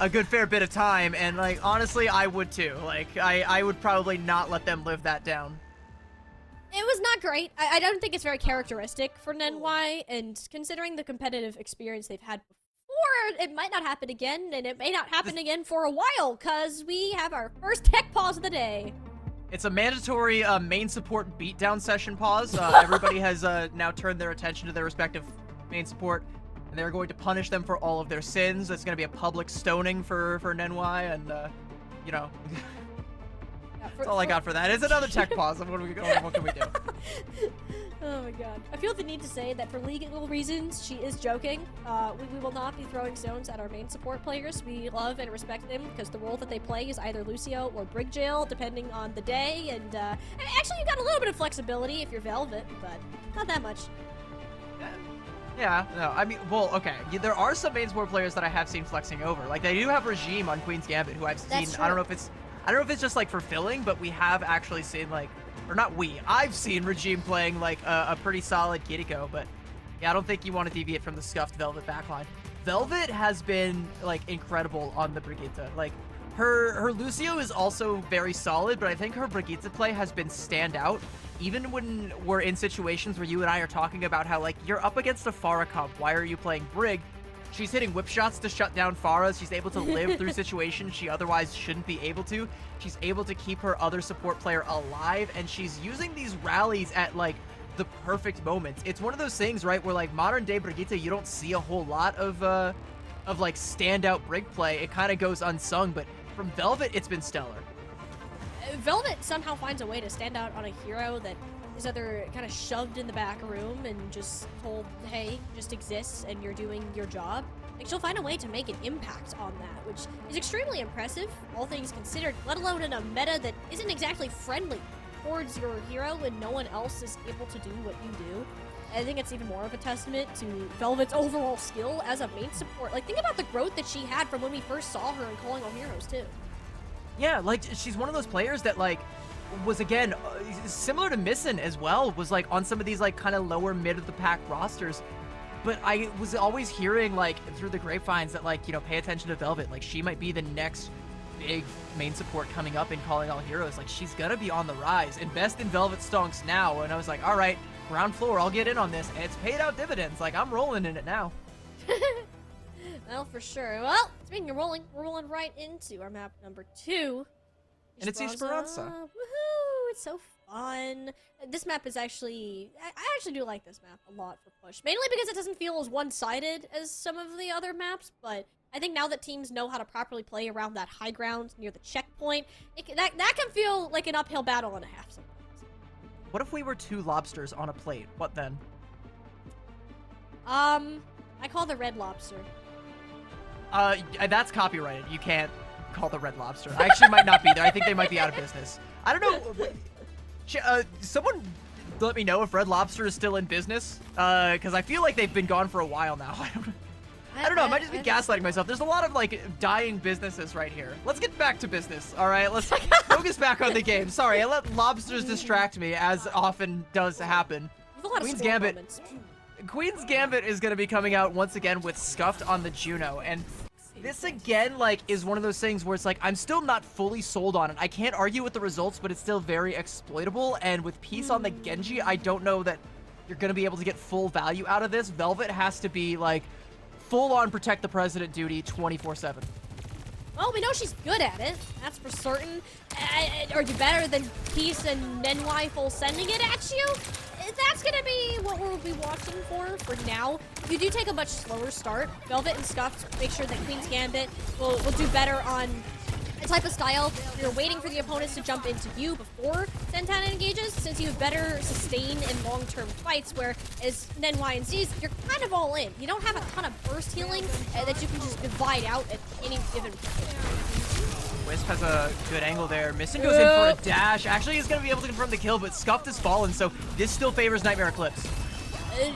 [SPEAKER 2] a good fair bit of time. And, like, honestly, I would too. Like, I would probably not let them live that down.
[SPEAKER 5] It was not great. I don't think it's very characteristic for Nenwai, and considering the competitive experience they've had before, it might not happen again, and it may not happen again for a while, because we have our first tech pause of the day.
[SPEAKER 2] It's a mandatory main support beatdown session pause. Everybody has now turned their attention to their respective main support, and they're going to punish them for all of their sins. It's going to be a public stoning for Nenwai, and, you know... That's all I got for that. It's another tech pause. What can we do?
[SPEAKER 5] Oh my god. I feel the need to say that for legal reasons, she is joking. We will not be throwing stones at our main support players. We love and respect them because the role that they play is either Lucio or Brigjail, depending on the day. And actually, you got a little bit of flexibility if you're Velvet, but not that much.
[SPEAKER 2] Yeah, no, I mean, well, okay. There are some main support players that I have seen flexing over. Like, they do have Regime on Queen's Gambit, who I've seen.
[SPEAKER 5] That's true.
[SPEAKER 2] I don't know if it's just like fulfilling, but we have actually seen, like, or not we, I've seen Regime playing like a pretty solid Kiriko, but yeah, I don't think you want to deviate from the scuffed Velvet backline. Velvet has been like incredible on the Brigitte. Like her Lucio is also very solid, but I think her Brigitte play has been standout. Even when we're in situations where you and I are talking about how like you're up against a Pharah comp, why are you playing Brig? She's hitting whip shots to shut down Pharah. She's able to live through situations she otherwise shouldn't be able to. She's able to keep her other support player alive, and she's using these rallies at like the perfect moments. It's one of those things, right, where like modern day Brigitte, you don't see a whole lot of like standout Brig play. It kind of goes unsung, but from Velvet, it's been stellar.
[SPEAKER 5] Velvet somehow finds a way to stand out on a hero that is either kind of shoved in the back room and just told, hey, just exists and you're doing your job. Like, she'll find a way to make an impact on that, which is extremely impressive, all things considered, let alone in a meta that isn't exactly friendly towards your hero and no one else is able to do what you do. I think it's even more of a testament to Velvet's overall skill as a main support. Like, think about the growth that she had from when we first saw her in Calling All Heroes, too.
[SPEAKER 2] Yeah, like, she's one of those players that, like, was, again, similar to Missin as well, was, like, on some of these, like, kind of lower mid-of-the-pack rosters. But I was always hearing, like, through the grapevines that, like, you know, pay attention to Velvet. Like, she might be the next big main support coming up in Calling All Heroes. Like, she's gonna be on the rise. Invest in Velvet Stonks now. And I was like, all right, ground floor, I'll get in on this. And it's paid out dividends. Like, I'm rolling in it now.
[SPEAKER 5] Well, for sure. Well, speaking of rolling, we're rolling right into our map number 2.
[SPEAKER 2] And it's Esperanza.
[SPEAKER 5] Woohoo! It's so fun. This map is actually... I actually do like this map a lot for push. Mainly because it doesn't feel as one-sided as some of the other maps, but I think now that teams know how to properly play around that high ground near the checkpoint, that can feel like an uphill battle and a half sometimes.
[SPEAKER 2] What if we were 2 lobsters on a plate? What then?
[SPEAKER 5] I call the Red Lobster.
[SPEAKER 2] That's copyrighted. You can't call the Red Lobster. I actually might not be there. I think they might be out of business. I don't know. Someone let me know if Red Lobster is still in business, because I feel like they've been gone for a while now. I don't know. I might just be gaslighting myself. There's a lot of, like, dying businesses right here. Let's get back to business, all right? Let's focus back on the game. Sorry, I let lobsters distract me, as often does happen. Queen's Gambit. Queen's Gambit is going to be coming out once again with Scuffed on the Juno, and this again, like, is one of those things where it's like, I'm still not fully sold on it. I can't argue with the results, but it's still very exploitable, and with Peace on the Genji, I don't know that you're going to be able to get full value out of this. Velvet has to be, like, full-on protect the president duty 24/7.
[SPEAKER 5] Well, we know she's good at it. That's for certain. Are you better than Peace and Nenwai full sending it at you? That's gonna be what we'll be watching for now. You do take a much slower start. Velvet and Scuffed make sure that Queen's Gambit will do better on a type of style. You're waiting for the opponents to jump into you before Santana engages, since you have better sustain in long-term fights, where as Nenwai and Z's, you're kind of all in. You don't have a ton of burst healing that you can just divide out at any given point.
[SPEAKER 2] Wisp has a good angle there. Missin goes in for a dash. Actually, he's going to be able to confirm the kill, but Scuffed has fallen, so this still favors Nightmare Eclipse.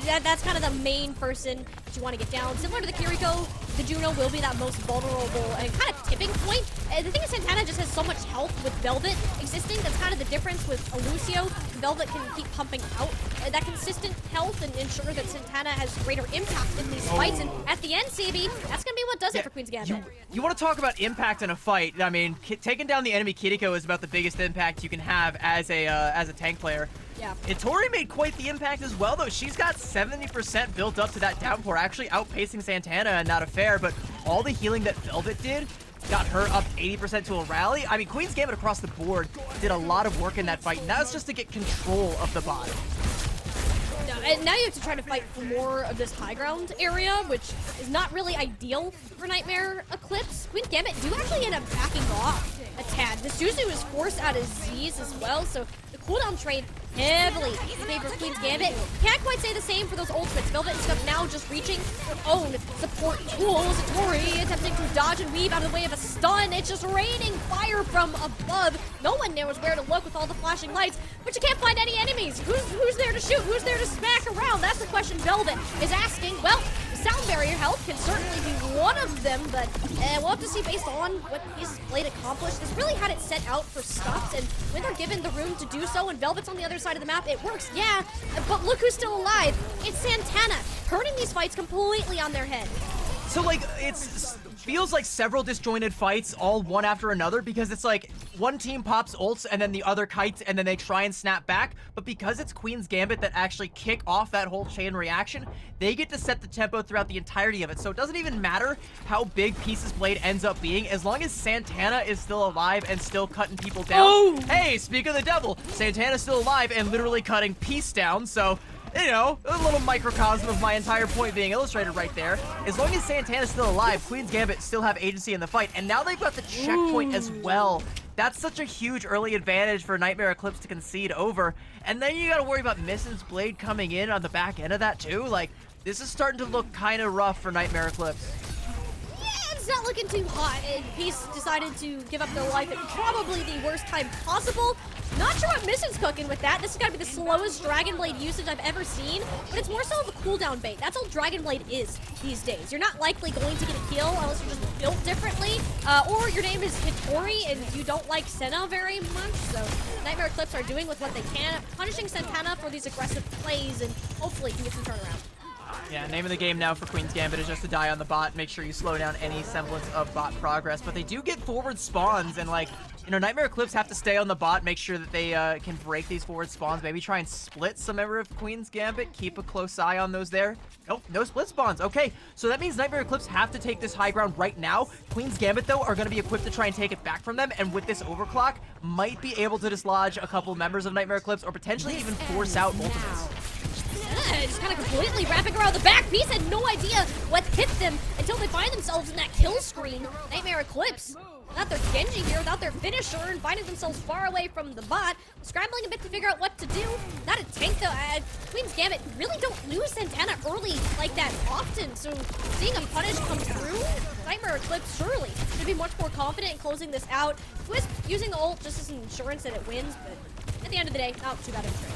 [SPEAKER 5] That's kind of the main person that you want to get down. Similar to the Kiriko, the Juno will be that most vulnerable and kind of tipping point. The thing is, Santana just has so much health with Velvet existing. That's kind of the difference with Lucio. Velvet can keep pumping out that consistent health and ensure that Santana has greater impact in these fights. And at the end, CB, that's going to be what does it for Queen's Gambit.
[SPEAKER 2] You want to talk about impact in a fight. I mean, taking down the enemy Kiriko is about the biggest impact you can have as a tank player.
[SPEAKER 5] Yeah.
[SPEAKER 2] Itori made quite the impact as well, though. She's got 70% built up to that downpour, actually outpacing Santana and not a fair, but all the healing that Velvet did got her up 80% to a rally. I mean, Queen's Gambit across the board did a lot of work in that fight, and that was just to get control of the bot.
[SPEAKER 5] And now you have to try to fight for more of this high ground area, which is not really ideal for Nightmare Eclipse. Queen's Gambit do actually end up backing off a tad. The Suzu is forced out of Z's as well, so the cooldown trade heavily in favor of Queen's Gambit. Can't quite say the same for those ultimates. Velvet and Scuff now just reaching their own support tools. Itori attempting to dodge and weave out of the way of a stun. It's just raining fire from above. No one knows where to look with all the flashing lights, but you can't find any enemies. Who's there to shoot? Who's there to smack around? That's the question Velvet is asking. Well, Sound Barrier health can certainly be one of them, but we'll have to see based on what Piece's Blade accomplished. This really had it set out for stuffed, and when they're given the room to do so, and Velvet's on the other side of the map, it works, yeah, but look who's still alive. It's Santana, turning these fights completely on their head.
[SPEAKER 2] So, like, feels like several disjointed fights, all one after another, because it's like one team pops ults and then the other kites and then they try and snap back. But because it's Queen's Gambit that actually kick off that whole chain reaction, they get to set the tempo throughout the entirety of it. So it doesn't even matter how big Piece's Blade ends up being, as long as Santana is still alive and still cutting people down.
[SPEAKER 5] Oh!
[SPEAKER 2] Hey, speak of the devil, Santana's still alive and literally cutting Piece down, so... You know, a little microcosm of my entire point being illustrated right there. As long as Santana's still alive, Queen's Gambit still have agency in the fight. And now they've got the checkpoint as well. That's such a huge early advantage for Nightmare Eclipse to concede over. And then you gotta worry about Missin's Blade coming in on the back end of that too. Like, this is starting to look kind of rough for Nightmare Eclipse.
[SPEAKER 5] Yeah, it's not looking too hot. Piece decided to give up their life at probably the worst time possible. Not sure what Missin's cooking with that. This has got to be the slowest Dragon Blade usage I've ever seen, but it's more so of a cooldown bait. That's all Dragon Blade is these days. You're not likely going to get a kill unless you're just built differently, or your name is Hitori and you don't like Senna very much. So Nightmare Eclipse are doing with what they can, punishing Santana for these aggressive plays, and hopefully can get some turnaround.
[SPEAKER 2] Yeah, name of the game now for Queen's Gambit is just to die on the bot, make sure you slow down any semblance of bot progress. But they do get forward spawns, and like, you know, Nightmare Eclipse have to stay on the bot, make sure that they can break these forward spawns, maybe try and split some member of Queen's Gambit, keep a close eye on those there. Nope, no split spawns. Okay, so that means Nightmare Eclipse have to take this high ground right now. Queen's Gambit, though, are going to be equipped to try and take it back from them, and with this overclock, might be able to dislodge a couple members of Nightmare Eclipse, or potentially even force out ultimates.
[SPEAKER 5] Yeah, just kind of completely wrapping around the back. Piece had no idea what hit them until they find themselves in that kill screen. Nightmare Eclipse, without their Genji here, without their finisher, and finding themselves far away from the bot, scrambling a bit to figure out what to do. Not a tank though. Queen's Gambit really don't lose Santana early like that often, so seeing a punish come through, Nightmare Eclipse surely should be much more confident in closing this out. Wisp using the ult just as an insurance that it wins, but at the end of the day, not too bad of a trade.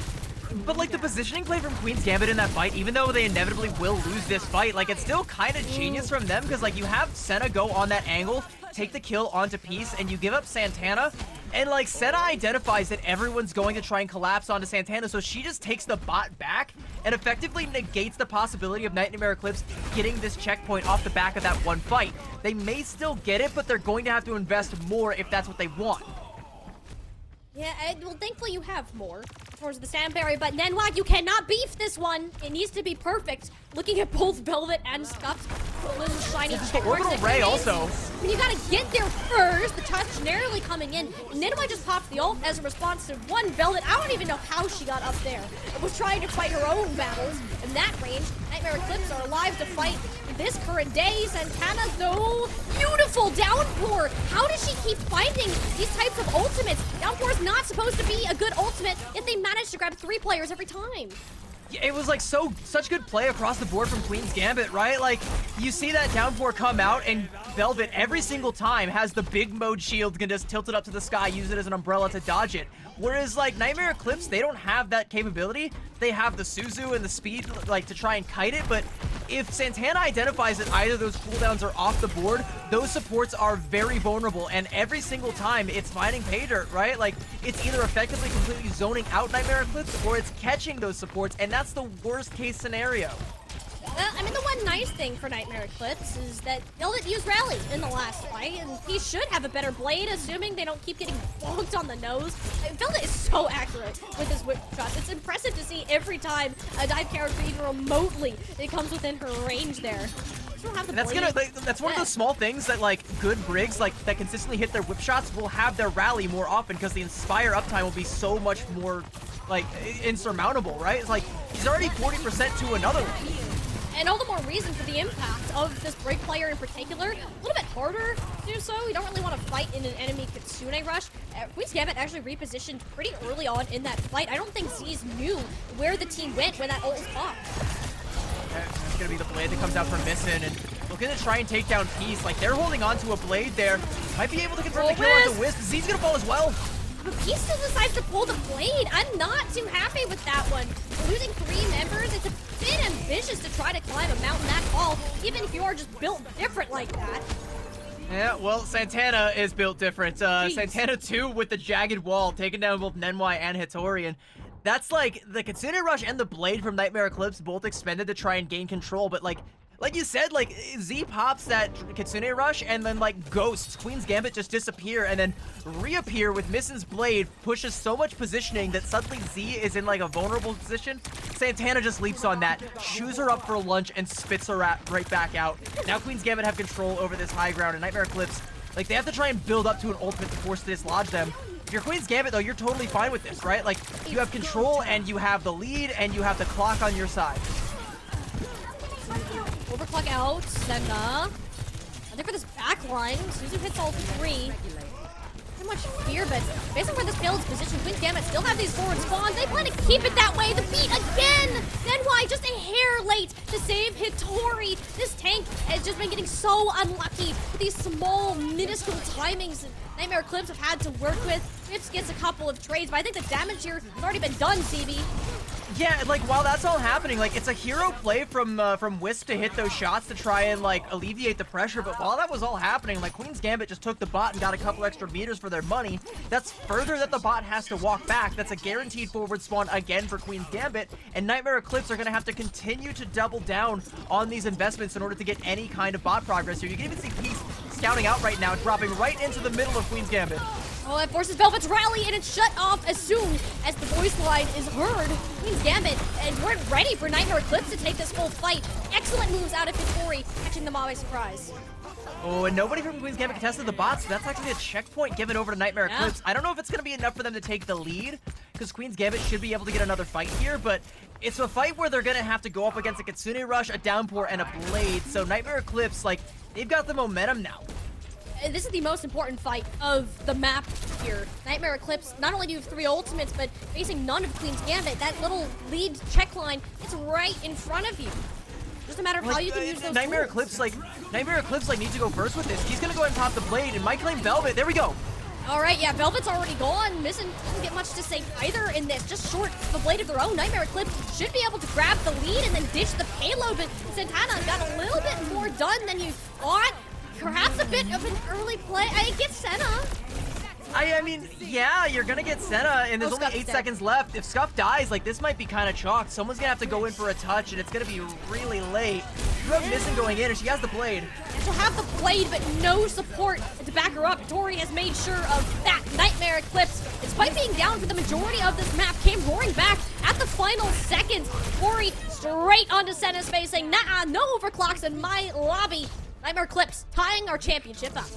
[SPEAKER 2] But like the positioning play from Queen's Gambit in that fight, even though they inevitably will lose this fight, like it's still kind of genius from them, because like you have Senna go on that angle, take the kill onto Piece, and you give up Santana, and like Senna identifies that everyone's going to try and collapse onto Santana, so she just takes the bot back and effectively negates the possibility of Nightmare Eclipse getting this checkpoint off the back of that one fight. They may still get it, but they're going to have to invest more if that's what they want.
[SPEAKER 5] Yeah, well, thankfully you have more towards the Sound Barrier, but Nenwag, you cannot beef this one. It needs to be perfect. Looking at both Velvet and Scuffed, little shiny
[SPEAKER 2] Orbital Ray also.
[SPEAKER 5] When you gotta get there first, the touch narrowly coming in. Nenwag just popped the ult as a response to one Velvet. I don't even know how she got up there. It was trying to fight her own battles in that range. Nightmare Eclipse are alive to fight this current day. Santana, though, beautiful Downpour. How does she keep finding these types of ultimates? Downpour is not supposed to be a good ultimate, yet they manage to grab 3 players every time.
[SPEAKER 2] Yeah, it was like such good play across the board from Queen's Gambit, right? Like, you see that Downpour come out, and Velvet every single time has the big mode shield, can just tilt it up to the sky, use it as an umbrella to dodge it. Whereas like Nightmare Eclipse, they don't have that capability. They have the Suzu and the speed like to try and kite it, but if Santana identifies that either of those cooldowns are off the board, those supports are very vulnerable, and every single time it's finding pay dirt, right? Like, it's either effectively completely zoning out Nightmare Eclipse, or it's catching those supports, and that's the worst case scenario.
[SPEAKER 5] Well, I mean, the one nice thing for Nightmare Eclipse is that Velvet used Rally in the last fight, and he should have a better blade, assuming they don't keep getting bonked on the nose. Velvet is so accurate with his whip shots. It's impressive to see every time a dive character even remotely it comes within her range there.
[SPEAKER 2] That's one of those small things that like good Brigs like that consistently hit their whip shots will have their rally more often, because the Inspire uptime will be so much more like insurmountable, right? It's like he's already 40% to another one.
[SPEAKER 5] And all the more reason for the impact of this Brig player in particular. A little bit harder to do so. You don't really want to fight in an enemy Kitsune rush. Queen's Gambit actually repositioned pretty early on in that fight. I don't think Z's knew where the team went when that ult was popped.
[SPEAKER 2] It's gonna be the blade that comes out from Missin, and looking to try and take down Piece. Like, they're holding on to a blade there. Might be able to confirm the kill onto Wisp. Z's gonna fall as well.
[SPEAKER 5] But Peace still decides to pull the blade. I'm not too happy with that one. Losing 3 members, it's a bit ambitious to try to climb a mountain that tall, even if you are just built different like that.
[SPEAKER 2] Yeah, well, Santana is built different. Santana 2 with the jagged wall, taking down both Nenwai and Hitori, and that's like the Kitsune Rush and the blade from Nightmare Eclipse both expended to try and gain control, but like you said, like Z pops that Kitsune Rush and then like ghosts. Queen's Gambit just disappear and then reappear with Missen's blade, pushes so much positioning that suddenly Z is in like a vulnerable position. Santana just leaps on that, chews her up for lunch, and spits her right back out. Now Queen's Gambit have control over this high ground, and Nightmare Eclipse, like, they have to try and build up to an ultimate to force to dislodge them. If you're Queen's Gambit, though, you're totally fine with this, right? Like, you have control, and you have the lead, and you have the clock on your side.
[SPEAKER 5] Overclock out, Senna. I think for this back line, Suzu hits all 3. So much fear, but based on where this build's position, Queen's Gambit still have these forward spawns. They plan to keep it that way. The beat again! Nenwai just a hair late to save Hitori. This tank has just been getting so unlucky with these small, minuscule timings that Nightmare Eclipse have had to work with. Rips gets a couple of trades, but I think the damage here has already been done, CB.
[SPEAKER 2] Yeah, like, while that's all happening, like, it's a hero play from Wisp to hit those shots to try and, like, alleviate the pressure, but while that was all happening, like, Queen's Gambit just took the bot and got a couple extra meters for their money. That's further that the bot has to walk back. That's a guaranteed forward spawn again for Queen's Gambit, and Nightmare Eclipse are going to have to continue to double down on these investments in order to get any kind of bot progress here. You can even see Peace scouting out right now, dropping right into the middle of Queen's Gambit.
[SPEAKER 5] Oh, it forces Velvet's rally, and it's shut off as soon as the voice line is heard. Queen's Gambit, and we're ready for Nightmare Eclipse to take this full fight. Excellent moves out of Hitori, catching them all by surprise.
[SPEAKER 2] Oh, and nobody from Queen's Gambit contested the bot, so that's actually a checkpoint given over to Nightmare
[SPEAKER 5] Yeah.
[SPEAKER 2] Eclipse. I don't know if it's going to be enough for them to take the lead, because Queen's Gambit should be able to get another fight here, but it's a fight where they're going to have to go up against a Kitsune Rush, a Downpour, and a Blade, so Nightmare Eclipse, like, they've got the momentum now.
[SPEAKER 5] This is the most important fight of the map here. Nightmare Eclipse, not only do you have 3 ultimates, but facing none of Queen's Gambit, that little lead check line, it's right in front of you. Just a matter of how you can use those
[SPEAKER 2] Nightmare
[SPEAKER 5] tools.
[SPEAKER 2] Eclipse, like, needs to go first with this. He's going to go ahead and pop the Blade, and might claim Velvet. There we go.
[SPEAKER 5] All right, yeah, Velvet's already gone. Missing doesn't get much to say either in this. Just short of a blade of their own. Nightmare Eclipse should be able to grab the lead and then ditch the payload, but Santana got a little bit more done than you thought. Perhaps a bit of an early play. I get Senna.
[SPEAKER 2] I mean, yeah, you're gonna get Senna, and there's only
[SPEAKER 5] Scuff's
[SPEAKER 2] 8
[SPEAKER 5] dead.
[SPEAKER 2] seconds left. If Scuff dies, like, this might be kind of chalk. Someone's gonna have to go in for a touch, and it's gonna be really late. You have Missing going in, and she has the Blade.
[SPEAKER 5] She'll have the blade, but no support to back her up. Tori has made sure of that. Nightmare Eclipse, despite being down for the majority of this map, came roaring back at the final seconds. Tori straight onto Senna's face, saying, nah, no overclocks in my lobby. Nightmare Eclipse tying our championship up.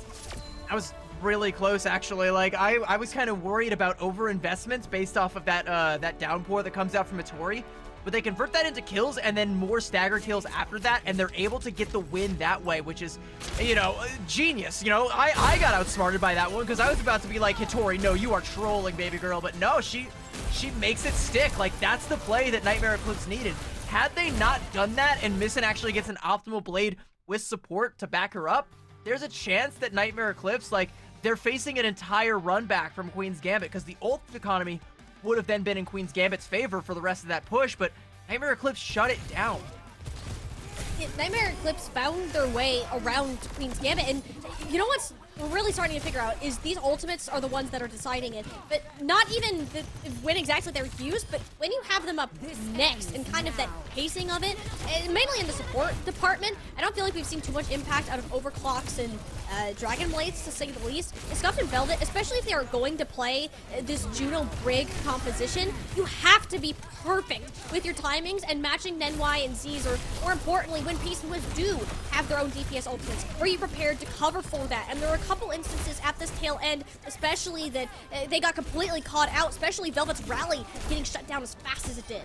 [SPEAKER 2] I was really close, actually. Like, I was kind of worried about over-investments based off of that downpour that comes out from Hitori. But they convert that into kills and then more stagger kills after that, and they're able to get the win that way, which is, you know, genius. You know, I got outsmarted by that one because I was about to be like, Hitori, no, you are trolling, baby girl. But no, she makes it stick. Like, that's the play that Nightmare Eclipse needed. Had they not done that and Missin actually gets an optimal blade with support to back her up, there's a chance that Nightmare Eclipse, like, they're facing an entire run back from Queen's Gambit because the ult economy would have then been in Queen's Gambit's favor for the rest of that push, but Nightmare Eclipse shut it down.
[SPEAKER 5] Nightmare Eclipse found their way around Queen's Gambit, and you know what's we're really starting to figure out is these ultimates are the ones that are deciding it, but not even when exactly they're used, but when you have them up next and kind of that pacing of it, and mainly in the support department. I don't feel like we've seen too much impact out of overclocks and Dragon Blades, to say the least. Scuff and Velvet, especially if they are going to play this Juno Brig composition, you have to be perfect with your timings and matching Nenwai and Z's, or more importantly, when Peace and Wisp do have their own DPS ultimates. Are you prepared to cover for that? And there are a couple instances at this tail end, especially that they got completely caught out, especially Velvet's rally getting shut down as fast as it did.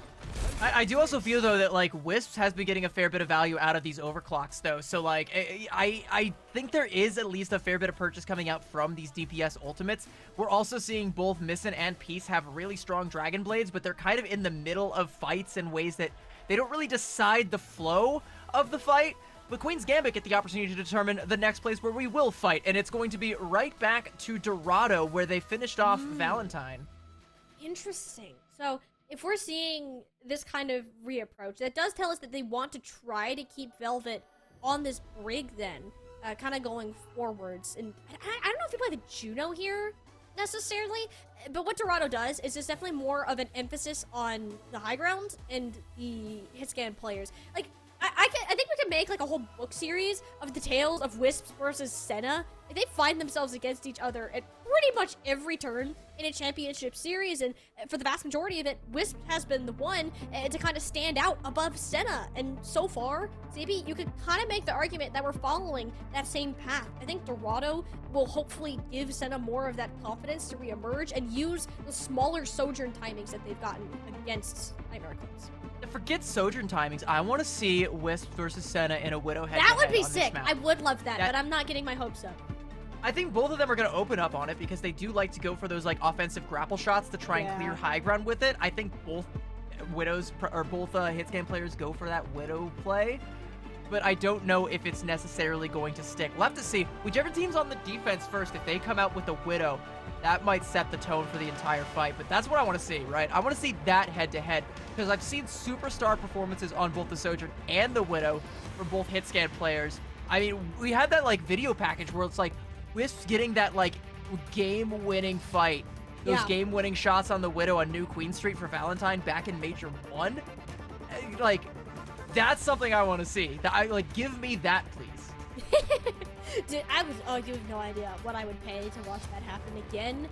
[SPEAKER 2] I do also feel, though, that, like, Wisps has been getting a fair bit of value out of these overclocks, though. So, like, I think there is at least a fair bit of purchase coming out from these DPS ultimates. We're also seeing both Missin and Peace have really strong Dragon Blades, but they're kind of in the middle of fights in ways that they don't really decide the flow of the fight. But Queen's Gambit get the opportunity to determine the next place where we will fight, and it's going to be right back to Dorado, where they finished off Valentine.
[SPEAKER 5] Interesting. So, if we're seeing this kind of reapproach, that does tell us that they want to try to keep Velvet on this brig then, kind of going forwards. And I don't know if they play the Juno here, necessarily, but what Dorado does is there's definitely more of an emphasis on the high ground and the hit scan players. Like, I think we could make like a whole book series of the tales of Wisps versus Senna. Like, they find themselves against each other at pretty much every turn in a championship series, and for the vast majority of it, Wisp has been the one to kind of stand out above Senna. And so far, Zaby, you could kind of make the argument that we're following that same path. I think Dorado will hopefully give Senna more of that confidence to reemerge and use the smaller Sojourn timings that they've gotten against Nightmare Eclipse.
[SPEAKER 2] Forget Sojourn timings. I want to see Wisp versus Senna in a Widow head-to-head.
[SPEAKER 5] That would be
[SPEAKER 2] on this
[SPEAKER 5] sick.
[SPEAKER 2] map.
[SPEAKER 5] I would love that, but I'm not getting my hopes up.
[SPEAKER 2] I think both of them are going to open up on it because they do like to go for those like offensive grapple shots to try and clear high ground with it. I think both Widows or both hitscan players go for that Widow play, but I don't know if it's necessarily going to stick. We'll have to see. Whichever team's on the defense first, if they come out with a Widow, that might set the tone for the entire fight. But that's what I want to see, right? I want to see that head-to-head because I've seen superstar performances on both the Sojourn and the Widow from both hitscan players. I mean, we had that like video package where it's like Wisp's getting that like game-winning fight. Those game-winning shots on the Widow on New Queen Street for Valentine back in Major 1. Like, that's something I want to see. Give me that, please.
[SPEAKER 5] Dude, you have no idea what I would pay to watch that happen again.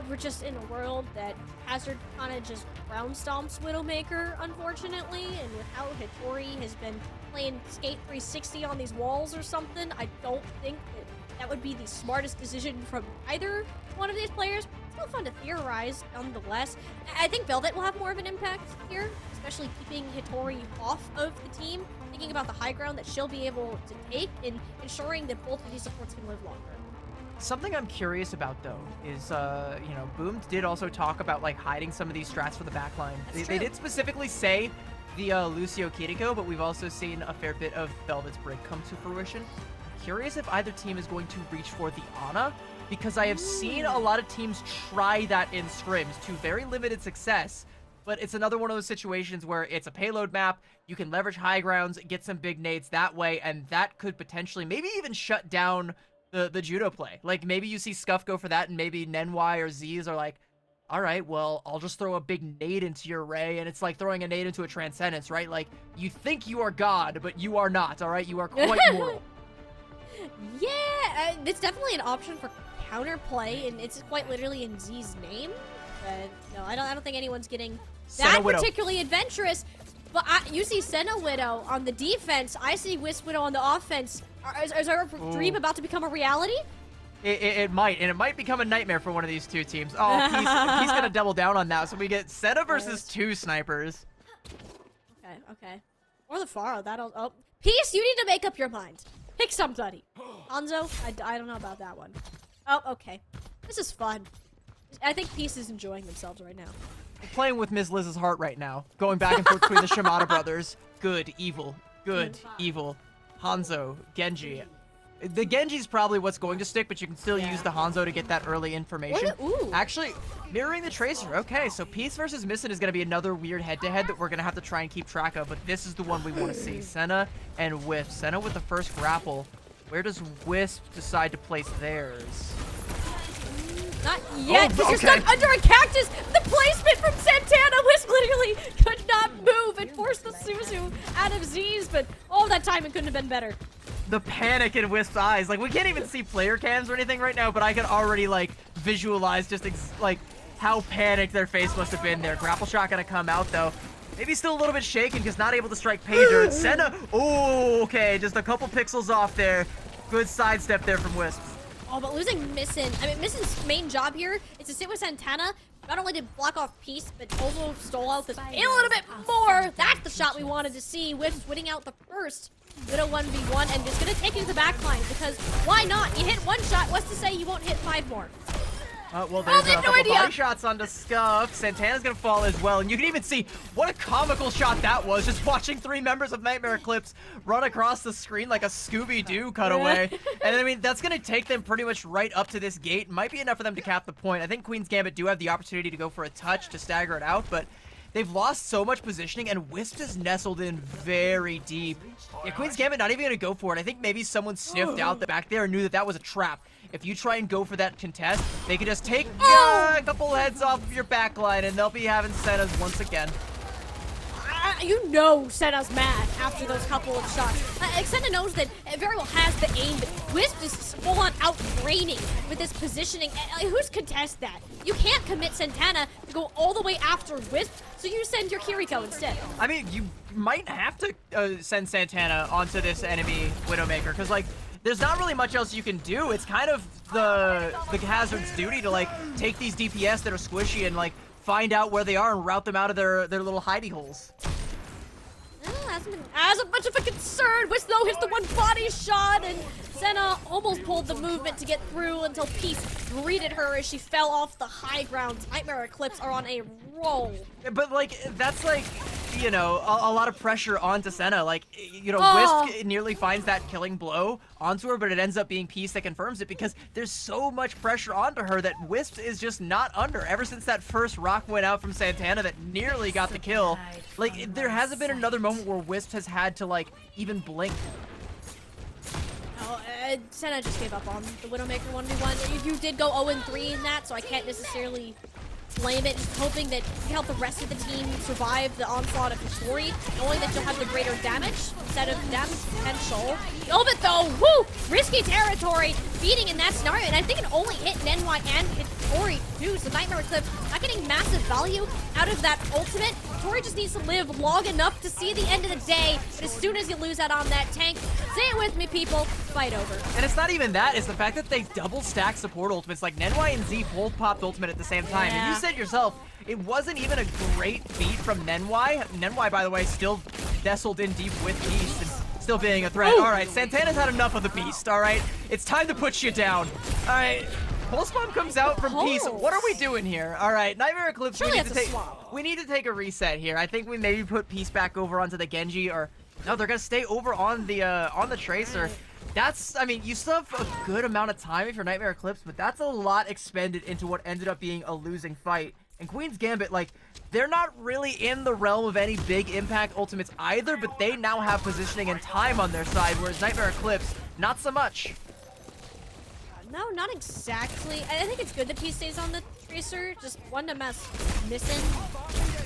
[SPEAKER 5] We're just in a world that Hazard kind of just ground stomps Widowmaker, unfortunately, and with how Hattori has been playing Skate 360 on these walls or something, I don't think that would be the smartest decision from either one of these players. Still fun to theorize, nonetheless. I think Velvet will have more of an impact here, especially keeping Hattori off of the team, thinking about the high ground that she'll be able to take, and ensuring that both of these supports can live longer.
[SPEAKER 2] Something I'm curious about, though, is, Boom did also talk about, like, hiding some of these strats for the backline. They did specifically say the Lucio Kiriko, but we've also seen a fair bit of Velvet's Brig come to fruition. Curious if either team is going to reach for the Ana, because I have seen a lot of teams try that in scrims to very limited success, but it's another one of those situations where it's a payload map, you can leverage high grounds, get some big nades that way, and that could potentially maybe even shut down the judo play. Like, maybe you see Scuff go for that, and maybe Nenwai or Z's are like, all right, well, I'll just throw a big nade into your array, and it's like throwing a nade into a Transcendence, right? Like, you think you are God, but you are not, all right? You are quite mortal.
[SPEAKER 5] Yeah, it's definitely an option for counterplay, and it's quite literally in Z's name. But no, I don't think anyone's getting that particularly adventurous. But you see Senna Widow on the defense. I see Wisp Widow on the offense. Is our dream about to become a reality?
[SPEAKER 2] It might, and it might become a nightmare for one of these two teams. Oh, he's gonna double down on that. So we get Senna versus two snipers.
[SPEAKER 5] Okay. Or the Pharaoh. Oh, Peace, you need to make up your mind. Pick somebody. Hanzo, I don't know about that one. Oh, okay. This is fun. I think Peace is enjoying themselves right now.
[SPEAKER 2] We're playing with Ms. Liz's heart right now. Going back and forth between the Shimada brothers. Good, evil. Good, evil. Hanzo, Genji. The Genji's probably what's going to stick, but you can still use the Hanzo to get that early information. Actually, mirroring the Tracer. Okay, so Peace versus Missin is going to be another weird head-to-head that we're going to have to try and keep track of, but this is the one we want to see. Senna and Wisp. Senna with the first grapple. Where does Wisp decide to place theirs?
[SPEAKER 5] Not yet, because you're stuck under a cactus! The placement from Santana! Wisp literally could not move and forced the Suzu out of Z's, but all that time it couldn't have been better.
[SPEAKER 2] The panic in Wisp's eyes. Like, we can't even see player cams or anything right now, but I can already, like, visualize just, like, how panicked their face must have been there. Grapple shot gonna come out, though. Maybe still a little bit shaken because not able to strike Pager. Senna, oh, okay, just a couple pixels off there. Good sidestep there from Wisp.
[SPEAKER 5] Oh, but losing Missin. I mean, Missin's main job here is to sit with Santana. Not only did block off Peace, but also stole out this a little bit more. That's the shot we wanted to see. Wisp winning out the first Widow 1v1 and just gonna take it to the back line because why not? You hit one shot, what's to say you won't hit 5 more?
[SPEAKER 2] Well, there's
[SPEAKER 5] they
[SPEAKER 2] a
[SPEAKER 5] have no
[SPEAKER 2] couple
[SPEAKER 5] idea.
[SPEAKER 2] body shots onto Scuff. Santana's gonna fall as well, and you can even see what a comical shot that was, just watching 3 members of Nightmare Eclipse run across the screen like a Scooby-Doo cutaway. And I mean, that's gonna take them pretty much right up to this gate. Might be enough for them to cap the point. I think Queen's Gambit do have the opportunity to go for a touch to stagger it out, but they've lost so much positioning, and Wisp is nestled in very deep. Yeah, Queen's Gambit not even gonna go for it. I think maybe someone sniffed out the back there and knew that that was a trap. If you try and go for that contest, they can just take a couple heads off of your backline, and they'll be having Senna's once again.
[SPEAKER 5] You know Senna's mad after those couple of shots. Senna knows that it very well has the aim, but Wisp is full on out raining with this positioning. Who's contest that? You can't commit Santana to go all the way after Wisp, so you send your Kiriko instead.
[SPEAKER 2] I mean, you might have to send Santana onto this enemy Widowmaker, because, like, there's not really much else you can do. It's kind of the Hazard's duty to, like, take these DPS that are squishy and, like, find out where they are and route them out of their little hidey holes.
[SPEAKER 5] Hasn't been as much of a concern. Wisp though hits the one body shot, and Senna almost pulled the movement to get through until Peace greeted her as she fell off the high ground. Nightmare Eclipse are on a roll.
[SPEAKER 2] But, like, that's, like, you know, a lot of pressure onto Senna. Like, you know, Wisp nearly finds that killing blow onto her, but it ends up being Peace that confirms it because there's so much pressure onto her that Wisp is just not under. Ever since that first rock went out from Santana that nearly got the kill, like, there hasn't been another moment where Wisp has had to, like, even blink.
[SPEAKER 5] Oh, Senna just gave up on the Widowmaker 1v1. You did go 0-3 in that, so I can't necessarily blame it. Just hoping that you help the rest of the team survive the onslaught of Hitori, knowing that you'll have the greater damage instead of damage potential. Novit though, woo! Risky territory, beating in that scenario, and I think it only hit Nenwai and Hitori too, so Nightmare Eclipse not getting massive value out of that ultimate. Hitori just needs to live long enough to see the end of the day, but as soon as you lose out on that tank, say it with me people, fight over.
[SPEAKER 2] And it's not even that, it's the fact that they double stack support ultimates. Like, Nenwai and Z both popped ultimate at the same time, and you said yourself, it wasn't even a great beat from Nenwai. Nenwai, by the way, still nestled in deep with Beast and still being a threat. All right, Santana's had enough of the Beast, all right? It's time to put you down. All right, Pulse Bomb comes out from Peace. What are we doing here? All right, Nightmare Eclipse, we need to take a reset here. I think we maybe put Peace back over onto the Genji, or no, they're gonna stay over on the Tracer. That's, I mean, you still have a good amount of time if you're Nightmare Eclipse, but that's a lot expended into what ended up being a losing fight. And Queen's Gambit, like, they're not really in the realm of any big impact ultimates either, but they now have positioning and time on their side, whereas Nightmare Eclipse, not so much.
[SPEAKER 5] No, not exactly. I think it's good that Peace stays on the Tracer. Just one to mess missing.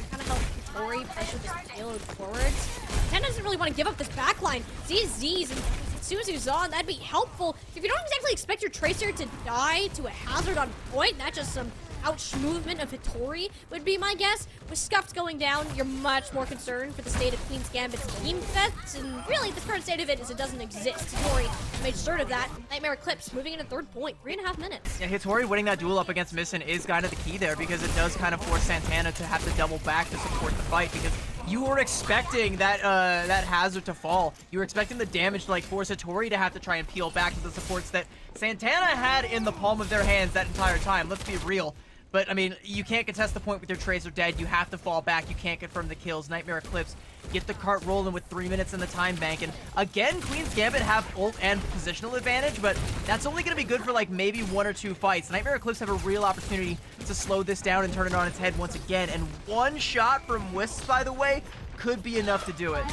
[SPEAKER 5] Kind of help Hitori pressure this payload forwards. Ten doesn't really want to give up this backline. Z's and as soon as he's on, that'd be helpful. If you don't exactly expect your Tracer to die to a Hazard on point, not just some ouch movement of Hitori would be my guess. With Scuffed going down, you're much more concerned for the state of Queen's Gambit's team fest, and really the current state of it is it doesn't exist. Hitori made sure of that. Nightmare Eclipse moving into third point, 3.5 minutes.
[SPEAKER 2] Yeah, Hitori winning that duel up against Missin is kind of the key there, because it does kind of force Santana to have to double back to support the fight, because you were expecting that that Hazard to fall. You were expecting the damage to, like, force Hitori to have to try and peel back to the supports that Santana had in the palm of their hands that entire time. Let's be real. But, I mean, you can't contest the point with your Tracer dead. You have to fall back. You can't confirm the kills. Nightmare Eclipse get the cart rolling with 3 minutes in the time bank. And, again, Queen's Gambit have ult and positional advantage, but that's only going to be good for, like, maybe 1 or 2 fights. Nightmare Eclipse have a real opportunity to slow this down and turn it on its head once again. And one shot from Wisp, by the way, could be enough to do it.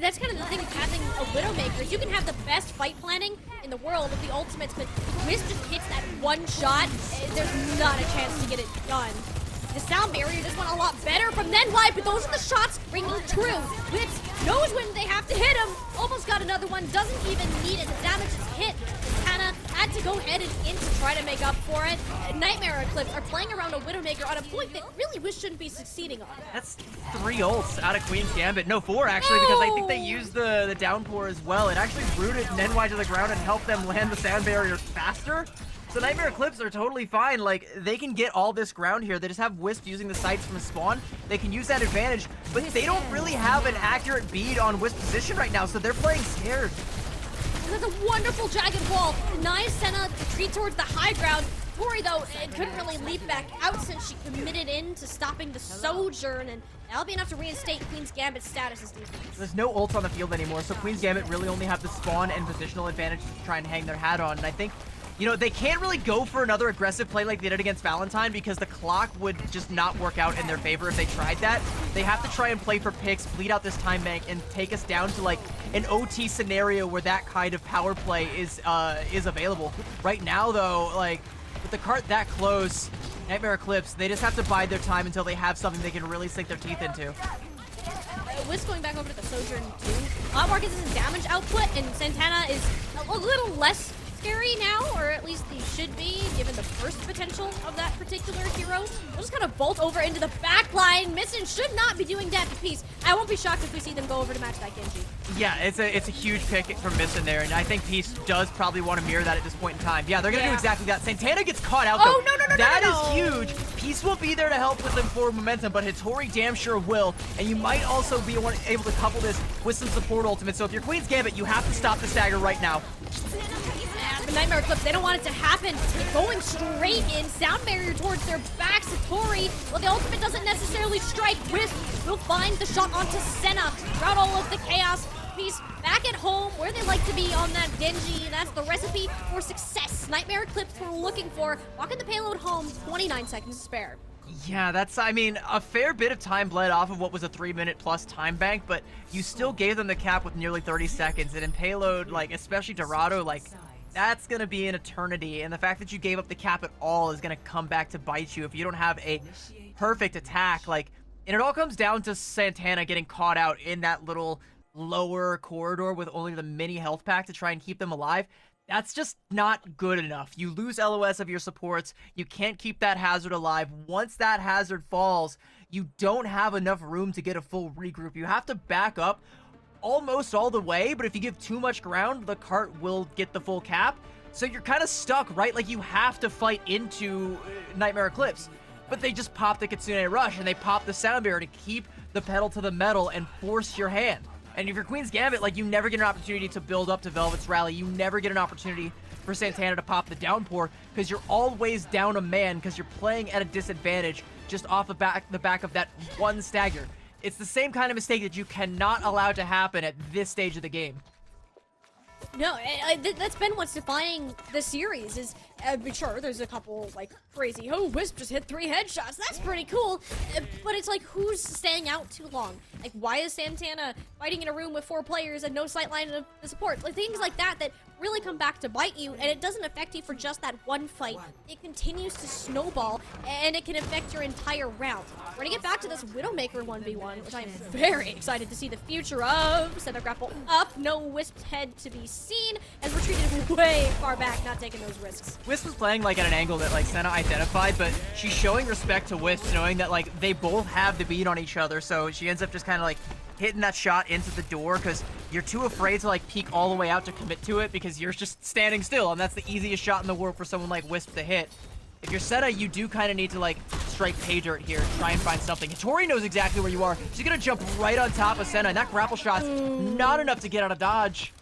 [SPEAKER 5] That's kind of the thing with having a Widowmaker, is you can have the best fight planning in the world with the ultimates, but Wisp just hits that one shot, there's not a chance to get it done. The sound barrier just went a lot better from Nenwai, but those are the shots ringing true. Wisp knows when they have to hit him, almost got another one, doesn't even need it, the damage is hit. Hannah had to go ahead and in to try to make up for it. Nightmare Eclipse are playing around a Widowmaker on a point that really Wisp shouldn't be succeeding on.
[SPEAKER 2] That's 3 ults out of Queen's Gambit. No, 4 actually, because I think they used the downpour as well. It actually rooted Nenwai to the ground and helped them land the sound barrier faster. So Nightmare Eclipse are totally fine. Like, they can get all this ground here. They just have Wisp using the sights from spawn. They can use that advantage, but they don't really have an accurate bead on Wisp position right now, so they're playing scared.
[SPEAKER 5] That's a wonderful jagged wall. Denies Senna to retreat towards the high ground. Tori, though, couldn't really leap back out since she committed into stopping the Sojourn, and that'll be enough to reinstate Queen's Gambit's status as defense.
[SPEAKER 2] There's no ult on the field anymore, so Queen's Gambit really only have the spawn and positional advantage to try and hang their hat on. And I think, you know, they can't really go for another aggressive play like they did against Valentine because the clock would just not work out in their favor if they tried that. They have to try and play for picks, bleed out this time bank, and take us down to like an OT scenario where that kind of power play is available. Right now, though, like with the cart that close, Nightmare Eclipse, they just have to bide their time until they have something they can really sink their teeth into.
[SPEAKER 5] Wisp going back over to the Sojourn too. Marcus is damage output, and Santana is a little less scary now, or at least he should be, given the burst potential of that particular hero. We'll just kind of bolt over into the back line. Missing should not be doing that to Peace. I won't be shocked if we see them go over to match that Genji.
[SPEAKER 2] Yeah, it's a huge pick from Missing there, and I think Peace does probably want to mirror that at this point in time. Yeah, they're going to do exactly that. Santana gets caught out, though.
[SPEAKER 5] Oh, no.
[SPEAKER 2] That is huge. Peace will be there to help with them forward momentum, but Hattori damn sure will, and you might also be able to couple this with some support ultimate. So if you're Queen's Gambit, you have to stop the stagger right now.
[SPEAKER 5] The Nightmare Eclipse, they don't want it to happen. They're going straight in. Sound barrier towards their back. Satori, well, the ultimate doesn't necessarily strike. Wisp will find the shot onto Senna. Throughout all of the chaos. Peace back at home where they like to be on that Genji. That's the recipe for success. Nightmare Eclipse we're looking for. Walking the payload home, 29 seconds to spare.
[SPEAKER 2] Yeah, that's, I mean, a fair bit of time bled off of what was a 3-minute plus time bank, but you still gave them the cap with nearly 30 seconds. And in payload, like, especially Dorado, like, that's going to be an eternity. And the fact that you gave up the cap at all is going to come back to bite you if you don't have a perfect attack. Like, and it all comes down to Santana getting caught out in that little lower corridor with only the mini health pack to try and keep them alive. That's just not good enough. You lose LOS of your supports. You can't keep that hazard alive. Once that hazard falls, you don't have enough room to get a full regroup. You have to back up almost all the way, but if you give too much ground, the cart will get the full cap. So you're kind of stuck, right? Like, you have to fight into Nightmare Eclipse. But they just pop the Kitsune Rush, and they pop the Sound Barrier to keep the pedal to the metal and force your hand. And if you're Queen's Gambit, like, you never get an opportunity to build up to Velvet's rally. You never get an opportunity for Santana to pop the downpour because you're always down a man because you're playing at a disadvantage just off the back of that one stagger. It's the same kind of mistake that you cannot allow to happen at this stage of the game.
[SPEAKER 5] No, that's been what's defining the series is, sure, there's a couple, like, crazy, oh, Wisp just hit 3 headshots, that's pretty cool, but it's like, who's staying out too long? Like, why is Santana fighting in a room with 4 players and no sightline of the support? Like, things like that really come back to bite you, and it doesn't affect you for just that one fight. It continues to snowball, and it can affect your entire round. We're gonna get back to this Widowmaker 1v1, which I am very excited to see the future of. Senna grapple up, no Wisp's head to be seen, as we're treated way far back, not taking those risks.
[SPEAKER 2] Wisp was playing, like, at an angle that, like, Senna identified, but she's showing respect to Wisp, knowing that, like, they both have the beat on each other, so she ends up just kind of, like, hitting that shot into the door because you're too afraid to, like, peek all the way out to commit to it because you're just standing still, and that's the easiest shot in the world for someone like Wisp to hit. If you're Senna, you do kind of need to, like, strike pay dirt here, try and find something. Hattori knows exactly where you are. She's gonna jump right on top of Senna, and that grapple shot's not enough to get out of dodge.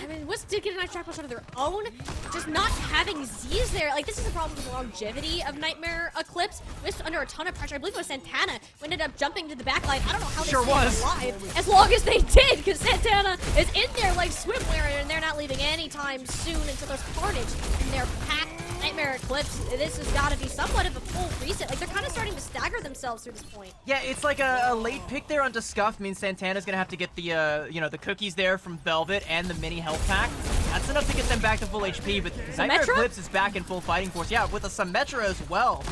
[SPEAKER 5] I mean, Wisp did get a nice grapple shot of their own, just not having Z's there. Like, this is a problem with the longevity of Nightmare Eclipse. Wisp under a ton of pressure. I believe it was Santana who ended up jumping to the back line. I don't know how they stayed alive as long as they did, because Santana is in there like swimwear, and they're not leaving anytime soon until there's carnage in their pack. Nightmare Eclipse, this has got to be somewhat of a full reset. Like, they're kind of starting to stagger themselves through this point.
[SPEAKER 2] Yeah, it's like a late pick there onto Scuff means Santana's gonna have to get the, you know, the cookies there from Velvet and the mini health pack. That's enough to get them back to full HP, but Nightmare Eclipse is back in full fighting force. Yeah, with a Symmetra as well.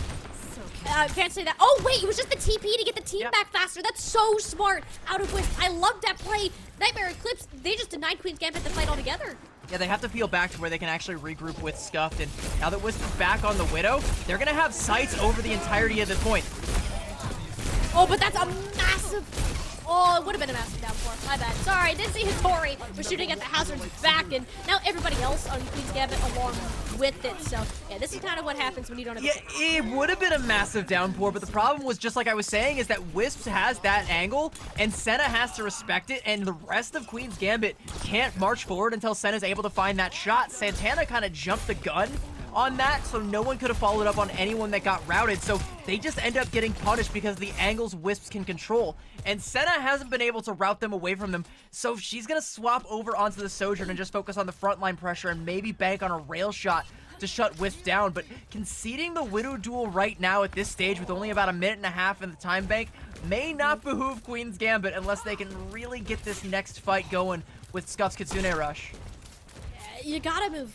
[SPEAKER 5] Can't say that. Oh, wait, it was just the TP to get the team back faster. That's so smart out of Wisp. I love that play. Nightmare Eclipse, they just denied Queen's Gambit the fight altogether.
[SPEAKER 2] Yeah, they have to peel back to where they can actually regroup with Scuffed, and now that Wisp is back on the Widow, they're gonna have sights over the entirety of the point.
[SPEAKER 5] Oh, but that's a massive... Oh, it would have been a massive downpour. My bad. Sorry, I did see Hattori was shooting at the hazards back, and now everybody else on Queen's Gambit along with it. So, yeah, this is kind of what happens when you don't have
[SPEAKER 2] it would have been a massive downpour, but the problem was, just like I was saying, is that Wisp has that angle, and Senna has to respect it, and the rest of Queen's Gambit can't march forward until Senna's able to find that shot. Santana kind of jumped the gun on that, so no one could have followed up on anyone that got routed, so they just end up getting punished because of the angles Wisps can control. And Senna hasn't been able to route them away from them, so she's gonna swap over onto the Sojourn and just focus on the frontline pressure and maybe bank on a rail shot to shut Wisp down. But conceding the Widow duel right now at this stage with only about a minute and a half in the time bank may not behoove Queen's Gambit unless they can really get this next fight going with Scuff's Kitsune Rush.
[SPEAKER 5] You gotta move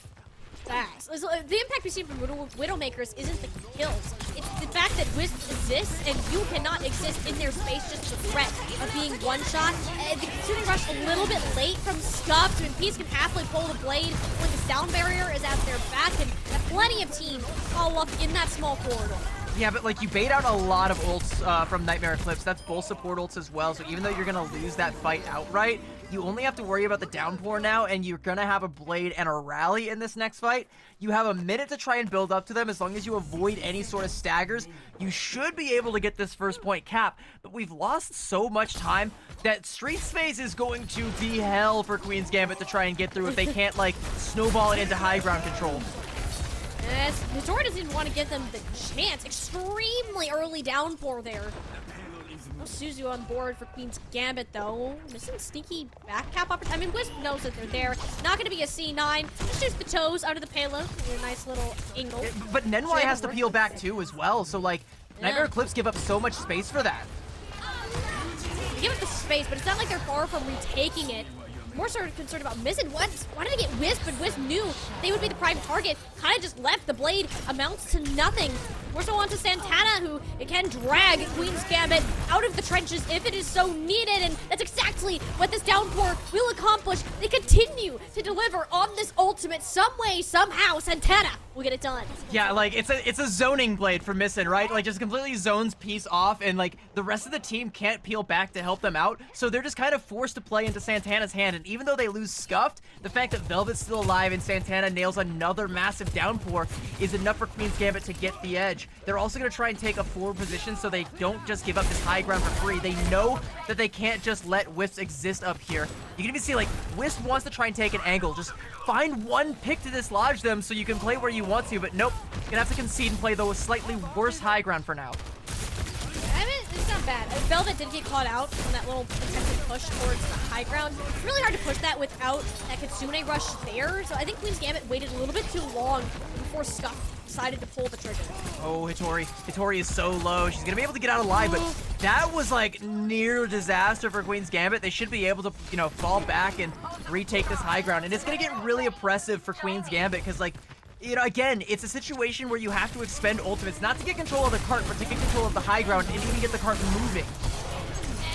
[SPEAKER 5] fast. So the impact we've seen from Widowmakers isn't the kills. It's the fact that Wisp exists and you cannot exist in their space, just the threat of being one-shot. The Kitsune Rush a little bit late from Scuff, and Peace can halfway pull the blade when the sound barrier is at their back, and plenty of teams all up in that small corridor.
[SPEAKER 2] Yeah, but like you bait out a lot of ults from Nightmare Eclipse. That's both support ults as well. So even though you're gonna lose that fight outright, you only have to worry about the downpour now, and you're gonna have a blade and a rally in this next fight. You have a minute to try and build up to them. As long as you avoid any sort of staggers, you should be able to get this first point cap. But we've lost so much time that Street Space is going to be hell for Queen's Gambit to try and get through if they can't like snowball it into high ground control.
[SPEAKER 5] As Hattori doesn't even want to give them the chance. Extremely early downpour there. No Suzu on board for Queen's Gambit, though. Missing sneaky back cap opportunity. I mean, Wisp knows that they're there. Not going to be a C9. Just shoots the toes out of the payload. A nice little angle.
[SPEAKER 2] But Nenwai has to peel back, too, as well. So, like, Nightmare Eclipse give up so much space for that.
[SPEAKER 5] They give it the space, but it's not like they're far from retaking it. More sort of concerned about missing. Why did they get Wisp? But Wisp knew they would be the prime target. Kind of just left. The blade amounts to nothing. More so on to Santana, who it can drag Queen's Gambit out of the trenches if it is so needed. And that's exactly what this downpour will accomplish. They continue to deliver on this ultimate some way, somehow. Santana will get it done.
[SPEAKER 2] Yeah, like it's a zoning blade for Missin, right? Like just completely zones Peace off, and like the rest of the team can't peel back to help them out. So they're just kind of forced to play into Santana's hand. And even though they lose Scuffed, the fact that Velvet's still alive and Santana nails another massive downpour is enough for Queen's Gambit to get the edge. They're also going to try and take a forward position so they don't just give up this high ground for free. They know that they can't just let Wisp exist up here. You can even see, like, Wisp wants to try and take an angle. Just find one pick to dislodge them so you can play where you want to, but nope. You're going to have to concede and play the slightly worse high ground for now.
[SPEAKER 5] I mean, it's not bad. Velvet did get caught out on that little attempted push towards the high ground. It's really hard to push that without that Kitsune rush there. So I think Queen's Gambit waited a little bit too long before Scuff decided to pull the trigger.
[SPEAKER 2] Oh, Hattori. Hattori is so low. She's going to be able to get out alive, but that was like near disaster for Queen's Gambit. They should be able to, you know, fall back and retake this high ground. And it's going to get really oppressive for Queen's Gambit because, like, you know, again, it's a situation where you have to expend ultimates, not to get control of the cart, but to get control of the high ground and even get the cart moving.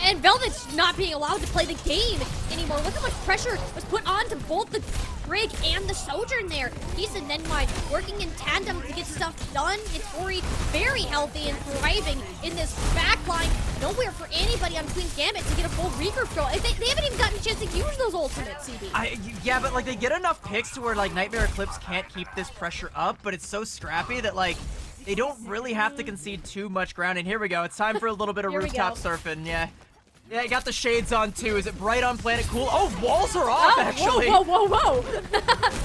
[SPEAKER 5] And Velvet's not being allowed to play the game anymore. Look how much pressure was put onto both the Brig and the Sojourn there. Peace and Nenwai working in tandem to get stuff done. Hattori very healthy and thriving in this backline. Nowhere for anybody on Queen's Gambit to get a full regroup throw. They haven't even gotten a chance to use those ultimates, CB.
[SPEAKER 2] Yeah, but like they get enough picks to where like Nightmare Eclipse can't keep this pressure up, but it's so scrappy that like they don't really have to concede too much ground. And here we go. It's time for a little bit of rooftop surfing. Yeah. Yeah, I got the shades on too. Is it bright on Planet Cool? Oh, walls are off, actually.
[SPEAKER 5] Whoa.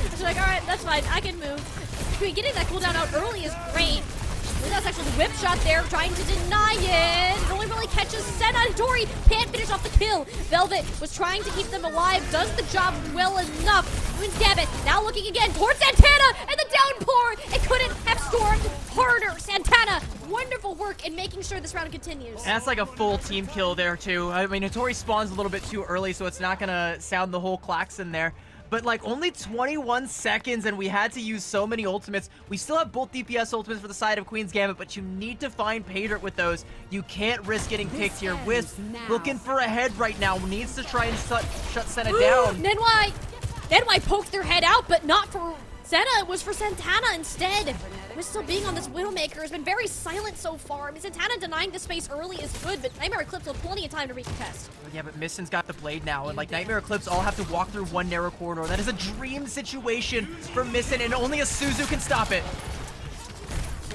[SPEAKER 5] She's like, all right, that's fine. I can move. Getting that cooldown out early is great. That's actually the whip shot there, trying to deny it. It only really catches Senna. Hattori can't finish off the kill. Velvet was trying to keep them alive, does the job well enough. Queen's Gambit now looking again towards Santana, and the downpour. It couldn't have stormed harder. Santana, wonderful work in making sure this round continues.
[SPEAKER 2] And that's like a full team kill there, too. I mean, Hattori spawns a little bit too early, so it's not going to sound the whole klaxon there. But like only 21 seconds and we had to use so many ultimates. We still have both DPS ultimates for the side of Queen's Gambit, but you need to find Paydirt with those. You can't risk getting picked here. Wisp looking for a head right now. Needs to try and shut Senna down.
[SPEAKER 5] Nenwai poked their head out, but not for Senna. It was for Santana instead. Wisp still being on this Widowmaker has been very silent so far. I mean, Santana denying the space early is good, but Nightmare Eclipse will have plenty of time to recontest.
[SPEAKER 2] Yeah, but Missin's got the blade now, and like Nightmare Eclipse all have to walk through one narrow corridor. That is a dream situation for Missin, and only a Suzu can stop it.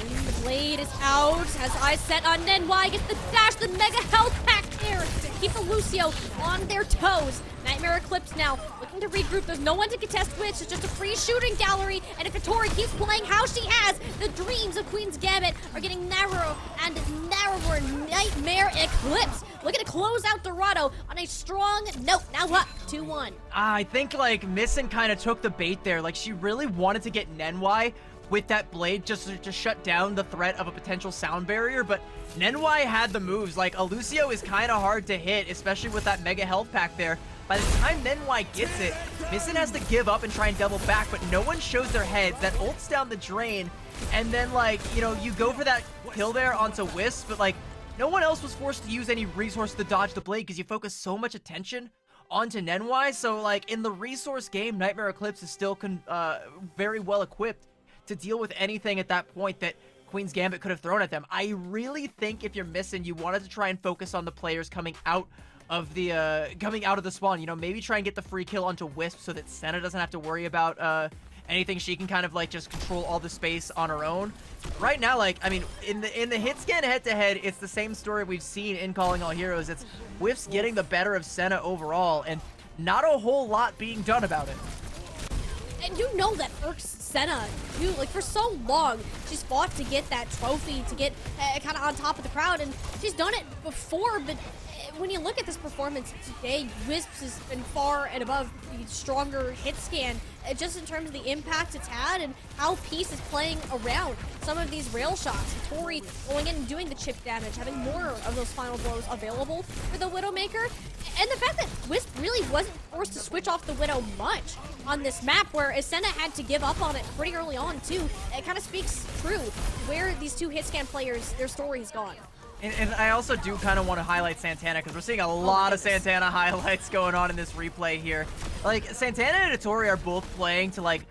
[SPEAKER 5] And the blade is out. Has eyes set on Nenwai. Gets the dash, the mega health pack there to keep the Lucio on their toes. Nightmare Eclipse now looking to regroup. There's no one to contest Witch. It's just a free shooting gallery. And if Katori keeps playing how she has, the dreams of Queen's Gambit are getting narrower and narrower. Nightmare Eclipse looking to close out Dorado on a strong note. Now up 2-1.
[SPEAKER 2] I think like Missing kind of took the bait there. Like she really wanted to get Nenwai with that blade just to shut down the threat of a potential sound barrier, but Nenwai had the moves. Like Alucio is kind of hard to hit, especially with that mega health pack there. By the time Nenwai gets it, Missing has to give up and try and double back, but no one shows their heads. That ults down the drain, and then like, you know, you go for that kill there onto Wisp, but like no one else was forced to use any resource to dodge the blade because you focus so much attention onto Nenwai. So like in the resource game, Nightmare Eclipse is still very well equipped to deal with anything at that point that Queen's Gambit could have thrown at them. I really think if you're Missing, you wanted to try and focus on the players coming out of the spawn. You know, maybe try and get the free kill onto Wisp so that Senna doesn't have to worry about anything. She can kind of like just control all the space on her own. Right now, like, I mean, in the hit scan head-to-head, it's the same story we've seen in Calling All Heroes. It's Wisp getting the better of Senna overall, and not a whole lot being done about it.
[SPEAKER 5] And you know that irks Senna. Like, for so long, she's fought to get that trophy, to get kind of on top of the crowd, and she's done it before, but when you look at this performance today, Wisps has been far and above the stronger hit scan, just in terms of the impact it's had and how Peace is playing around some of these rail shots. Tori going in and doing the chip damage, having more of those final blows available for the Widowmaker. And the fact that Wisp really wasn't forced to switch off the Widow much on this map, where Senna had to give up on it pretty early on too. It kind of speaks true where these two hit scan players, their story's gone.
[SPEAKER 2] And I also do kind of want to highlight Santana, because we're seeing a lot of Santana highlights going on in this replay here. Like, Santana and Hattori are both playing to, like,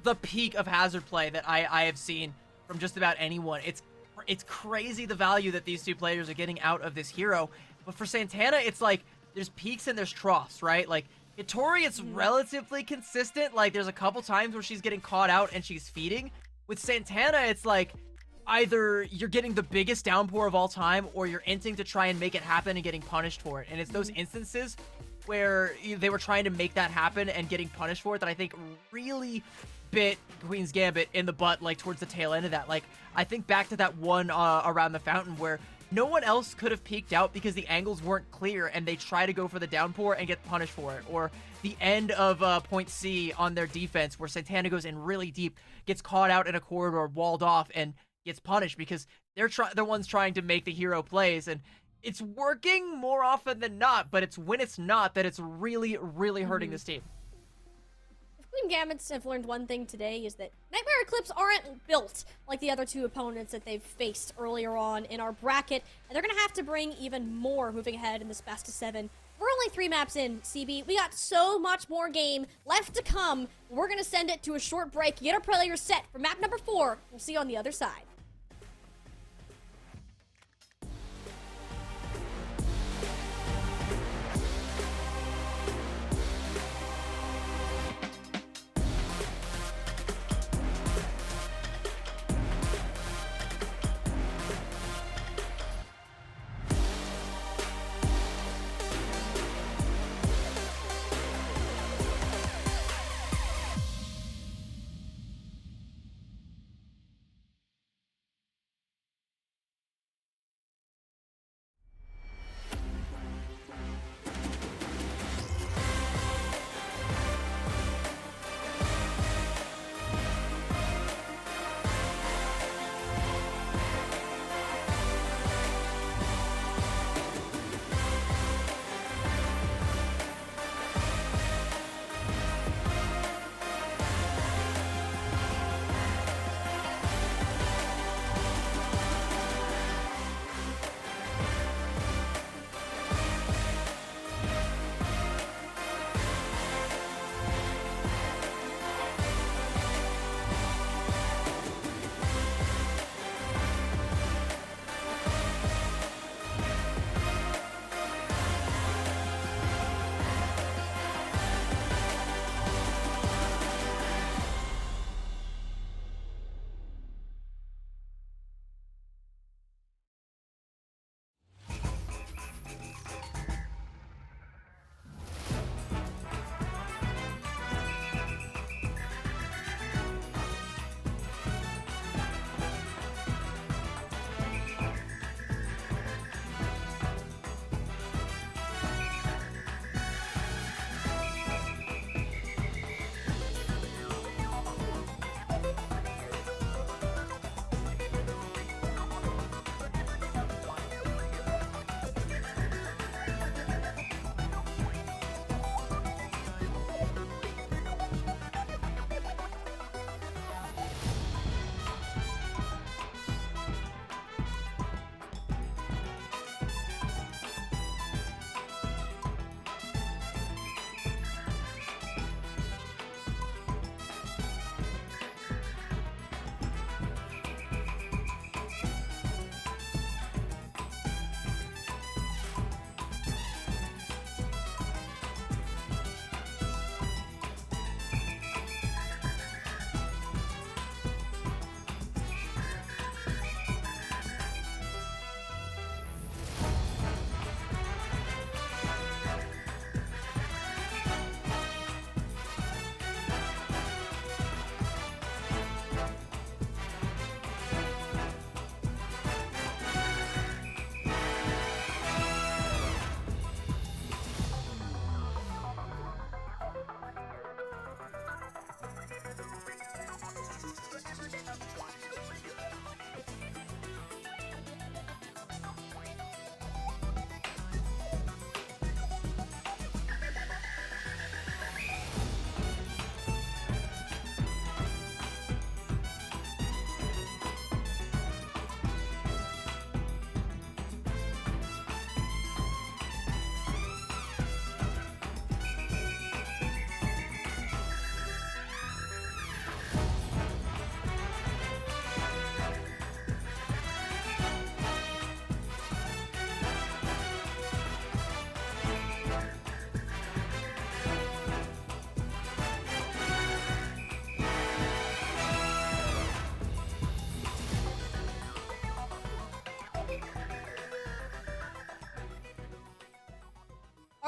[SPEAKER 2] the peak of hazard play that I have seen from just about anyone. It's crazy the value that these two players are getting out of this hero. But for Santana, it's like, there's peaks and there's troughs, right? Like, Hattori, it's relatively consistent. Like, there's a couple times where she's getting caught out and she's feeding. With Santana, it's like, either you're getting the biggest downpour of all time, or you're inting to try and make it happen and getting punished for it. And it's those instances where they were trying to make that happen and getting punished for it that I think really bit Queen's Gambit in the butt, like towards the tail end of that. Like, I think back to that one around the fountain where no one else could have peeked out because the angles weren't clear and they try to go for the downpour and get punished for it. Or the end of point C on their defense where Santana goes in really deep, gets caught out in a corridor, walled off, and gets punished because they're the ones trying to make the hero plays, and it's working more often than not, but it's when it's not that it's really, really hurting this team.
[SPEAKER 5] If Queen Gambits have learned one thing today, is that Nightmare Eclipse aren't built like the other two opponents that they've faced earlier on in our bracket, and they're gonna have to bring even more moving ahead in this best of 7. We're only 3 maps in, CB. We got so much more game left to come. We're gonna send it to a short break, get our players set for map number 4. We'll see you on the other side.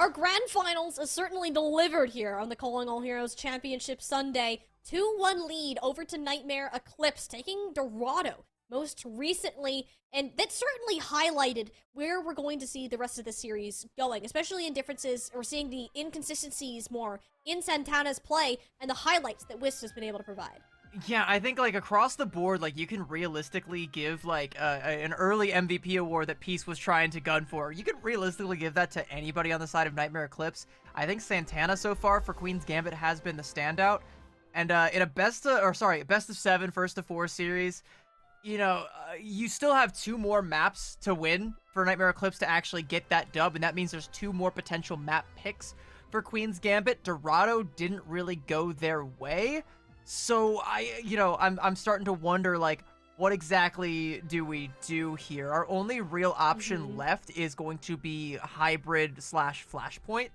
[SPEAKER 5] our grand finals is certainly delivered here on the Calling All Heroes Championship Sunday. 2-1 lead over to Nightmare Eclipse, taking Dorado most recently, and that certainly highlighted where we're going to see the rest of the series going, especially in differences. We're seeing the inconsistencies more in Santana's play and the highlights that Wisp has been able to provide.
[SPEAKER 2] Yeah, I think like across the board, like you can realistically give like an early MVP award that Peace was trying to gun for. You could realistically give that to anybody on the side of Nightmare Eclipse. I think Santana so far for Queen's Gambit has been the standout. And in a best of 7 first to 4 series, you know, you still have 2 more maps to win for Nightmare Eclipse to actually get that dub, and that means there's 2 more potential map picks for Queen's Gambit. Dorado didn't really go their way, so I'm starting to wonder, like, what exactly do we do here? Our only real option left is going to be Hybrid / Flashpoint,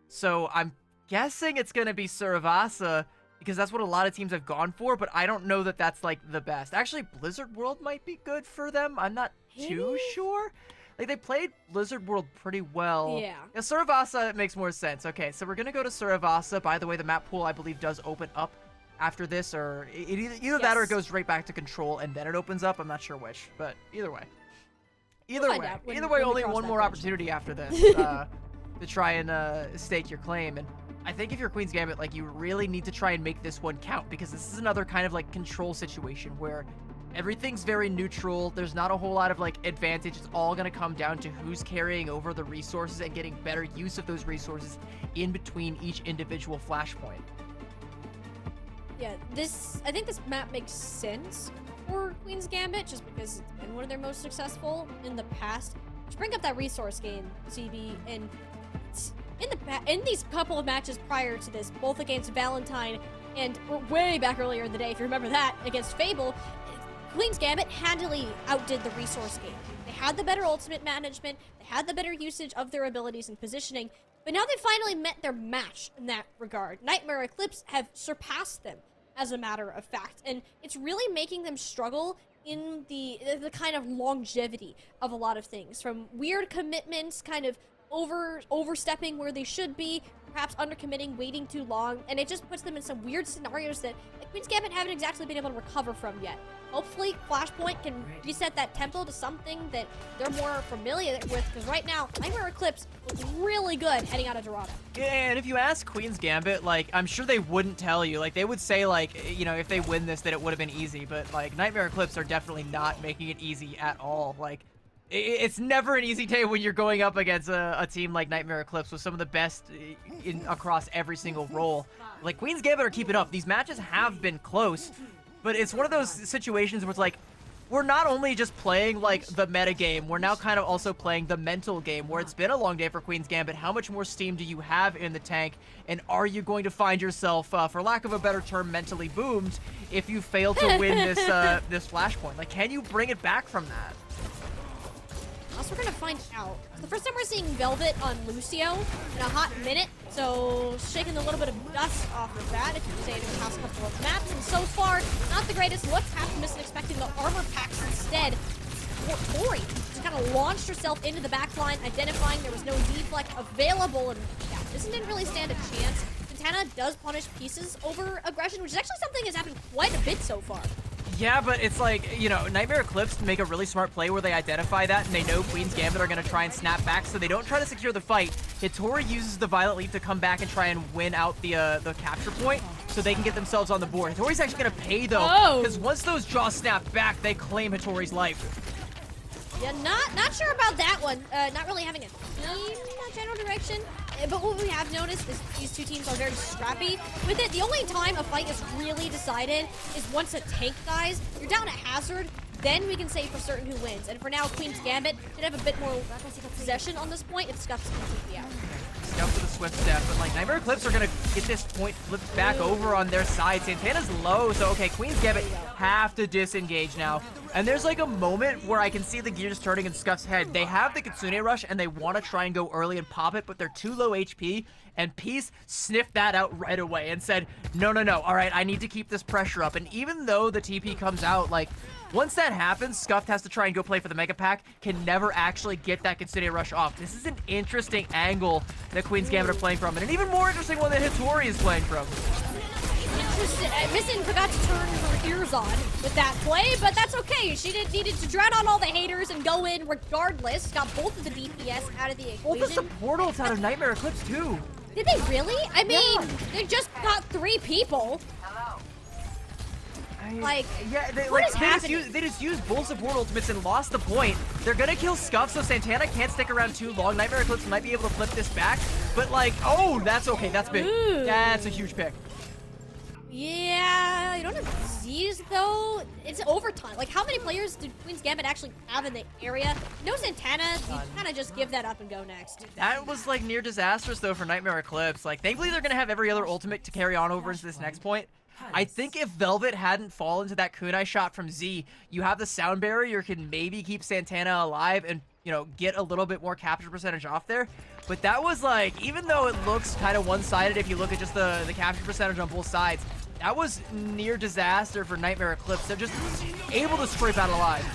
[SPEAKER 2] so I'm guessing it's going to be Suravasa, because that's what a lot of teams have gone for, but I don't know that that's, like, the best. Actually, Blizzard World might be good for them. I'm not too sure. Like, they played Blizzard World pretty well.
[SPEAKER 5] Yeah.
[SPEAKER 2] Suravasa makes more sense. Okay, so we're going to go to Suravasa. By the way, the map pool, I believe, does open up after this, or either that or it goes right back to Control, and then it opens up. I'm not sure which, but either way. Either way, only one more opportunity after this to try and stake your claim. And I think if you're Queen's Gambit, like, you really need to try and make this one count, because this is another kind of, like, Control situation where everything's very neutral. There's not a whole lot of, like, advantage. It's all going to come down to who's carrying over the resources and getting better use of those resources in between each individual flashpoint.
[SPEAKER 5] Yeah, I think this map makes sense for Queen's Gambit, just because it's been one of their most successful in the past. To bring up that resource game, CB, and in these couple of matches prior to this, both against Valentine and way back earlier in the day, if you remember that, against Fable, Queen's Gambit handily outdid the resource game. They had the better ultimate management, they had the better usage of their abilities and positioning, but now they finally met their match in that regard. Nightmare Eclipse have surpassed them, as a matter of fact, and it's really making them struggle in the kind of longevity of a lot of things, from weird commitments, kind of overstepping where they should be, perhaps undercommitting, waiting too long, and it just puts them in some weird scenarios that Queen's Gambit haven't exactly been able to recover from yet. Hopefully, Flashpoint can reset that tempo to something that they're more familiar with, because right now, Nightmare Eclipse looks really good heading out of Dorado.
[SPEAKER 2] Yeah, and if you ask Queen's Gambit, like, I'm sure they wouldn't tell you. Like, they would say, like, you know, if they win this, that it would have been easy, but, like, Nightmare Eclipse are definitely not making it easy at all. Like, it's never an easy day when you're going up against a team like Nightmare Eclipse with some of the best across every single role. Like, Queen's Gambit are keeping up. These matches have been close, but it's one of those situations where it's like, we're not only just playing, like, the meta game, we're now kind of also playing the mental game, where it's been a long day for Queen's Gambit. How much more steam do you have in the tank, and are you going to find yourself, for lack of a better term, mentally boomed if you fail to win this flashpoint? Like, can you bring it back from that?
[SPEAKER 5] We're gonna find out. It's the first time we're seeing Velvet on Lucio in a hot minute, so shaking a little bit of dust off of that, if you can say it in the past couple of maps. And so far, not the greatest looks. Half missing, expecting the armor packs instead. Tori just kind of launched herself into the backline, identifying there was no deflect available, and yeah, this didn't really stand a chance. Santana does punish pieces over aggression, which is actually something that's happened quite a bit so far.
[SPEAKER 2] Yeah, but it's like, you know, Nightmare Eclipse make a really smart play where they identify that, and they know Queen's Gambit are going to try and snap back, so they don't try to secure the fight. Hitori uses the Violet Leap to come back and try and win out the capture point, so they can get themselves on the board. Hitori's actually going to pay, though, because once those jaws snap back, they claim Hitori's life.
[SPEAKER 5] Yeah, not sure about that one. Not really having a theme in that general direction. But what we have noticed is these two teams are very scrappy with it. The only time a fight is really decided is once a tank dies. You're down a Hazard, then we can say for certain who wins. And for now, Queen's Gambit should have a bit more possession on this point if Scuff's completely out.
[SPEAKER 2] Scuff with a swift step, but like Nightmare Eclipse are gonna get this point flipped back over on their side. Santana's low, so okay, Queen's Gambit have to disengage now. And there's like a moment where I can see the gears turning in Scuff's head. They have the Kitsune Rush and they want to try and go early and pop it, but they're too low HP. And Peace sniffed that out right away and said, no, all right, I need to keep this pressure up. And even though the TP comes out, like, once that happens, Scuffed has to try and go play for the Mega Pack, can never actually get that Kitsune Rush off. This is an interesting angle that Queen's Gambit are playing from, and an even more interesting one that Hitori is playing from.
[SPEAKER 5] Interesting. Missing forgot to turn her ears on with that play, but that's okay. She needed to drown out all the haters and go in regardless. Got both of the DPS out of the equation.
[SPEAKER 2] Both of the portals out of Nightmare Eclipse, too.
[SPEAKER 5] Did they really? I mean, they just got 3 people. Like,
[SPEAKER 2] yeah,
[SPEAKER 5] what is happening?
[SPEAKER 2] They just used both support ultimates and lost the point. They're gonna kill Scuff, so Santana can't stick around too long. Nightmare Eclipse might be able to flip this back, but like, oh, that's okay. That's big.
[SPEAKER 5] Ooh.
[SPEAKER 2] That's a huge pick.
[SPEAKER 5] Yeah, you don't have Z's though. It's overtime. Like, how many players did Queen's Gambit actually have in the area? No Santana. You kind of just give that up and go next.
[SPEAKER 2] That was like near disastrous though for Nightmare Eclipse. Like, thankfully they're gonna have every other ultimate to carry on over into this next point. I think if Velvet hadn't fallen to that kunai shot from Z, you have the sound barrier, can maybe keep Santana alive and, you know, get a little bit more capture percentage off there. But that was like, even though it looks kind of one-sided if you look at just the capture percentage on both sides, that was near disaster for Nightmare Eclipse. They're just able to scrape out alive.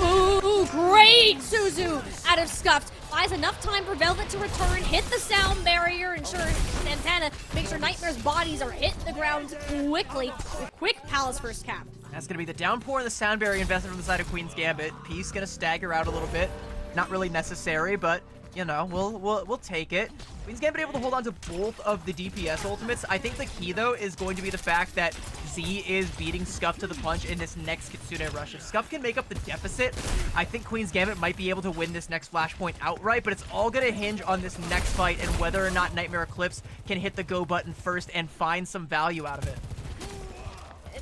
[SPEAKER 5] Ooh, great Suzu out of Scuffed. Buys enough time for Velvet to return, hit the sound barrier, ensure Santana makes sure Nightmare's bodies are hit the ground quickly. Quick Palace first cap.
[SPEAKER 2] That's going to be the downpour and the sound barrier invested from the side of Queen's Gambit. Peace going to stagger out a little bit. Not really necessary, but, you know, we'll take it. Queen's Gambit able to hold on to both of the DPS ultimates. I think the key, though, is going to be the fact that Z is beating Scuff to the punch in this next Kitsune Rush. If Scuff can make up the deficit, I think Queen's Gambit might be able to win this next Flashpoint outright, but it's all going to hinge on this next fight and whether or not Nightmare Eclipse can hit the go button first and find some value out of it.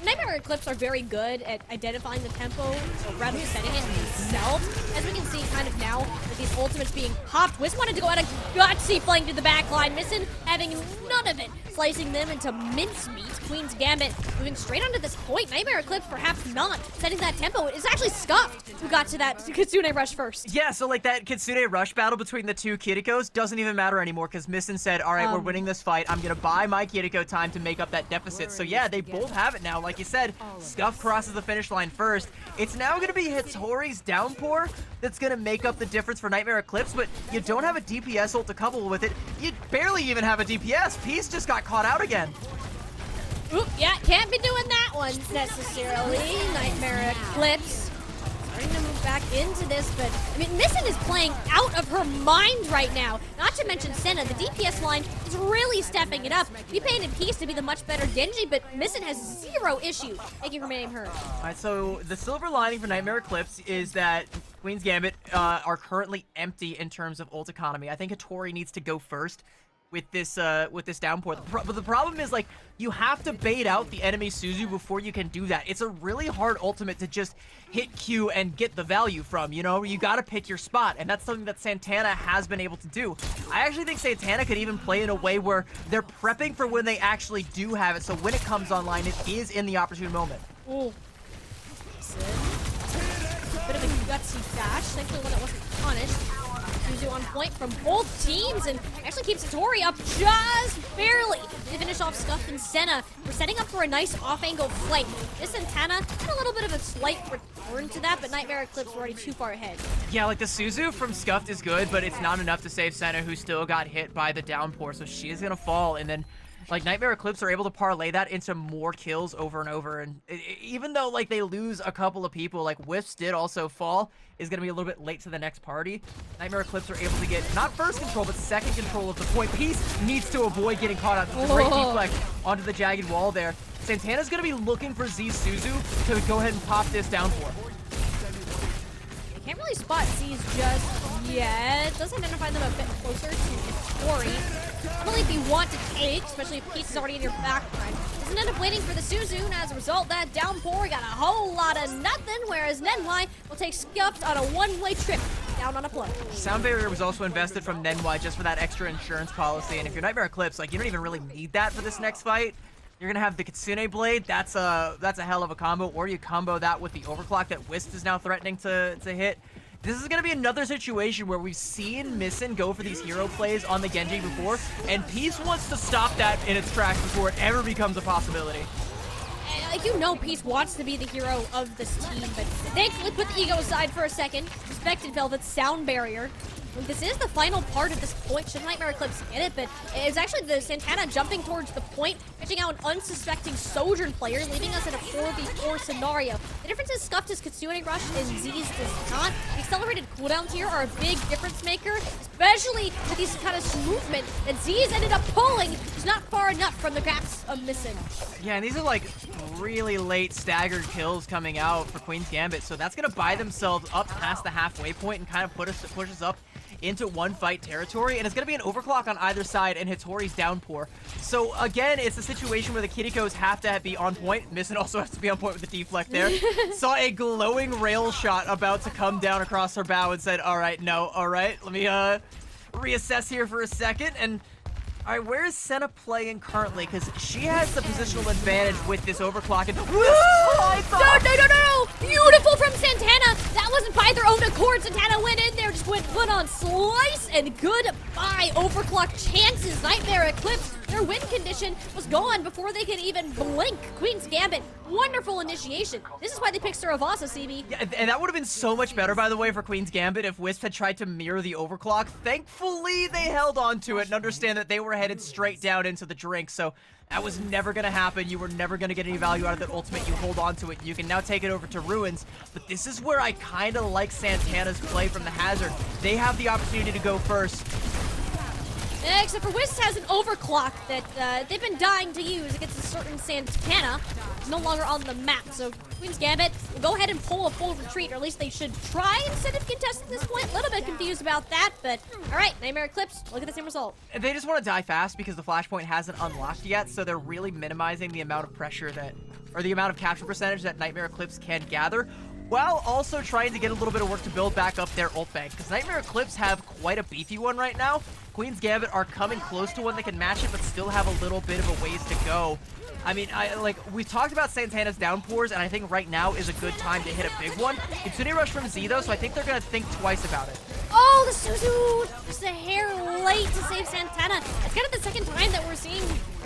[SPEAKER 5] Nightmare Eclipse are very good at identifying the tempo, or rather setting it themselves. As we can see kind of now with these ultimates being popped. Wiz wanted to go out a gutsy flank to the back line. Missing having none of it. Slicing them into mincemeat. Queen's Gambit moving straight onto this point. Nightmare Eclipse perhaps not setting that tempo. It's actually Scuffed who got to that Kitsune Rush first.
[SPEAKER 2] Yeah, so like that Kitsune Rush battle between the two Kirikos doesn't even matter anymore because Missin said, all right, we're winning this fight. I'm going to buy my Kiriko time to make up that deficit. So yeah, they both have it now. Like you said, Scuff crosses the finish line first. It's now going to be Hitori's downpour that's going to make up the difference for Nightmare Eclipse, but you don't have a DPS ult to couple with it. You barely even have a DPS. Peace just got caught out again.
[SPEAKER 5] Oop, yeah, can't be doing that one necessarily. Nightmare Eclipse starting to move back into this, but I mean, Missin is playing out of her mind right now. Not to mention Senna, the DPS line is really stepping it up. We painted Peace to be the much better Genji, but Missin has zero issue making her name heard.
[SPEAKER 2] All right, so the silver lining for Nightmare Eclipse is that Queen's Gambit are currently empty in terms of ult economy. I think Hitori needs to go first with this downpour. But the problem is, like, you have to bait out the enemy Suzu before you can do that. It's a really hard ultimate to just hit Q and get the value from, you know? You gotta pick your spot, and that's something that Santana has been able to do. I actually think Santana could even play in a way where they're prepping for when they actually do have it, so when it comes online, it is in the opportune moment.
[SPEAKER 5] Ooh. Bit of a gutsy dash, thankfully one that wasn't punished. Suzu on point from both teams and actually keeps Hitori up just barely to finish off Scuff and Senna. We're setting up for a nice off-angle flank. This Santana had a little bit of a slight return to that, but Nightmare Eclipse already too far ahead.
[SPEAKER 2] Yeah, like the Suzu from Scuffed is good, but it's not enough to save Senna, who still got hit by the downpour, so she is gonna fall, and then like Nightmare Eclipse are able to parlay that into more kills over and over, and even though like they lose a couple of people, like Whiffs did also fall, is going to be a little bit late to the next party. Nightmare Eclipse are able to get not first control, but second control of the point. Peace needs to avoid getting caught out. It's a great deflect onto the jagged wall there. Santana's going to be looking for Z Suzu to go ahead and pop this downpour.
[SPEAKER 5] Can't really spot Z's just yet. Does identify them a bit closer to Hitori. Definitely if you want to take, especially if Peace is already in your backline. Doesn't end up waiting for the Suzu, and as a result, that downpour got a whole lot of nothing, whereas Nenwai will take Scuffed on a one-way trip down on a play.
[SPEAKER 2] Sound Barrier was also invested from Nenwai just for that extra insurance policy, and if you're Nightmare Eclipse, like, you don't even really need that for this next fight. You're gonna have the Kitsune Blade, that's a hell of a combo, or you combo that with the Overclock that Wisp is now threatening to hit. This is gonna be another situation where we've seen Missin go for these hero plays on the Genji before, and Peace wants to stop that in its tracks before it ever becomes a possibility.
[SPEAKER 5] Like, you know Peace wants to be the hero of this team, but thankfully put the ego aside for a second. Respected Velvet's Sound Barrier. This is the final part of this point. Should Nightmare Eclipse get it? But it's actually the Santana jumping towards the point, catching out an unsuspecting Sojourn player, leaving us in a 4v4 scenario. The difference is Scuffed his Kitsune Rush and Z's does not. The accelerated cooldowns here are a big difference maker, especially with these kind of movement that Z's ended up pulling. He's not far enough from the grasp of Missin.
[SPEAKER 2] Yeah, and these are like really late staggered kills coming out for Queen's Gambit, so that's gonna buy themselves up past the halfway point and kind of push us up into one fight territory, and it's gonna be an overclock on either side and Hitori's downpour. So again, it's a situation where the Kirikos have to be on point. Missin also has to be on point with the deflect there. Saw a glowing rail shot about to come down across her bow and said, all right, let me reassess here for a second. And all right, where is Senna playing currently? Because she has the positional advantage with this overclock. And
[SPEAKER 5] No! Beautiful from Santana. That wasn't by their own accord. Santana went in there, just went put on slice, and goodbye. Overclock chances. Nightmare Eclipse. Their win condition was gone before they could even blink. Queen's Gambit, wonderful initiation. This is why they picked Saravasa, CB.
[SPEAKER 2] Yeah, and that would have been so much better, by the way, for Queen's Gambit if Wisp had tried to mirror the overclock. Thankfully, they held on to it and understand that they were headed straight down into the drink, so that was never going to happen. You were never going to get any value out of that ultimate. You hold on to it. You can now take it over to Ruins, but this is where I kind of like Santana's play from the Hazard. They have the opportunity to go first.
[SPEAKER 5] Except for Wisp has an overclock that they've been dying to use against a certain Santana. It's no longer on the map, so Queen's Gambit will go ahead and pull a full retreat, or at least they should try instead of contest at this point. A little bit confused about that, but all right, Nightmare Eclipse, look at the same result.
[SPEAKER 2] They just want to die fast because the flashpoint hasn't unlocked yet, so they're really minimizing the amount of pressure or the amount of capture percentage that Nightmare Eclipse can gather, while also trying to get a little bit of work to build back up their ult bank, because Nightmare Eclipse have quite a beefy one right now. Queen's Gambit are coming close to one that can match it, but still have a little bit of a ways to go. I mean, we talked about Santana's downpours, and I think right now is a good time to hit a big one. It's Suni Rush from Z, though, so I think they're going to think twice about it.
[SPEAKER 5] Oh, the Suzu! Just a hair late to save Santana. It's kind of the second time that we're seeing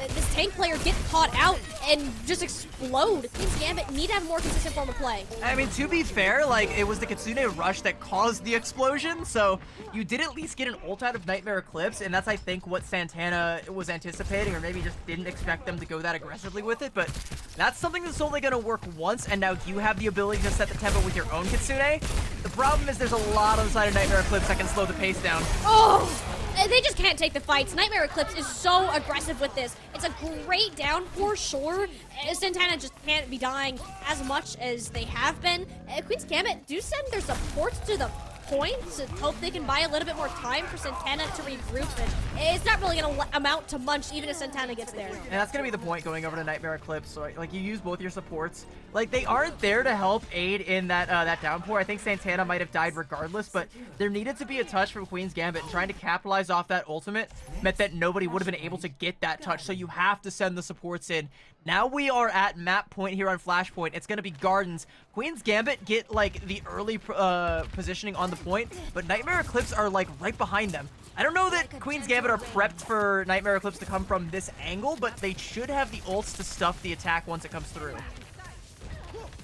[SPEAKER 5] this tank player get caught out and just explode. Queen's Gambit need to have a more consistent form of play.
[SPEAKER 2] I mean, to be fair, like, it was the Kitsune Rush that caused the explosion, so you did at least get an ult out of Nightmare Eclipse, and that's, I think, what Santana was anticipating, or maybe just didn't expect them to go that aggressively with it, but that's something that's only going to work once, and now you have the ability to set the tempo with your own Kitsune. The problem is there's a lot on the side of Nightmare Eclipse that can slow the pace down.
[SPEAKER 5] Oh! They just can't take the fights. Nightmare Eclipse is so aggressive with this. It's a great downpour, sure. Santana just can't be dying as much as they have been. Queen's Gambit do send their supports to the point to hope they can buy a little bit more time for Santana to regroup, and it's not really going to amount to much even if Santana gets there.
[SPEAKER 2] And that's going to be the point going over to Nightmare Eclipse. So, like, you use both your supports. Like, they aren't there to help aid in that that downpour. I think Santana might have died regardless, but there needed to be a touch from Queen's Gambit, and trying to capitalize off that ultimate meant that nobody would have been able to get that touch, so you have to send the supports in. Now we are at map point here on Flashpoint. It's going to be Gardens. Queen's Gambit get, like, the early positioning on the point, but Nightmare Eclipse are, like, right behind them. I don't know that Queen's Gambit are prepped for Nightmare Eclipse to come from this angle, but they should have the ults to stuff the attack once it comes through.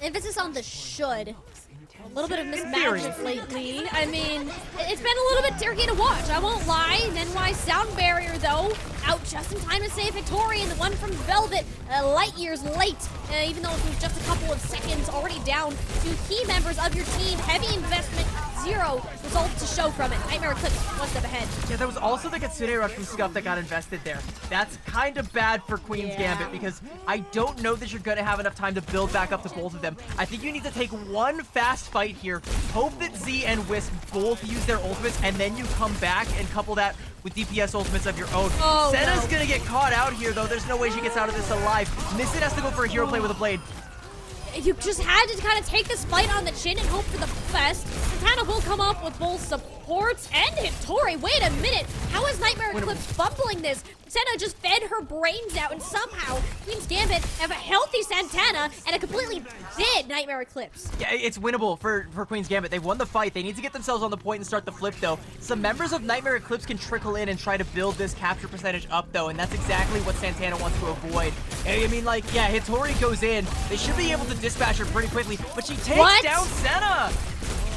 [SPEAKER 5] Emphasis on the should. A little bit of mismanagement lately. I mean, it's been a little bit tricky to watch, I won't lie. Nenwai Sound Barrier, though, out just in time to save Victoria, and the one from Velvet, light years late. Even though it was just a couple of seconds, already down to key members of your team. Heavy investment, zero results to show from it. Nightmare Eclipse one step ahead.
[SPEAKER 2] Yeah, there was also the Kitsune Rush from Scuff that got invested there. That's kind of bad for Queen's Gambit, because I don't know that you're going to have enough time to build back up to both of them. I think you need to take one fast fight here, hope that Z and Wisp both use their ultimates, and then you come back and couple that with DPS ultimates of your own.
[SPEAKER 5] Oh,
[SPEAKER 2] Senna's
[SPEAKER 5] no.
[SPEAKER 2] gonna get caught out here, though. There's no way she gets out of this alive. Missin has to go for a hero play with a blade.
[SPEAKER 5] you just had to kind of take this fight on the chin and hope for the best. Santana will come up with both supports and Hittori. Wait a minute. How is Nightmare Eclipse fumbling this? Senna just fed her brains out, and somehow Queen's Gambit have a healthy Santana and a completely dead Nightmare Eclipse.
[SPEAKER 2] Yeah, it's winnable for Queen's Gambit. They've won the fight. They need to get themselves on the point and start the flip, though. Some members of Nightmare Eclipse can trickle in and try to build this capture percentage up, though, and that's exactly what Santana wants to avoid. I mean, like, yeah, Hittori goes in. They should be able to dispatch her pretty quickly, but she takes down Senna.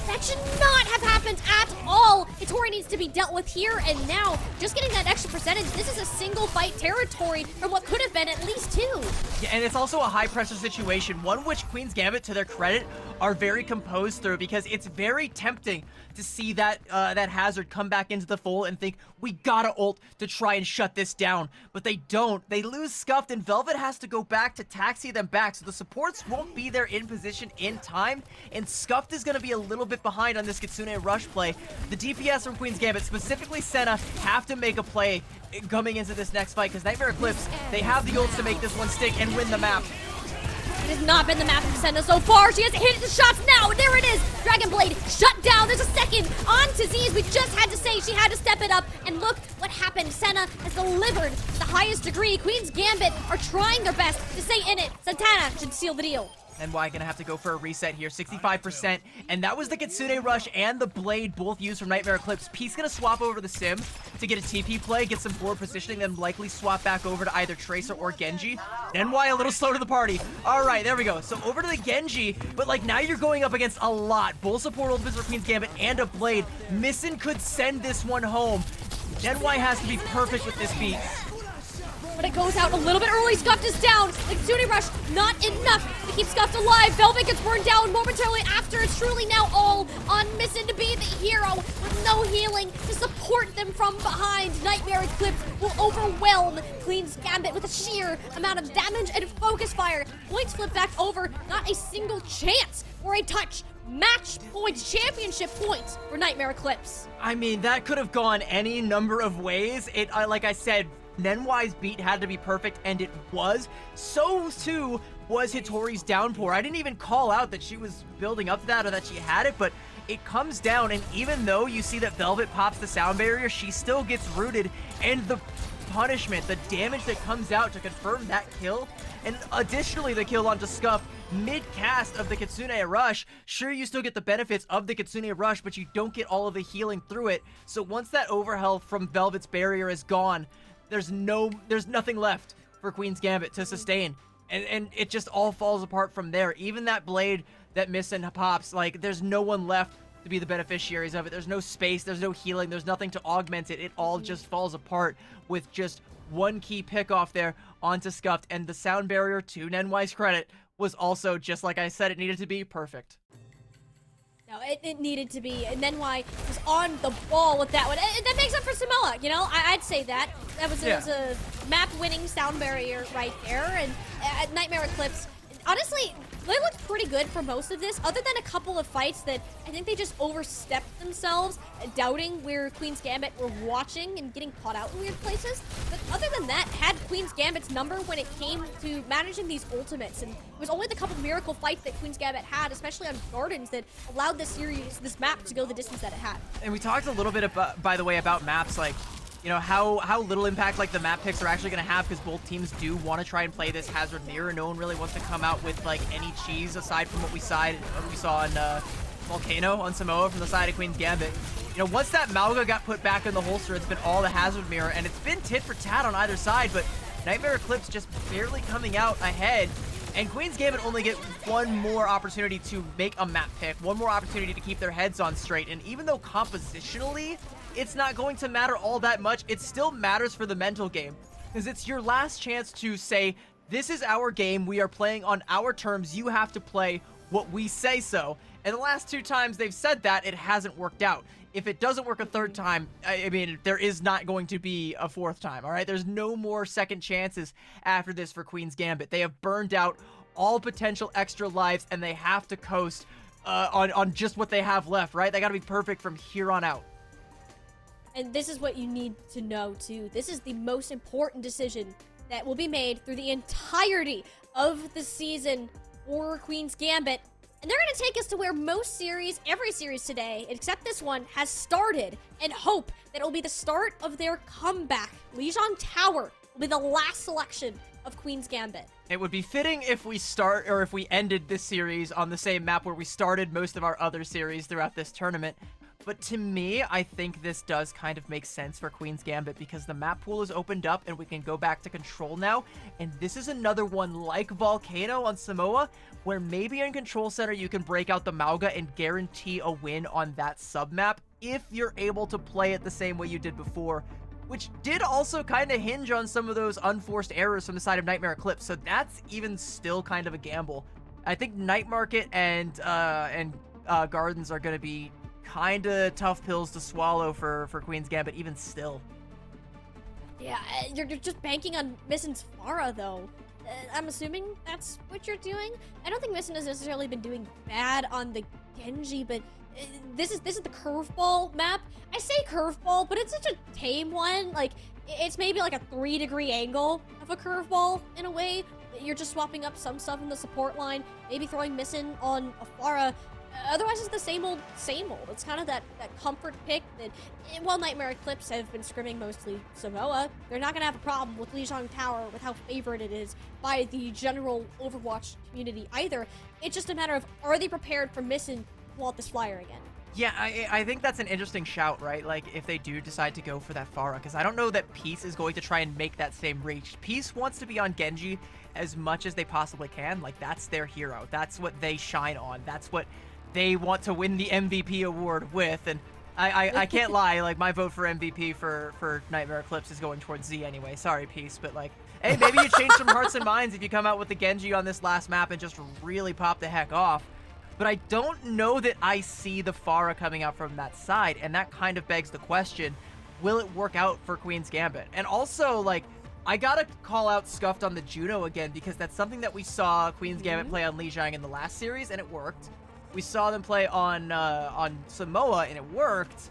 [SPEAKER 5] That should not have happened at all. Hittori needs to be dealt with here and now. Just getting that extra percentage, this is a single fight territory from what could have been at least 2.
[SPEAKER 2] Yeah, and it's also a high pressure situation, one which Queen's Gambit, to their credit, are very composed through, because it's very tempting to see that that Hazard come back into the fold and think, we gotta ult to try and shut this down. But they don't. They lose Scuffed, and Velvet has to go back to taxi them back, so the supports won't be there in position in time, and Scuffed is gonna be a little bit behind on this Kitsune Rush play. The DPS from Queen's Gambit, specifically Senna, have to make a play coming into this next fight, because Nightmare Eclipse, they have the ults to make this one stick and win the map.
[SPEAKER 5] It has not been the map of Senna so far. She has hit the shots now, and there it is. Dragon Blade shut down. There's a second on to Z's. We just had to say she had to step it up, and look what happened. Senna has delivered to the highest degree. Queen's Gambit are trying their best to stay in it. Santana should seal the deal.
[SPEAKER 2] NY gonna have to go for a reset here, 65%, and that was the Kitsune Rush and the Blade both used from Nightmare Eclipse. Peace gonna swap over the Sim to get a TP play, get some forward positioning, then likely swap back over to either Tracer or Genji. NY a little slow to the party. All right, there we go. So over to the Genji, but like now you're going up against a lot. Bull support ultimates for Queen's Gambit and a Blade. Missin could send this one home. NY has to be perfect with this beat.
[SPEAKER 5] But it goes out a little bit early. Scuffed is down. The Kitsune Rush, not enough to keep Scuffed alive. Velvet gets burned down momentarily after. It's truly now all on Missin to be the hero with no healing to support them from behind. Nightmare Eclipse will overwhelm Queen's Gambit with a sheer amount of damage and focus fire. Points flip back over. Not a single chance for a touch. Match points, championship points for Nightmare Eclipse.
[SPEAKER 2] I mean, that could have gone any number of ways. Like I said, NY's beat had to be perfect, and it was. So too was Hittori's downpour. I didn't even call out that she was building up to that or that she had it, but it comes down, and even though you see that Velvet pops the sound barrier, she still gets rooted, and the punishment, the damage that comes out to confirm that kill, and additionally the kill onto Scuff mid-cast of the Kitsune Rush. Sure, you still get the benefits of the Kitsune Rush, but you don't get all of the healing through it. So once that overhealth from Velvet's barrier is gone, there's nothing left for Queen's Gambit to sustain. And it just all falls apart from there. Even that Blade that Missin pops, like, there's no one left to be the beneficiaries of it. There's no space, there's no healing, there's nothing to augment it. It all just falls apart with just one key pick off there onto Scuffed. And the sound barrier, to NY's credit, was also, just like I said, it needed to be perfect.
[SPEAKER 5] No, it needed to be, and NY was on the ball with that one. And that makes up for Samoa, you know? I'd say that. That was, was a map-winning sound barrier right there, and Nightmare Eclipse, honestly, they looked pretty good for most of this, other than a couple of fights that I think they just overstepped themselves, doubting where Queen's Gambit were watching and getting caught out in weird places. But other than that, had Queen's Gambit's number when it came to managing these ultimates, and it was only the couple miracle fights that Queen's Gambit had, especially on Gardens, that allowed this series, this map, to go the distance that it had.
[SPEAKER 2] And we talked a little bit about, by the way, about maps, like, you know, how little impact like the map picks are actually going to have, because both teams do want to try and play this Hazard mirror. No one really wants to come out with like any cheese aside from what we saw in Volcano on Samoa from the side of Queen's Gambit. You know, once that Mauga got put back in the holster, it's been all the Hazard mirror, and it's been tit for tat on either side, but Nightmare Eclipse just barely coming out ahead. And Queen's Gambit only get one more opportunity to make a map pick, one more opportunity to keep their heads on straight. And even though compositionally it's not going to matter all that much, it still matters for the mental game, because it's your last chance to say, this is our game, we are playing on our terms, you have to play what we say so. And the last 2 times they've said that, it hasn't worked out. If it doesn't work a 3rd time, I mean, there is not going to be a 4th time, all right? There's no more second chances after this for Queen's Gambit. They have burned out all potential extra lives, and they have to coast on just what they have left, right? They got to be perfect from here on out.
[SPEAKER 5] And this is what you need to know, too. This is the most important decision that will be made through the entirety of the season. for Queen's Gambit. And they're gonna take us to where most series, every series today, except this one, has started, and hope that it'll be the start of their comeback. Lijiang Tower will be the last selection of Queen's Gambit.
[SPEAKER 2] It would be fitting if we ended this series on the same map where we started most of our other series throughout this tournament. But to me, I think this does kind of make sense for Queen's Gambit because the map pool is opened up and we can go back to Control now. And this is another one like Volcano on Samoa, where maybe in Control Center you can break out the Mauga and guarantee a win on that sub-map if you're able to play it the same way you did before, which did also kind of hinge on some of those unforced errors from the side of Nightmare Eclipse. So that's even still kind of a gamble. I think Night Market and Gardens are going to be kind of tough pills to swallow for Queen's Gambit, even still.
[SPEAKER 5] Yeah, you're just banking on Missin's Pharah, though. I'm assuming that's what you're doing. I don't think Missin has necessarily been doing bad on the Genji, but this is the curveball map. I say curveball, but it's such a tame one. Like, it's maybe like a 3-degree angle of a curveball in a way. You're just swapping up some stuff in the support line, maybe throwing Missin on a Pharah. Otherwise, it's the same old, same old. It's kind of that comfort pick that, while Nightmare Eclipse have been scrimming mostly Samoa, they're not going to have a problem with Lijiang Tower with how favored it is by the general Overwatch community either. It's just a matter of, are they prepared for Missin to pull out this flyer again?
[SPEAKER 2] Yeah, I think that's an interesting shout, right? Like, if they do decide to go for that Pharah, because I don't know that Peace is going to try and make that same reach. Peace wants to be on Genji as much as they possibly can. Like, that's their hero. That's what they shine on. That's what they want to win the MVP award with, and I can't lie, like, my vote for MVP for Nightmare Eclipse is going towards Z anyway. Sorry, Peace, but like, hey, maybe you change some hearts and minds if you come out with the Genji on this last map and just really pop the heck off. But I don't know that I see the Pharah coming out from that side, and that kind of begs the question, will it work out for Queen's Gambit? And also, like, I gotta call out Scuffed on the Juno again, because that's something that we saw Queen's Gambit play on Lijiang in the last series, and it worked. We saw them play on Samoa, and it worked,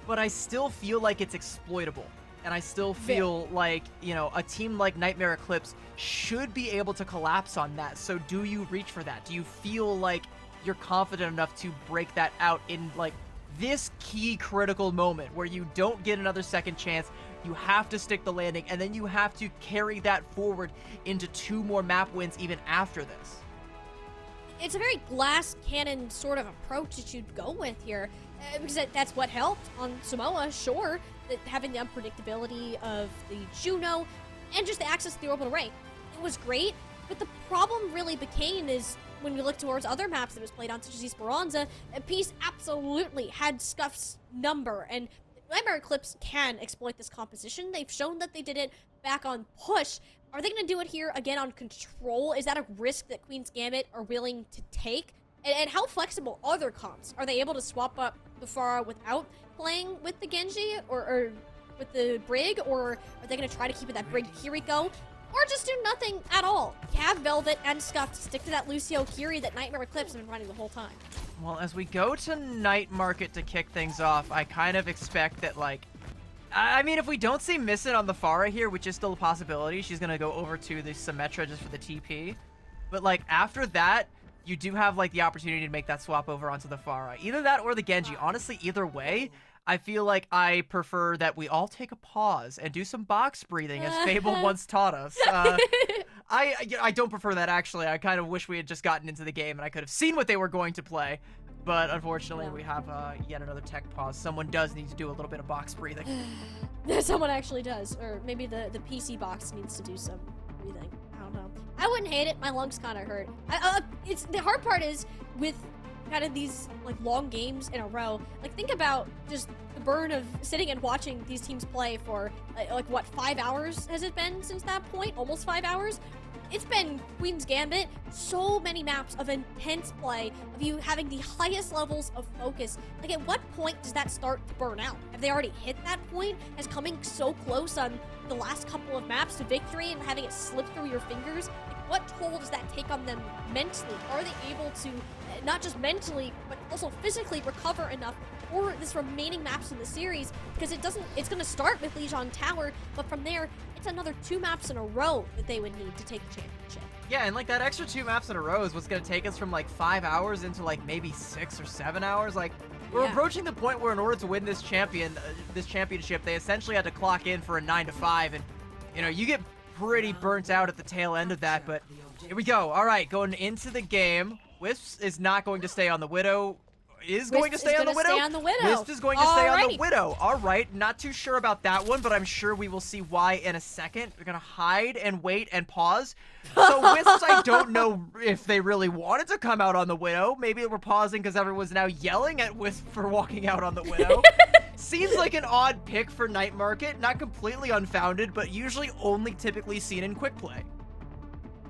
[SPEAKER 2] but I still feel like it's exploitable. And I still feel like, you know, a team like Nightmare Eclipse should be able to collapse on that. So do you reach for that? Do you feel like you're confident enough to break that out in, like, this key critical moment where you don't get another second chance, you have to stick the landing, and then you have to carry that forward into 2 more map wins even after this?
[SPEAKER 5] It's a very glass cannon sort of approach that you'd go with here, because that's what helped on Samoa, sure, that having the unpredictability of the Juno and just the access to the orbital ray. It was great, but the problem really became is when we look towards other maps that was played on, such as Esperanza, Peace absolutely had Scuff's number, and Nightmare Eclipse can exploit this composition. They've shown that they did it back on Push. Are they going to do it here again on Control? Is that a risk that Queen's Gambit are willing to take? And how flexible are their comps? Are they able to swap up the Pharah without playing with the Genji or with the Brig? Or are they going to try to keep it that Brig Kiriko? Or just do nothing at all? Have Velvet and Scuff to stick to that Lucio Kiri that Nightmare Eclipse have been running the whole time.
[SPEAKER 2] Well, as we go to Night Market to kick things off, I kind of expect that, like, I mean, if we don't see Missin on the Pharah here, which is still a possibility, she's going to go over to the Symmetra just for the TP. But, like, after that, you do have, like, the opportunity to make that swap over onto the Pharah. Either that or the Genji. Honestly, either way, I feel like I prefer that we all take a pause and do some box breathing, as Fable once taught us. I don't prefer that, actually. I kind of wish we had just gotten into the game and I could have seen what they were going to play. But unfortunately, we have yet another tech pause. Someone does need to do a little bit of box breathing.
[SPEAKER 5] Someone actually does. Or maybe the PC box needs to do some breathing. I don't know. I wouldn't hate it. My lungs kind of hurt. It's the hard part is with kind of these, like, long games in a row. Like, think about just the burn of sitting and watching these teams play for, like, what, 5 hours has it been since that point? Almost 5 hours? It's been Queen's Gambit, so many maps of intense play, of you having the highest levels of focus. Like, at what point does that start to burn out? Have they already hit that point? As coming so close on the last couple of maps to victory and having it slip through your fingers? Like, what toll does that take on them mentally? Are they able to, not just mentally, but also physically recover enough to for this remaining maps in the series, because it's going to start with Lijiang Tower, but from there, it's another 2 maps in a row that they would need to take the championship.
[SPEAKER 2] Yeah, and like that extra 2 maps in a row is what's gonna take us from like 5 hours into like maybe 6 or 7 hours. Like we're
[SPEAKER 5] Yeah.
[SPEAKER 2] approaching the point where in order to win this championship, they essentially had to clock in for a 9 to 5, and you know you get pretty burnt out at the tail end of that. But here we go. All right, going into the game, Wisps is not going to stay on the Widow. Is going to
[SPEAKER 5] Wisp
[SPEAKER 2] stay
[SPEAKER 5] is
[SPEAKER 2] on the
[SPEAKER 5] gonna
[SPEAKER 2] Widow.
[SPEAKER 5] stay on the Widow.
[SPEAKER 2] Wisp is going to stay on the
[SPEAKER 5] Alrighty.
[SPEAKER 2] Widow. All right, not too sure about that one, but I'm sure we will see why in a second. We're gonna hide and wait and pause. So Wisps, I don't know if they really wanted to come out on the Widow. Maybe we're pausing because everyone's now yelling at Wisp for walking out on the Widow. Seems like an odd pick for Night Market. Not completely unfounded, but usually only typically seen in quick play.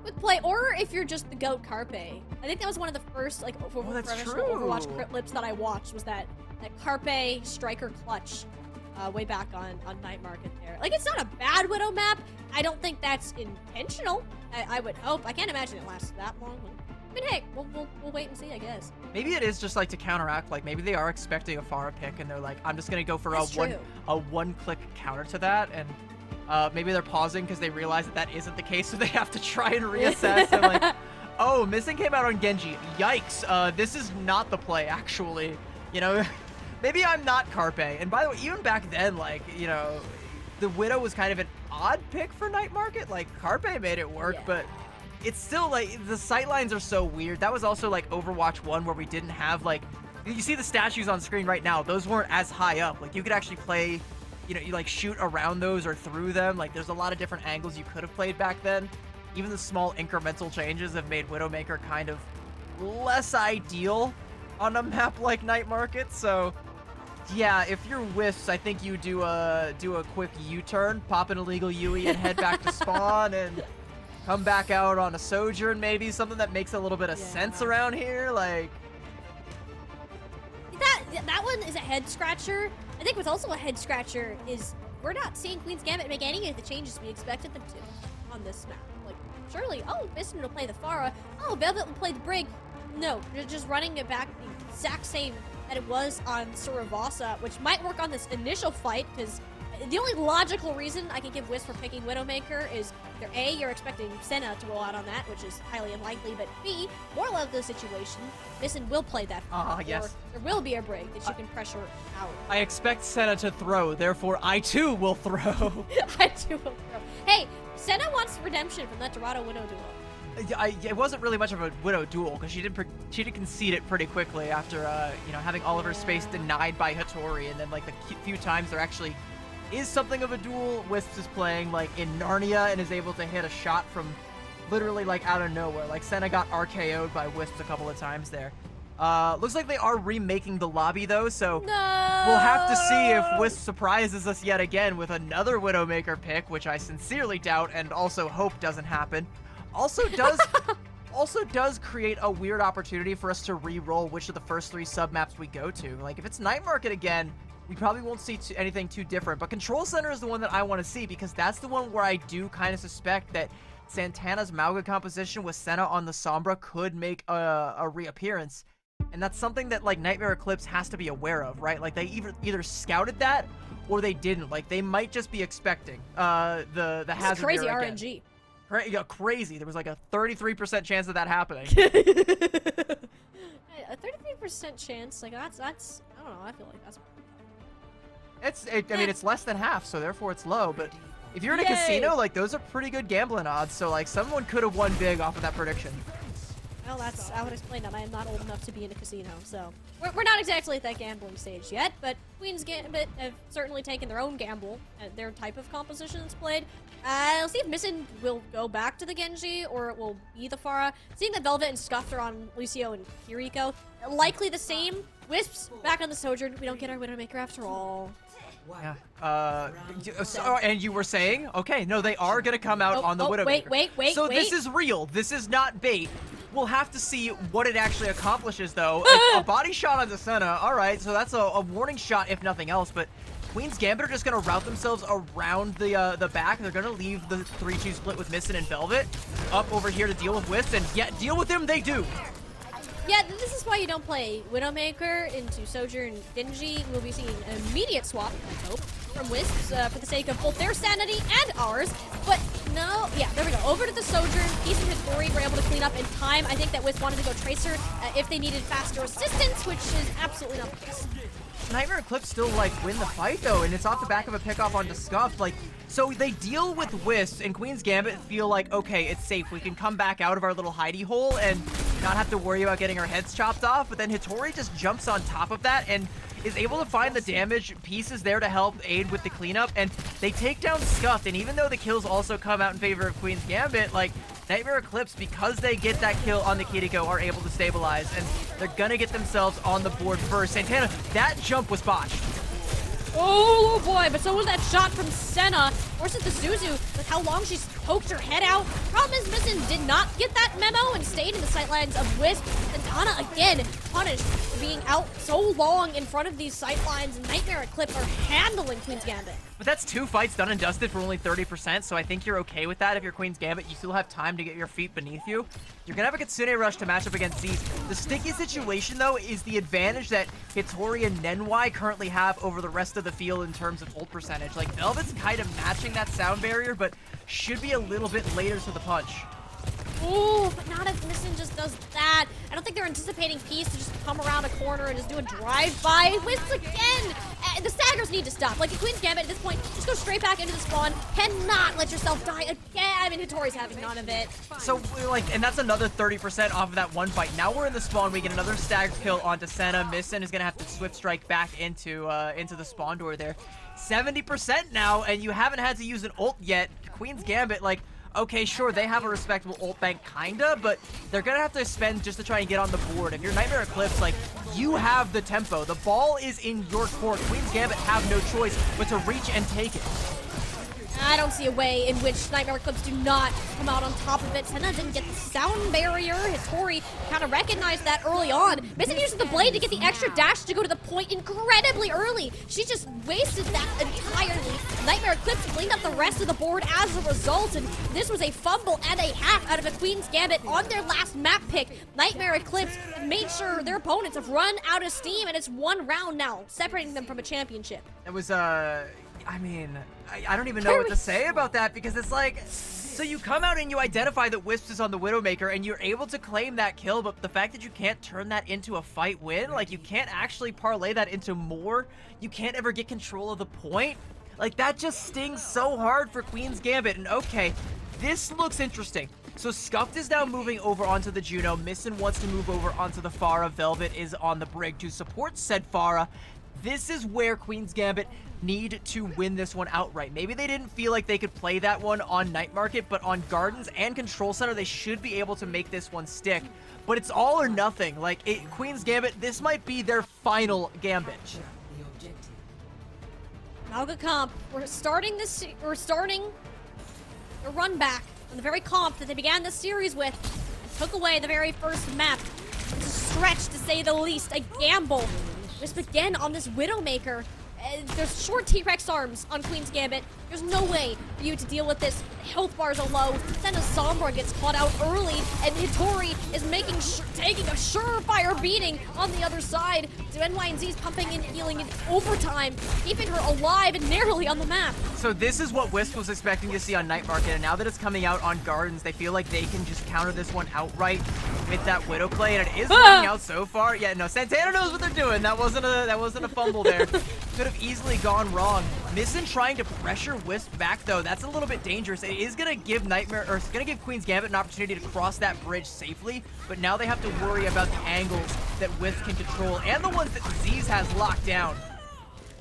[SPEAKER 5] Quick play, or if you're just the GOAT Carpe. I think that was one of the first like
[SPEAKER 2] that's
[SPEAKER 5] professional
[SPEAKER 2] true.
[SPEAKER 5] Overwatch clips that I watched, was that Carpe striker clutch way back on Night Market there. Like, it's not a bad Widow map. I don't think that's intentional. I would hope. I can't imagine it lasts that long. I mean, hey, we'll wait and see, I guess.
[SPEAKER 2] Maybe it is just like to counteract, like maybe they are expecting a Pharah pick and they're like, I'm just gonna go for
[SPEAKER 5] That's true.
[SPEAKER 2] a one-click counter to that, and maybe they're pausing because they realize that isn't the case, so they have to try and reassess. And like, oh, Missing came out on Genji. Yikes! This is not the play, actually. You know, maybe I'm not Carpe. And by the way, even back then, like, you know, the Widow was kind of an odd pick for Night Market. Like, Carpe made it work,
[SPEAKER 5] Yeah.
[SPEAKER 2] but it's still like the sightlines are so weird. That was also like Overwatch 1 where we didn't have like, you see the statues on screen right now, those weren't as high up. Like you could actually play, you know, you like shoot around those or through them. Like there's a lot of different angles you could have played back then. Even the small incremental changes have made Widowmaker kind of less ideal on a map like Night Market. So yeah, if you're Wisps, I think you do a quick U-turn, pop an illegal UE and head back to spawn and come back out on a Sojourn, maybe something that makes a little bit of sense around here. Like
[SPEAKER 5] That one is a head scratcher. I think what's also a head scratcher is we're not seeing Queen's Gambit make any of the changes we expected them to on this map. Like, surely, oh, Misten will play the Pharah. Oh, Velvet will play the Brig. No, they're just running it back the exact same that it was on Suravasa, which might work on this initial fight, because the only logical reason I can give Wisp for picking Widowmaker is either A, you're expecting Senna to roll out on that, which is highly unlikely, but B, more likely the situation, Misten will play that.
[SPEAKER 2] yes.
[SPEAKER 5] Or there will be a break that you can pressure out.
[SPEAKER 2] I expect Senna to throw, therefore I too will throw.
[SPEAKER 5] I do will throw. Hey, Senna wants redemption from that Dorado Widow duel.
[SPEAKER 2] It wasn't really much of a Widow duel because she did concede it pretty quickly after you know, having all of her space denied by Hattori, and then like the few times there actually is something of a duel. Wisps is playing like in Narnia and is able to hit a shot from literally like out of nowhere. Like Senna got RKO'd by Wisps a couple of times there. Looks like they are remaking the lobby though, so
[SPEAKER 5] No!
[SPEAKER 2] we'll have to see if Wisp surprises us yet again with another Widowmaker pick, which I sincerely doubt and also hope doesn't happen. Also does create a weird opportunity for us to re-roll which of the first 3 sub-maps we go to. Like, if it's Night Market again, we probably won't see anything too different. But Control Center is the one that I want to see, because that's the one where I do kind of suspect that Santana's Mauga composition with Senna on the Sombra could make a reappearance. And that's something that, like, Nightmare Eclipse has to be aware of, right? Like, they either scouted that or they didn't. Like, they might just be expecting the
[SPEAKER 5] This is
[SPEAKER 2] hazard
[SPEAKER 5] crazy
[SPEAKER 2] mirror again.
[SPEAKER 5] RNG.
[SPEAKER 2] Yeah, crazy. There was like a 33% chance of that happening.
[SPEAKER 5] A 33% chance, like that's I don't know, I feel like that's
[SPEAKER 2] I mean, it's less than half, so therefore it's low. But if you're in a
[SPEAKER 5] Yay!
[SPEAKER 2] casino, like those are pretty good gambling odds. So like someone could have won big off of that prediction.
[SPEAKER 5] well, I would explain that I am not old enough to be in a casino, so we're not exactly at that gambling stage yet. But Queen's Gambit have certainly taken their own gamble at their type of compositions played. I'll see if Misten will go back to the Genji or it will be the Pharah. Seeing that Velvet and Scuffed are on Lucio and Kiriko, likely the same. Wisps back on the Sojourn. We don't get our Widowmaker after all.
[SPEAKER 2] Yeah. And you were saying, okay, no, they are gonna come out on the Widowmaker.
[SPEAKER 5] Wait.
[SPEAKER 2] So this is real. This is not bait. We'll have to see what it actually accomplishes, though. A body shot on Senna. All right, so that's a warning shot, if nothing else. But Queen's Gambit are just gonna route themselves around the back. They're gonna leave the 3-2 split with Misten and Velvet up over here to deal with Wisp, and yet deal with them they do.
[SPEAKER 5] Yeah, this is why you don't play Widowmaker into Sojourn Genji. We'll be seeing an immediate swap, I hope, from Wisps for the sake of both their sanity and ours. But no, yeah, there we go. Over to the Sojourn. Peace and Hitori were able to clean up in time. I think that Wisp wanted to go Tracer if they needed faster assistance, which is absolutely not the case.
[SPEAKER 2] Nightmare Eclipse still, like, win the fight, though, and it's off the back of a pickoff onto Scuff. Like, so they deal with Wisps, and Queen's Gambit feel like, okay, it's safe. We can come back out of our little hidey hole and not have to worry about getting our heads chopped off. But then Hitori just jumps on top of that and is able to find the damage. Pieces there to help aid with the cleanup, and they take down Scuffed. And even though the kills also come out in favor of Queen's Gambit, like, Nightmare Eclipse, because they get that kill on the Kiriko, are able to stabilize, and they're gonna get themselves on the board first. Santana, that jump was botched.
[SPEAKER 5] Oh boy, but so was that shot from Senna. Forces the Zuzu with how long she's poked her head out. Problem is, Missing did not get that memo and stayed in the sightlines of Wisp. Santana again punished for being out so long in front of these sightlines. Nightmare Eclipse are handling Queen's Gambit.
[SPEAKER 2] But that's 2 fights done and dusted for only 30%, so I think you're okay with that if you're Queen's Gambit. You still have time to get your feet beneath you. You're gonna have a Kitsune Rush to match up against Z's. The sticky situation, though, is the advantage that Hitori and Nenwai currently have over the rest of the field in terms of ult percentage. Like, Velvet's kind of matching that sound barrier, but should be a little bit later to the punch.
[SPEAKER 5] Ooh, but not if Missing just does that. I don't think they're anticipating Peace to just come around a corner and just do a drive-by. Wisps again! The staggers need to stop. Like, in Queen's Gambit at this point, just go straight back into the spawn. Cannot let yourself die again. I mean, Hitori's having none of it.
[SPEAKER 2] So, like, and that's another 30% off of that one fight. Now we're in the spawn. We get another stagger kill onto Senna. Missing is going to have to Swift Strike back into the spawn door there. 70% now, and you haven't had to use an ult yet. Queen's Gambit, like, okay, sure, they have a respectable ult bank, kinda, but they're gonna have to spend just to try and get on the board. If you're Nightmare Eclipse, like, you have the tempo. The ball is in your court. Queen's Gambit have no choice but to reach and take it.
[SPEAKER 5] I don't see a way in which Nightmare Eclipse do not come out on top of it. Senna didn't get the sound barrier. Hitori kind of recognized that early on. Missing uses the blade to get the extra dash to go to the point incredibly early. She just wasted that entirely. Nightmare Eclipse cleaned up the rest of the board as a result, and this was a fumble and a half out of a Queen's Gambit on their last map pick. Nightmare Eclipse made sure their opponents have run out of steam, and it's one round now, separating them from a championship.
[SPEAKER 2] It was, I mean, I don't even know what to say about that, because it's like, so you come out and you identify that Wisps is on the Widowmaker and you're able to claim that kill, but the fact that you can't turn that into a fight win, like, you can't actually parlay that into more, you can't ever get control of the point, like, that just stings so hard for Queen's Gambit. And okay, this looks interesting. So Scuffed is now moving over onto the Juno. Missing wants to move over onto the Pharah. Velvet is on the Brig to support said Pharah. This is where Queen's Gambit need to win this one outright. Maybe they didn't feel like they could play that one on Night Market, but on Gardens and Control Center, they should be able to make this one stick. But it's all or nothing. Like, Queen's Gambit, this might be their final Gambit.
[SPEAKER 5] Malga Comp, we're starting the run back on the very comp that they began this series with. Took away the very first map. It's a stretch, to say the least, a gamble. Just again on this Widowmaker. There's short T-Rex arms on Queen's Gambit. There's no way for you to deal with this. Health bars are low. Senna Sombra gets caught out early, and Hitori is taking a surefire beating on the other side. So NYNZ's pumping and healing in overtime, keeping her alive and narrowly on the map.
[SPEAKER 2] So this is what Wisp was expecting to see on Night Market, and now that it's coming out on Gardens, they feel like they can just counter this one outright with that Widow play, and it is working out so far. Yeah, no, Santana knows what they're doing. That wasn't a fumble there. Could have easily gone wrong. Missing trying to pressure Wisp back, though. That's a little bit dangerous. It is gonna give it's gonna give Queen's Gambit an opportunity to cross that bridge safely, but now they have to worry about the angles that Wisp can control and the ones that Z's has locked down.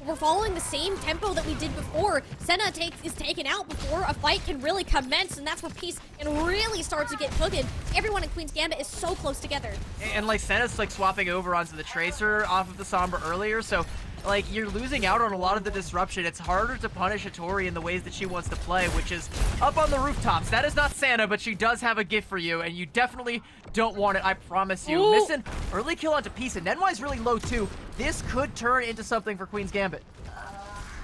[SPEAKER 5] We're following the same tempo that we did before. Senna is taken out before a fight can really commence, and that's where Peace can really start to get cooking. Everyone in Queen's Gambit is so close together.
[SPEAKER 2] And like Senna's like swapping over onto the Tracer off of the Sombra earlier, so like you're losing out on a lot of the disruption. It's harder to punish Hitori in the ways that she wants to play, which is up on the rooftops. That is not Santa, but she does have a gift for you, and you definitely don't want it, I promise you.
[SPEAKER 5] Ooh.
[SPEAKER 2] Missing early kill onto Peace, and Nenwai's really low too. This could turn into something for Queen's Gambit.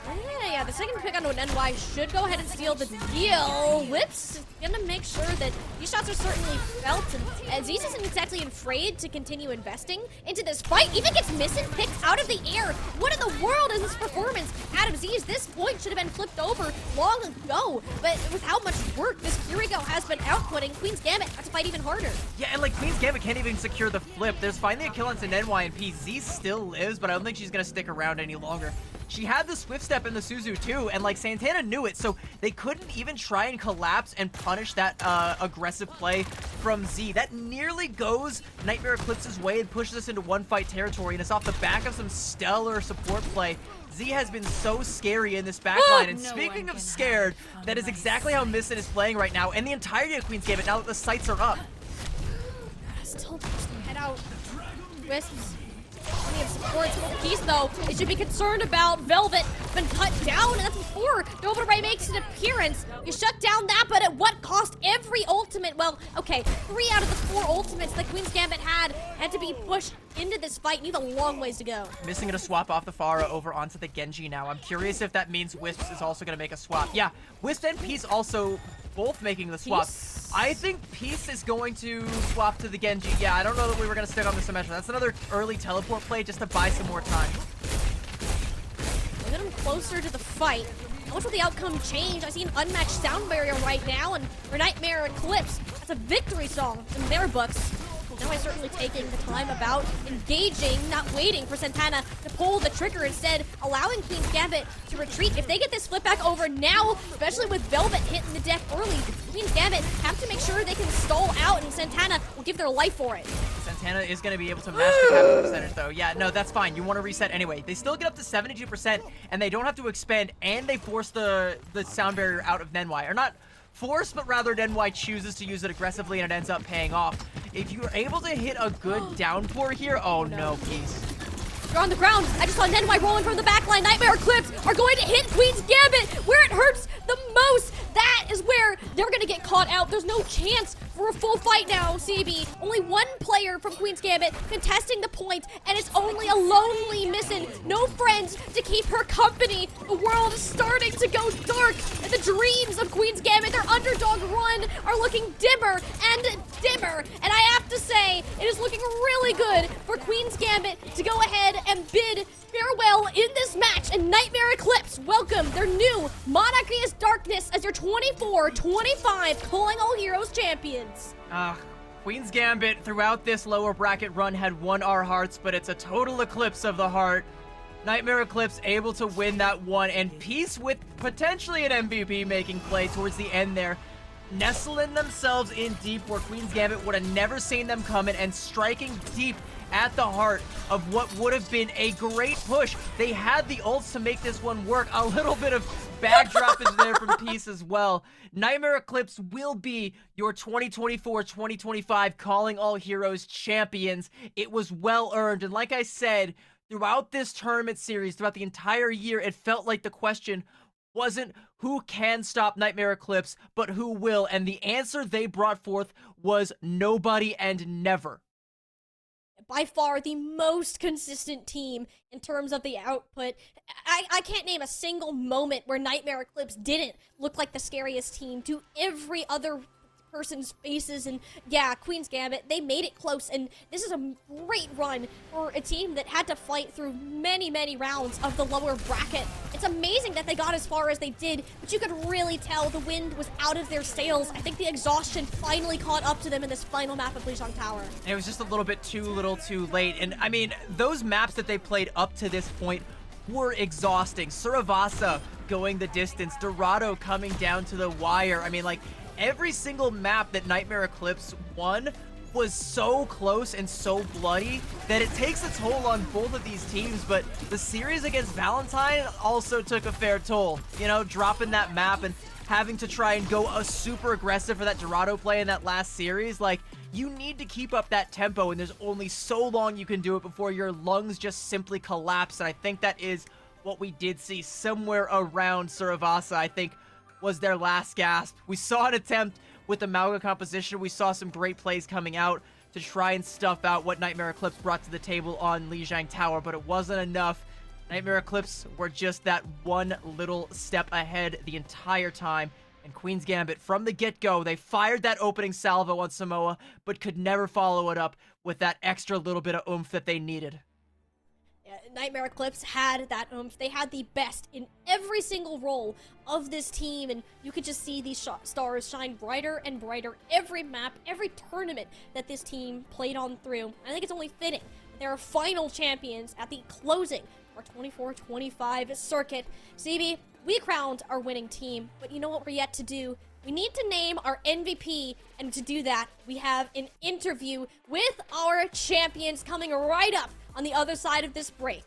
[SPEAKER 5] Yeah, the second pick onto an NY should go ahead and steal the deal. Whips gonna make sure that these shots are certainly felt, and Zeus isn't exactly afraid to continue investing into this fight. Even gets missing picked out of the air. What in the world is this performance? Adam Z's, this point should have been flipped over long ago, but with how much work this Kiriko has been outputting, Queen's Gambit has to fight even harder.
[SPEAKER 2] Yeah, and like Queen's Gambit can't even secure the flip. There's finally a kill onto NY and P. Z still lives, but I don't think she's gonna stick around any longer. She had the Swift Step in the Suzu too, and like Santana knew it, so they couldn't even try and collapse and punish that aggressive play from Z. That nearly goes Nightmare Eclipse's way and pushes us into one fight territory, and it's off the back of some stellar support play. Z has been so scary in this backline, and speaking of scared, that is exactly how Missin is playing right now, and the entirety of Queen's Gambit now that the sights are up.
[SPEAKER 5] Still head out. Wisps. Plenty of supports for Peace, though. They should be concerned about Velvet. Been cut down, and that's before Nova Ray makes an appearance. You shut down that, but at what cost? Every ultimate, well, okay, 3 out of the 4 ultimates that Queen's Gambit had to be pushed into this fight. You have a long ways to go.
[SPEAKER 2] Missing gonna swap off the Pharah over onto the Genji now. I'm curious if that means Wisps is also gonna make a swap. Yeah, Wisp and Peace also both making the swap.
[SPEAKER 5] Peace?
[SPEAKER 2] I think Peace is going to swap to the Genji. Yeah, I don't know that we were gonna stick on the Symmetra. That's another early teleport play just to buy some more time.
[SPEAKER 5] We'll get him closer to the fight. How much will the outcome change? I see an unmatched sound barrier right now, and for Nightmare Eclipse, that's a victory song in their books. Now I'm certainly taking the time about engaging, not waiting for Santana to pull the trigger, instead allowing Queen's Gambit to retreat. If they get this flip back over now, especially with Velvet hitting the deck early, Queen's Gambit have to make sure they can stall out, and Santana will give their life for it.
[SPEAKER 2] Santana is going to be able to match the capital percentage, though. Yeah, no, that's fine. You want to reset anyway. They still get up to 72%, and they don't have to expend, and they force the sound barrier out of Nenwai. Or not force, but rather Nenwai chooses to use it aggressively, and it ends up paying off. If you're able to hit a good downpour here, oh no, Peace.
[SPEAKER 5] They're on the ground. I just saw Nenwai rolling from the backline. Nightmare Eclipse are going to hit Queen's Gambit where it hurts the most. That is where they're going to get caught out. There's no chance for a full fight now, CB. Only one player from Queen's Gambit contesting the point, and it's only a lonely Missin. No friends to keep her company. The world is starting to go dark, and the dreams of Queen's Gambit, their underdog run, are looking dimmer and dimmer. And I have to say, it is looking really good for Queen's Gambit to go ahead and bid farewell in this match. And Nightmare Eclipse welcome their new Monarchia's Darkness as their 24-25 Calling All Heroes champions.
[SPEAKER 2] Queen's Gambit throughout this lower bracket run had won our hearts, but it's a total eclipse of the heart. Nightmare Eclipse able to win that one, and Peace with potentially an MVP making play towards the end there, nestling themselves in deep where Queen's Gambit would have never seen them coming, and striking deep at the heart of what would have been a great push. They had the ults to make this one work. A little bit of backdrop is there from Peace as well. Nightmare Eclipse will be your 2024-2025 Calling All Heroes champions. It was well earned, and like I said, throughout this tournament series, throughout the entire year, it felt like the question wasn't who can stop Nightmare Eclipse, but who will, and the answer they brought forth was nobody and never.
[SPEAKER 5] By far the most consistent team in terms of the output. I can't name a single moment where Nightmare Eclipse didn't look like the scariest team to every other person's faces. And yeah, Queen's Gambit, they made it close, and this is a great run for a team that had to fight through many rounds of the lower bracket. It's amazing that they got as far as they did, but you could really tell the wind was out of their sails. I think the exhaustion finally caught up to them in this final map of Lijiang Tower.
[SPEAKER 2] And it was just a little bit too little too late. And I mean, those maps that they played up to this point were exhausting. Suravasa going the distance, Dorado coming down to the wire. I mean, like, every single map that Nightmare Eclipse won was so close and so bloody that it takes a toll on both of these teams. But the series against Valentine also took a fair toll. You know, dropping that map and having to try and go super aggressive for that Dorado play in that last series. Like, you need to keep up that tempo, and there's only so long you can do it before your lungs just simply collapse. And I think that is what we did see somewhere around Suravasa, I think, was their last gasp. We saw an attempt with the Mauga composition. We saw some great plays coming out to try and stuff out what Nightmare Eclipse brought to the table on Lijiang Tower, but it wasn't enough. Nightmare Eclipse were just that one little step ahead the entire time. And Queen's Gambit, from the get-go, they fired that opening salvo on Samoa, but could never follow it up with that extra little bit of oomph that they needed.
[SPEAKER 5] Nightmare Eclipse had that oomph. They had the best in every single role of this team, and you could just see these stars shine brighter and brighter every map, every tournament that this team played on through. I think it's only fitting that they're final champions at the closing of our 24-25 circuit. CB, we crowned our winning team, but you know what we're yet to do? We need to name our MVP, and to do that, we have an interview with our champions coming right up on the other side of this break.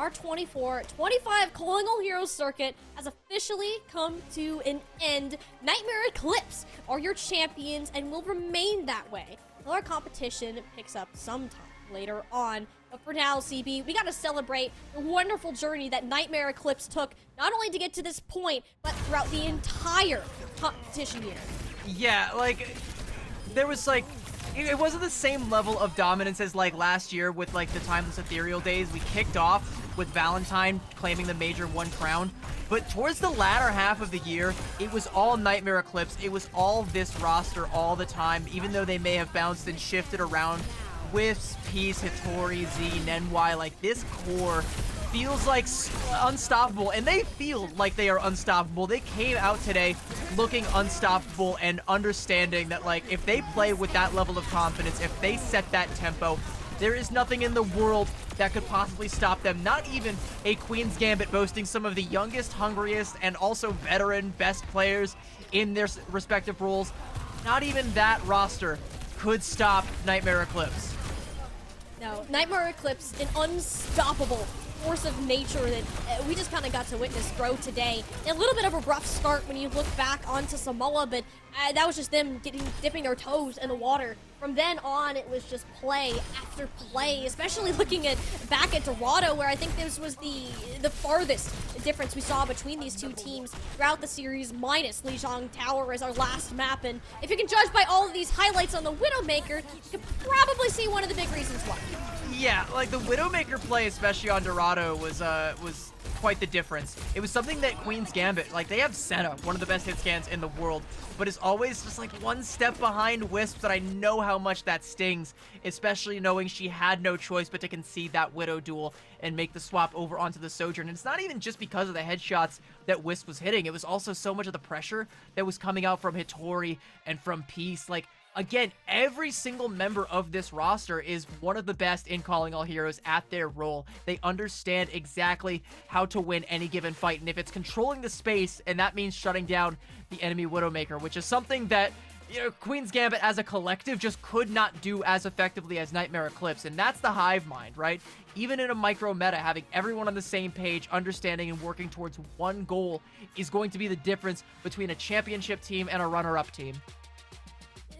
[SPEAKER 5] our 24-25 Calling All Heroes circuit has officially come to an end. Nightmare Eclipse are your champions and will remain that way until our competition picks up sometime later on. But for now, CB, we gotta celebrate the wonderful journey that Nightmare Eclipse took, not only to get to this point, but throughout the entire competition year.
[SPEAKER 2] Yeah, like, there was like, it wasn't the same level of dominance as like last year with like the Timeless Ethereal days. We kicked off with Valentine claiming the Major 1 crown, but towards the latter half of the year, it was all Nightmare Eclipse. It was all this roster all the time, even though they may have bounced and shifted around. Wisps, Peace, Hitori, Z, Nenwai, like this core feels like unstoppable, and they feel like they are unstoppable. They came out today looking unstoppable and understanding that, like, if they play with that level of confidence, if they set that tempo, there is nothing in the world that could possibly stop them. Not even a Queen's Gambit boasting some of the youngest, hungriest, and also veteran best players in their respective roles. Not even that roster could stop Nightmare Eclipse.
[SPEAKER 5] No, Nightmare Eclipse, an unstoppable force of nature that we just kind of got to witness grow today. A little bit of a rough start when you look back onto Samoa, but that was just them dipping their toes in the water. From then on, it was just play after play, especially looking back at Dorado, where I think this was the farthest difference we saw between these two teams throughout the series, minus Lijiang Tower as our last map. And if you can judge by all of these highlights on the Widowmaker, you could probably see one of the big reasons why.
[SPEAKER 2] Yeah, like the Widowmaker play, especially on Dorado, was quite the difference. It was something that Queen's Gambit, like, they have Senna, one of the best hit scans in the world, but is always just like one step behind Wisps, and I know how much that stings, especially knowing she had no choice but to concede that Widow duel and make the swap over onto the Sojourn. And it's not even just because of the headshots that Wisp was hitting, it was also so much of the pressure that was coming out from Hitori and from Peace. Like, again, every single member of this roster is one of the best in Calling All Heroes at their role. They understand exactly how to win any given fight, and if it's controlling the space, and that means shutting down the enemy Widowmaker, which is something that, you know, Queen's Gambit as a collective just could not do as effectively as Nightmare Eclipse, and that's the hive mind, right? Even in a micro meta, having everyone on the same page, understanding and working towards one goal is going to be the difference between a championship team and a runner-up team.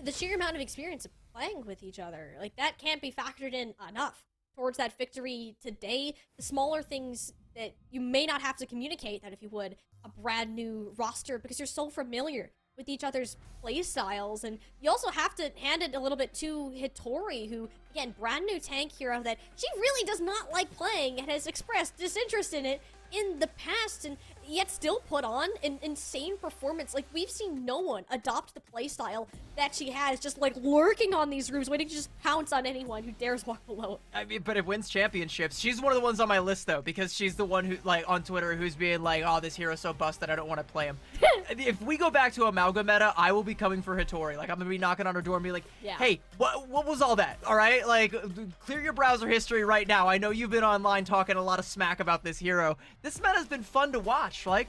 [SPEAKER 5] The sheer amount of experience of playing with each other, like, that can't be factored in enough towards that victory today. The smaller things that you may not have to communicate, that if you would, a brand new roster, because you're so familiar with each other's play styles. And you also have to hand it a little bit to Hitori, who, again, brand new tank hero that she really does not like playing and has expressed disinterest in it in the past, and yet still put on an insane performance. Like, we've seen no one adopt the playstyle that she has, just like lurking on these roofs, waiting to just pounce on anyone who dares walk below it.
[SPEAKER 2] I mean, but it wins championships. She's one of the ones on my list, though, because she's the one who, like, on Twitter, who's being like, oh, this hero's so busted, I don't want to play him. If we go back to Amalgam meta, I will be coming for Hitori. Like, I'm gonna be knocking on her door and be like, hey, what was all that? All right, like, clear your browser history right now. I know you've been online talking a lot of smack about this hero. This meta's been fun to watch. Like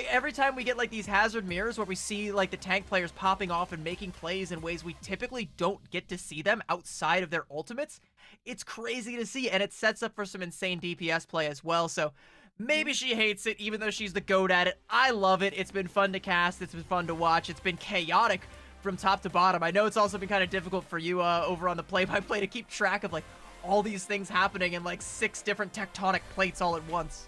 [SPEAKER 2] every time we get like these hazard mirrors where we see like the tank players popping off and making plays in ways we typically don't get to see them outside of their ultimates, it's crazy to see, and it sets up for some insane DPS play as well. So maybe she hates it, even though she's the GOAT at it. I love it. It's been fun to cast. It's been fun to watch. It's been chaotic from top to bottom. I know it's also been kind of difficult for you over on the play-by-play to keep track of like all these things happening in like 6 different tectonic plates all at once.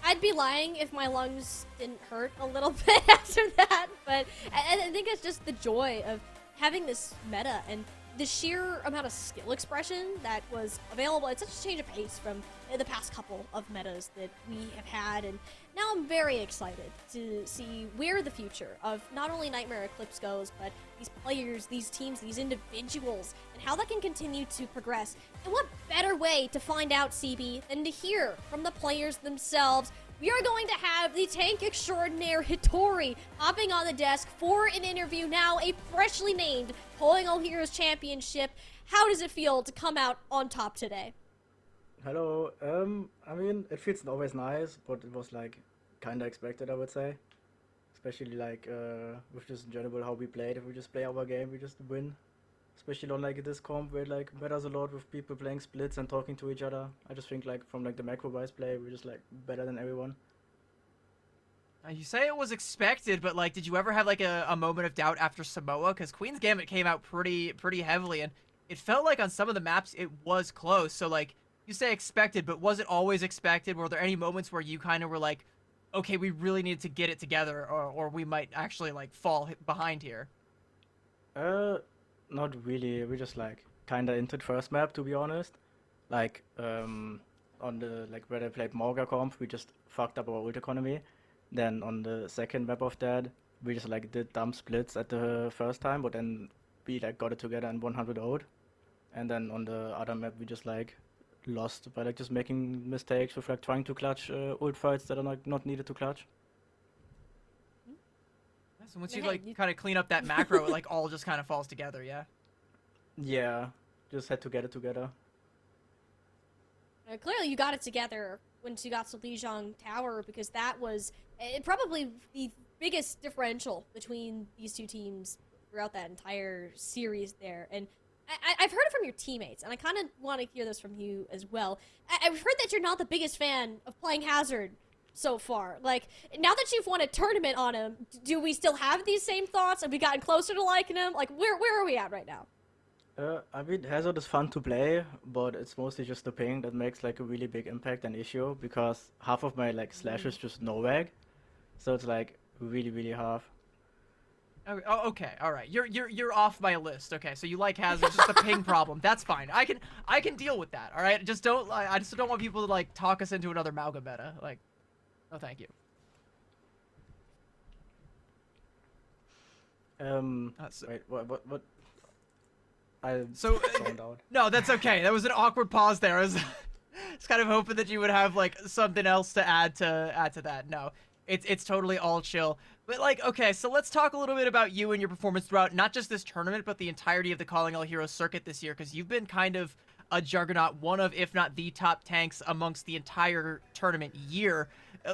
[SPEAKER 5] I'd be lying if my lungs didn't hurt a little bit after that, but I think it's just the joy of having this meta and the sheer amount of skill expression that was available. It's such a change of pace from the past couple of metas that we have had, and now I'm very excited to see where the future of not only Nightmare Eclipse goes, but these players, these teams, these individuals, and how that can continue to progress. And what better way to find out, CB, than to hear from the players themselves. We are going to have the tank extraordinaire Hitori hopping on the desk for an interview now, a freshly named Calling All Heroes Championship. How does it feel to come out on top today?
[SPEAKER 8] Hello. I mean, it feels always nice, but it was like kinda expected, I would say. Especially like with just in general how we played. If we just play our game, we just win. especially on like this comp where it like matters a lot with people playing splits and talking to each other. I just think like from like the macro-wise play, we're just like better than everyone.
[SPEAKER 2] You say it was expected, but like, did you ever have like a moment of doubt after Samoa? Because Queen's Gambit came out pretty heavily, and it felt like on some of the maps it was close. So like, you say expected, but was it always expected? Were there any moments where you kind of were like, okay, we really need to get it together, or we might actually like fall behind here?
[SPEAKER 8] Not really. We just like kinda entered first map, to be honest. Like on the like where I played Morga comp, we just fucked up our ult economy. Then on the second map of that, we just like did dumb splits at the first time, but then we like got it together and 100 ult. And then on the other map, we just like lost by like just making mistakes with like trying to clutch ult fights that are not needed to clutch.
[SPEAKER 2] So once
[SPEAKER 5] Yeah,
[SPEAKER 2] you like
[SPEAKER 5] you-
[SPEAKER 2] kind of clean up that macro, it like all just kind of falls together, yeah.
[SPEAKER 8] Yeah, just had to get it together.
[SPEAKER 5] Clearly, you got it together once you got to Lijiang Tower because that was probably the biggest differential between these two teams throughout that entire series there. And I've heard it from your teammates, and I kind of want to hear this from you as well. I've heard that you're not the biggest fan of playing Hazard so far. Like, now that you've won a tournament on him, do we still have these same thoughts? Have we gotten closer to liking him? Like, where are we at right now?
[SPEAKER 8] I mean, Hazard is fun to play, but it's mostly just the ping that makes like a really big impact and issue because half of my like slash is just no wag, so it's like really half.
[SPEAKER 2] Oh, okay, all right. You're off my list. Okay, so you like Hazard, just the ping problem. That's fine. I can deal with that. All right, I just don't want people to like talk us into another Mauga meta. Like, no, thank you. So-
[SPEAKER 8] Wait, what? I
[SPEAKER 2] So,
[SPEAKER 8] zoned out.
[SPEAKER 2] no, that's okay. That was an awkward pause there. I was kind of hoping that you would have like something else to add to that. No, it's totally all chill. But like, okay, so let's talk a little bit about you and your performance throughout not just this tournament, but the entirety of the Calling All Heroes circuit this year, because you've been kind of a juggernaut, one of, if not the top tanks amongst the entire tournament year.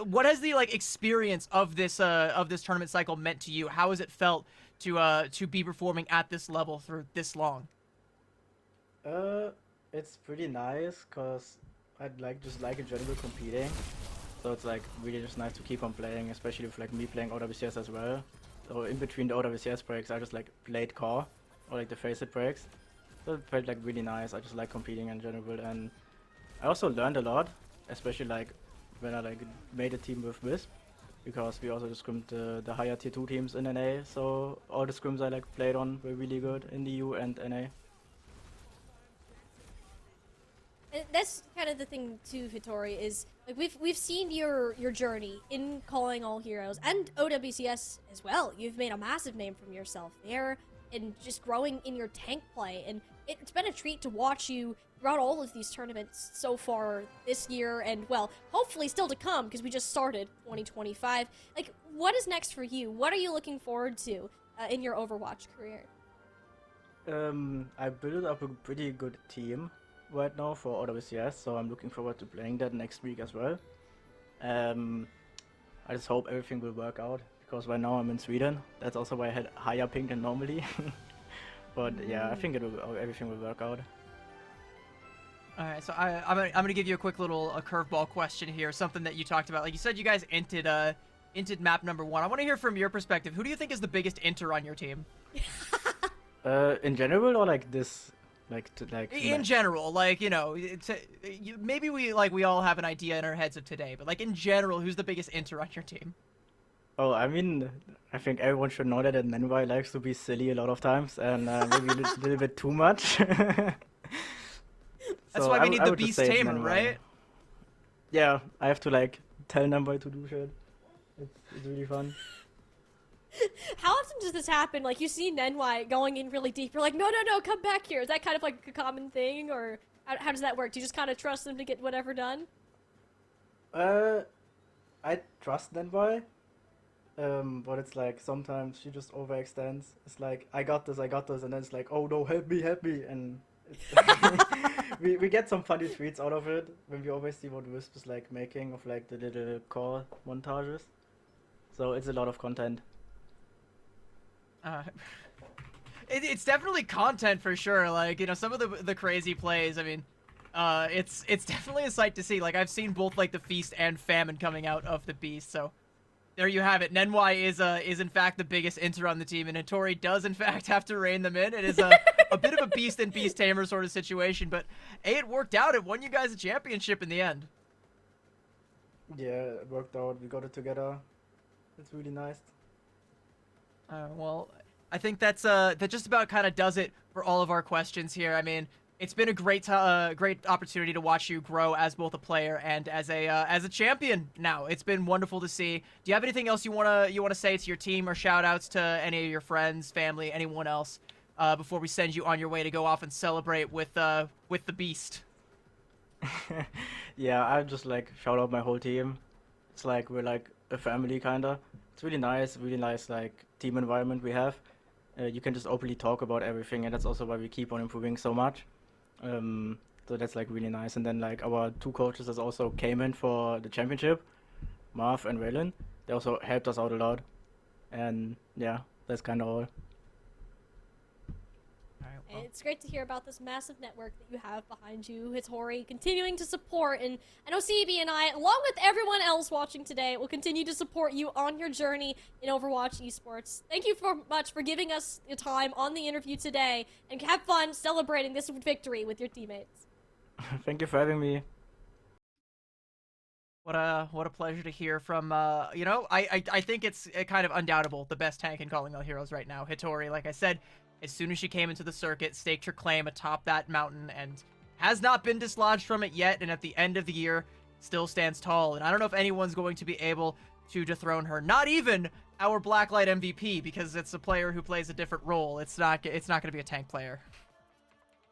[SPEAKER 2] What has the like experience of this tournament cycle meant to you? How has it felt to be performing at this level for this long?
[SPEAKER 8] It's pretty nice because I'd like just like in general competing, so it's like really just nice to keep on playing, especially with like me playing OWCS as well. So in between the OWCS breaks, I just like played core or like the Faceit breaks. So it felt like really nice. I just like competing in general, and I also learned a lot, especially like when I like made a team with Wisp, because we also just scrimmed the higher tier 2 teams in NA. So all the scrims I like played on were really good in the EU and NA.
[SPEAKER 5] And that's kind of the thing too, Vittori, is like we've seen your journey in Calling All Heroes and OWCS as well. You've made a massive name from yourself there and just growing in your tank play, and it's been a treat to watch you throughout all of these tournaments so far this year, and well, hopefully still to come because we just started 2025. Like, what is next for you? What are you looking forward to in your Overwatch career?
[SPEAKER 8] I built up a pretty good team right now for OWCS, so I'm looking forward to playing that next week as well. I just hope everything will work out, because right now I'm in Sweden. That's also why I had higher ping than normally. But yeah, I think everything will work out.
[SPEAKER 2] All right, so I'm gonna give you a quick little curveball question here, something that you talked about. Like you said, you guys inted map number 1. I want to hear from your perspective. Who do you think is the biggest inter on your team?
[SPEAKER 8] In general, or like this,
[SPEAKER 2] In general, like, you know, maybe we all have an idea in our heads of today, but like in general, who's the biggest inter on your team?
[SPEAKER 8] Oh, I mean, I think everyone should know that Nenwai likes to be silly a lot of times, and maybe a little bit too much.
[SPEAKER 2] That's
[SPEAKER 8] So
[SPEAKER 2] why we
[SPEAKER 8] I
[SPEAKER 2] need
[SPEAKER 8] I
[SPEAKER 2] the
[SPEAKER 8] would just
[SPEAKER 2] beast
[SPEAKER 8] say it's
[SPEAKER 2] tamer,
[SPEAKER 8] Nenwai.
[SPEAKER 2] right?
[SPEAKER 8] Yeah, I have to like tell Nenwai to do shit. It's really fun.
[SPEAKER 5] How often does this happen? Like, you see Nenwai going in really deep. You're like, no, come back here. Is that kind of like a common thing, or how does that work? Do you just kind of trust them to get whatever done?
[SPEAKER 8] I trust Nenwai, but it's like sometimes she just overextends. It's like, I got this, and then it's like, oh no, help me, and it's we get some funny tweets out of it when we always see what Wisp is like making of like the little core montages. So it's a lot of content.
[SPEAKER 2] It's definitely content for sure. Like, you know, some of the crazy plays. I mean, it's definitely a sight to see. Like, I've seen both like the feast and famine coming out of the beast. So there you have it. Nenwai is in fact the biggest inter on the team, and Hattori does in fact have to rein them in. It is a bit of a beast and beast tamer sort of situation, but hey, it worked out. It won you guys a championship in the end.
[SPEAKER 8] Yeah, it worked out. We got it together. It's really nice.
[SPEAKER 2] Well, I think that just about kind of does it for all of our questions here. I mean, it's been a great opportunity to watch you grow as both a player and as a champion. Now, it's been wonderful to see. Do you have anything else you wanna say to your team, or shout outs to any of your friends, family, anyone else, before we send you on your way to go off and celebrate with the beast?
[SPEAKER 8] Yeah, I just like shout out my whole team. It's like we're like a family kinda. It's really nice like team environment we have. You can just openly talk about everything, and that's also why we keep on improving so much. So that's like really nice. And then like our two coaches that also came in for the championship, Marv and Waylon, they also helped us out a lot. And yeah, that's kind of all.
[SPEAKER 5] It's great to hear about this massive network that you have behind you, Hattori, continuing to support, and I know CB and I, along with everyone else watching today, will continue to support you on your journey in Overwatch Esports. Thank you much for giving us your time on the interview today, and have fun celebrating this victory with your teammates.
[SPEAKER 8] Thank you for having me.
[SPEAKER 2] What a pleasure to hear from, you know, I think it's kind of undoubtable the best tank in Calling All Heroes right now. Hattori, like I said, as soon as she came into the circuit, staked her claim atop that mountain and has not been dislodged from it yet, and at the end of the year still stands tall. And I don't know if anyone's going to be able to dethrone her. Not even our Blacklight MVP, because it's a player who plays a different role. It's not going to be a tank player.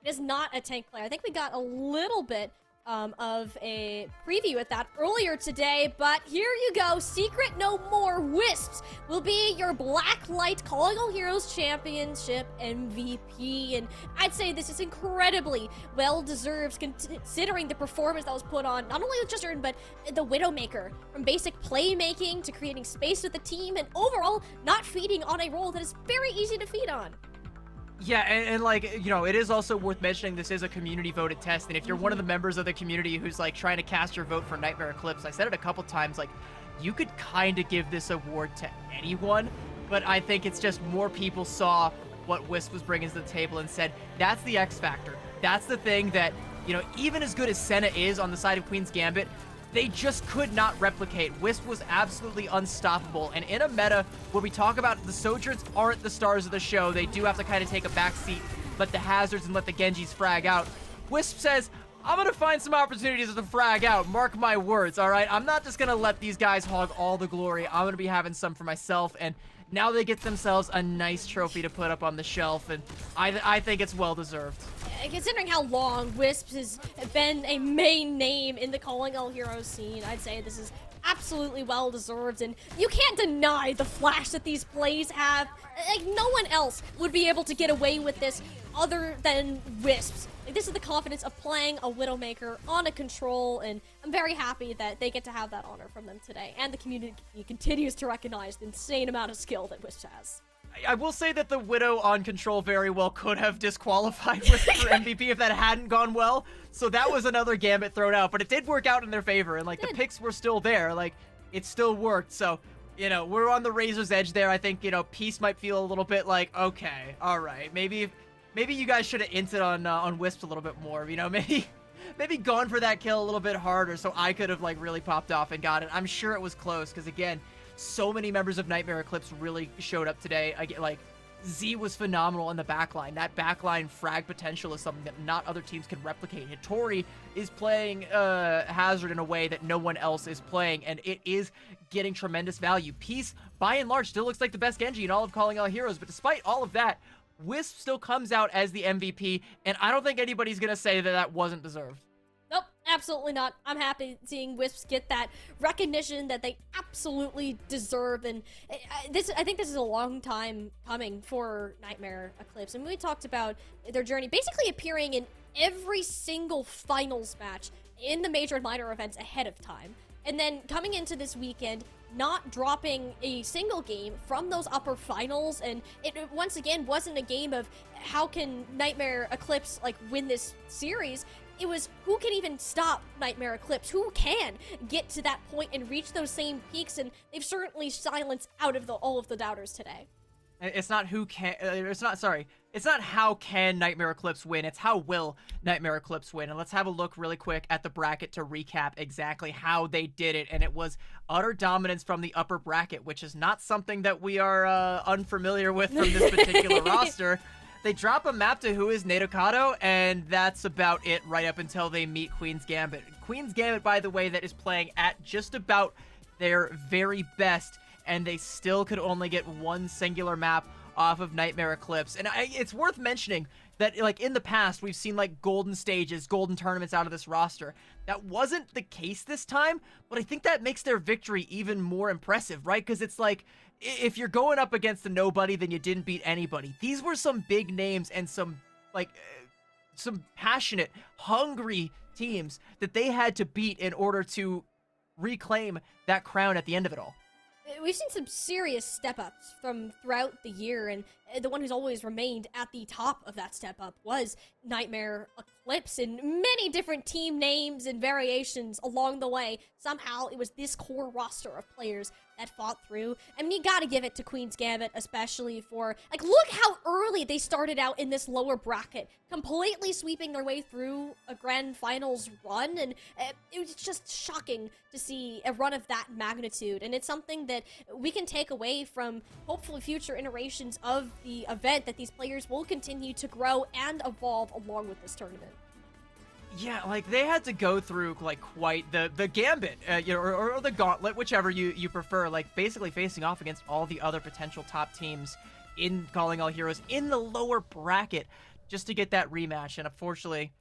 [SPEAKER 5] It is not a tank player. I think we got a little bit of a preview at that earlier today, but here you go. Secret no more. Wisps will be your Blacklight Calling All Heroes Championship MVP, and I'd say this is incredibly well-deserved considering the performance that was put on, not only with Just but the Widowmaker, from basic playmaking to creating space with the team, and overall not feeding on a role that is very easy to feed on.
[SPEAKER 2] Yeah, and like, you know, it is also worth mentioning this is a community voted test, and if you're one of the members of the community who's like trying to cast your vote for Nightmare Eclipse, I said it a couple times, like, you could kind of give this award to anyone, but I think it's just more people saw what Wisp was bringing to the table and said, that's the X factor. That's the thing that, you know, even as good as Senna is on the side of Queen's Gambit, they just could not replicate. Wisp was absolutely unstoppable, and in a meta where we talk about the Sojourns aren't the stars of the show, they do have to kind of take a back seat, let the Hazards and let the Genjis frag out. Wisp says, I'm gonna find some opportunities to frag out, mark my words, alright? I'm not just gonna let these guys hog all the glory, I'm gonna be having some for myself, and now they get themselves a nice trophy to put up on the shelf, and I think it's well-deserved.
[SPEAKER 5] Considering how long Wisps has been a main name in the Calling All Heroes scene, I'd say this is absolutely well-deserved, and you can't deny the flash that these plays have. Like, no one else would be able to get away with this other than Wisps. Like, this is the confidence of playing a Widowmaker on a control, and I'm very happy that they get to have that honor from them today, and the community continues to recognize the insane amount of skill that Wisps has.
[SPEAKER 2] I will say that the Widow on control very well could have disqualified Wisp for MVP if that hadn't gone well. So that was another gambit thrown out, but it did work out in their favor, and like the picks were still there, like it still worked. So, you know, we're on the razor's edge there. I think, you know, Peace might feel a little bit like, okay, all right, maybe you guys should have hinted on Wisp a little bit more. You know, maybe gone for that kill a little bit harder, so I could have like really popped off and got it. I'm sure it was close because again, so many members of Nightmare Eclipse really showed up today. Like, Z was phenomenal in the backline. That backline frag potential is something that not other teams can replicate. Hattori is playing Hazard in a way that no one else is playing, and it is getting tremendous value. Peace, by and large, still looks like the best Genji in all of Calling All Heroes, but despite all of that, Wisp still comes out as the MVP, and I don't think anybody's going to say that that wasn't deserved.
[SPEAKER 5] Nope, absolutely not. I'm happy seeing Wisps get that recognition that they absolutely deserve, and I think this is a long time coming for Nightmare Eclipse. And we talked about their journey basically appearing in every single finals match in the major and minor events ahead of time. And then coming into this weekend, not dropping a single game from those upper finals, and it once again wasn't a game of how can Nightmare Eclipse like win this series. It was who can even stop Nightmare Eclipse, who can get to that point and reach those same peaks, and they've certainly silenced out of all of the doubters today.
[SPEAKER 2] It's not who can. It's not how can Nightmare Eclipse win. It's how will Nightmare Eclipse win. And let's have a look really quick at the bracket to recap exactly how they did it. And it was utter dominance from the upper bracket, which is not something that we are unfamiliar with from this particular roster. They drop a map to who is Nadokado, and that's about it right up until they meet Queen's Gambit. Queen's Gambit, by the way, that is playing at just about their very best, and they still could only get one singular map off of Nightmare Eclipse. And it's worth mentioning that, like, in the past, we've seen, like, golden stages, golden tournaments out of this roster. That wasn't the case this time, but I think that makes their victory even more impressive, right? Because it's like, if you're going up against a nobody, then you didn't beat anybody. These were some big names and some, like, some passionate, hungry teams that they had to beat in order to reclaim that crown at the end of it all.
[SPEAKER 5] We've seen some serious step-ups from throughout the year, and the one who's always remained at the top of that step-up was Nightmare Eclipse, and many different team names and variations along the way. Somehow, it was this core roster of players that fought through. I mean, you gotta give it to Queen's Gambit, especially for, like, look how early they started out in this lower bracket, completely sweeping their way through a grand finals run, and it was just shocking to see a run of that magnitude, and it's something that we can take away from hopefully future iterations of the event, that these players will continue to grow and evolve along with this tournament.
[SPEAKER 2] Yeah, like, they had to go through, like, quite the gambit, you know, or the gauntlet, whichever you prefer, like, basically facing off against all the other potential top teams in Calling All Heroes in the lower bracket just to get that rematch. And unfortunately,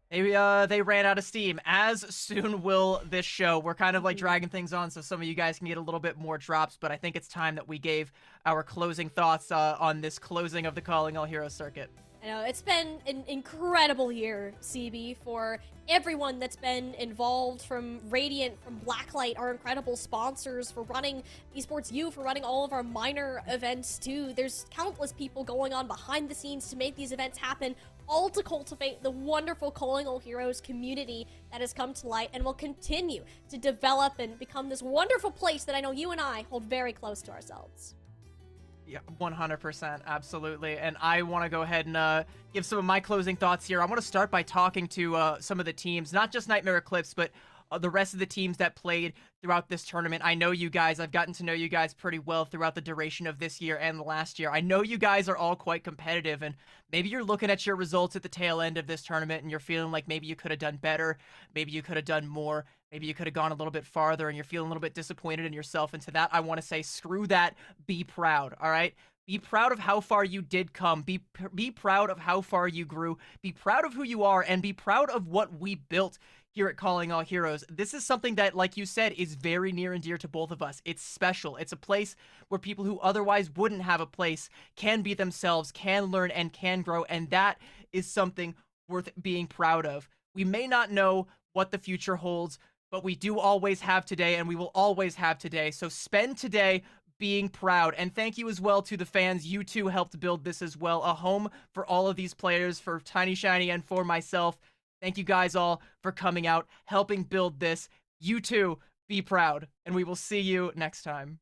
[SPEAKER 2] they ran out of steam, as soon will this show. We're kind of, like, dragging things on so some of you guys can get a little bit more drops, but I think it's time that we gave our closing thoughts on this closing of the Calling All Heroes circuit.
[SPEAKER 5] I know, it's been an incredible year, CB, for everyone that's been involved, from Radiant, from Blacklight, our incredible sponsors, for running Esports U, for running all of our minor events too. There's countless people going on behind the scenes to make these events happen, all to cultivate the wonderful Calling All Heroes community that has come to light and will continue to develop and become this wonderful place that I know you and I hold very close to ourselves.
[SPEAKER 2] Yeah, 100%, absolutely. And I want to go ahead and give some of my closing thoughts here. I want to start by talking to some of the teams, not just Nightmare Eclipse, but the rest of the teams that played throughout this tournament. I know you guys, I've gotten to know you guys pretty well throughout the duration of this year and the last year. I know you guys are all quite competitive, and maybe you're looking at your results at the tail end of this tournament and you're feeling like maybe you could have done better, maybe you could have done more, maybe you could have gone a little bit farther, and you're feeling a little bit disappointed in yourself. And to that, I want to say, screw that. Be proud, all right? Be proud of how far you did come. Be proud of how far you grew. Be proud of who you are, and be proud of what we built here at Calling All Heroes. This is something that, like you said, is very near and dear to both of us. It's special. It's a place where people who otherwise wouldn't have a place can be themselves, can learn, and can grow, and that is something worth being proud of. We may not know what the future holds, but we do always have today, and we will always have today. So spend today being proud. And thank you as well to the fans. You too helped build this as well. A home for all of these players, for Tiny Shiny and for myself. Thank you guys all for coming out, helping build this. You too, be proud. And we will see you next time.